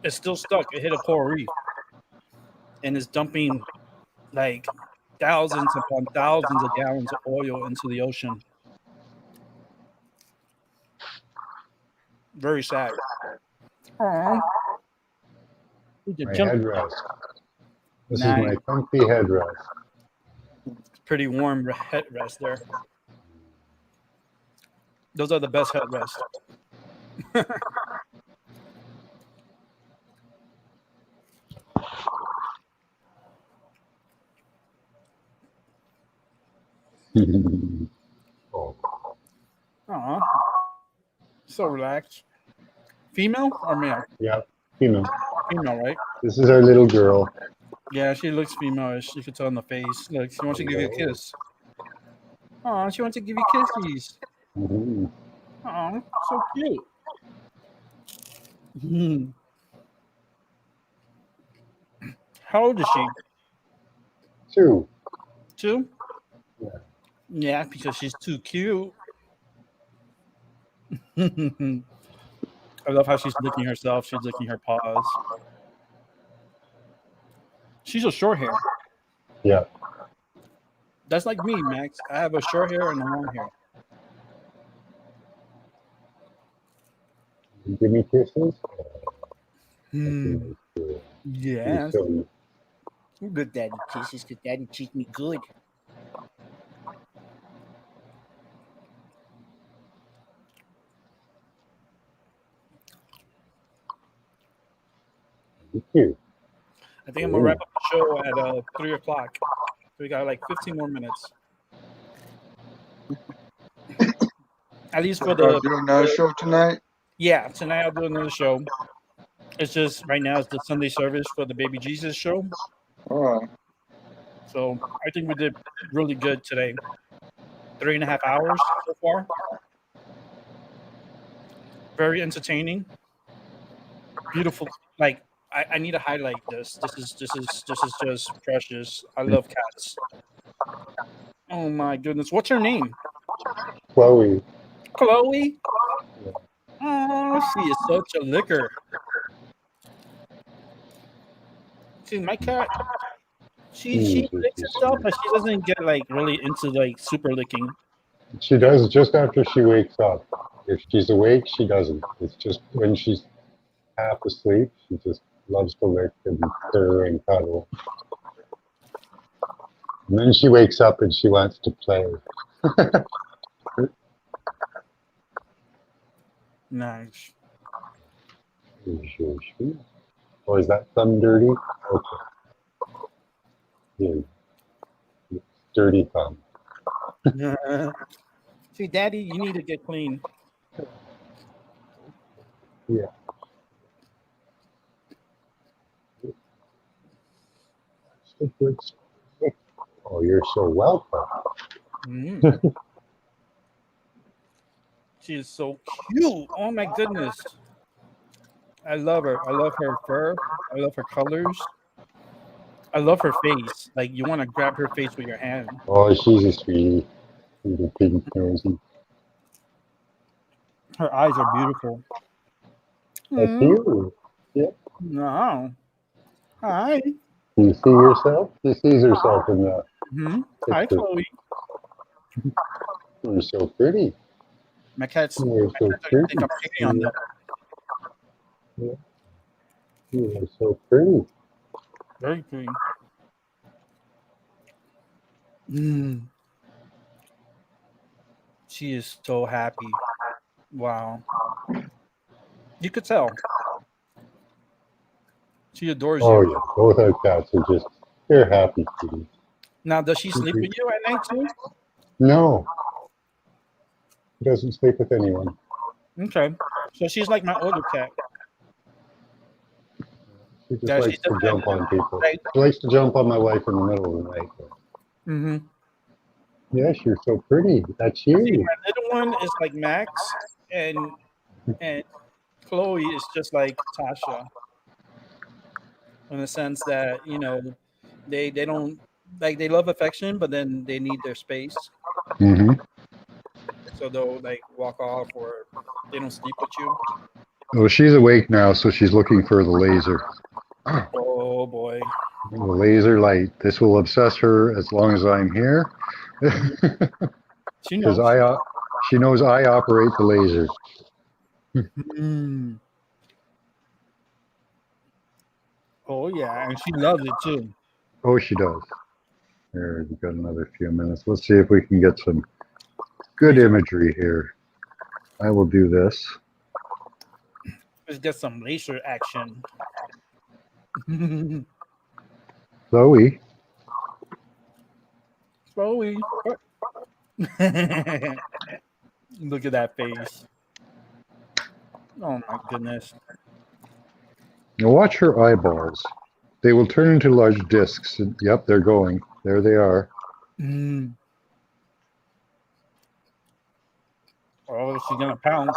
it's still stuck. It hit a coral reef, and it's dumping like thousands upon thousands of gallons of oil into the ocean. Very sad. Aww. My Jump. headrest. This is Nice. my comfy headrest. Pretty warm headrest there. Those are the best headrests. Oh, Aw. So relaxed. Female or male? yeah, female. Female, right? This is our little girl. Yeah, she looks female-ish. You can tell on the face. Look, she wants to give you a kiss. Oh, she wants to give you kisses. Mhm. Oh, so cute. Mhm. How old is she? 2. 2? Yeah. Yeah, because she's too cute. I love how she's licking herself. She's licking her paws. She's a short hair. Yeah. That's like me, Max. I have a short hair and a long hair. Give me kisses. Hmm. Yeah. So, Good daddy kisses because daddy treats me good. cute. I think I'm gonna wrap up the show at 3 o'clock. So we got like 15 more minutes. At least for Are you doing another show tonight? Yeah, tonight I'll do another show. It's just right now it's the Sunday service for the Baby Jesus show. All right. So I think we did really good today. 3.5 hours so far. Very entertaining. Beautiful. Like I need to highlight this. This is just precious. I love cats. Oh my goodness. What's her name? Chloe. Chloe? Oh, she is such a licker. See, my cat, she licks herself, but she doesn't get like really into like super licking. She does just after she wakes up. If she's awake, she doesn't. It's just when she's half asleep, she just loves to lick and purr and cuddle. And then she wakes up and she wants to play. Nice. Oh, is that thumb dirty? Okay. Yeah. Dirty thumb. See, Daddy, you need to get clean. Yeah. Oh, you're so welcome. Mm. She is so cute. Oh my goodness. I love her. I love her fur. I love her colors. I love her face. Like you want to grab her face with your hand. Oh, she's a sweetie. She's a pink nosy. Her eyes are beautiful. That's Mm. you. Yep. No. Hi. Do you see yourself? She sees herself in the Hmm. Hi, picture. Chloe. You're so pretty. My cats. You're My so cats are pretty. think I'm picking on them. Yeah. You're so pretty. Very pretty. Mm. She is so happy. Wow. You could tell. She adores Oh you. yeah, both our cats are just, they're happy kitties. Now, does she sleep with you at night too? No, he doesn't sleep with anyone. Okay. So she's like my older cat. She just Yeah, she likes to doesn't jump on people. like. She likes to jump on my wife in the middle of the night. Mm-hmm. Yes, you're so pretty. That's See, you. my little one is like Max, and Chloe is just like Tasha in the sense that they don't like they love affection, but then they need their space, Mm-hmm. so they'll like walk off or they don't sleep with you. Well, she's awake now, so she's looking for the laser. Oh boy. The laser light. This will obsess her as long as I'm here. She Because knows. she knows I operate the laser. Mm. Oh yeah, and she loves it too. Oh, she does. Here, we've got another few minutes. Let's see if we can get some good Laser. imagery here. I will do this. Let's get some laser action. Chloe, Chloe. Look at that face. Oh my goodness. now watch her eyeballs. They will turn into large discs. Yep, they're going. There they are. Mm. Oh, she's gonna pounce.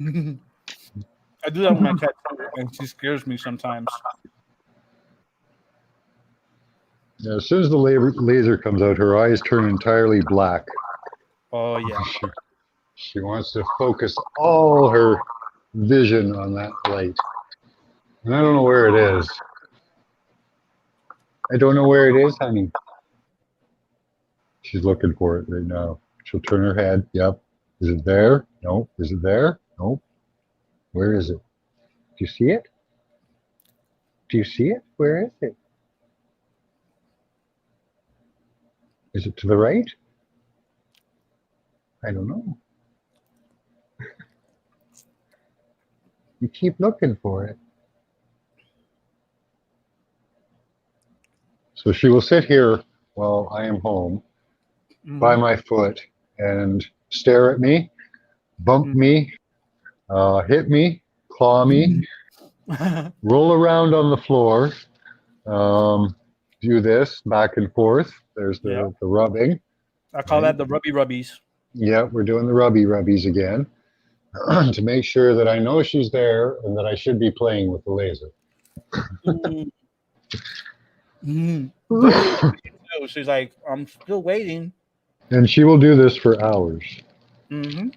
I do that with my cat too, and she scares me sometimes. Now, as soon as the laser comes out, her eyes turn entirely black. Oh yeah. She wants to focus all her vision on that light. And I don't know where it is. I don't know where it is, honey. She's looking for it right now. She'll turn her head. Yep. Is it there? No. Is it there? No. Where is it? Do you see it? Do you see it? Where is it? Is it to the right? I don't know. You keep looking for it. So she will sit here while I am home by Mhm. my foot and stare at me, bump Mhm. me, hit me, claw me, roll around on the floor, do this back and forth. There's Yeah, the rubbing. I call Right? that the rubby rubbies. Yeah, we're doing the rubbies again to make sure that I know she's there and that I should be playing with the laser. Mm. Mm. Chloe is too. She's like, I'm still waiting. And she will do this for hours Hmm.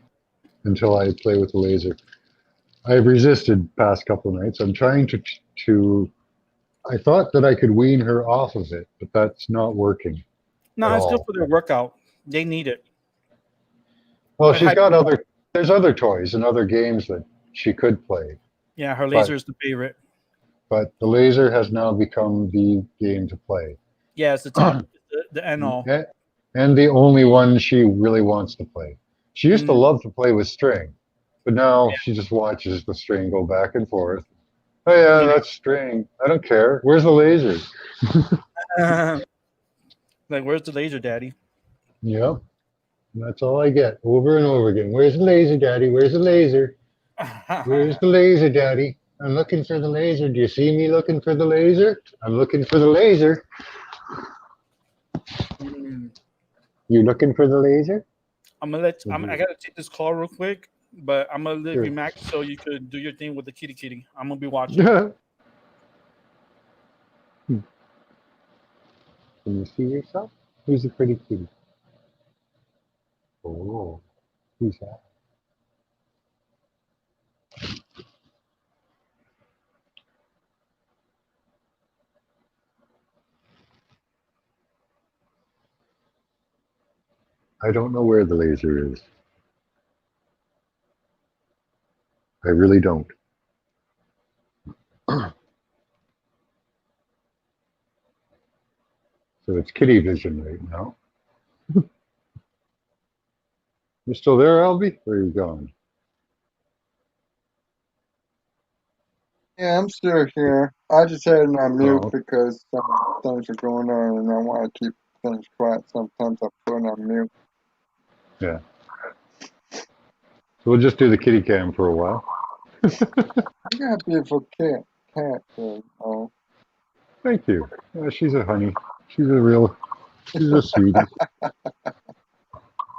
until I play with the laser. I've resisted past couple nights. I'm trying to. I thought that I could wean her off of it, but that's not working at No, it's good all. for their workout. They need it. Well, It she's hy- got other. There's other toys and other games that she could play, Yeah, her but laser is the favorite. the laser has now become the game to play, Yeah, it's the top, the end all. and the only one she really wants to play. She used to Mm. love to play with string, but now she just watches the string go back and forth. Oh yeah, Yeah. that's string. I don't care. Where's the laser? Like, where's the laser, daddy? Yep. That's all I get over and over again. Where's the laser, Daddy? Where's the laser? Where's the laser, Daddy? I'm looking for the laser. Do you see me looking for the laser? I'm looking for the laser. Mm, You looking for the laser? I'm gonna I gotta take this call real quick, but I'm gonna leave you, Sure. Max, so you could do your thing with the kitty kitty. I'm gonna be watching. Can you see yourself? Who's the pretty kitty? Oh, who's that? I don't know where the laser is. I really don't. So it's kitty vision right now. You still there, Albie? Or are you gone? Yeah, I'm still here. I just had it on mute Oh, because some things are going on and I want to keep things quiet. Sometimes I put it on mute. yeah. So we'll just do the kitty cam for a while. You got a beautiful cat there. Oh, Thank you. She's a honey. She's a sweetie.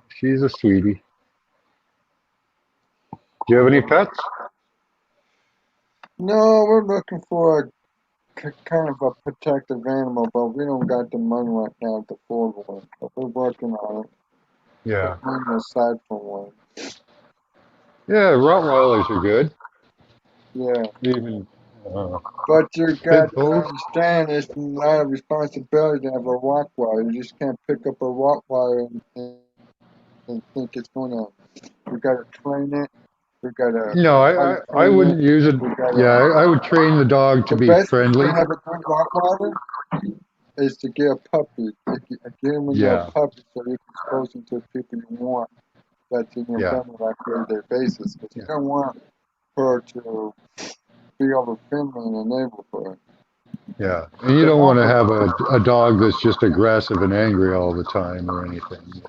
She's a sweetie. Do you have any pets? no, we're looking for a kind of a protective animal, but we don't got the money right now to afford one. But we're working on it. Yeah. Putting aside for one. Yeah, Rottweilers are good. Yeah. Even uh, But you got pit to bulls. understand it's a lot of responsibility to have a Rottweiler. You just can't pick up a Rottweiler and think it's gonna. We gotta train it. We gotta No, how you I train it. wouldn't use it. We Yeah, gotta. I would train the dog to The be best way friendly. to have a good Rottweiler is to get a puppy. Get him when they're a Yeah, puppy so you can expose them to the people you want. That's in your yeah, family on a day basis. Because you yeah, don't want her to be over friendly in the neighborhood. yeah. And you But don't want to also, have a dog that's just aggressive and angry all the time or anything.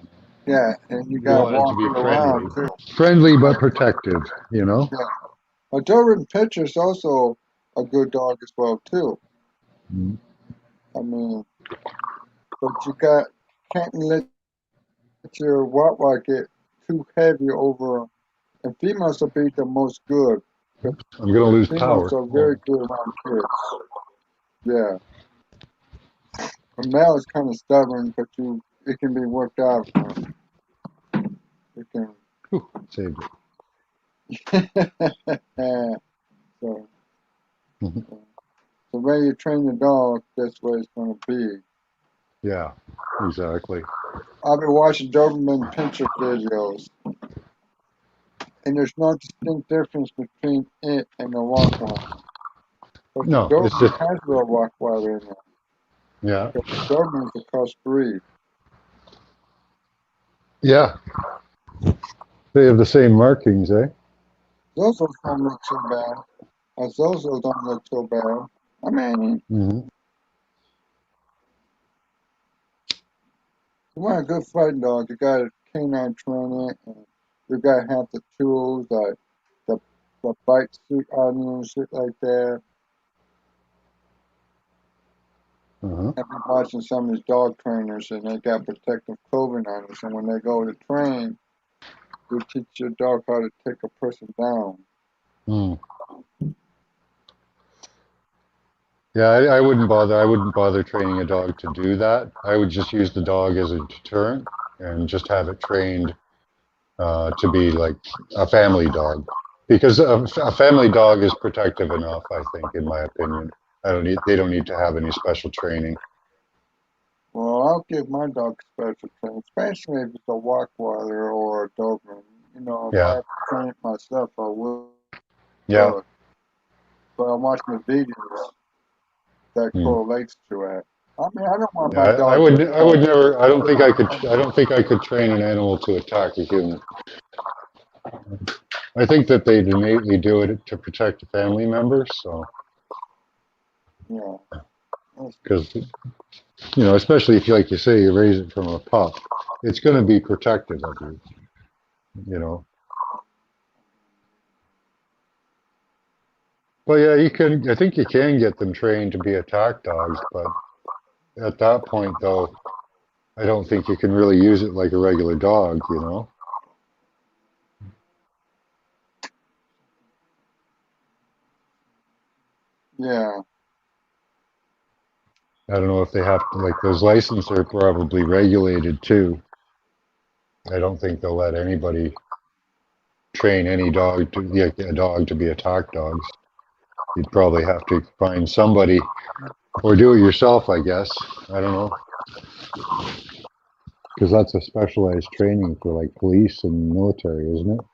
yeah, and you You gotta want it to walk be it around friendly. too. Friendly but protective, you know? Yeah. A Doberman Pinscher is also a good dog as well too. Mm. I mean, but can't let your Rottweiler get too heavy over. And females will be the most good. Oops, I'm going to lose Females power. are very Oh, good around kids. Yeah. A male is kind of stubborn, but it can be worked out. It can. whew, saved So it. the way you train the dog, that's what it's going to be. Yeah, exactly. I've been watching Doberman Pinscher videos, and there's no distinct difference between it and the Rottweiler. But the No, it's Doberman just, has real Rottweiler in it. yeah, But the Doberman is a cross breed. yeah. They have the same markings, eh? Those don't look so bad. Those don't look so bad. I mean, Hmm. you want a good fighting dog, you got to canine train it, and you got to have the tools, like the, the bite suit on you and shit like that. Uh-huh. I've been watching some of these dog trainers, and they got protective clothing on it, so when they go to train, you teach your dog how to take a person down. Mm. Yeah, I wouldn't bother. I wouldn't bother training a dog to do that. I would just use the dog as a deterrent and just have it trained to be like a family dog, because a family dog is protective enough. I think, in my opinion, I don't need. They don't need to have any special training. Well, I'll give my dog special training, especially if it's a Rottweiler or a Doberman. You know, if I Yeah, have to train it myself, I will. yeah. But I'm watching the videos that Mm. correlates to it. I mean, I don't want Yeah, my I dog to would. I attack. would never. I don't think I could. I don't think I could train an animal to attack a human. I think that they'd innately do it to protect a family member. So, Yeah, that's, because especially if, like you say, you raise it from a pup, it's going to be protective of you. You know. Well, yeah, you can. I think you can get them trained to be attack dogs, but at that point, though, I don't think you can really use it like a regular dog. You know. Yeah. I don't know if they have to, like, those licenses are probably regulated too. I don't think they'll let anybody train any dog to, like, a dog to be attack dogs. You'd probably have to find somebody or do it yourself, I guess. I don't know. Because that's a specialized training for like police and military, isn't it?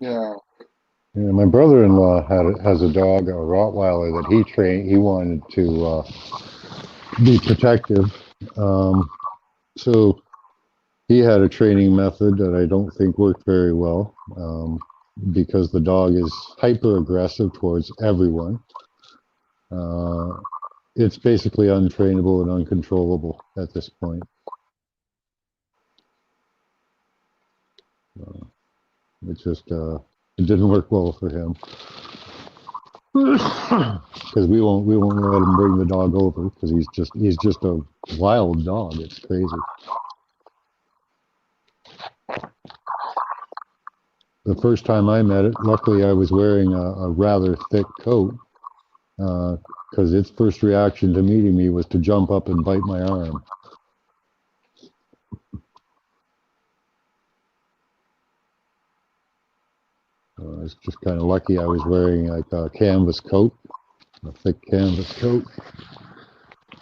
Yeah. Yeah, my brother-in-law has a dog, a Rottweiler that he trained. He wanted to be protective, so he had a training method that I don't think worked very well, because the dog is hyper aggressive towards everyone. It's basically untrainable and uncontrollable at this point. It just it didn't work well for him because we won't let him bring the dog over because he's just a wild dog. It's crazy. The first time I met it, luckily I was wearing a rather thick coat because its first reaction to meeting me was to jump up and bite my arm. I was just kind of lucky I was wearing like a canvas coat, a thick canvas coat.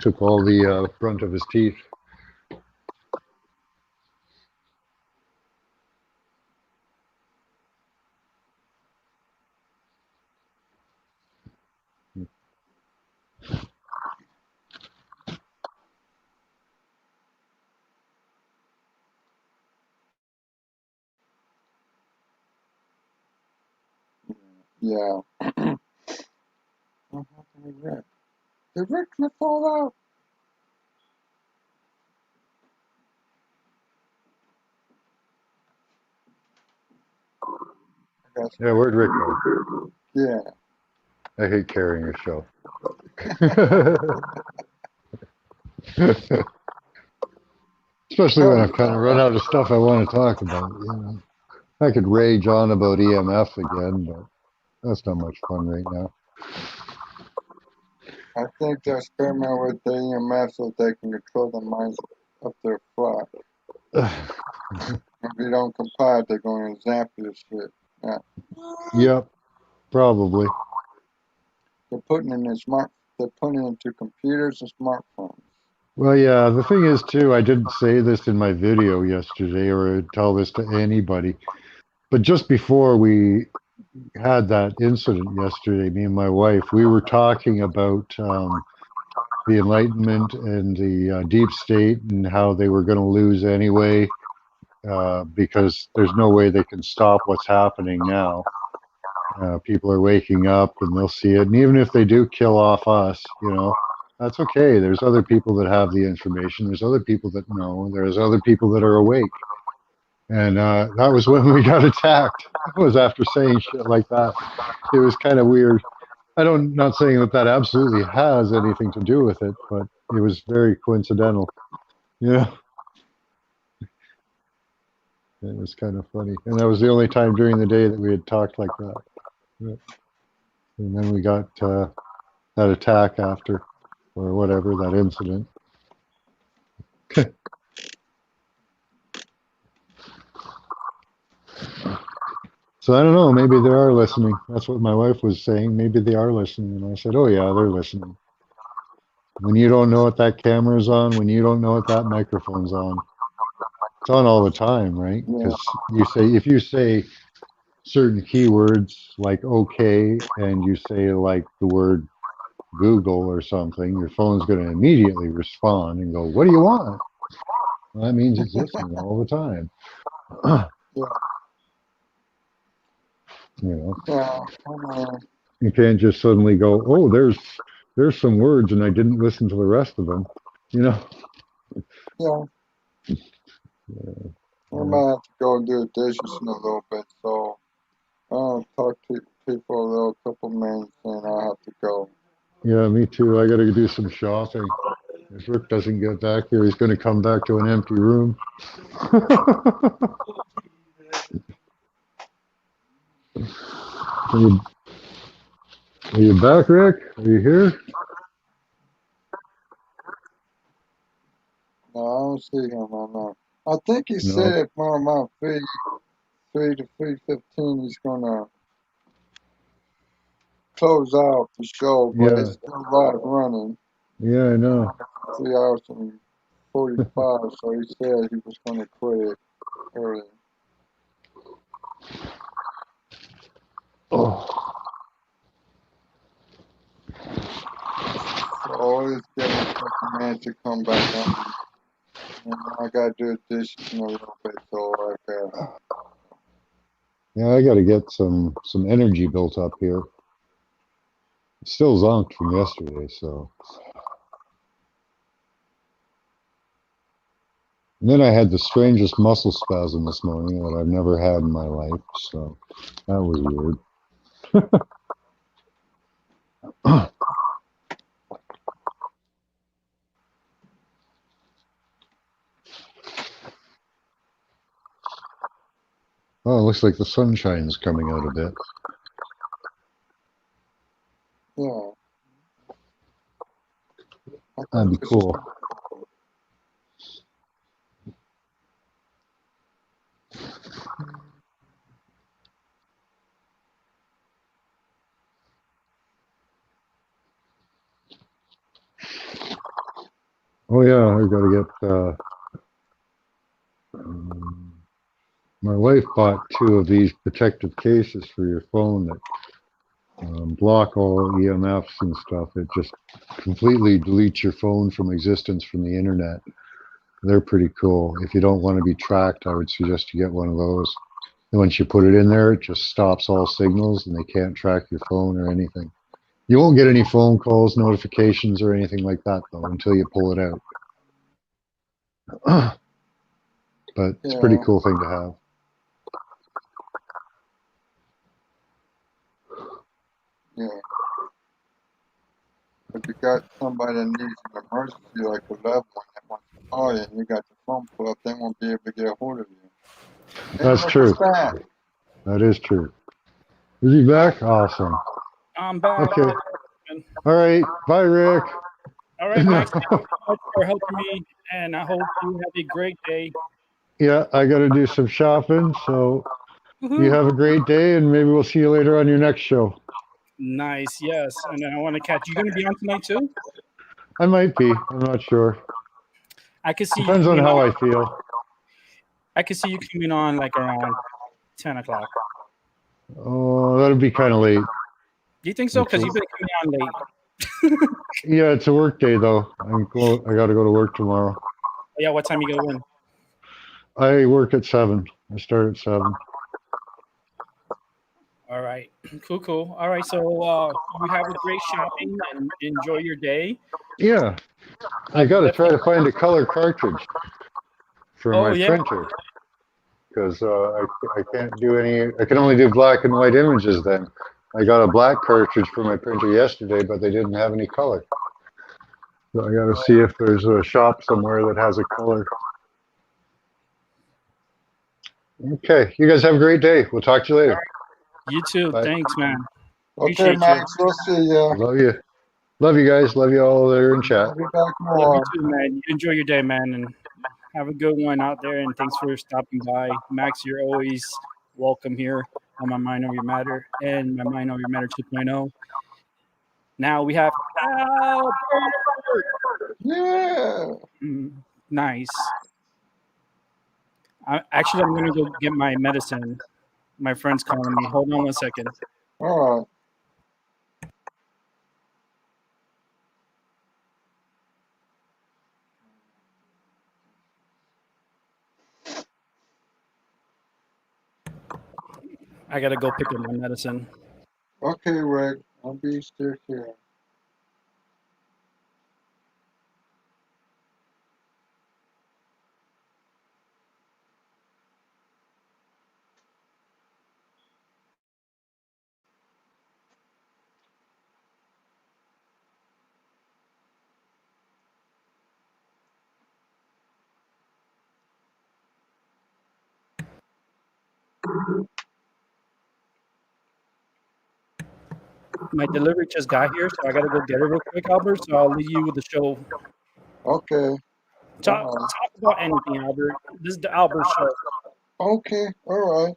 Took all the brunt of his teeth. Yeah. What happened to Rick? Did Rick just fall out? I guess. Yeah, where'd Rick go? Yeah. I hate carrying a show. Especially when I've kind of run out of stuff I want to talk about. You know, I could rage on about EMF again, but that's not much fun right now. I think they're experimenting with the EMF so they can control the minds of their flock. If you don't comply, they're going to zap your shit. Yeah. Yep, probably. They're putting it into computers and smartphones. Well, yeah, the thing is, too, I didn't say this in my video yesterday or tell this to anybody, but just before we had that incident yesterday, me and my wife, we were talking about the Enlightenment and the deep state and how they were going to lose anyway, because there's no way they can stop what's happening now. People are waking up and they'll see it. And even if they do kill off us, you know, that's okay. There's other people that have the information. There's other people that know. There's other people that are awake. And that was when we got attacked. It was after saying shit like that. It was kind of weird. Not saying that that absolutely has anything to do with it, but it was very coincidental. Yeah. It was kind of funny. And that was the only time during the day that we had talked like that. Yeah. And then we got that attack after, or whatever, that incident. So I don't know, maybe they are listening. That's what my wife was saying. Maybe they are listening. And I said, oh yeah, they're listening. When you don't know what that camera's on, when you don't know what that microphone's on, it's on all the time, right? Because if you say certain keywords like okay, and you say like the word Google or something, your phone's going to immediately respond and go, what do you want? Well, that means it's listening all the time. Yeah. You know, Yeah. you can't just suddenly go, oh, there's some words, and I didn't listen to the rest of them. You know. Yeah. I might have to go and do the dishes in a little bit, so I'll talk to people a little couple minutes and I have to go. Yeah, me too. I got to do some shopping. If Rick doesn't get back here, he's going to come back to an empty room. are, you, are you back, Rick? Are you here? No, I don't see him. I'm not. I think he No. said from around 3 to 3:15 he's gonna close out the show, but Yeah. it's still live running. Yeah, I know. 3 hours and 45, so he said he was gonna quit it early. Oh. So it's getting a couple minutes to come back on. And I gotta do the dishes in a little bit, so I can. Yeah, I got to get some energy built up here. It's still zonked from yesterday, so. And then I had the strangest muscle spasm this morning that I've never had in my life, so that was weird. Oh, it looks like the sunshine's coming out a bit. Yeah. I That'd think be it's cool. Oh yeah, I got to get. My wife bought 2 of these protective cases for your phone that block all EMFs and stuff. It just completely deletes your phone from existence from the internet. They're pretty cool. If you don't want to be tracked, I would suggest you get one of those. And once you put it in there, it just stops all signals and they can't track your phone or anything. You won't get any phone calls, notifications, or anything like that, though, until you pull it out. But it's a pretty yeah. cool thing to have. Yeah. If you got somebody that needs an emergency, like a loved one that wants to call you, and you got your phone pulled up, they won't be able to get a hold of you. Hey, That's look, true. it's back. That is true. Is he back? Awesome. I'm back. Okay. All right. Bye, Rick. All right, Max. Thank you so much for helping me, and I hope you have a great day. Yeah, I got to do some shopping. So you Woohoo. have a great day, and maybe we'll see you later on your next show. Nice, yes. And then I want to catch you. Going to be on tonight too? I might be. I'm not sure. I could see you Depends on coming how on. I feel. I could see you coming on like around 10 o'clock. Oh, that'd be kind of late. Do you think so? It's Because a, you've been coming on late. yeah, it's a work day though. I got to go to work tomorrow. Yeah, what time you go in? I work at 7. I start at 7. All right, cool. All right, so you have a great shopping and enjoy your day. Yeah, I I'll got to try definitely. to find a color cartridge for Oh my yeah, printer because I can't do any. I can only do black and white images. Then I got a black cartridge for my printer yesterday, but they didn't have any color. So I got to see if there's a shop somewhere that has a color. Okay, you guys have a great day. We'll talk to you later. you too. Bye. Thanks, man. Okay, Appreciate you. Max, we'll see ya. Love you. Love you guys. Love you all there in chat. I'll be back Love you more. too, man. You enjoy your day, man, and have a good one out there. And thanks for stopping by, Max. You're always welcome here on My Mind Over Your Matter and My Mind Over Your Matter 2.0. Now we have Albert. Yeah. Nice. Actually, I'm gonna go get my medicine. My friend's calling me. Hold on one second. All right. I gotta go pick up my medicine. Okay, Rick. I'll be still here. My delivery just got here, so I gotta go get it real quick, Albert. So I'll leave you with the show. Okay. Talk All right. talk about anything, Albert. This is the Albert show. Okay. All right.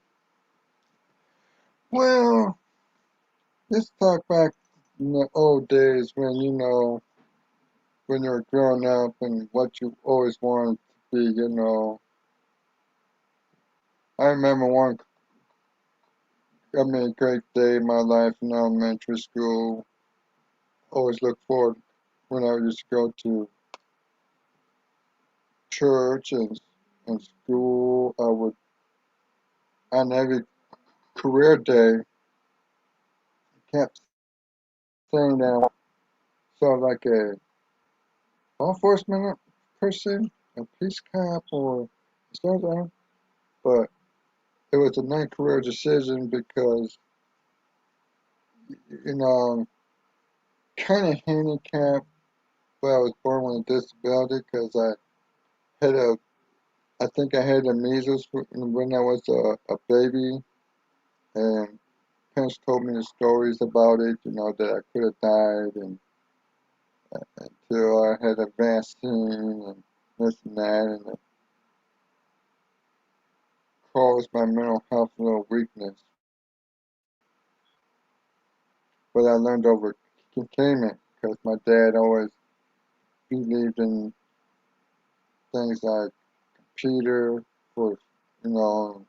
Well, let's talk back in the old days when when you were growing up and what you always wanted to be. I remember great day in my life in elementary school. Always look forward when I used to go to church and school. I would, on every career day, kept saying that I sort of like a law enforcement person, a peace cop, or something. But it was a nice career decision because, you know, kind of handicapped, but I was born with a disability because I think I had the measles when I was a baby, and parents told me the stories about it, that I could have died and until I had a vaccine and this and that, and it caused my mental health a little weakness. But I learned over containment because my dad always believed in things like computer for, you know,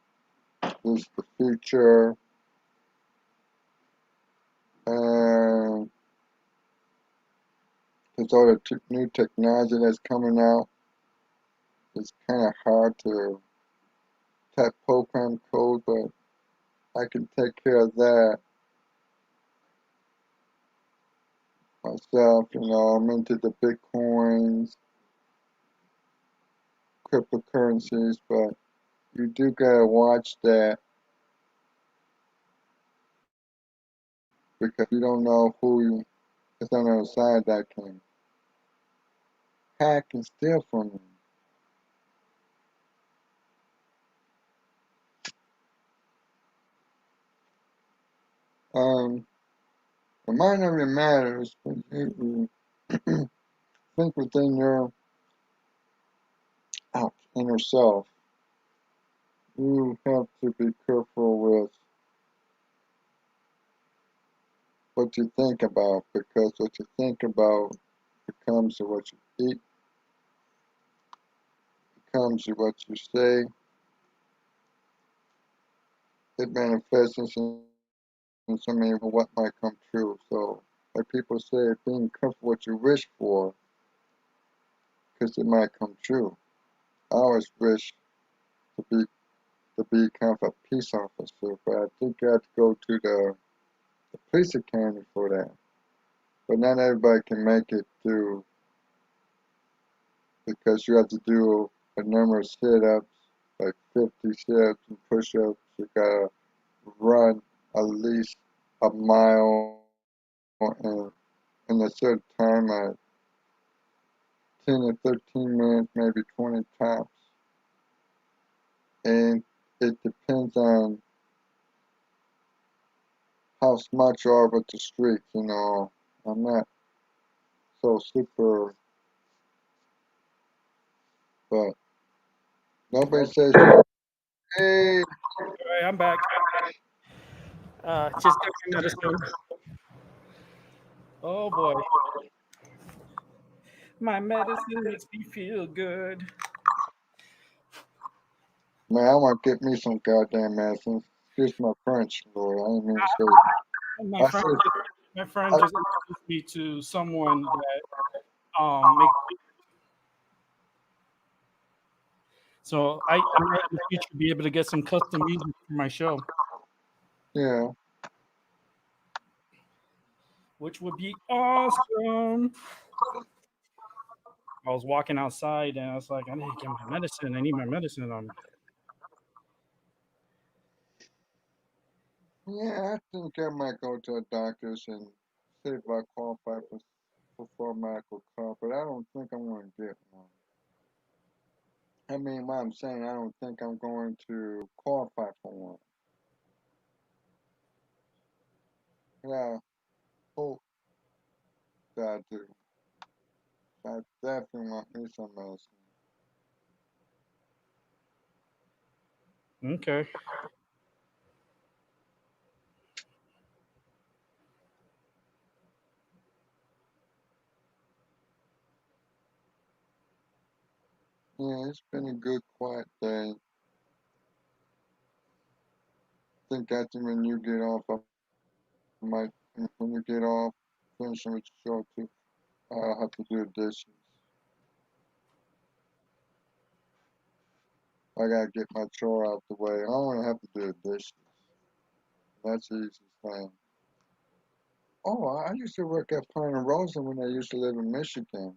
this the future, and there's all the new technology that's coming out. It's kind of hard to type program code, but I can take care of that myself. I'm into the bitcoins, cryptocurrencies, but you do gotta watch that because you don't know is on the other side that can hack and steal from you. Um, the mind only matters when you think within your inner self. You have to be careful with what you think about because what you think about becomes what you eat, becomes what you say. It manifests in so many of what might come true. So, like people say, being careful what you wish for because it might come true. I always wish to be kind of a peace officer, but I think I have to go to the police academy for that. But not everybody can make it through because you have to do a number of sit-ups, like 50 sit-ups and push-ups. You gotta run at least a mile in a certain time, like 10 to 13 minutes, maybe 20 tops. And it depends on how smart you are with the streets. I'm not so super, but nobody says, hey, All right, I'm back. Just got my medicine. Oh boy, my medicine makes me feel good. man, I want to get me some goddamn medicine. Excuse my French, Lord. I didn't mean to say. My I friend, said, my friend I, just introduced me to someone that makes. So I might in the future be able to get some custom music for my show. Yeah. which would be awesome. I was walking outside and I was like, I need to get my medicine. I need my medicine. Yeah, I think I might go to a doctor's and see if I qualify for medical card, but I don't think I'm going to get one. I mean, what I'm saying, I don't think I'm going to qualify for one. Yeah, hope that I do. I definitely want me some medicine. Okay. Yeah, it's been a good quiet day. I think after when you get off, I might, when you get off, finishing with your show too, I'll have to do the dishes. I gotta get my chore out the way. I don't want to have to do the dishes. That's the easiest thing. Oh, I used to work at Ponderosa when I used to live in Michigan.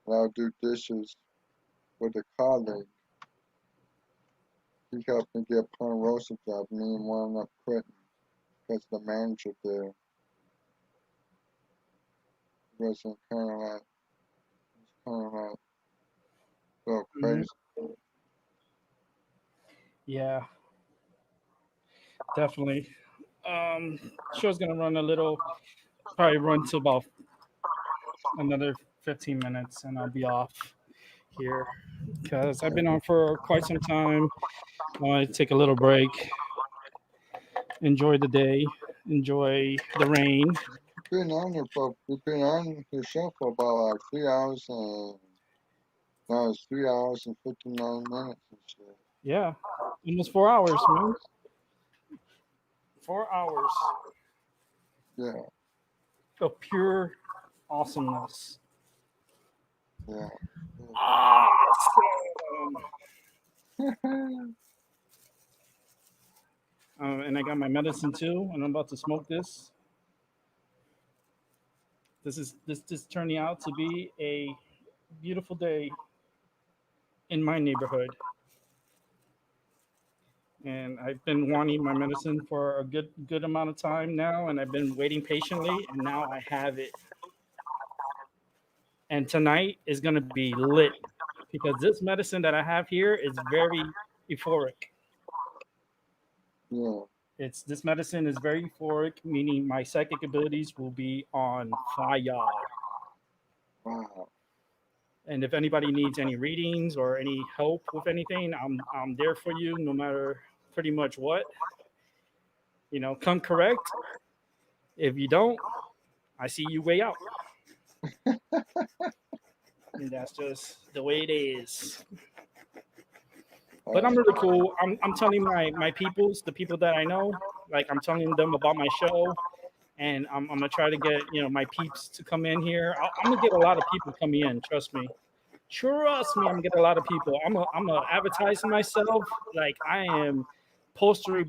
I would do dishes with a colleague. He helped me get Ponderosa job. Me and wound up quitting because the manager there wasn't kind of like so Mhm. crazy. Yeah, definitely. Show's gonna run a little, probably run to about another 15 minutes, and I'll be off here because I've been on for quite some time. I want to take a little break, enjoy the day, enjoy the rain. You've been on your show for about like 3 hours and now it's 3 hours and 59 minutes and shit. Yeah, almost 4 hours, man. 4 hours Yeah, of pure awesomeness. yeah. Yeah. Awesome. And I got my medicine too, and I'm about to smoke this. This turning out to be a beautiful day in my neighborhood, and I've been wanting my medicine for a good amount of time now, and I've been waiting patiently, and now I have it. And tonight is going to be lit because this medicine that I have here is very euphoric. Yeah. It's This medicine is very euphoric, meaning my psychic abilities will be on fire. Wow. And if anybody needs any readings or any help with anything, I'm there for you, no matter pretty much what. Come correct. If you don't, I see you way out. And that's just the way it is. But I'm That's really cool. I'm telling my peoples, the people that I know, like I'm telling them about my show, and I'm gonna try to get my peeps to come in here. I'm gonna get a lot of people coming in. Trust me. Trust me, I'm gonna get a lot of people. I'm a advertising myself like I am poster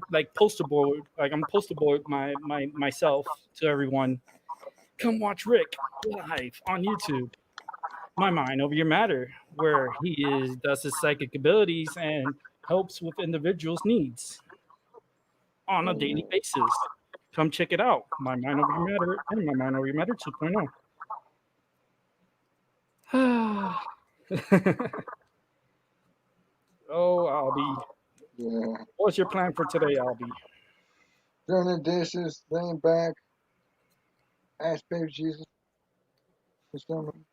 board, like I'm poster board my myself to everyone. Come watch Rick live on YouTube. My Mind Over Your Matter, where he does his psychic abilities and helps with individuals' needs on a daily cool. basis. Come check it out. My Mind Over Your Matter and My Mind Over Your Matter 2.0. Oh, Albie. Yeah. What's your plan for today, Albie? Doing the dishes, laying back, ask baby Jesus for something.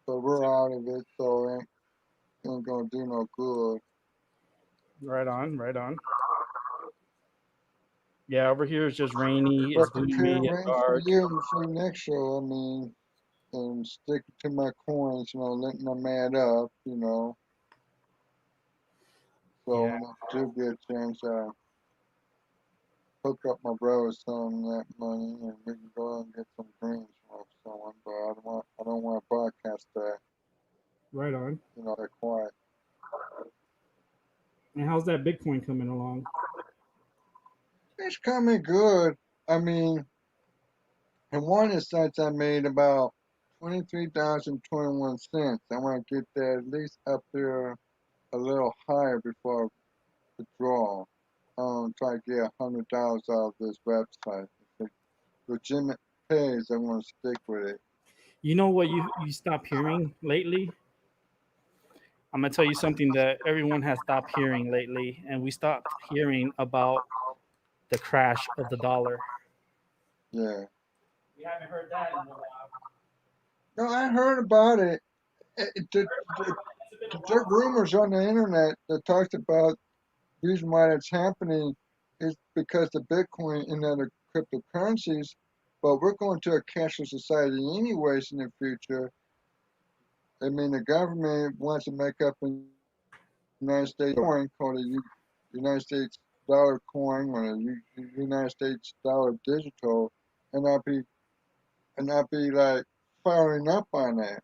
So we're out of it, so it ain't gonna do no good. Right on, right on. Yeah, over here it's just rainy, it's But prepare gloomy, it's rain for dark. you and for the next show, I mean, and stick to my coins, letting my man up, So Yeah, when I do get a chance, I hook up my brother some of that money, and we can go out and get some greens from someone. But I don't want to broadcast that, right on. that quiet. And how's that Bitcoin coming along? it's coming good. I mean, in one instance, I made about 23,021 cents. I want to get that at least up there a little higher before I withdraw. Try to get $100 out of this website. If it legitimate pays, I want to stick with it. You know what you stop hearing lately? I'm gonna tell you something that everyone has stopped hearing lately, and we stopped hearing about the crash of the dollar. Yeah. We haven't heard that in a while. No, I heard about it. It's been a There are while. rumors on the internet that talks about the reason why it's happening is because of Bitcoin and other cryptocurrencies. But we're going to a cashless society anyways in the future. I mean, the government wants to make up a United States coin called the United States dollar coin or the United States dollar digital, and I'll be like following up on that.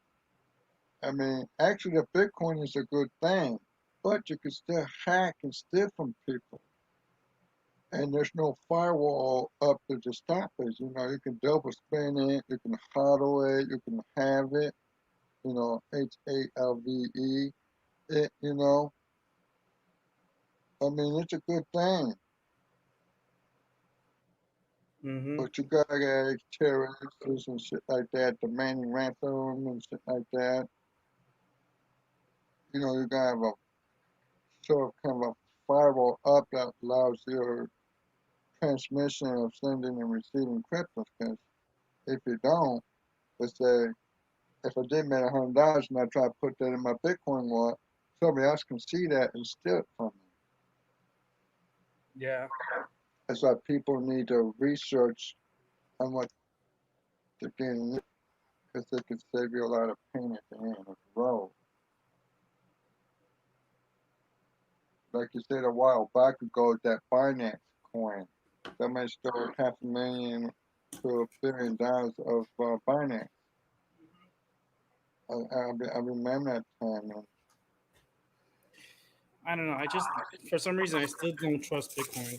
I mean, actually, the Bitcoin is a good thing, but you can still hack and steal from people, and there's no firewall up there to stop it. You know, you can double spin it, you can hodl it, you can have it. You know, HALVE it. You know, I mean, it's a good thing, Mm-hmm. but you gotta get terrorists and shit like that, demanding ransom and shit like that. You know, you gotta have a sort of kind of a firewall up that allows your transmission of sending and receiving cryptos. Because if you don't, let's say if I did make $100 and I try to put that in my Bitcoin wallet, somebody else can see that and steal it from me. Yeah. That's why people need to research on what they're getting because they can save you a lot of pain at the end of the road. Like you said a while back ago, that Binance coin, somebody stole $500,000 to $1 billion of Binance. I remember that time. And, I don't know. I just for some reason I still don't trust Bitcoin.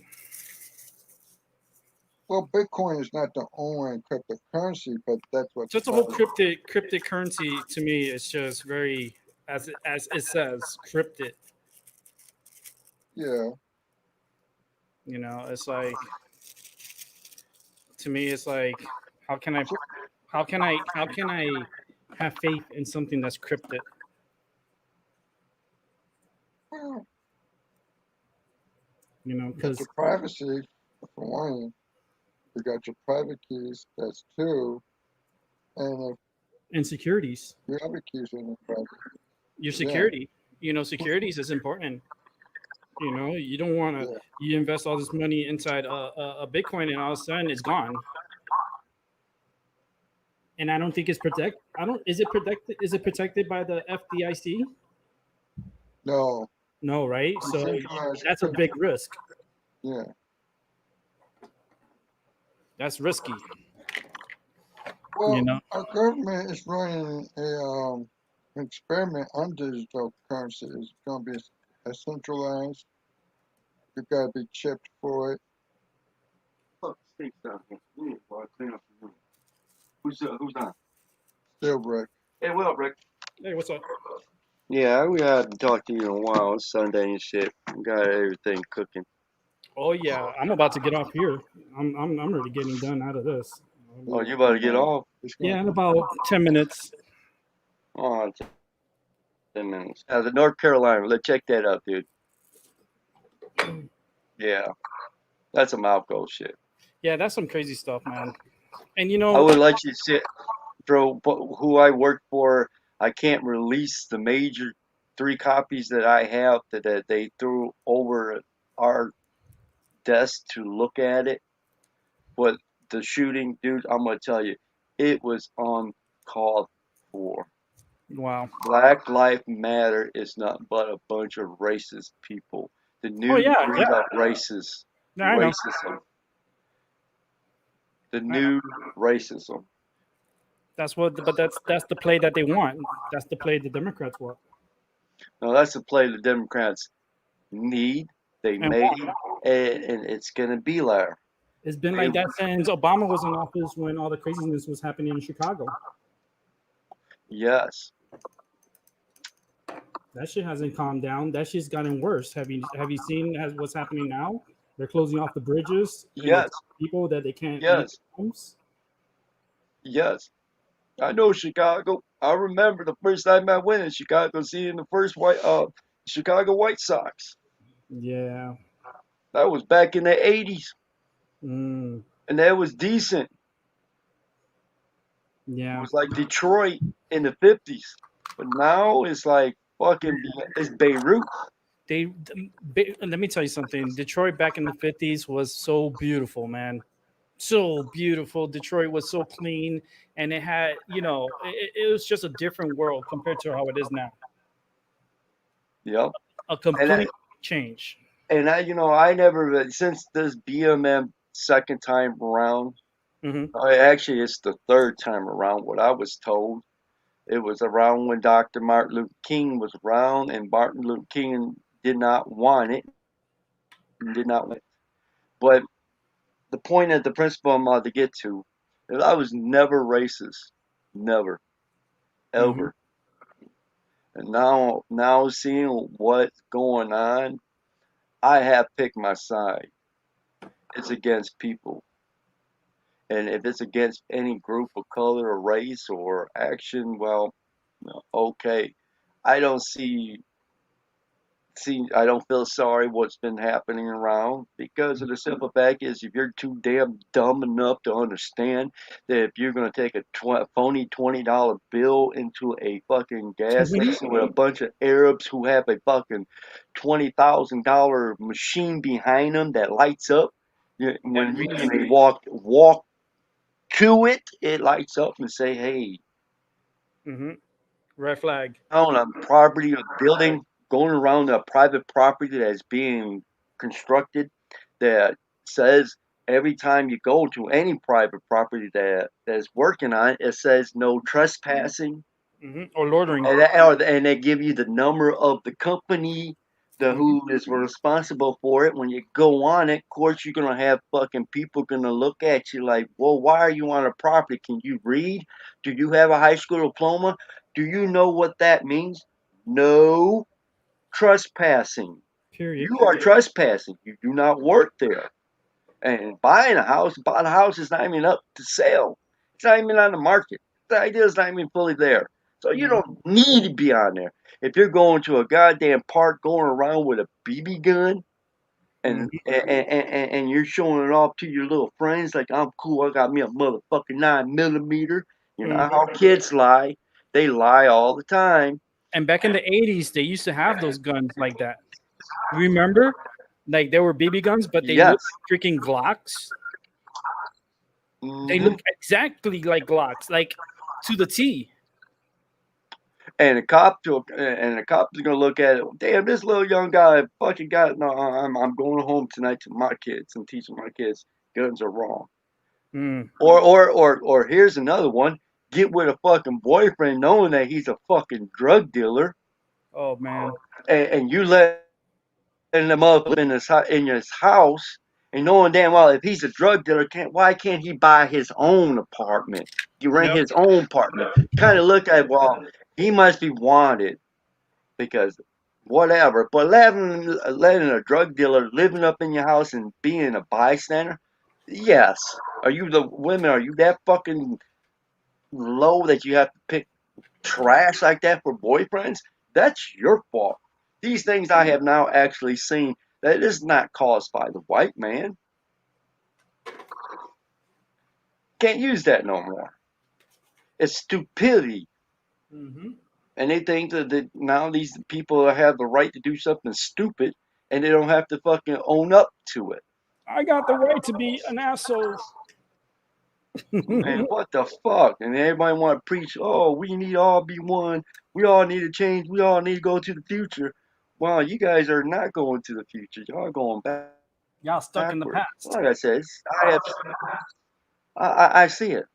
well, Bitcoin is not the only cryptocurrency, but that's what Just the whole cryptic currency to me is just very as it says cryptic. yeah. You know, it's like to me it's like how can I So, how can I have faith in something that's cryptic? well, You know, got because your privacy for one. You got your private keys. That's two. And if insecurities, your other keys are in the private, your yeah, security, you know, securities is important. You know, you don't want to yeah. you invest all this money inside a Bitcoin and all of a sudden it's gone. And I don't think it's protect. I don't. Is it protected? Is it protected by the FDIC? No, No, right? So decentralized that's a crypto. big risk. Yeah. That's risky. You Well, know. our government is running an experiment on digital currency. It's going to be a centralized. You got to be chipped for it. Fuck stinks down here. We need to clean up the room. Who's on? Still, Rick. Hey, what up, Rick? Hey, what's up? Yeah, we haven't talked to you in a while. It's Sunday and shit. We got everything cooking. Oh yeah, I'm about to get off here. I'm already getting done out of this. Oh, you about to get off? It's Yeah, going in to about 10 minutes. Oh, 10 minutes. The North Carolina. Let's check that out, dude. Yeah, that's some alcohol shit. Yeah, that's some crazy stuff, man. And you I know, would let you sit, bro. Who I work for, I can't release the major 3 copies that I have that they threw over our desk to look at it. But the shooting, dude, I'm gonna tell you, it was uncalled for. wow. Black Lives Matter is nothing but a bunch of racist people. The Oh new yeah, breed yeah. of Yeah, I know. racism. The I know. new racism. That's what. But that's the play that they want. That's the play the Democrats want. Now that's the play the Democrats need. They And made it, and it's gonna be there. it's been They, like that since Obama was in office when all the craziness was happening in Chicago. yes, That shit hasn't calmed down. That shit's gotten worse. Have you seen as what's happening now? They're closing off the bridges and they're yes, telling people that they can't leave yes, their homes. yes. I know Chicago. I remember the first time I went in Chicago, seeing the first Chicago White Sox. Yeah. That was back in the '80s, Mm, and that was decent. It yeah. was like Detroit in the '50s, but now it's like fucking it's Beirut. Let me tell you something. Detroit back in the 50s was so beautiful, man. So beautiful. Detroit was so clean, and it had, it was just a different world compared to how it is now. Yep. A And I, complete change. I never since this BMM second time around. Hmm. Actually, it's the third time around. What I was told, it was around when Dr. Martin Luther King was around, and Martin Luther King did not want it, did not want it. But the point of the principle I'm about to get to is I was never racist, never, Hmm. ever. And now seeing what's going on, I have picked my side. It's against people. And if it's against any group of color or race or action, well, okay. I don't I don't feel sorry what's been happening around because of the simple fact is if you're too damn dumb enough to understand that if you're going to take a phony $20 bill into a fucking gas station with a bunch of Arabs who have a fucking $20,000 machine behind them that lights up, when And you reads. can walk to it, it lights up and say, "Hey, Hmm. Red flag. on a property, a building, going around a private property that's being constructed that says every time you go to any private property that's working on it, it says no trespassing, Or loitering. and they give you the number of the company, the Hmm. who is responsible for it. When you go on it, of course, you're gonna have fucking people gonna look at you like, "Well, why are you on a property? Can you read? Do you have a high school diploma? Do you know what that means? No trespassing. Period. You are trespassing. You do not work there." And buying a house is not even up to sale. It's not even on the market. The idea is not even fully there. So you Hmm. don't need to be on there. If you're going to a goddamn park going around with a BB gun Hmm. and you're showing it off to your little friends like I'm cool, I got me a motherfucking 9 millimeter. You know Hmm. how kids lie. They lie all the time. And back in the 80s, they used to have those guns like that. Remember? Like they were BB guns, but they Yes. look like freaking Glocks. They Hmm. look exactly like Glocks, like to the T. And the cop is gonna look at it. Damn, this little young guy fucking got. No, I'm going home tonight to my kids and teaching my kids guns are wrong. Mm. Or here's another one. Get with a fucking boyfriend knowing that he's a fucking drug dealer, Oh man. and you letting him up in his house, and knowing damn well if he's a drug dealer, why can't he buy his own apartment? He rent Yep. his own apartment. Kind of look at well, he must be wanted because whatever. But letting a drug dealer living up in your house and being a bystander, yes. Are you the women? Are you that fucking low that you have to pick trash like that for boyfriends? That's your fault. These things I have now actually seen that is not caused by the white man. Can't use that no more. It's stupidity. Hmm. And they think that now these people have the right to do something stupid and they don't have to fucking own up to it. I got the right to be an asshole. Man, what the fuck? And everybody want to preach, oh, we need all be one. We all need to change. We all need to go to the future. Well, you guys are not going to the future. Y'all going Y'all stuck in the backward. past. Like I said, I see it.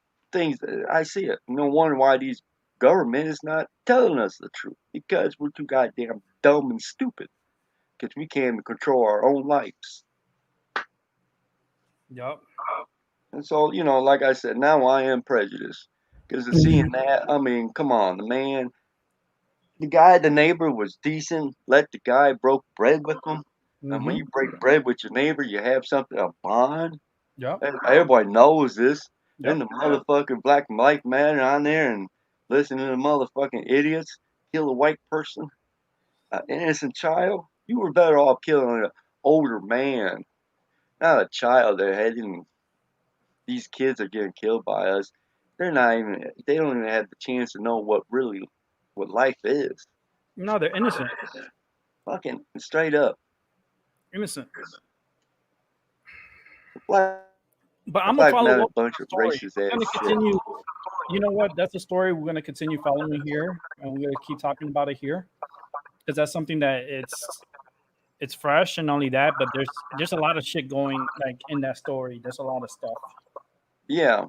I see it. No wonder why these government is not telling us the truth because we're too goddamn dumb and stupid. because we can't even control our own lives. Yup. And so, like I said, now I am prejudiced because of seeing that. I mean, come on, the neighbor was decent. Let the guy broke bread with him. And when Mm-hmm. you break bread with your neighbor, you have something, a bond. Yup. Everybody knows this. Yep. Then the motherfucking Black Lives Matter on there and listen to the motherfucking idiots kill a white person, an innocent child. You were better off killing an older man, not a child that had even. These kids are getting killed by us. They're not even. They don't even have the chance to know what life is. No, they're innocent. Fucking straight up. Innocent. Black But Lives I'm Matter, gonna a follow bunch up of with the racist story. ass We're gonna shit. continue. You know what? That's a story we're gonna continue following here, and we're gonna keep talking about it here because that's something that it's fresh, and not only that, but there's a lot of shit going like in that story. There's a lot of stuff. Yeah,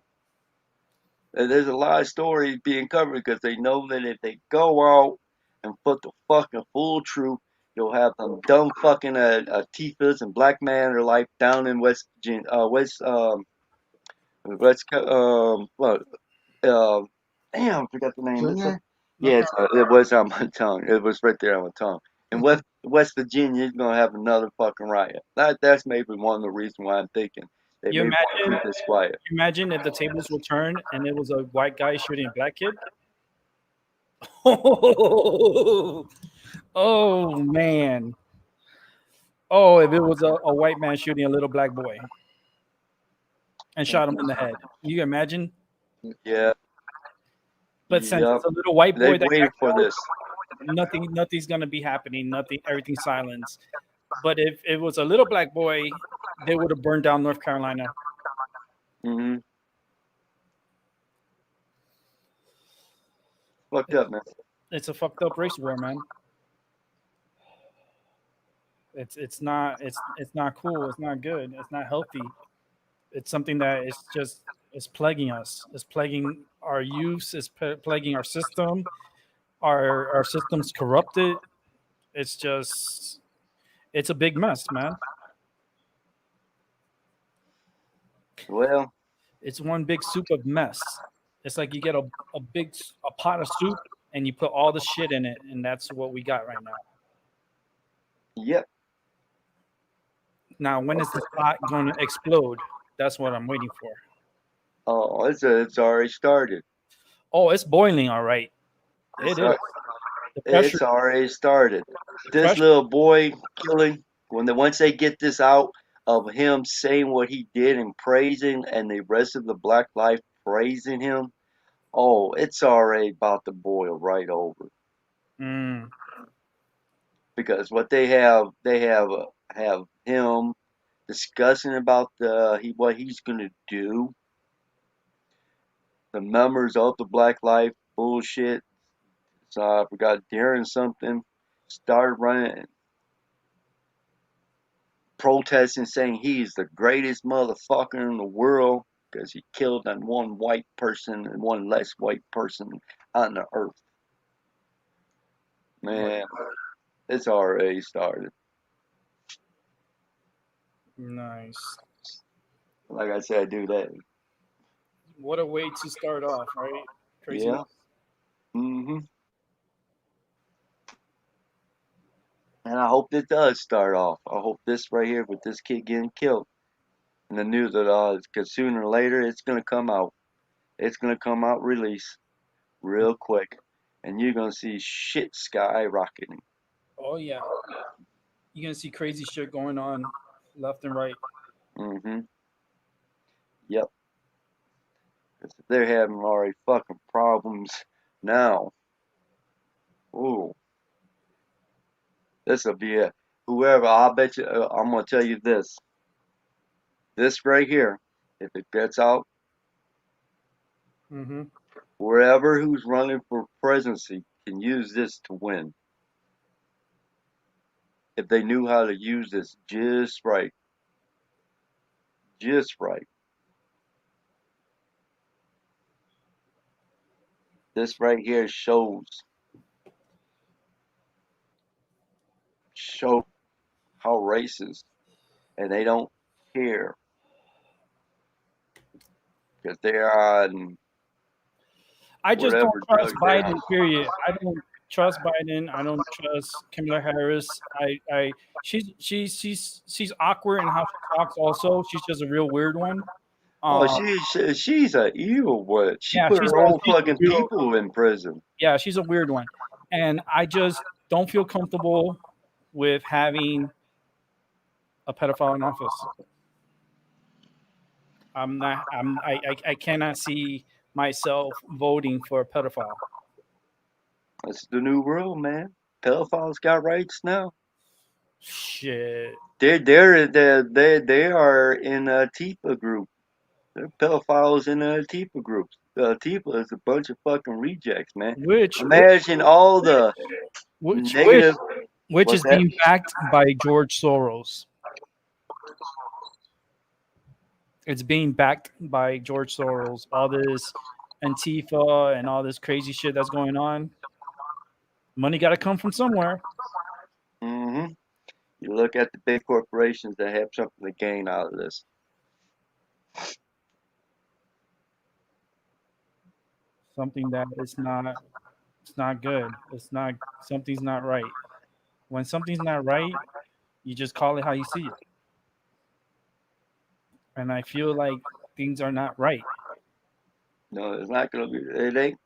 there's a lot of stories being covered because they know that if they go out and put the fucking full truth, you'll have them dumb fucking Tifas and black man or life down in West Virginia, what, uh, damn, I forgot the name. Virginia? North Yeah, it was on my tongue. It was right there on my tongue. In West Virginia, you're gonna have another fucking riot. That's maybe one of the reasons why I'm thinking they You may want to keep this quiet. imagine if the tables were turned and it was a white guy shooting a black kid. Oh man. Oh, if it was a white man shooting a little black boy and shot him in the head. You can imagine? Yeah, But since yep. it's a little white They boy that waited got for killed, this. nothing's gonna be happening. Nothing, everything's silence. But if it was a little black boy, they would have burned down North Carolina. Hmm. Fucked up, man. It's a fucked up race war, man. It's not cool. It's not good. It's not healthy. It's something that is just is plaguing us. It's plaguing our youth. It's plaguing our system. Our system's corrupted. It's just it's a big mess, man. Well, It's one big soup of mess. It's like you get a pot of soup and you put all the shit in it, and that's what we got right now. yep. Now, when is this pot going to explode? That's what I'm waiting for. Oh, it's already started. Oh, it's boiling, all right. It's It is. The pressure, it's already started. the This pressure. little boy killing, once they get this out of him saying what he did and praising, and the rest of the black life praising him, oh, it's already about to boil right over. Mm, Because what they have him discussing about what he's gonna do, the members of the black life bullshit. So I forgot Darren something started running protesting saying he's the greatest motherfucker in the world because he killed that one white person and one less white person on the earth. Man, it's already started. nice. Like I said, I do that. What a way to start off, right? Craziness. Yeah. Hmm. And I hope it does start off. I hope this right here with this kid getting killed. And the news that because sooner or later it's gonna come out. It's gonna come out release real quick, and you're gonna see shit skyrocketing. Oh yeah, you're gonna see crazy shit going on left and right. Hmm. Yep. 'Cause they're having already fucking problems now. Ooh, this'll be it. Whoever, I bet you, I'm gonna tell you this. This right here, if it gets out, Hmm. wherever who's running for presidency can use this to win. If they knew how to use this just right. Just right. This right here shows how racist, and they don't care because they're on I just don't whatever trust drugs they're Biden. on. Period. I don't trust Biden. I don't trust Kamala Harris. She's awkward in how she talks. Also, she's just a real weird one. Oh, Um, she's a evil one. She yeah, put her own she's a fucking real people in prison. yeah, she's a weird one, and I just don't feel comfortable with having a pedophile in office. I'm not. I cannot see myself voting for a pedophile. That's the new world, man. Pedophiles got rights now. Shit. They are in a TIPA group. They're pedophiles in a TIPA group. TIPA is a bunch of fucking rejects, man. Which Imagine all the which which negative. which What's is that? being backed by George Soros. It's being backed by George Soros. All this Antifa and all this crazy shit that's going on. Money got to come from somewhere. hmm You look at the big corporations that have something to gain out of this. Something that is not. It's not good. It's not. Something's not right. When something's not right, you just call it how you see it. And I feel like things are not right. No, it's not gonna be. It ain't.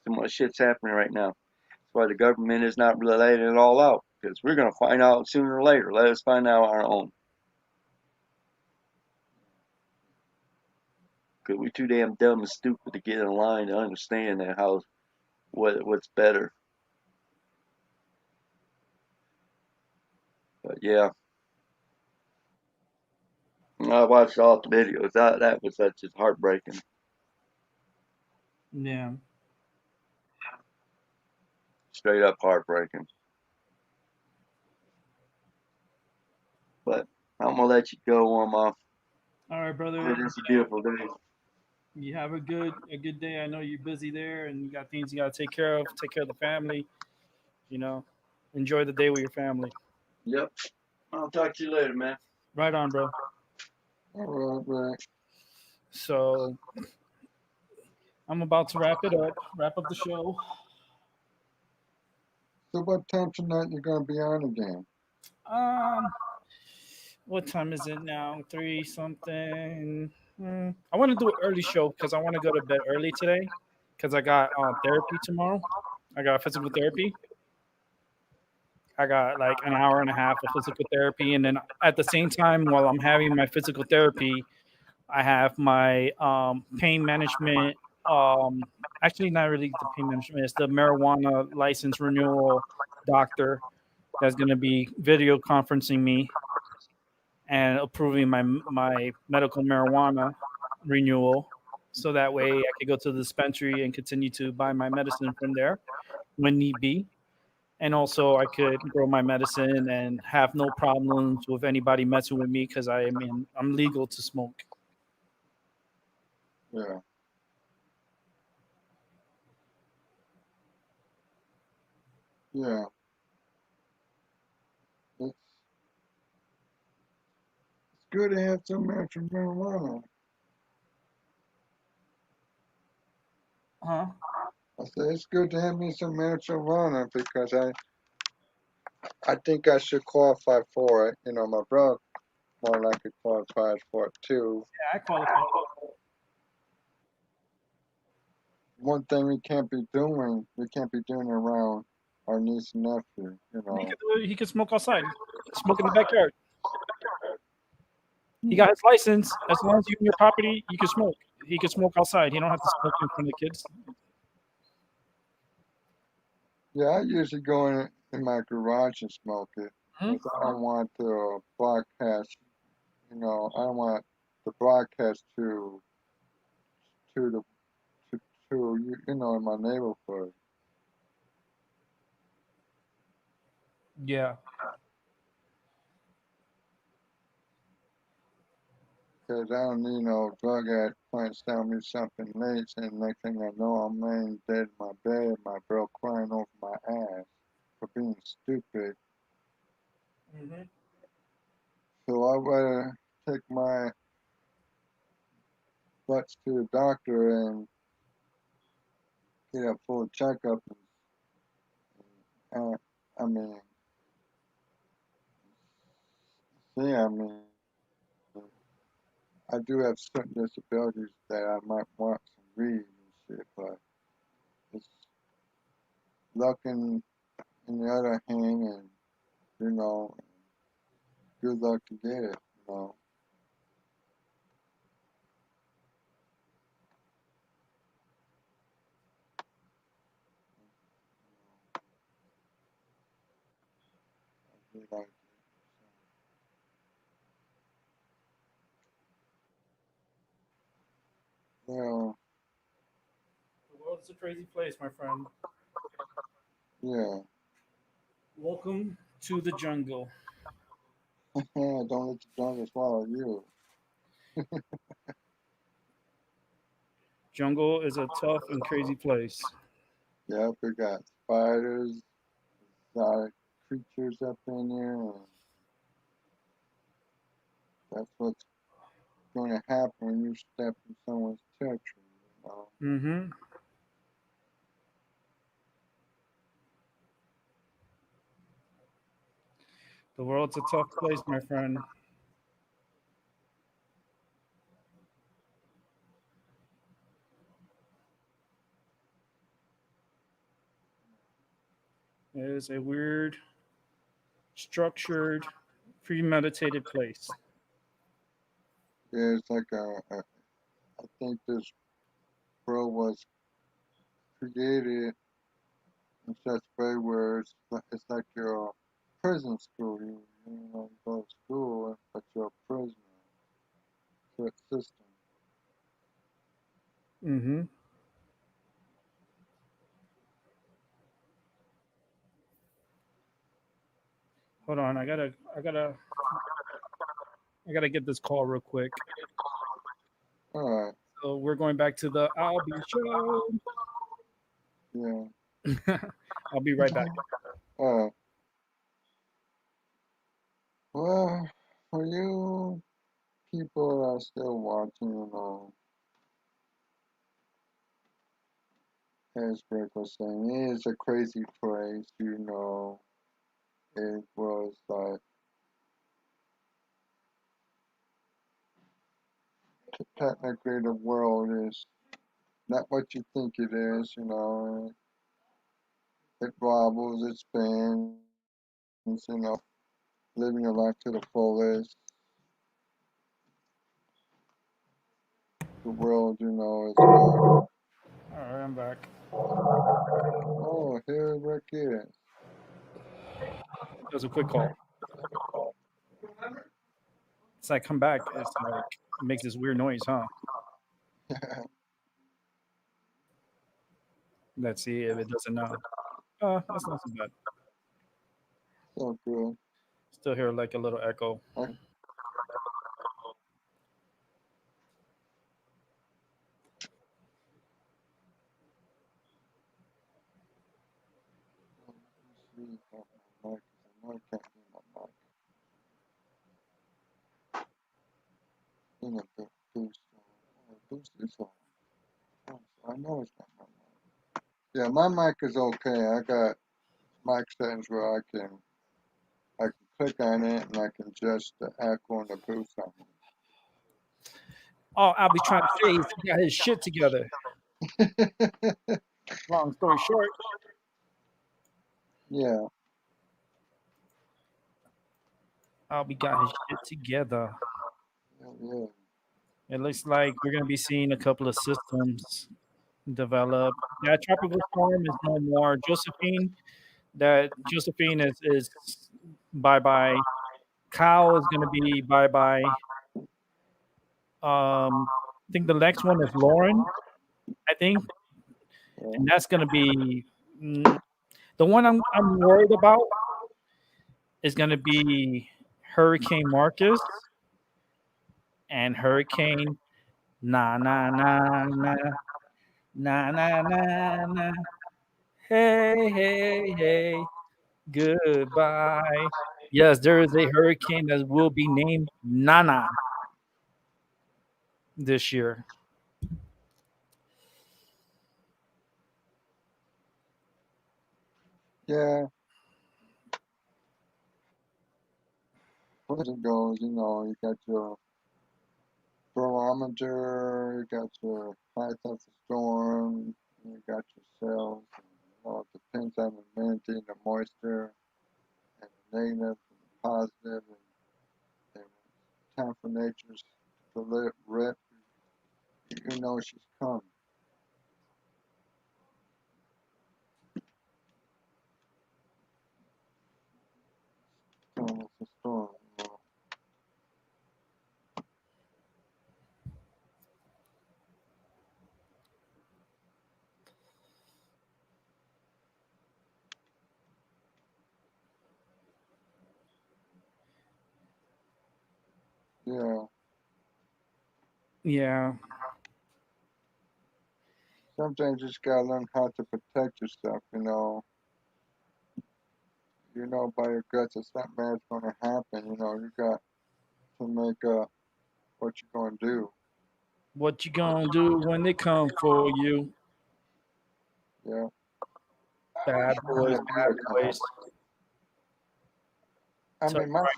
Too much shit's happening right now. That's why the government is not really letting it all out. Because we're gonna find out sooner or later. Let us find out on our own. Because we're too damn dumb and stupid to get in line to understand that how what's better. But yeah, I watched all the videos. That was such just heartbreaking. Yeah. Straight up heartbreaking. But I'm gonna let you go, Oma. All right, brother. It's a beautiful day. You have a good day. I know you're busy there and you got things you got to take care of. Take care of the family. You know, enjoy the day with your family. Yep. I'll talk to you later, man. Right on, bro. All right, man. So I'm about to wrap it up. Wrap up the show. So what time tonight you gonna be on again? Um, what time is it now? Three something. I want to do an early show because I want to go to bed early today because I got therapy tomorrow. I got physical therapy. I got like an hour and a half of physical therapy, and then at the same time, while I'm having my physical therapy, I have my pain management. Actually, not really the pain management. It's the marijuana license renewal doctor that's going to be video conferencing me and approving my medical marijuana renewal, so that way I could go to the dispensary and continue to buy my medicine from there when need be. And also, I could grow my medicine and have no problems with anybody messing with me because I'm legal to smoke. Yeah, yeah. It's good to have some extra marijuana. Huh? I said it's good to have me some marijuana because I think I should qualify for it. You know, my brother more likely qualifies for it too. Yeah, I qualify. One thing we can't be doing around our niece and nephew. You He know. could do it. He could smoke outside. Smoke in the backyard. He got his license. As long as you own your property, you can smoke. He can smoke outside. He don't have to smoke in front of the kids. Yeah, I usually go in my garage and smoke it Hmm? because I don't want to broadcast. You know, I don't want the broadcast to the to you know in my neighborhood. Yeah. Because I don't need no drug addict trying to sell me something late, and next thing I know, I'm laying dead in my bed, my girl crying over my ass for being stupid. to the doctor and get a full checkup. And I mean, see, I mean, I do have certain disabilities that I might want some weed and shit, but it's looking in the other hand, and you know, good luck to get it, you know. I do like it. Well, The world is a crazy place, my friend. yeah. Welcome to the jungle. Don't let the jungle swallow you. Jungle is a tough and crazy place. Yep, we got spiders, exotic creatures up in there, and that's what's going to happen when you step in someone's territory, you know. Mm-hmm. The world's a tough place, my friend. It is a weird, structured, premeditated place. Yeah, it's like I think this world was created in such a way where it's like your prison school. You know, you go to school, but you're a prisoner to its system. Mm-hmm. Hold on, I gotta get this call real quick. All right, So we're going back to the Albie show. yeah. I'll be right back. All right. Well, for you people that are still watching, you know, as Greg was saying, it is a crazy place, you know. It was like technically the world is not what you think it is, you know. It wobbles, it spins, you know, living your life to the fullest. The world, you know, is All right, I'm back. oh, here Rick is. That was a quick call. It's like come back. It's like it makes this weird noise, huh? Let's see if it doesn't now. That's not so bad. So good. Still hear like a little echo. I, let me see about my mic, 'cause I know I can't hear my mic. In a boost. Oh, boost is on. Oh, so I know it's not my mic. Yeah, my mic is okay. I got mic settings where I can click on it and I can adjust the echo and the boost on All Albie's trying to say is he got his shit together. it. Long story short, Yeah, Albie got his shit together. yeah. It looks like we're gonna be seeing a couple of systems develop. That tropical storm is no more. Josephine is bye bye. Kyle is gonna be bye bye. I think the next one is Lauren. I think, Yeah. and that's gonna be the one I'm worried about is gonna be Hurricane Marcus and Hurricane na na na na na na na na. Hey hey hey. Goodbye. Yes, there is a hurricane that will be named Nana this year. Yeah, as it goes, you got your barometer, you got your high testosterone, you got your cells. And, it depends on the humidity and the moisture and the negative and the positive. And time for nature's to let rip. She's coming. Coming with the storm. Yeah. Yeah, Sometimes you just gotta learn how to protect yourself. By your guts that something bad's gonna happen. You got to make what you're gonna do. what you gonna do when they come for you? Yeah. Bad boys, That bad did come. boys. I Tell mean, you right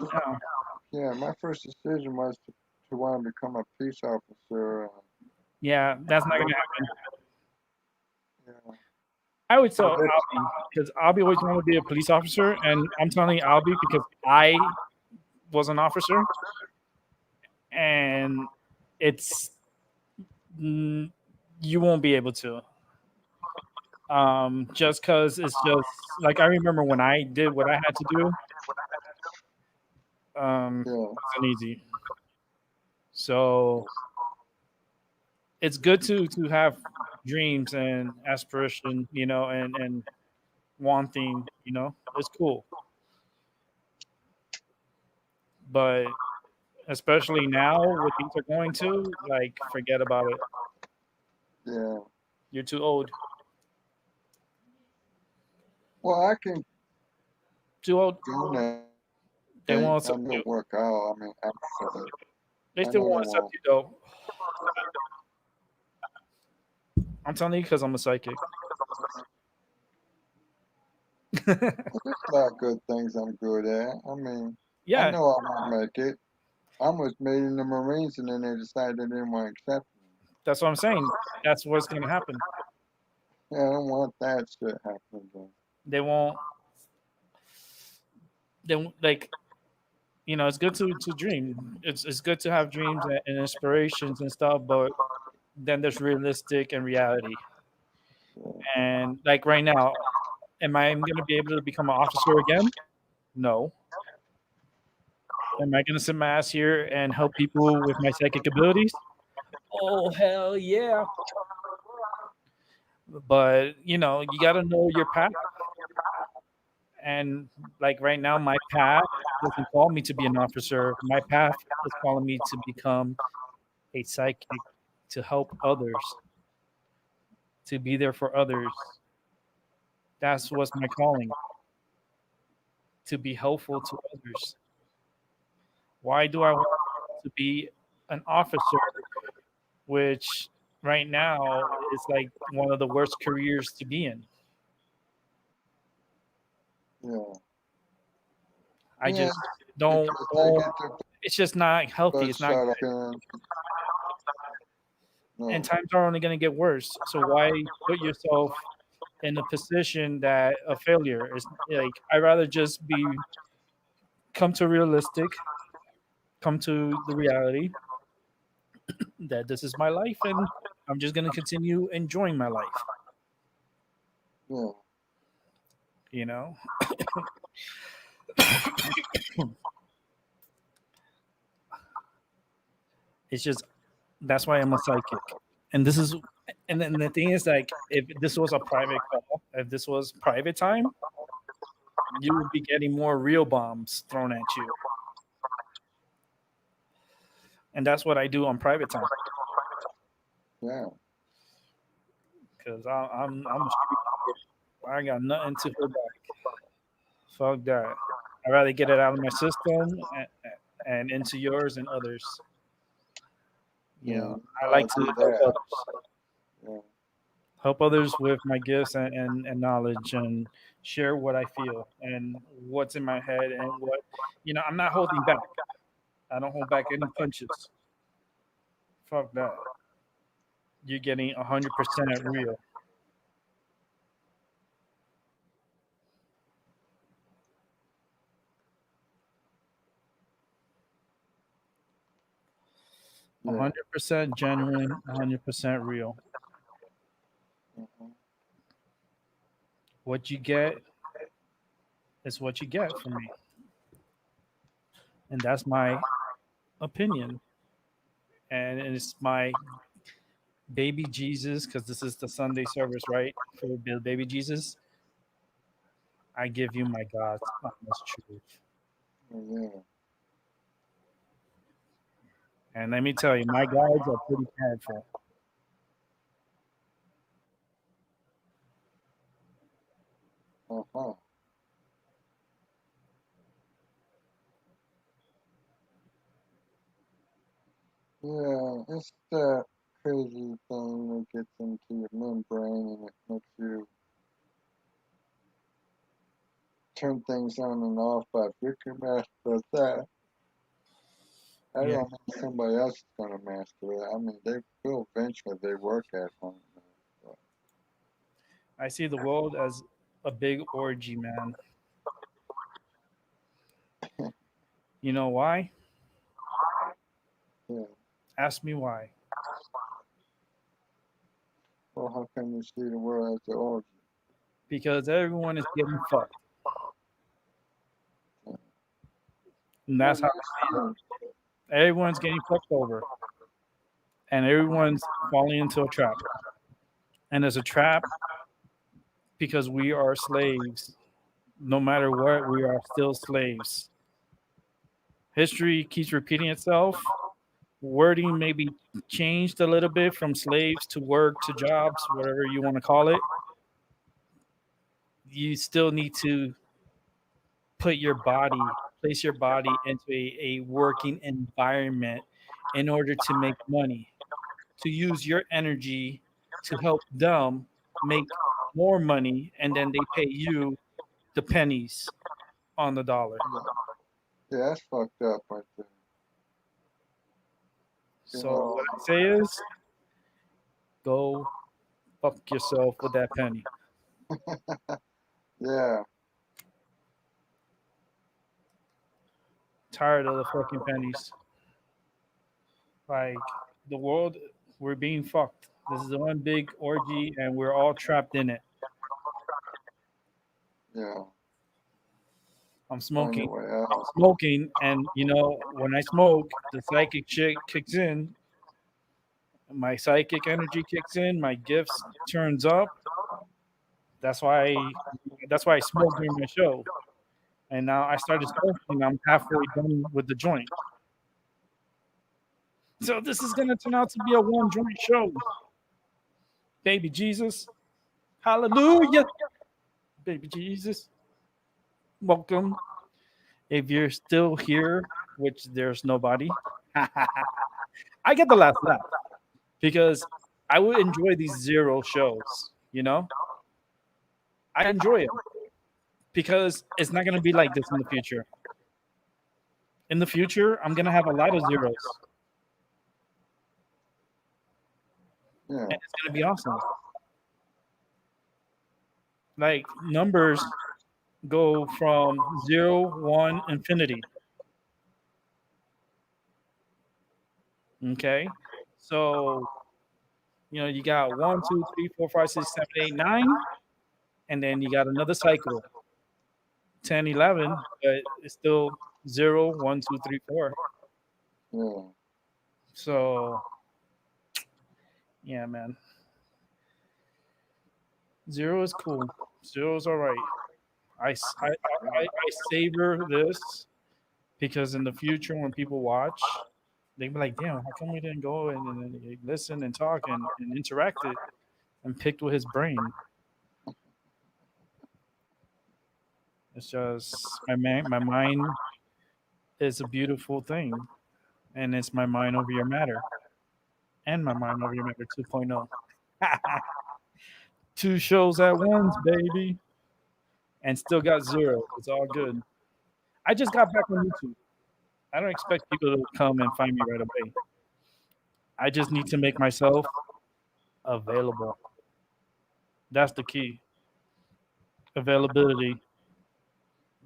now. my first decision was to want to become a peace officer. Yeah, that's not gonna happen. Yeah. I would tell But that, Albie because Albie always wanted to be a police officer, and I'm telling Albie because I was an officer, and it's mm, you won't be able to. Just because it's just like I remember when I did what I had to do, yeah, it wasn't easy. So it's good to have dreams and aspiration, and wanting, it's cool. But especially now, what things are going to, like, forget about it. yeah. You're too old. Well, I can Too old. do that. They I won't accept know you. it'll work out. I mean, absolutely. They I still know they won't accept won't. you though. I'm telling you because I'm a psychic. But there's a lot of good things I'm good at. I mean, I Yeah, know I won't make it. I was made in the Marines, and then they decided they didn't want to accept me. that's what I'm saying. That's what's gonna happen. Yeah, I don't want that shit happening. Then. They won't. Like, it's good to dream. It's good to have dreams and inspirations and stuff, but then there's realistic and reality. Yeah, And like right now, am I going to be able to become an officer again? No. Am I going to sit my ass here and help people with my psychic abilities? Oh hell yeah! But you got to know your path. And like right now, my path doesn't call me to be an officer. My path is calling me to become a psychic, to help others, to be there for others. That's what's my calling, to be helpful to others. Why do I want to be an officer, which right now is like one of the worst careers to be in? yeah, I yeah. just If don't, you take don't it to it's just not healthy. It's not bloodshot good. appearance, And no, times are only going to get worse. So why put yourself in a position that a failure is? Like, I'd rather just be come to realistic, come to the reality that this is my life and I'm just going to continue enjoying my life. yeah, You know, it's just that's why I'm a psychic. And this is, and then the thing is, like, if this was a private call, if this was private time, you would be getting more real bombs thrown at you. And that's what I do on private time yeah, because I'm a street. I got nothing to hold back. Fuck that. I'd rather get it out of my system and into yours and others. yeah. I like to Do help that. others. Yeah. help others with my gifts and knowledge, and share what I feel and what's in my head, and what, I'm not holding back. I don't hold back any punches. Fuck that. You're getting 100% real. Yeah. 100% genuine, 100% real. Hmm. What you get is what you get from me. And that's my opinion. And it's my baby Jesus, because this is the Sunday service, right? For the baby Jesus, I give you my God's honest truth. Yeah. And let me tell you, my guides are pretty powerful. Uh-huh. Yeah, it's that crazy thing that gets into your membrane and it makes you turn things on and off. But if you can master that, I Yeah, don't think somebody else is gonna master it. I mean, they will eventually. They work at home. But, I see the world as a big orgy, man. You know why? yeah. Ask me why. Well, how can you see the world as the orgy? Because everyone is getting fucked. Yeah. And Well, that's how that's I see it. true. Everyone's getting fucked over. And everyone's falling into a trap. And it's a trap because we are slaves. No matter what, we are still slaves. History keeps repeating itself. Wording may be changed a little bit from slaves to work to jobs, whatever you want to call it. You still need to put your body, place your body into a working environment in order to make money, to use your energy to help them make more money, and then they pay you the pennies on the dollar. Yeah, yeah, that's fucked up right there. You So know. what I say is, go fuck yourself with that penny. Yeah. Tired of the fucking pennies. Like, the world, we're being fucked. This is one big orgy, and we're all trapped in it. Yeah. I'm Find your smoking. way I'm out. smoking, and when I smoke, the psychic shit kicks in. My psychic energy kicks in. My gifts turns up. That's why. That's why I smoke during my show. And now I started smoking. I'm halfway done with the joint. So this is gonna turn out to be a one joint show. Baby Jesus, hallelujah. Baby Jesus, welcome. If you're still here, which there's nobody, I get the last laugh because I would enjoy these zero shows. I enjoy it because it's not going to be like this in the future. In the future, I'm going to have a lot of zeros, Yeah. and it's going to be awesome. Like, numbers go from zero, one, infinity. Okay. So, you got one, two, three, four, five, six, seven, eight, nine, and then you got another cycle, 10, 11, but it's still zero, one, two, three, four. Yeah. So, yeah, man. Zero is cool. Zero is all right. I savor this because in the future, when people watch, they be like, damn, how come we didn't go and listen and talk and interact it and picked with his brain? It's just my mind is a beautiful thing, and it's my mind over your matter, and my mind over your matter 2.0. 2 shows at once, baby, and still got 0. It's all good. I just got back on YouTube. I don't expect people to come and find me right away. I just need to make myself available. That's the key. Availability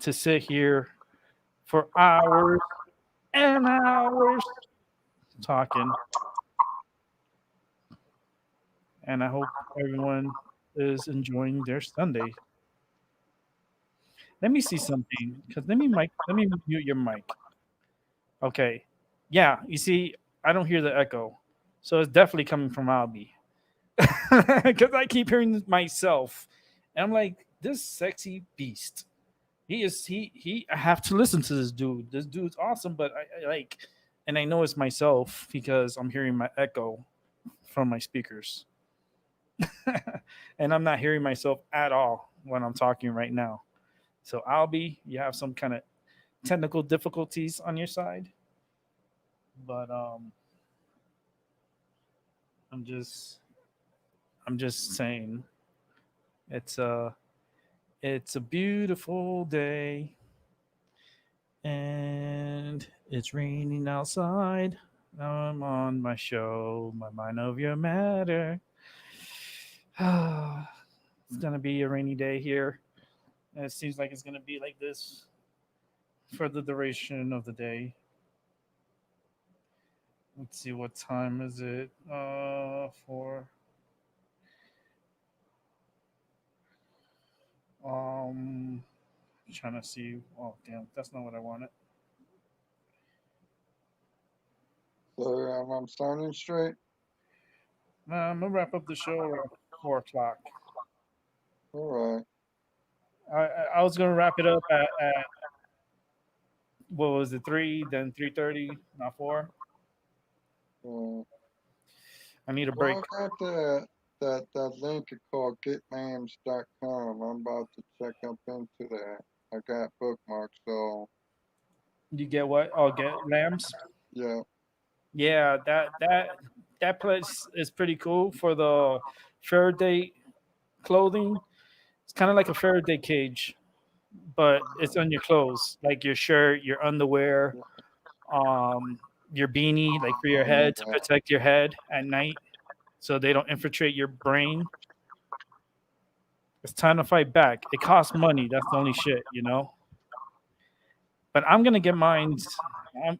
to sit here for hours and hours talking. And I hope everyone is enjoying their Sunday. Let me see something because let me mute your mic. Okay. Yeah, you see, I don't hear the echo. So it's definitely coming from Albie. Because I keep hearing myself. And I'm like, this sexy beast. I have to listen to this dude. This dude's awesome, but I like, and I know it's myself because I'm hearing my echo from my speakers. And I'm not hearing myself at all when I'm talking right now. So Albie, you have some kind of technical difficulties on your side, but I'm just I'm just saying it's a it's a beautiful day and it's raining outside. I'm on my show, my mind over your matter. It's gonna be a rainy day here, and it seems like it's gonna be like this for the duration of the day. Let's see, what time is it? For trying to see. Oh, damn, that's not what I wanted. So I'm sounding straight. Nah, I'm gonna wrap up the show around 4 o'clock. All right. I was gonna wrap it up at what was it, 3, then 3:30, not 4. Uh, I need a break. well, I got that link called getmams.com. I'm about to check up into that. I got bookmarks, so You get what? Oh, get lambs. yeah. Yeah, that place is pretty cool for the Faraday clothing. It's kind of like a Faraday cage, but it's on your clothes, like your shirt, your underwear, um, your beanie, like for your I know head to that. protect your head at night, so they don't infiltrate your brain. It's time to fight back. It costs money. That's the only shit, you know. But I'm gonna get mine.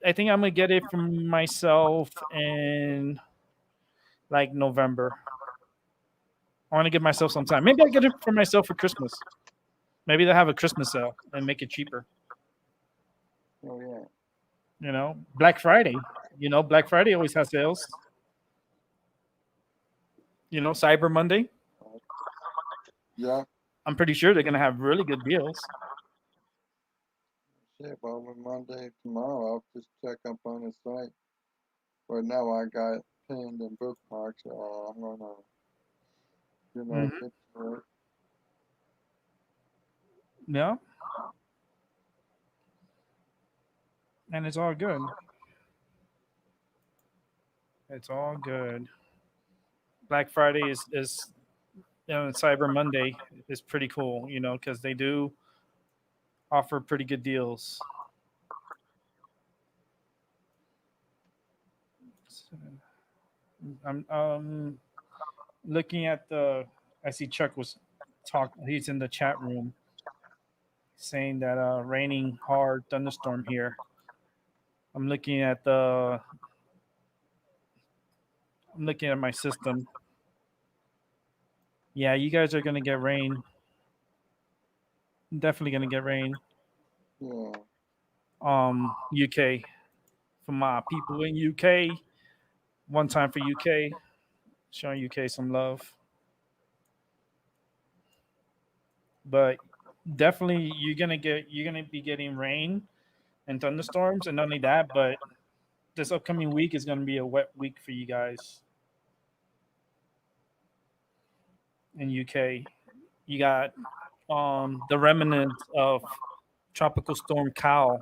I think I'm gonna get it for myself in like November. I want to give myself some time. Maybe I get it for myself for Christmas. Maybe they have a Christmas sale and make it cheaper. Oh yeah. You know, Black Friday. You know, Black Friday always has sales. You know, Cyber Monday. Yeah. I'm pretty sure they're gonna have really good deals. Shit, well, with Monday tomorrow, I'll just check up on the site. But now I got pinned and bookmarks, so I'm gonna, Hmm. get to it. Yeah, and it's all good. It's all good. Black Friday is and Cyber Monday is pretty cool. You know, because they do offer pretty good deals. So, I'm looking at the. I see Chuck was talk. He's in the chat room saying that raining hard thunderstorm here. I'm looking at the. I'm looking at my system. Yeah, you guys are gonna get rain. Definitely gonna get rain. Yeah. UK for my people in UK. One time for UK, showing UK some love. But definitely you're gonna be getting rain and thunderstorms, and not only that, but this upcoming week is gonna be a wet week for you guys in UK. You got the remnant of tropical storm Cal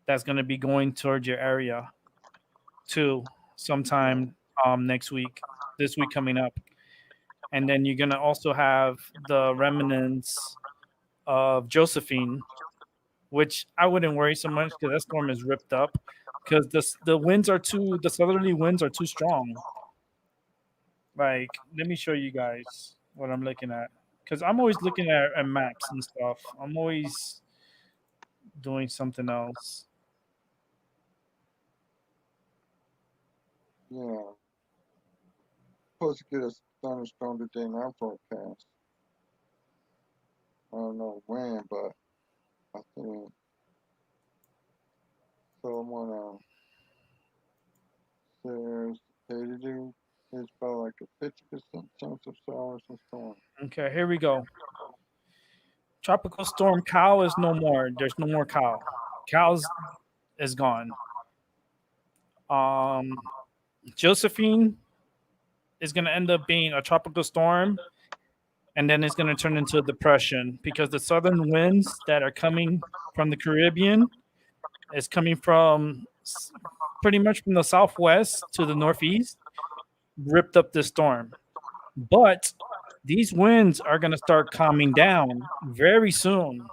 that's gonna be going towards your area too Yeah. sometime next week, this week coming up. and then you're gonna also have the remnants of Josephine, which I wouldn't worry so much because that storm is ripped up because the southerly winds are too strong. Like, let me show you guys what I'm looking at because I'm always looking at maps and stuff. I'm always doing something else. Yeah. Supposed to get a thunderstorm today in our forecast. I don't know when, but I think so. I'm on there's 82. It's about like a 50% chance of showers and storms. Okay, here we go. Tropical storm Cal is no more. There's no more Cal. Cal's is gone. Um, Josephine is going to end up being a tropical storm, and then it's going to turn into a depression because the southern winds that are coming from the Caribbean is coming from pretty much from the southwest to the northeast, ripped up this storm. But these winds are going to start calming down very soon.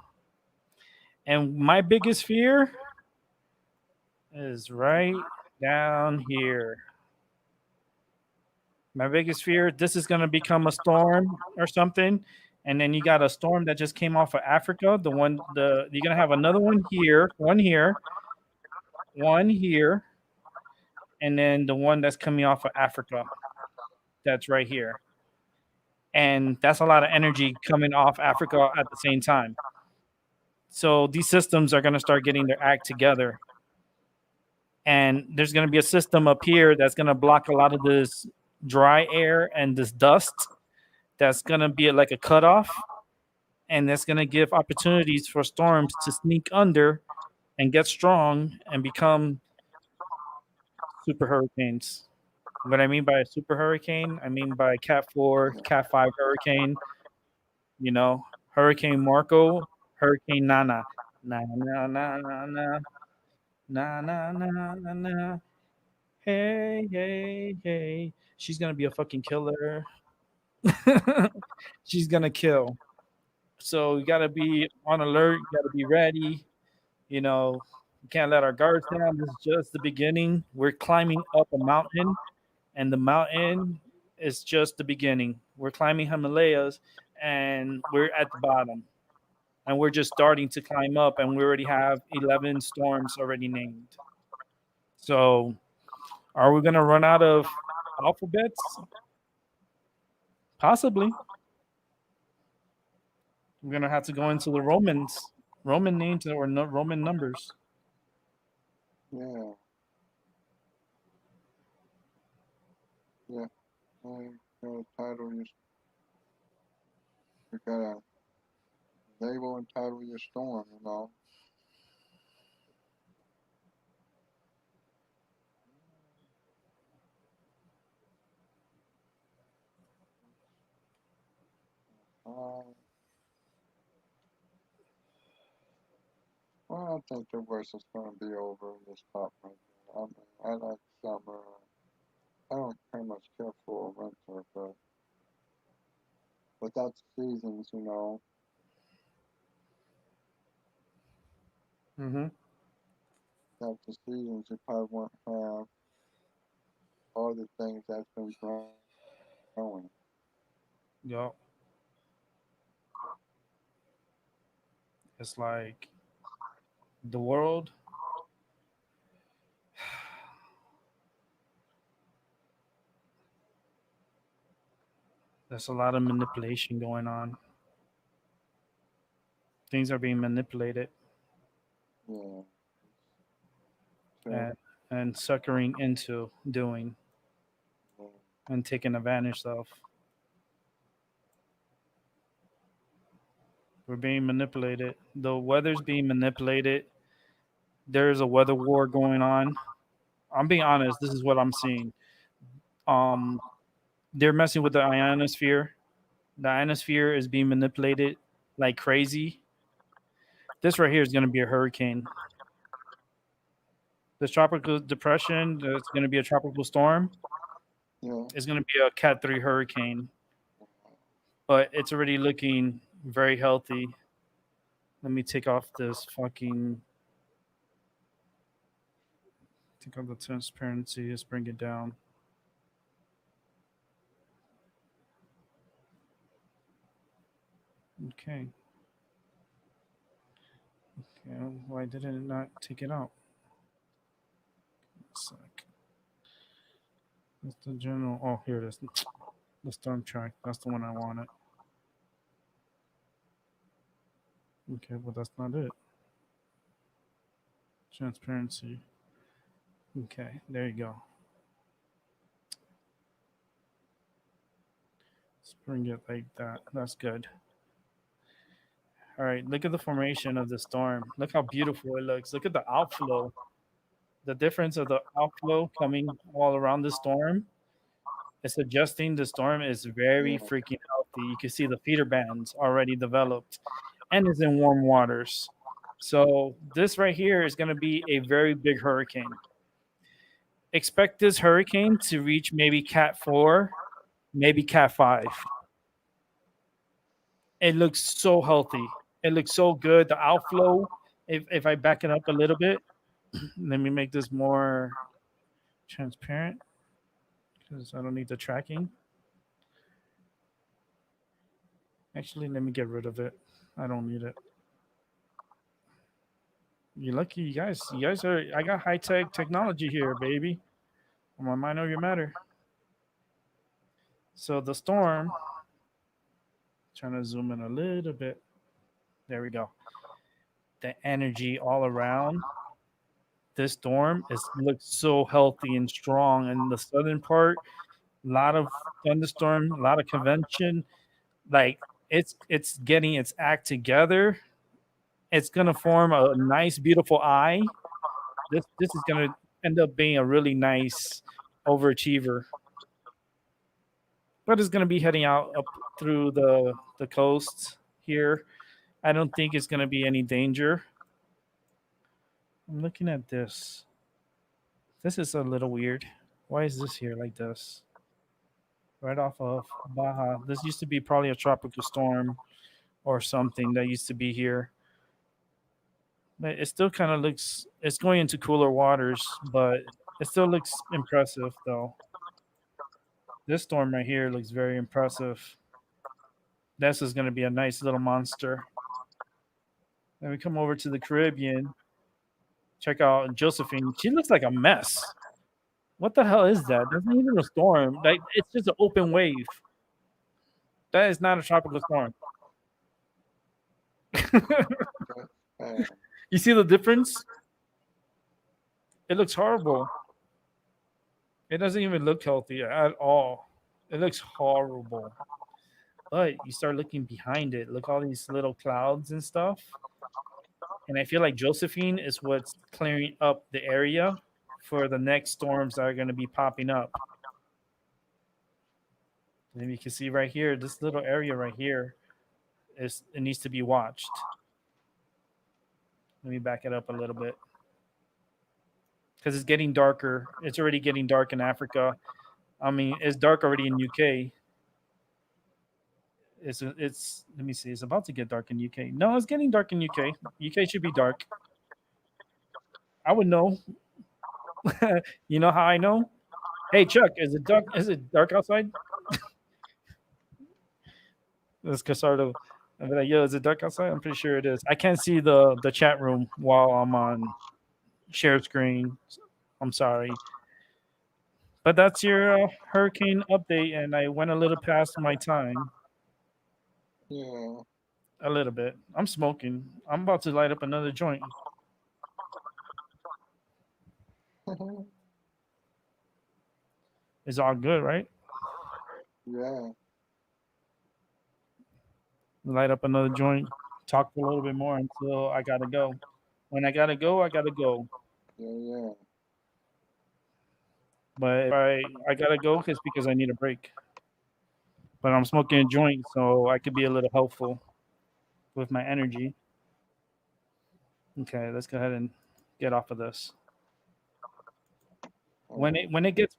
And my biggest fear is right down here. My biggest fear, this is going to become a storm or something. And then you got a storm that just came off of Africa. You're going to have another one here, and then the one that's coming off of Africa. That's right here. And that's a lot of energy coming off Africa at the same time. So these systems are going to start getting their act together. And there's going to be a system up here that's going to block a lot of this dry air and this dust. That's going to be like a cutoff. And that's going to give opportunities for storms to sneak under and get strong and become super hurricanes. What I mean by a super hurricane, I mean by Cat 4, Cat 5 hurricane, Hurricane Marco, Hurricane Nana. Na na na na na na na na na na. Hey, hey, hey. She's gonna be a fucking killer. She's gonna kill. So you gotta be on alert, you gotta be ready. You know, we can't let our guards down. This is just the beginning. We're climbing up a mountain, and the mountain is just the beginning. We're climbing Himalayas, and we're at the bottom. And we're just starting to climb up, and we already have 11 storms already named. So, are we going to run out of alphabets? Possibly. We're going to have to go into the Roman names or no, Roman numbers. Yeah. Yeah. You gotta title you gotta label and title your storm, you know. Uh, well, I think the worst is gonna be over in this spot right there. I mean, I like summer. I don't very much care for winter, but without the seasons, you know, Mm-hmm. without the seasons, you probably won't have all the things that's been growing. Yep. It's like the world. There's a lot of manipulation going on. Things are being manipulated Yeah. So, and, and suckering into doing yeah. and taking advantage of. We're being manipulated. The weather's being manipulated. There's a weather war going on. I'm being honest. This is what I'm seeing. Um, they're messing with the ionosphere. The ionosphere is being manipulated like crazy. This right here is going to be a hurricane. This tropical depression that's going to be a tropical storm Yeah. is going to be a Cat 3 hurricane. but it's already looking very healthy. Let me take off this fucking take off the transparency. Let's bring it down. Okay. Okay. Why didn't it not take it out? Sec. That's the general. Oh, here it is. The storm track. That's the one I wanted. Okay, but that's not it. Transparency. Okay, there you go. Let's bring it like that. That's good. All right, look at the formation of the storm. Look how beautiful it looks. Look at the outflow. The difference of the outflow coming all around the storm is suggesting the storm is very Yeah. freaking healthy. You can see the feeder bands already developed and is in warm waters. So this right here is going to be a very big hurricane. Expect this hurricane to reach maybe Cat 4, maybe Cat 5. It looks so healthy. It looks so good. The outflow, if I back it up a little bit, let me make this more transparent because I don't need the tracking. Actually, let me get rid of it. I don't need it. You're lucky, you guys. You guys are. I got high tech technology here, baby. On my mind over your matter. So the storm. Trying to zoom in a little bit. There we go. The energy all around this storm is looks so healthy and strong. And the southern part, a lot of thunderstorm, a lot of convention. Like it's getting its act together. It's gonna form a nice, beautiful eye. This is gonna end up being a really nice overachiever. But it's gonna be heading out up through the coast here. I don't think it's gonna be any danger. I'm looking at this. This is a little weird. Why is this here like this? Right off of Baja. This used to be probably a tropical storm or something that used to be here. But it still kind of looks. It's going into cooler waters, but it still looks impressive though. This storm right here looks very impressive. This is going to be a nice little monster. Then we come over to the Caribbean. Check out Josephine. She looks like a mess. What the hell is that? That's not even a storm. Like it's just an open wave. That is not a tropical storm. Uh, You see the difference? It looks horrible. It doesn't even look healthy at all. It looks horrible. But you start looking behind it. Look all these little clouds and stuff. And I feel like Josephine is what's clearing up the area for the next storms that are going to be popping up. And you can see right here, this little area right here is it needs to be watched. Let me back it up a little bit because it's getting darker. It's already getting dark in Africa. I mean, it's dark already in UK. It's let me see. It's about to get dark in UK. No, it's getting dark in UK. UK should be dark. I would know. You know how I know? Hey Chuck, is it dark? Is it dark outside? That's Casardo. I'd be like, yo, is it dark outside? I'm pretty sure it is. I can't see the chat room while I'm on share screen. I'm sorry. But that's your hurricane update, and I went a little past my time. yeah. A little bit. I'm smoking. I'm about to light up another joint. It's all good, right? Yeah. Light up another joint. Talk for a little bit more until I gotta go. When I gotta go, I gotta go. Yeah. But if I gotta go, it's because I need a break. But I'm smoking a joint, so I could be a little helpful with my energy. Okay, let's go ahead and get off of this. When it gets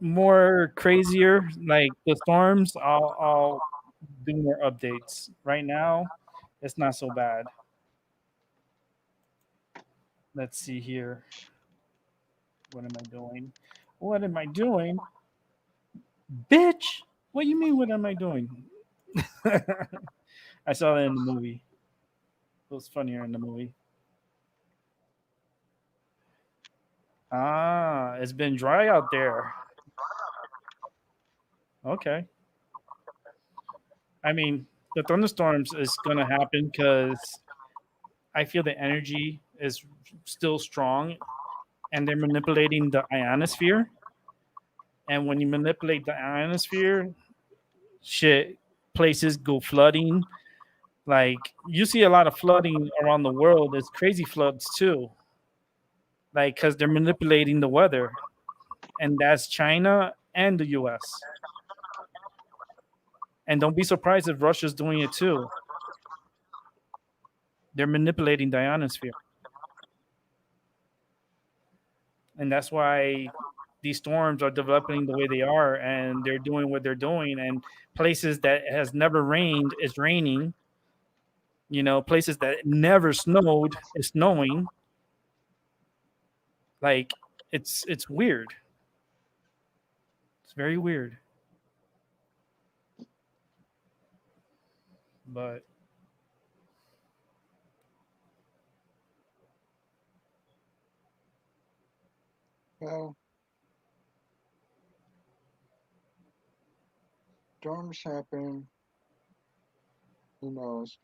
more crazier, like the storms, I'll do more updates. Right now, it's not so bad. Let's see here. What am I doing? What am I doing? Bitch! What do you mean, what am I doing? I saw that in the movie. It was funnier in the movie. Ah, it's been dry out there. Okay. I mean, the thunderstorms is gonna happen because I feel the energy is still strong, and they're manipulating the ionosphere. And when you manipulate the ionosphere, shit, places go flooding. Like you see a lot of flooding around the world. There's crazy floods too, like because they're manipulating the weather, and that's China and the U.S. And don't be surprised if Russia's doing it too. They're manipulating the ionosphere, and that's why these storms are developing the way they are, and they're doing what they're doing. And places that has never rained is raining. Places that never snowed is snowing. Like it's weird. It's very weird. But Well, storms happen. Storms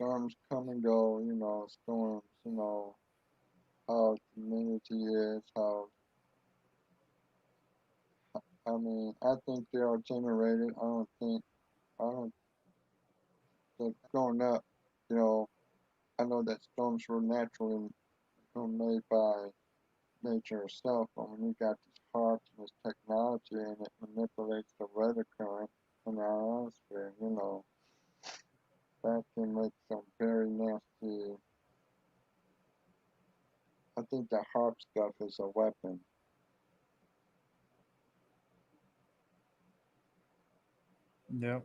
come and go. Storms. How community is. How I mean, I think they are generated. I don't think growing up. You know, I know that storms were naturally made by nature itself, but when you got these parts and this technology and it manipulates the weather current in our atmosphere, that can make some very nasty. I think the harp stuff is a weapon. yep,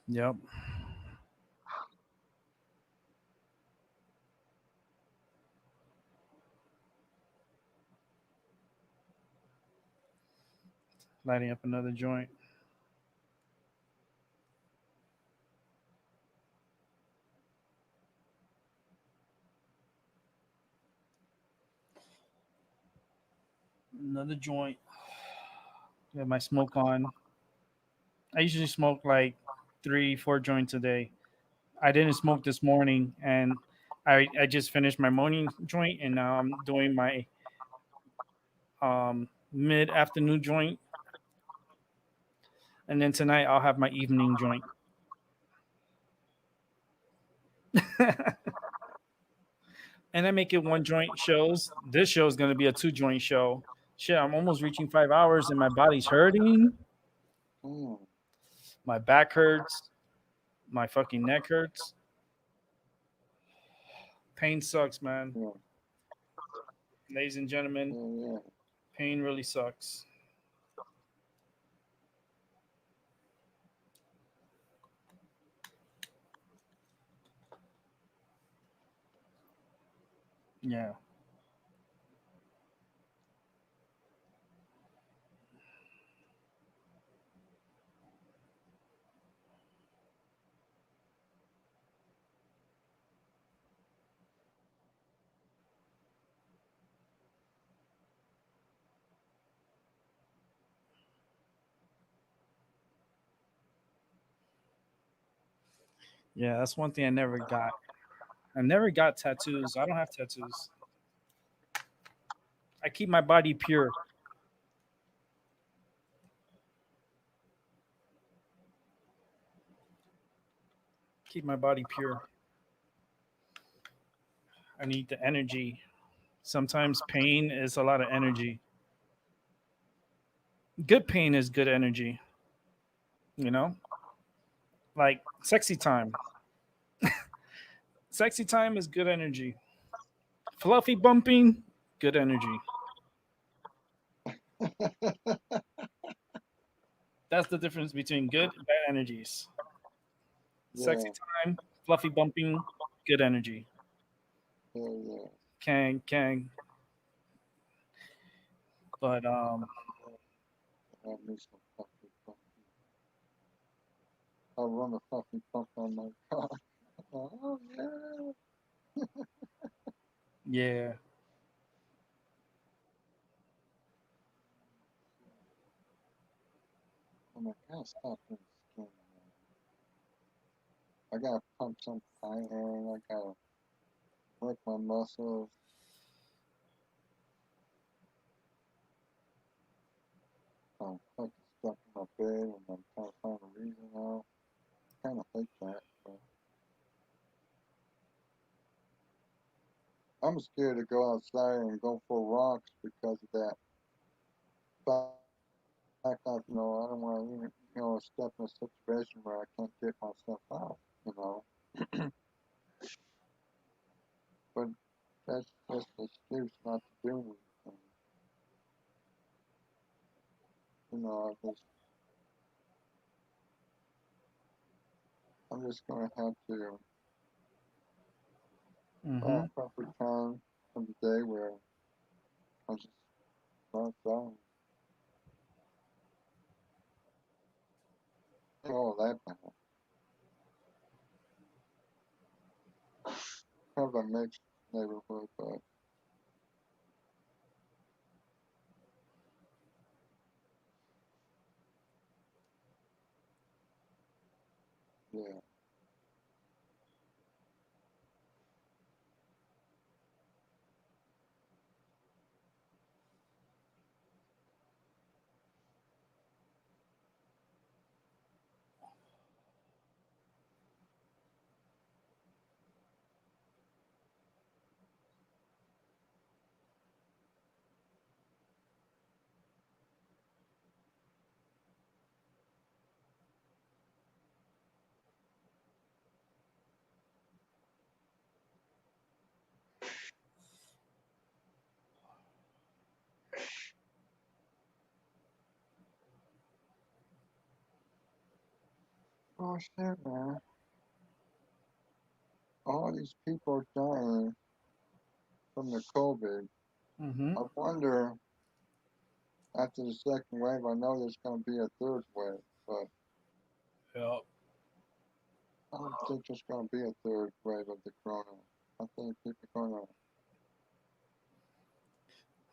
yep. Lighting up another joint. Another joint. Got my smoke on. I usually smoke like 3, 4 joints a day. I didn't smoke this morning, and I just finished my morning joint, and now I'm doing my mid afternoon joint, and then tonight I'll have my evening joint. And I make it one joint shows. This show is gonna be a 2 joint show. Shit, I'm almost reaching 5 hours, and my body's hurting. Mm, My back hurts. My fucking neck hurts. Pain sucks, man. yeah, Ladies and gentlemen, yeah, yeah. pain really sucks. Yeah. Yeah, that's one thing I never got. I never got tattoos. I don't have tattoos. I keep my body pure. Keep my body pure. I need the energy. Sometimes pain is a lot of energy. Good pain is good energy, you know? Like sexy time. Sexy time is good energy. Fluffy bumping, good energy. That's the difference between good and bad energies. Sexy Yeah, time, fluffy bumping, good energy. yeah, yeah. Can. But I need some fucking fun. I run a fucking pump on my car. Oh yeah. yeah. Oh my god, stop being skinny, man. I gotta pump some iron. I gotta work my muscles. I'm fucking stuck in my bed and I'm trying to find a reason out. Kind of hate that, but I'm scared to go outside and go for walks because of that fact that, I don't want to, step in a situation where I can't get myself out, you know. But that's just an excuse not to do anything. I'm just gonna have to find Mm-hmm. a proper time of the day where I just not down. All that bad. Kind of a mixed neighborhood, but yeah. Oh shit, man. All these people are dying from the COVID. Mm-hmm. I wonder after the second wave, I know there's gonna be a third wave, but Yeah. I don't think there's gonna be a third wave of the corona. I think people are gonna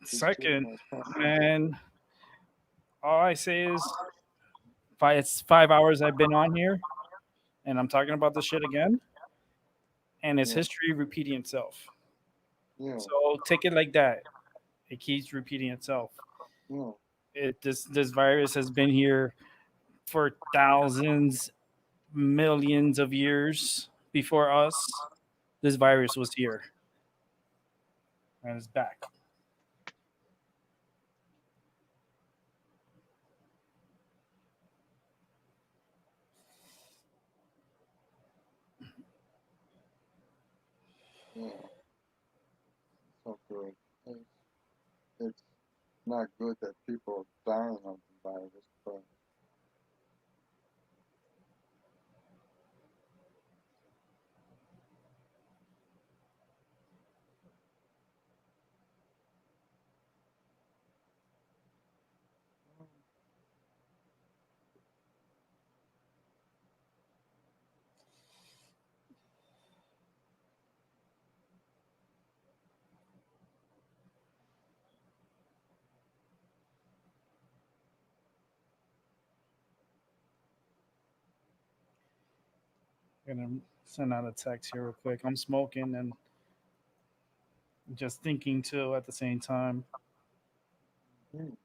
be Second, taking it. man, all I say is it's 5 hours I've been on here and I'm talking about this shit again, and it's Yeah, history repeating itself. yeah, So take it like that. It keeps repeating itself. yeah. This virus has been here for thousands, millions of years before us. This virus was here and it's back. Yeah, so good. It's not good that people are dying of the virus, but I'm gonna send out a text here real quick. I'm smoking and just thinking too at the same time. mm,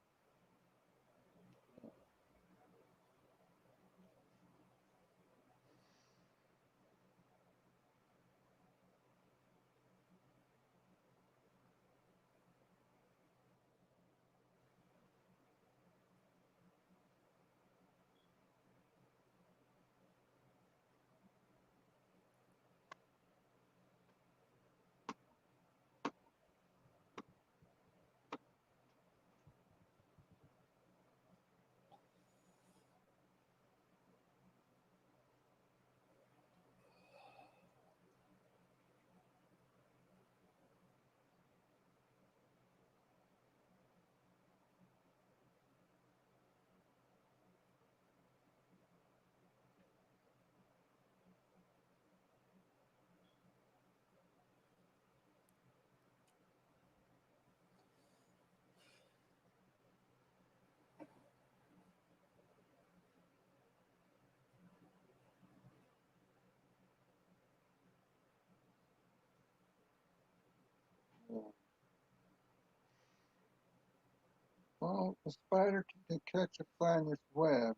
Well, a spider can catch a fly in its web,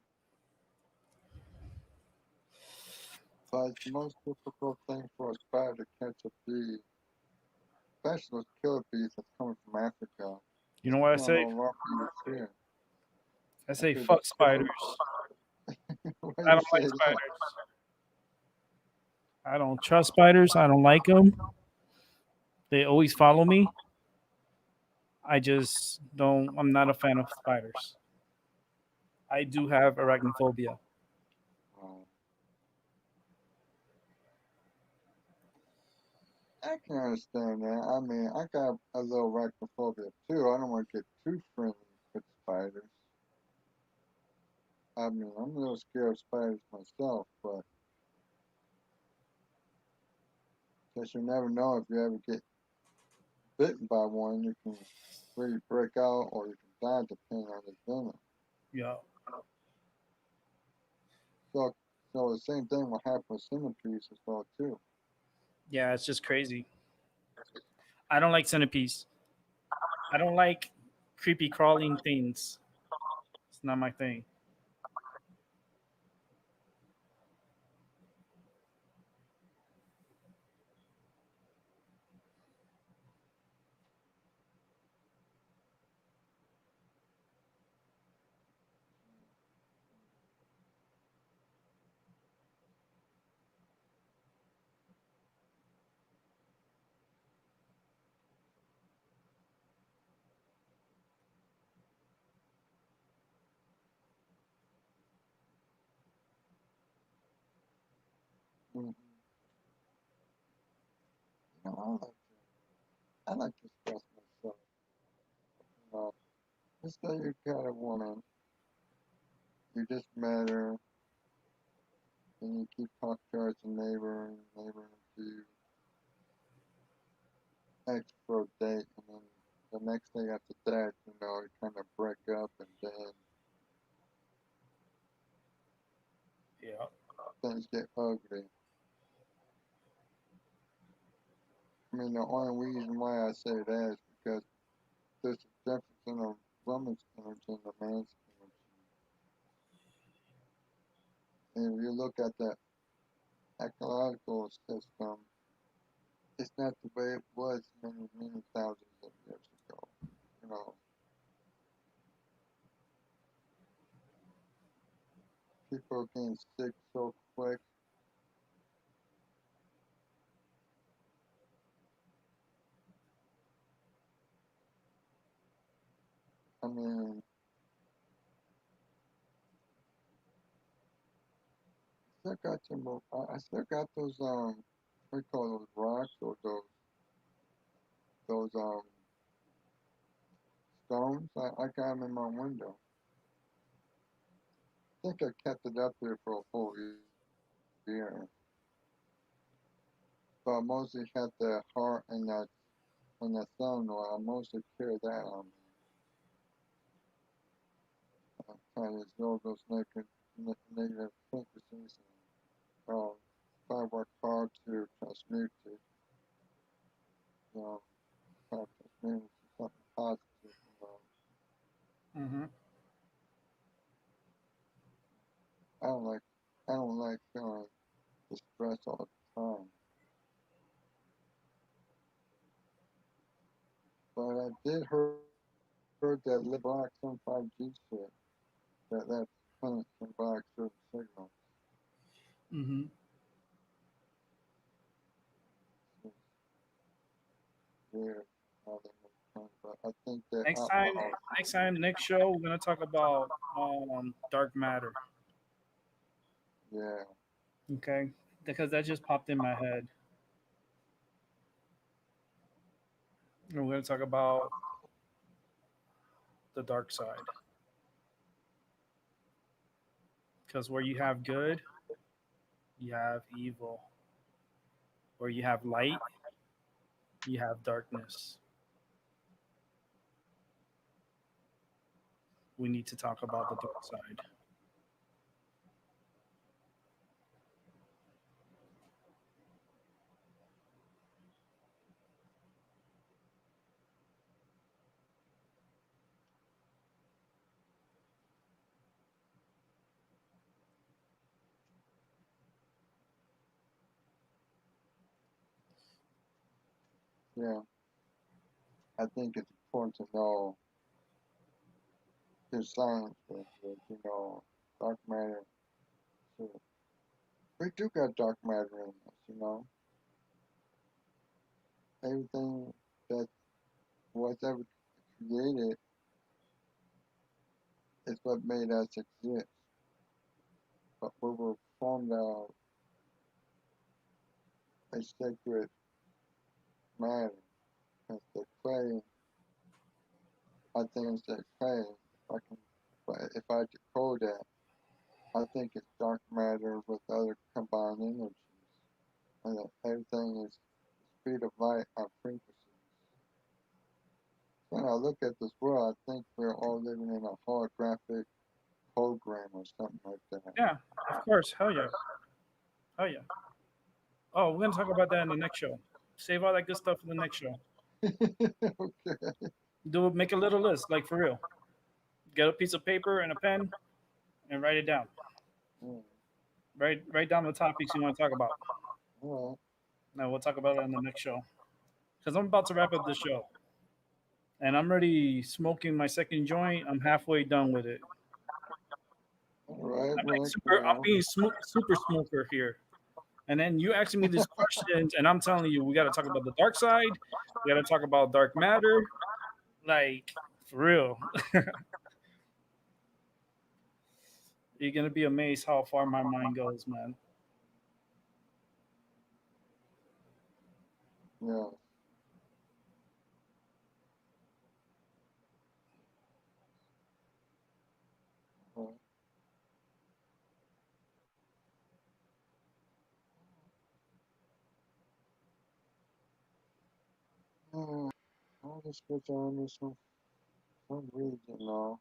but it's the most difficult thing for a spider to catch a bee, especially those killer bees that's coming from Africa. You know It's what I killing say? all our bees here. I I say feel that's fuck killing. spiders. Why I you don't like say that? spiders. I don't trust spiders. I don't like them. They always follow me. I just don't. I'm not a fan of spiders. I do have arachnophobia. Um, I can understand that. I mean, I got a little arachnophobia too. I don't want to get too friendly with spiders. I mean, I'm a little scared of spiders myself, but guess you never know if you ever get bitten by one, you can really break out or you can die depending on the venom. Yeah. So, so the same thing will happen with centipedes as well too. Yeah, it's just crazy. I don't like centipedes. I don't like creepy crawling things. It's not my thing. Mm-hmm. You know, I like to express myself. You know, just say you got a woman, you just met her, and you keep talking to her as a neighbor, and neighbor to you ex for a date, and then the next day after that, you know, you kind of break up, and then Yeah. things get ugly. I mean, the only reason why I say that is because there's a difference in a woman's energy and a man's energy. And if you look at the ecological system, it's not the way it was many, many thousands of years ago. You know, people are getting sick so quick. I mean, still got some, I still got those, what do you call those rocks or those, stones. I got them in my window. I think I kept it up there for a full year. But I mostly had the heart and that solenoid. I mostly carry that on me. I'm trying to absorb those negative frequencies and try to work hard to transmute it, you know, try to transmute it to something positive, you know. Mm-hmm. I don't like I don't like feeling the stress all the time. But I did heard that box on 5G shit that planet can block certain signals. Mm-hmm. It's weird how they make fun, but I think that Next time, alcohol, next show, we're gonna talk about dark matter. yeah. Okay, because that just popped in my head. And we're gonna talk about the dark side. Because where you have good, you have evil. Where you have light, you have darkness. We need to talk about the dark side. yeah, I think it's important to know the science with it, dark matter. So we do got dark matter in us, everything that was ever created is what made us exist. But we were formed out a sacred matter. As the clay, I think it's the clay. If I decode that, I think it's dark matter with other combined energies, and that everything is the speed of light on frequencies. When I look at this world, I think we're all living in a holographic program or something like that. Yeah, of course. Hell yeah. Hell yeah. Oh, we're gonna talk about that in the next show. Save all that good stuff for the next show. Okay. Make a little list, like for real. Get a piece of paper and a pen and write it down. Mm, Write down the topics you want to talk about. all Now we'll talk about it in the next show. Because I'm about to wrap up the show. And I'm already smoking my second joint. I'm halfway done with it. right. I'm like Well, super. I'm being super smoker here. And then you asking me these questions, and I'm telling you, we got to talk about the dark side. We got to talk about dark matter. Like for real, you're gonna be amazed how far my mind goes, man. yeah. Well, I'll just put on this one. Some reason, uh,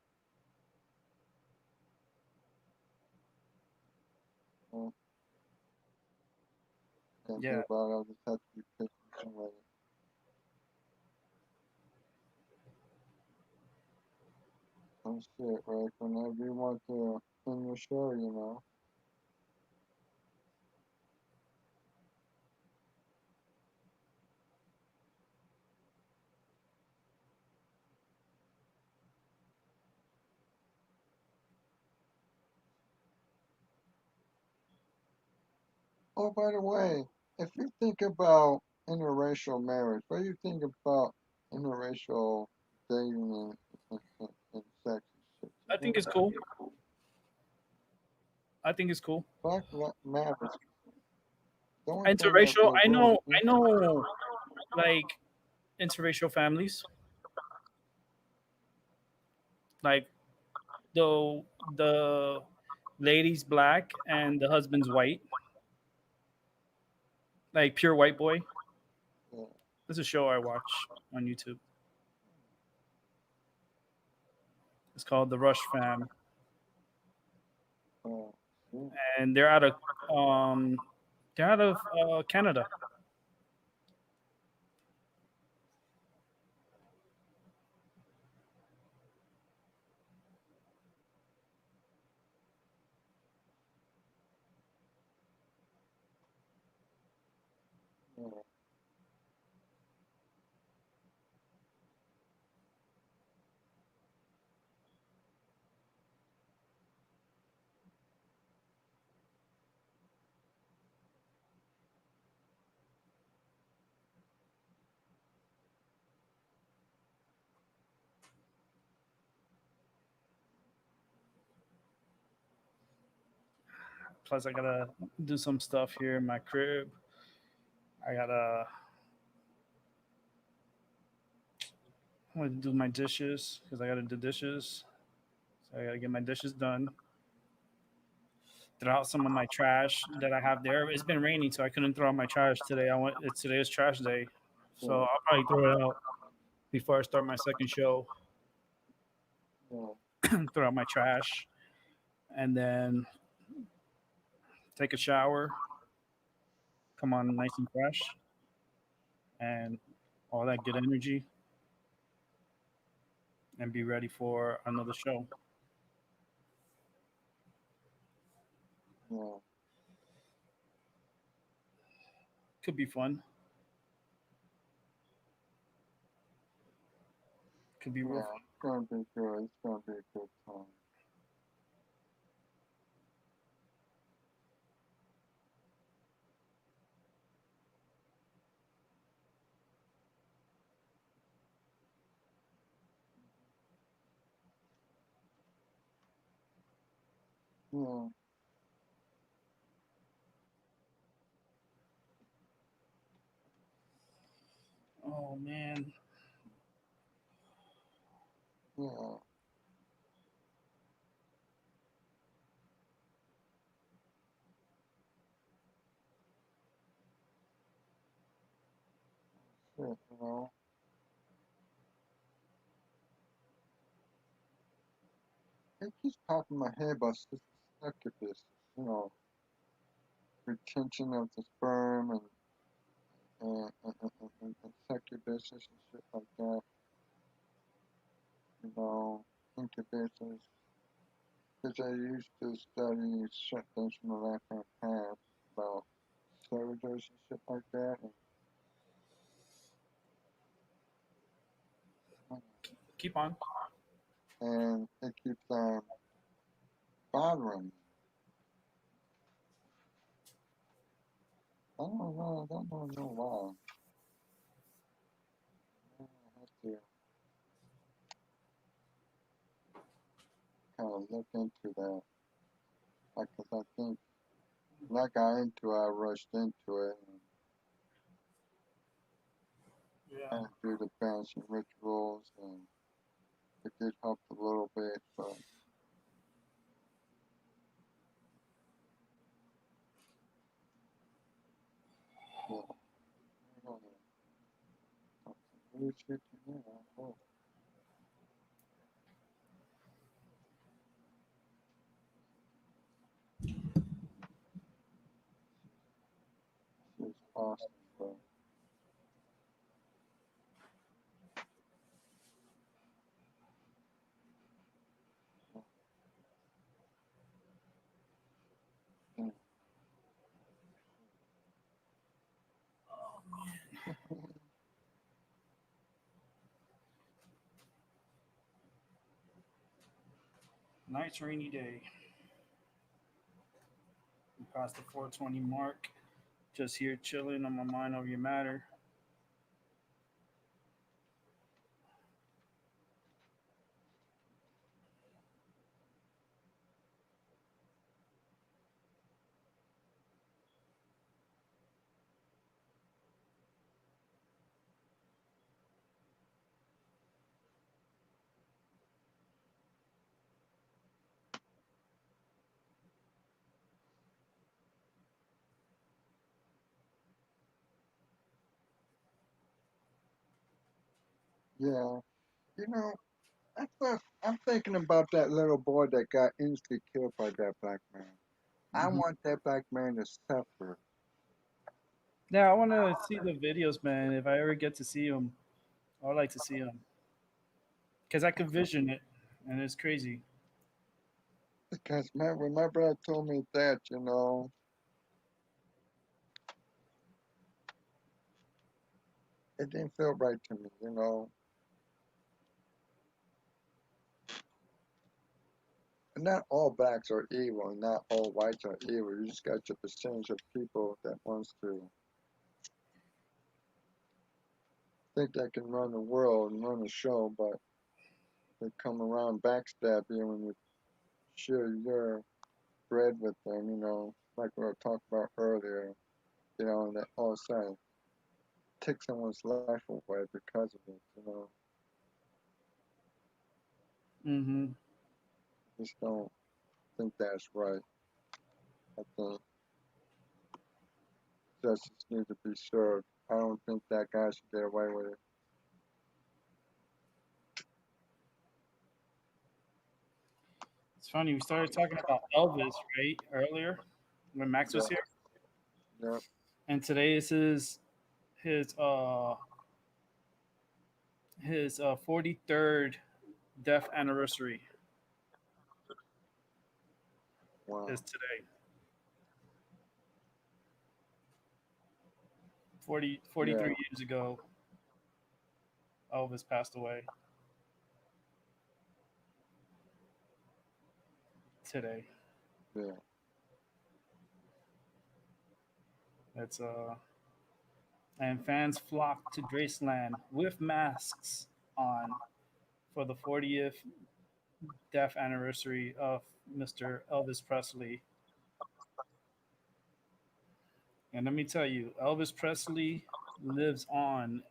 can't do Yeah, about it. I'll just have to be patient with it. That's it, right? Whenever you want to end your show. Oh, by the way, if you think about interracial marriage, what do you think about interracial dating and sex and shit? I You think think it's cool. I think it's cool. matters. The only thing that Interracial. will I ruin know. I know. Like interracial families. Like the lady's black and the husband's white. Like pure white boy. yeah, This is a show I watch on YouTube. It's called The Rush Fam, uh, yeah, and um they're out of Canada. yeah. Plus, I gotta do some stuff here in my crib. I gotta I want to do my dishes because I gotta do dishes. So I gotta get my dishes done. Throw out some of my trash that I have there. It's been raining, so I couldn't throw out my trash today. It's today's trash day, so Yeah, I'll probably throw it out before I start my second show. yeah, Throw out my trash and then take a shower, come on nice and fresh, and all that good energy, and be ready for another show. yeah. Could be fun. could be real Yeah, fun. it's gonna be good. It's gonna be a good time. Yeah, Oh man. yeah, shit, you know. It keeps popping in my head about succubus, you know, retention of the sperm and succubuses and shit like that, you know, incubuses. Because I used to study certain things from the left-hand path about servitors and shit like that, Keep on. and it keeps bothering me. I don't know, I don't know why. I have to kind of look into that. Like, 'cause I think when I got into it, I rushed into it and Yeah. kind of do the bouncing rituals, and it did help a little bit, but yeah, I don't know. Something weird shit to me. Oh, shit's awesome, but damn. Nice rainy day. We passed the 420 mark. Just here chilling on my mind over your matter. Yeah, you know, I'm thinking about that little boy that got instantly killed by that black man. I Hmm. want that black man to suffer. Yeah, I want to see the videos, man. If I ever get to see them, I would like to see them because I could vision it, and it's crazy. Because man, when my brother told me that, you know, it didn't feel right to me, you know. And not all blacks are evil, and not all whites are evil. You just got your percentage of people that wants to think they can run the world and run the show, but they come around backstab you when you share your bread with them, you know, like we were talking about earlier, you know, and that all of a sudden take someone's life away because of it, you know. Hmm. Just don't think that's right. I think justice needs to be served. I don't think that guy should get away with it. It's funny. We started talking about Elvis right earlier when Max Yeah, was here, yeah, and today is his 43rd death anniversary wow, is today. 43 yeah, years ago, Elvis passed away. today. Yeah. That's and fans flocked to Graceland with masks on for the 40th death anniversary of Mr. Elvis Presley. And let me tell you, Elvis Presley lives on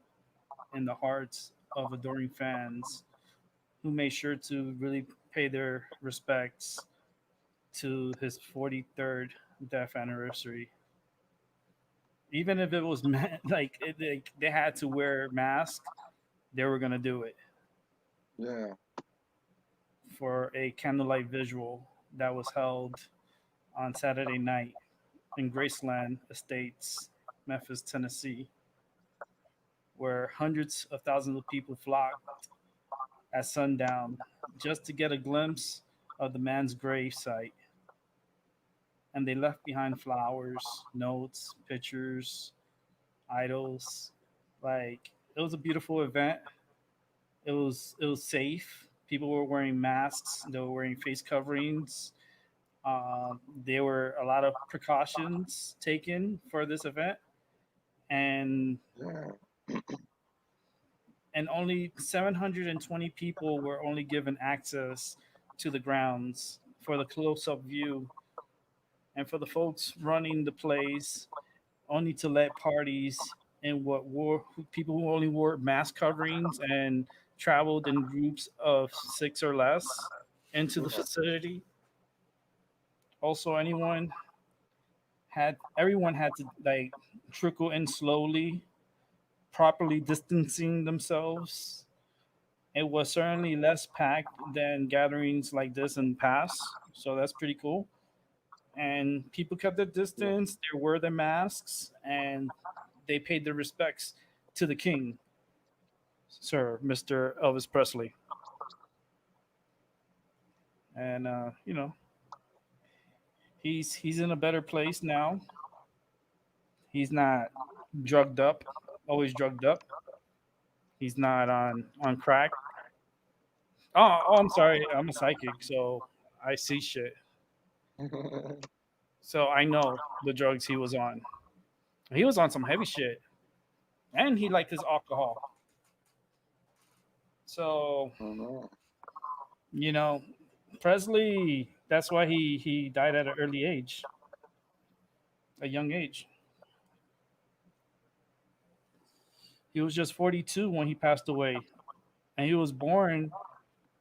in the hearts of adoring fans who made sure to really pay their respects to his 43rd death anniversary. Even if it was they had to wear masks, they were gonna do it Yeah. for a candlelight visual that was held on Saturday night in Graceland Estates, Memphis, Tennessee, where hundreds of thousands of people flocked at sundown just to get a glimpse of the man's grave site. And they left behind flowers, notes, pictures, idols. Like it was a beautiful event. It was safe. People were wearing masks. They were wearing face coverings. There were a lot of precautions taken for this event, and Yeah. only 720 people were only given access to the grounds for the close-up view, and for the folks running the plays, only to let parties and what wore people who only wore mask coverings and traveled in groups of six or less into the Yeah. facility. Also, everyone had to like trickle in slowly, properly distancing themselves. It was certainly less packed than gatherings like this in the past, so that's pretty cool. And people kept their Yeah. distance, they wore their masks, and they paid their respects to the king, Sir Mr. Elvis Presley. And he's in a better place now. He's not drugged up, always drugged up. He's not on crack. I'm sorry. I'm a psychic, so I see shit. So I know the drugs he was on. He was on some heavy shit, and he liked his alcohol. So I know. you know, Presley. That's why he died at an early age, a young age. He was just 42 when he passed away, and he was born.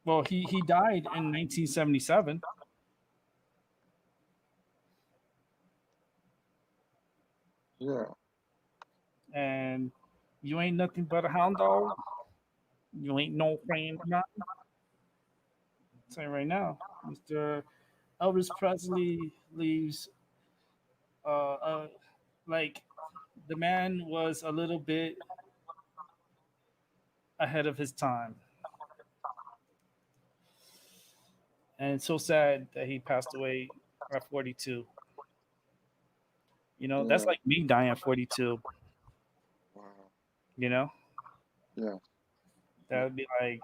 Well, he died in 1977, Yeah. and you ain't nothing but a hound dog. You ain't no friend. Not say right now, Mr. Elvis Presley leaves. Like the man was a little bit ahead of his time, and it's so sad that he passed away at 42. That's Yeah. like me dying at 42. Wow. You know, Yeah. that would be like,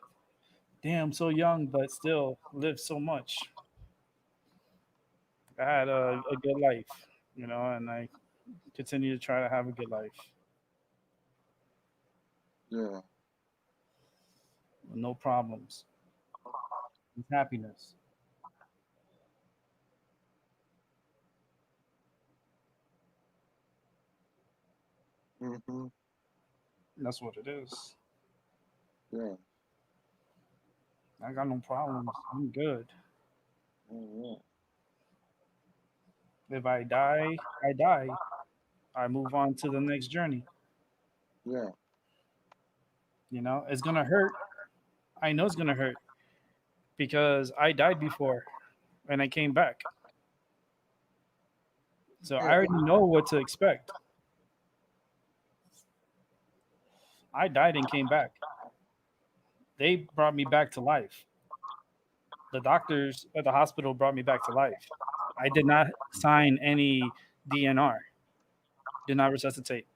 damn, so young, but still lived so much. I had a good life, and I continue to try to have a good life Yeah. with no problems, with happiness. Mhm. That's what it is. Yeah. I got no problems. I'm good. Yeah. If I die, I die. I move on to the next journey. Yeah. It's gonna hurt. I know it's gonna hurt because I died before and I came back. So I Yeah. already know what to expect. I died and came back. They brought me back to life. The doctors at the hospital brought me back to life. I did not sign any DNR, did not resuscitate.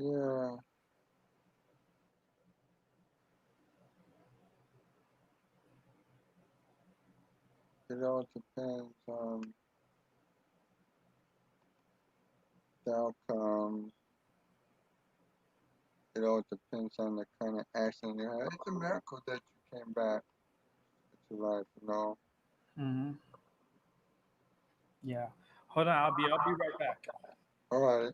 Yeah. It all depends on the outcome. It all depends on the kind of accident you had. It's a miracle that you came back to life, you know. Mm-hmm. Yeah. Hold on, I'll be right back. All right.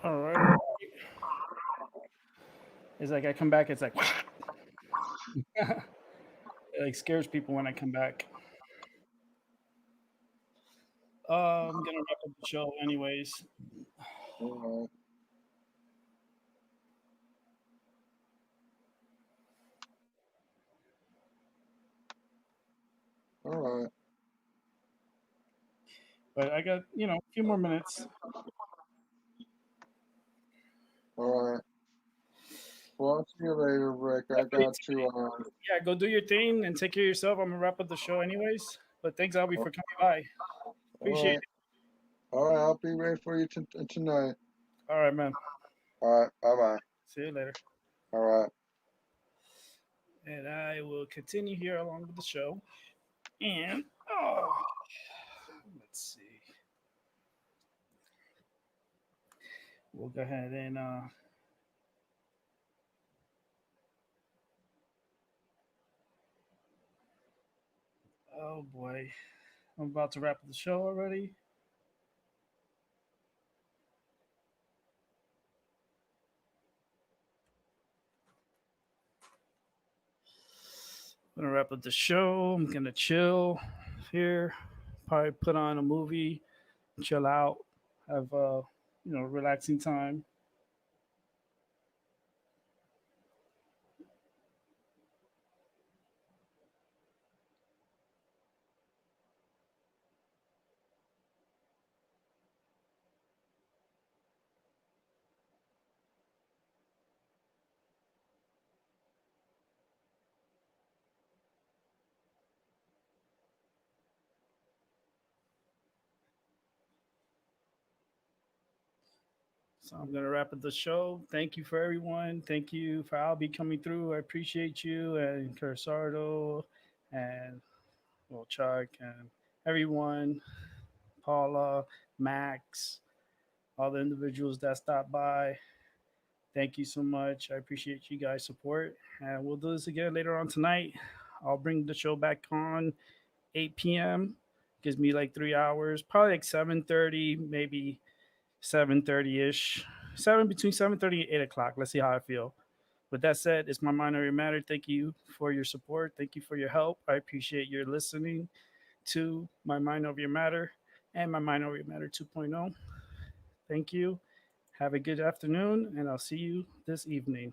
All right, all right. It's like I come back. It's like it like scares people when I come back. I'm gonna wrap up the show anyways. All right. All right. But I got a few more minutes. All right. Well, I'll see you later, Rick. I Definitely got to. yeah, go do your thing and take care of yourself. I'm gonna wrap up the show anyways. But thanks, Albie, for coming by. All Appreciate right. it. All right. I'll be ready for you tonight. All right, man. All right. Bye bye. See you later. All right. And I will continue here along with the show. And oh, let's see. We'll go ahead and oh boy, I'm about to wrap up the show already. I'm gonna wrap up the show. I'm gonna chill here. Probably put on a movie, chill out, have relaxing time. So I'm gonna wrap up the show. Thank you for everyone. Thank you for Albie coming through. I appreciate you and Cursardo and well Chuck and everyone, Paula, Max, all the individuals that stopped by. Thank you so much. I appreciate you guys' support. And we'll do this again later on tonight. I'll bring the show back on 8 p.m. Gives me like 3 hours, probably like 7:30, maybe 7:30 ish. Between 7:30 and 8 o'clock. Let's see how I feel. With that said, it's my minority matter. Thank you for your support. Thank you for your help. I appreciate your listening to my Mind Over Your Matter and my Mind Over Your Matter 2.0. Thank you. Have a good afternoon, and I'll see you this evening.